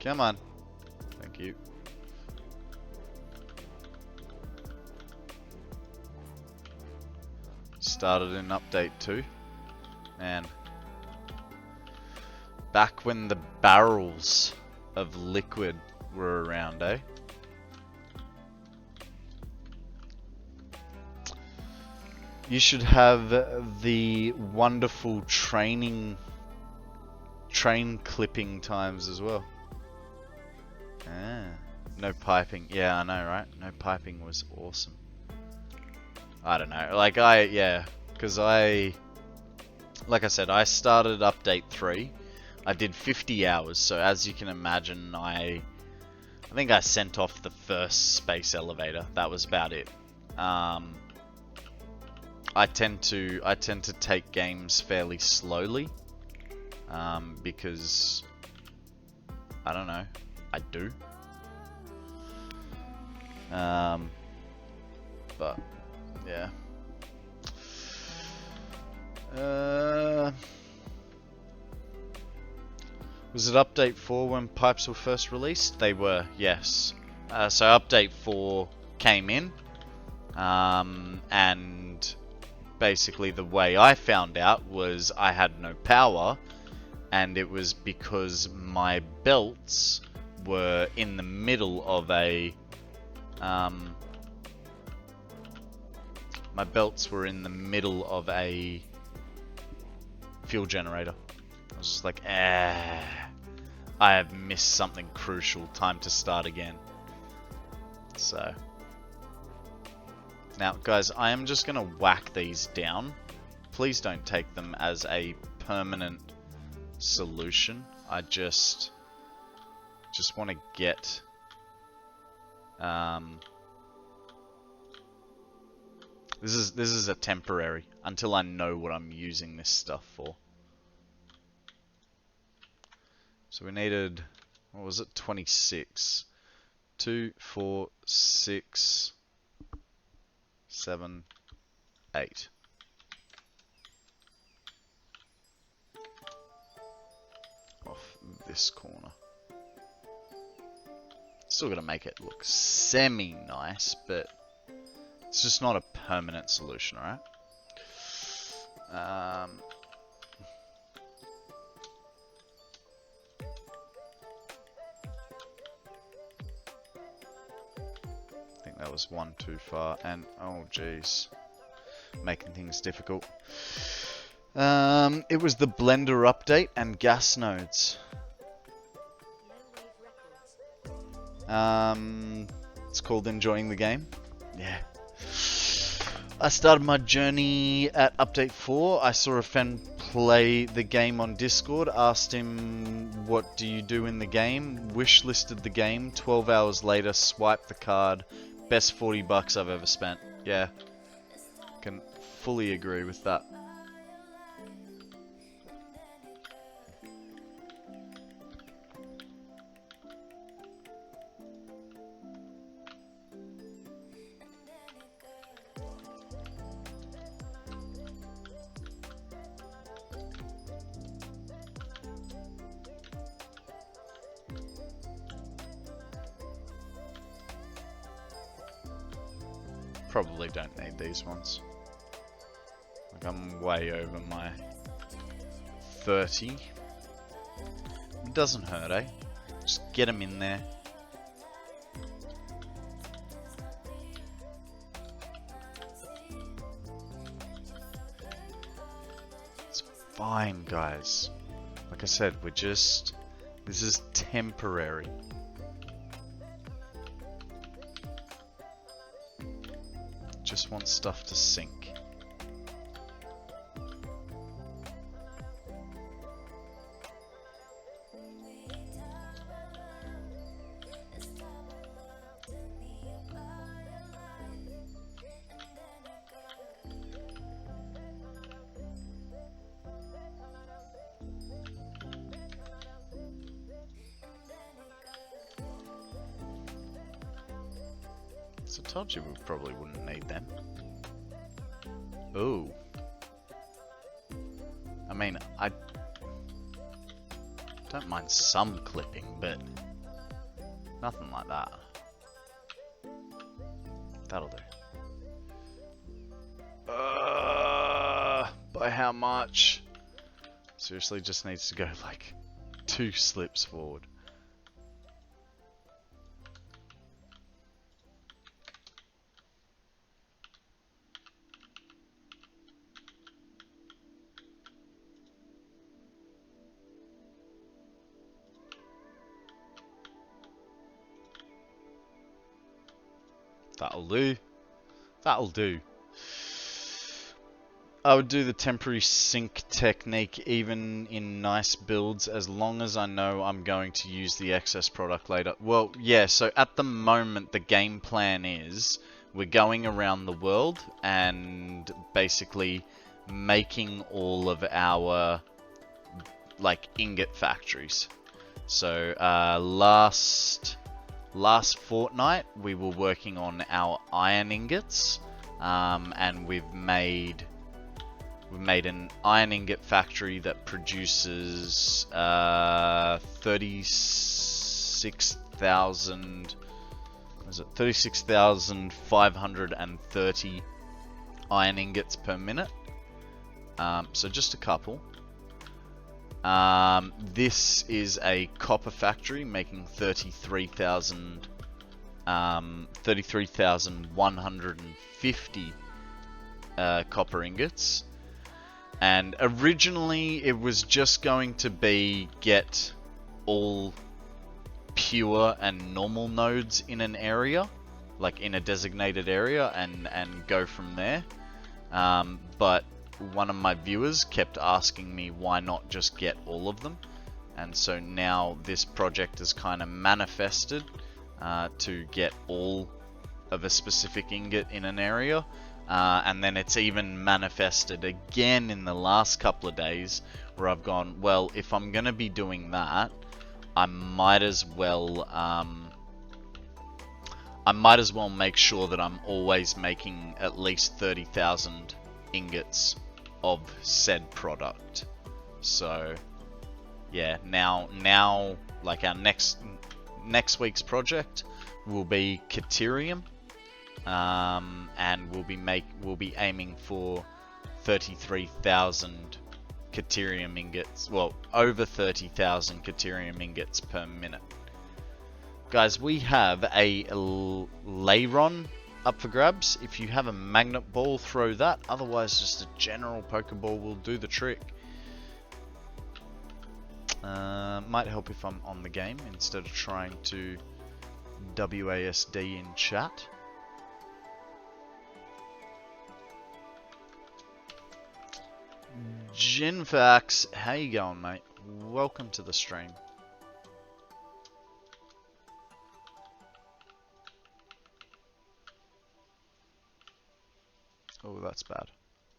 Come on. Thank you. Started in update 2. Man. Back when the barrels of liquid were around, eh? You should have the wonderful train clipping times as well. Ah, no piping. Yeah, I know, right? No piping was awesome. I don't know. Like, because like I said, I started update 3. I did 50 hours, so as you can imagine, I think I sent off the first space elevator. That was about it. I tend to take games fairly slowly, because I don't know, I do. But yeah. Was it update 4 when pipes were first released? They were, yes. So update 4 came in, and basically the way I found out was I had no power, and it was because my belts were in the middle of a fuel generator. I was just like, I have missed something crucial, time to start again. So now guys, I am just gonna whack these down. Please don't take them as a permanent solution. I just want to get this is a temporary until I know what I'm using this stuff for. So we needed, what was it, 26. 2, 4, 6, 7, 8. Off this corner. Still got to make it look semi-nice, but it's just not a permanent solution, right? I think that was one too far, and oh geez, making things difficult. It was the blender update and gas nodes. It's called enjoying the game. Yeah. I started my journey at update 4. I saw a friend play the game on Discord, asked him what do you do in the game, wish listed the game, 12 hours later swiped the card, best 40 bucks I've ever spent. Yeah, can fully agree with that. Probably don't need these ones. Like I'm way over my 30. It doesn't hurt, eh? Just get them in there. It's fine, guys. Like I said, this is temporary. Just want stuff to sink. So I told you we probably wouldn't need them. Ooh. I mean, I don't mind some clipping, but nothing like that. That'll do. By how much? Seriously, just needs to go like 2 slips forward. That'll do. That'll do. I would do the temporary sink technique even in nice builds as long as I know I'm going to use the excess product later. Well, yeah, so at the moment the game plan is we're going around the world and basically making all of our like ingot factories. So last fortnight we were working on our iron ingots, and we've made an iron ingot factory that produces 36,530 iron ingots per minute. So just a couple. This is a copper factory making 33,150 copper ingots. And originally it was just going to be get all pure and normal nodes in an area, like in a designated area, and go from there. But one of my viewers kept asking me why not just get all of them, and so now this project is kind of manifested to get all of a specific ingot in an area, and then it's even manifested again in the last couple of days where I've gone, well, if I'm gonna be doing that, I might as well I might as well make sure that I'm always making at least 30,000 ingots of said product. So yeah, now like our next week's project will be Caterium, and we'll be aiming for 33,000 Caterium ingots. Well, over 30,000 Caterium ingots per minute. Guys, we have a Lairon up for grabs. If you have a magnet ball, throw that. Otherwise, just a general Pokeball will do the trick. Might help if I'm on the game instead of trying to WASD in chat. Jinfax, how you going, mate? Welcome to the stream. Oh, that's bad.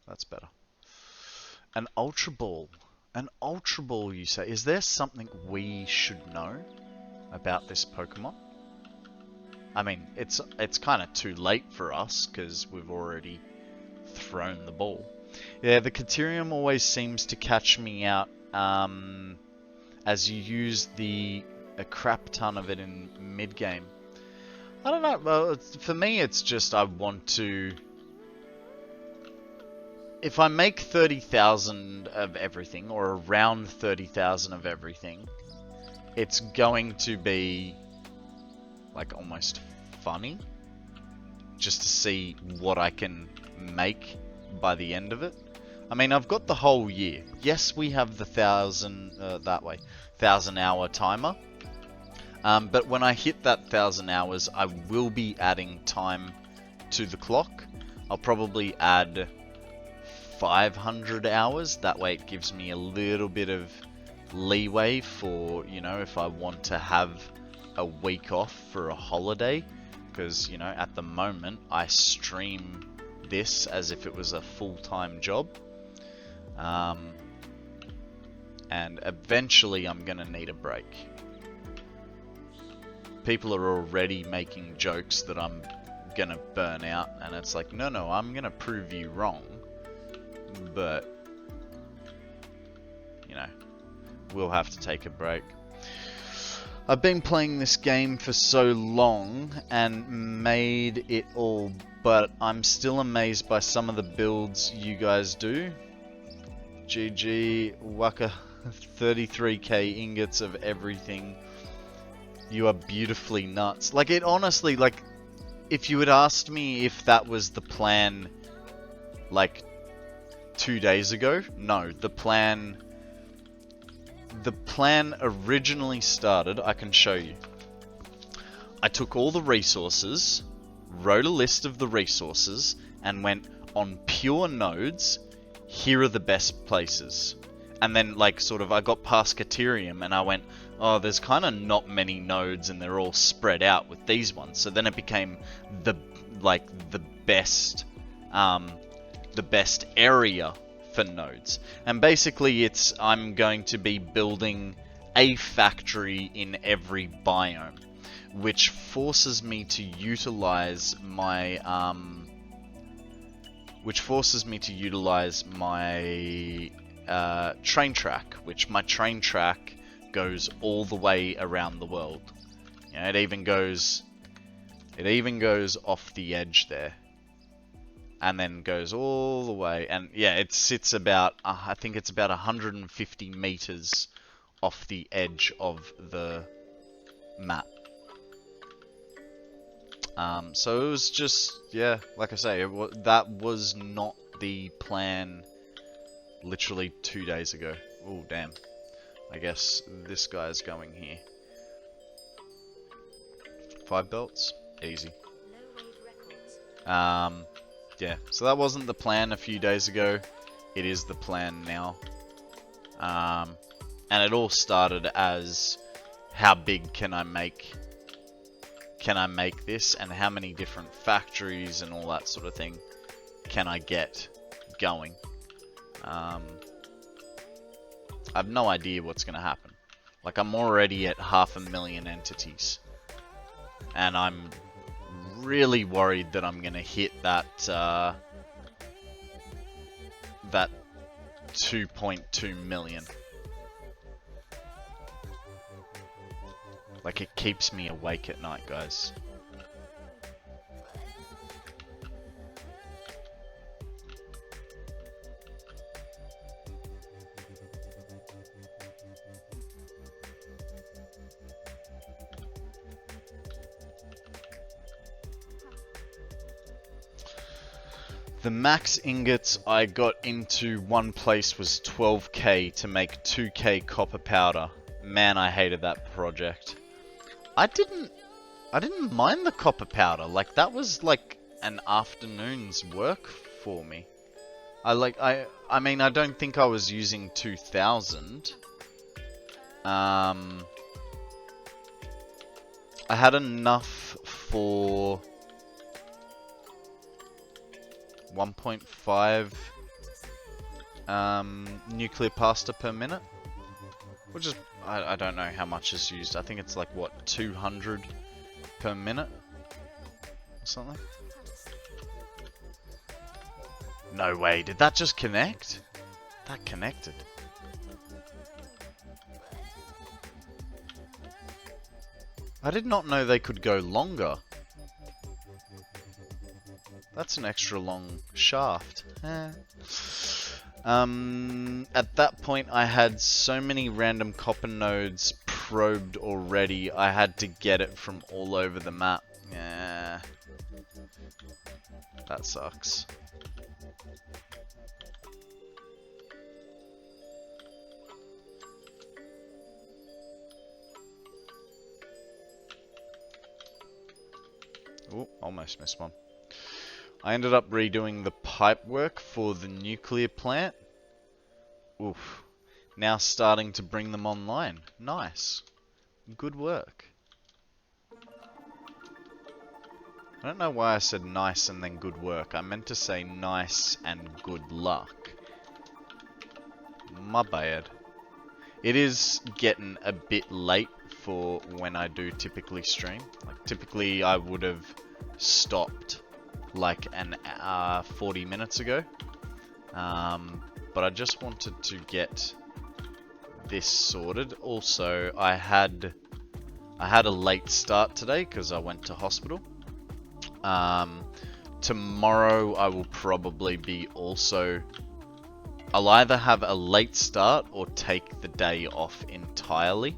That's better. An Ultra Ball. An Ultra Ball, you say? Is there something we should know about this Pokemon? I mean, it's kind of too late for us because we've already thrown the ball. Yeah, the Caterium always seems to catch me out as you use a crap ton of it in mid-game. I don't know. Well, for me, it's just I want to... If I make 30,000 of everything, or around 30,000 of everything, it's going to be like almost funny just to see what I can make by the end of it. I mean, I've got the whole year. Yes, we have the 1,000 hour timer. But when I hit that 1,000 hours, I will be adding time to the clock. I'll probably add 500 hours. That way it gives me a little bit of leeway for, you know, if I want to have a week off for a holiday. Because, you know, at the moment I stream this as if it was a full-time job. And eventually I'm gonna need a break. People are already making jokes that I'm gonna burn out, and it's like, no, I'm gonna prove you wrong. But, you know, we'll have to take a break. I've been playing this game for so long and made it all, but I'm still amazed by some of the builds you guys do. GG, Waka, 33k ingots of everything. You are beautifully nuts. Like, it honestly, like, if you had asked me if that was the plan, like, 2 days ago, no, the plan originally started, I can show you. I took all the resources, wrote a list of the resources, and went on pure nodes, here are the best places. And then, like, sort of, I got past Caterium and I went, oh, there's kind of not many nodes and they're all spread out with these ones. So then it became the best area for nodes. And basically I'm going to be building a factory in every biome, which forces me to utilize my train track, which my train track goes all the way around the world. You know, it even goes off the edge there, and then goes all the way. And yeah, it sits about I think it's about 150 meters off the edge of the map. So it was just, yeah, like I say, that was not the plan literally 2 days ago. Oh, damn. I guess this guy's going here. 5 belts? Easy. Yeah, so that wasn't the plan a few days ago. It is the plan now. And it all started as, how big can I make this, and how many different factories and all that sort of thing can I get going. I have no idea what's going to happen. Like, I'm already at 500,000 entities, and I'm really worried that I'm gonna hit that that 2.2 million. Like, it keeps me awake at night, guys. The max ingots I got into one place was 12k to make 2k copper powder. Man, I hated that project. I didn't mind the copper powder. Like, that was like an afternoon's work for me. I mean, I don't think I was using 2000. I had enough for 1.5 nuclear pasta per minute, which is, I don't know how much is used. I think it's like, what, 200 per minute or something? No way, did that just connect? That connected. I did not know they could go longer. That's an extra long shaft. At that point, I had so many random copper nodes probed already, I had to get it from all over the map. Yeah. That sucks. Ooh, almost missed one. I ended up redoing the pipe work for the nuclear plant. Oof. Now starting to bring them online. Nice. Good work. I don't know why I said nice and then good work. I meant to say nice and good luck. My bad. It is getting a bit late for when I do typically stream. Like, typically I would have stopped like 40 minutes ago, but I just wanted to get this sorted. Also, I had a late start today because I went to hospital. Tomorrow I will probably be also, I'll either have a late start or take the day off entirely,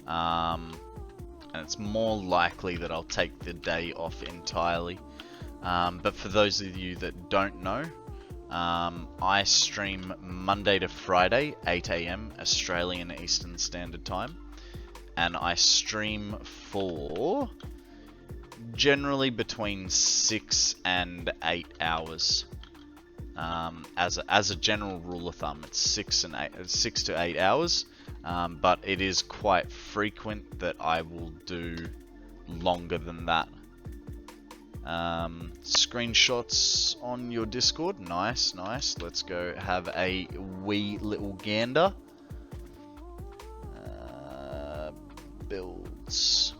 and it's more likely that I'll take the day off entirely. But for those of you that don't know, I stream Monday to Friday, 8 AM Australian Eastern Standard Time, and I stream for generally between 6 and 8 hours. As a general rule of thumb, it's 6 to 8 hours, but it is quite frequent that I will do longer than that. Screenshots on your Discord. Nice, nice. Let's go have a wee little gander. Builds.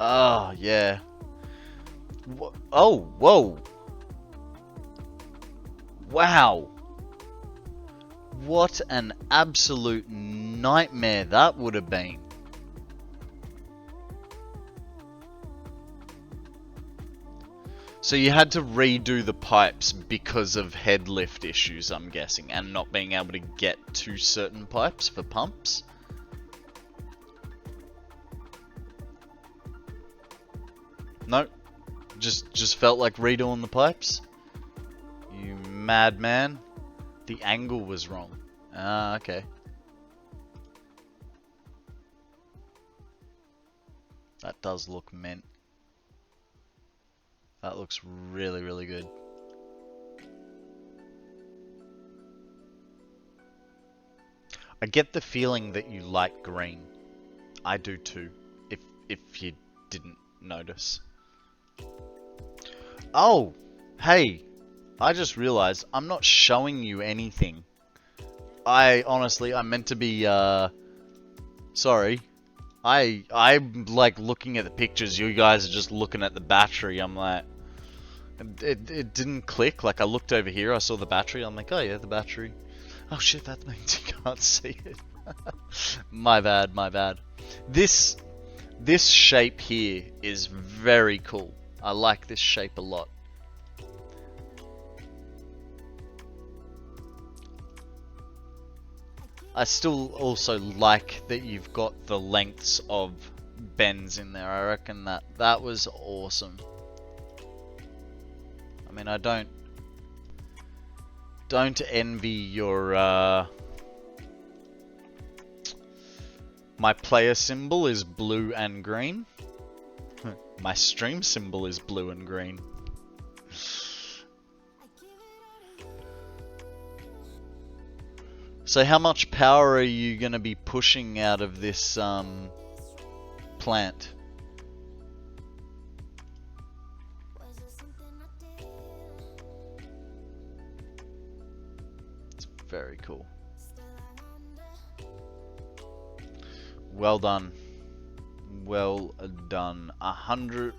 Oh, yeah. Oh, whoa. Wow. What an absolute nightmare that would have been. So you had to redo the pipes because of head lift issues, I'm guessing, and not being able to get to certain pipes for pumps? Nope. Just felt like redoing the pipes? You madman. The angle was wrong. Ah, okay. That does look mint. That looks really, really good. I get the feeling that you like green. I do too, if you didn't notice. Oh, hey, I just realized I'm not showing you anything. I meant to be, sorry. I'm like looking at the pictures. You guys are just looking at the battery. I'm like, it didn't click. Like I looked over here, I saw the battery. I'm like, oh yeah, the battery. Oh shit, that means you can't see it. My bad, my bad. This shape here is very cool. I like this shape a lot. I still also like that you've got the lengths of bends in there. I reckon that was awesome. I mean, I don't envy your my player symbol is blue and green. My stream symbol is blue and green. So how much power are you going to be pushing out of this plant? It's very cool. Well done. Well done. 100...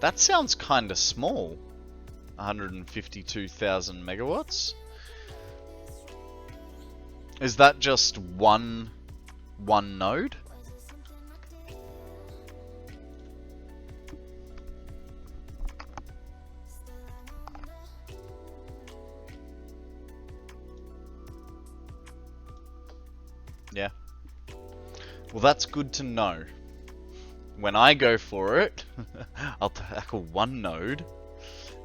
That sounds kind of small. 152,000 megawatts. Is that just one node? Yeah. Well, that's good to know. When I go for it, I'll tackle one node,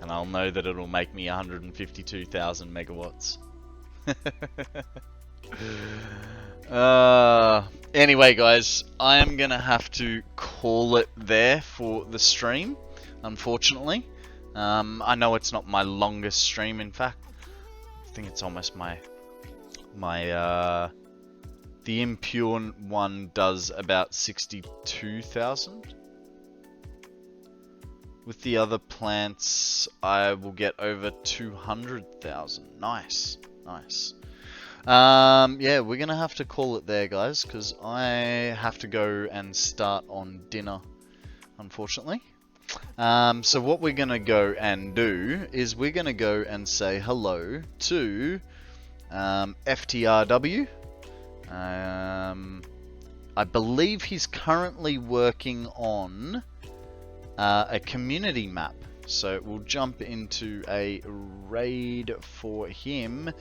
and I'll know that it'll make me 152,000 megawatts. Anyway, guys, I am gonna have to call it there for the stream, unfortunately. I know it's not my longest stream, in fact. I think it's almost my the impure one does about 62,000. With the other plants, I will get over 200,000. Nice, nice. Yeah, we're gonna have to call it there, guys, because I have to go and start on dinner, unfortunately. So what we're gonna go and do is we're gonna go and say hello to FTRW. I believe he's currently working on a community map. So we'll jump into a raid for him.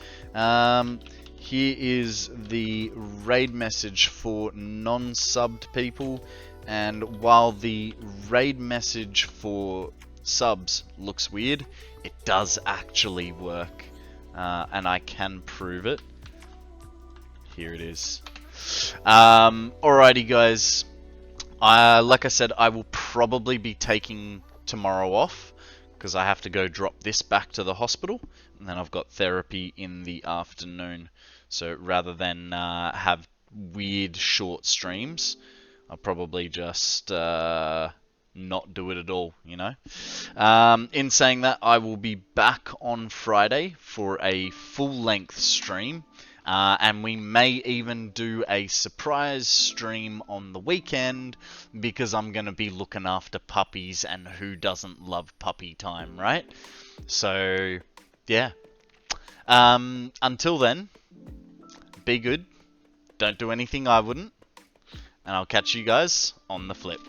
Here is the raid message for non-subbed people. And while the raid message for subs looks weird, it does actually work. And I can prove it. Here it is. Alrighty, guys. Like I said, I will probably be taking tomorrow off because I have to go drop this back to the hospital, and then I've got therapy in the afternoon. So rather than have weird short streams, I'll probably just not do it at all, you know. In saying that, I will be back on Friday for a full-length stream. And we may even do a surprise stream on the weekend because I'm going to be looking after puppies, and who doesn't love puppy time, right? So, yeah. Until then, be good. Don't do anything I wouldn't. And I'll catch you guys on the flip.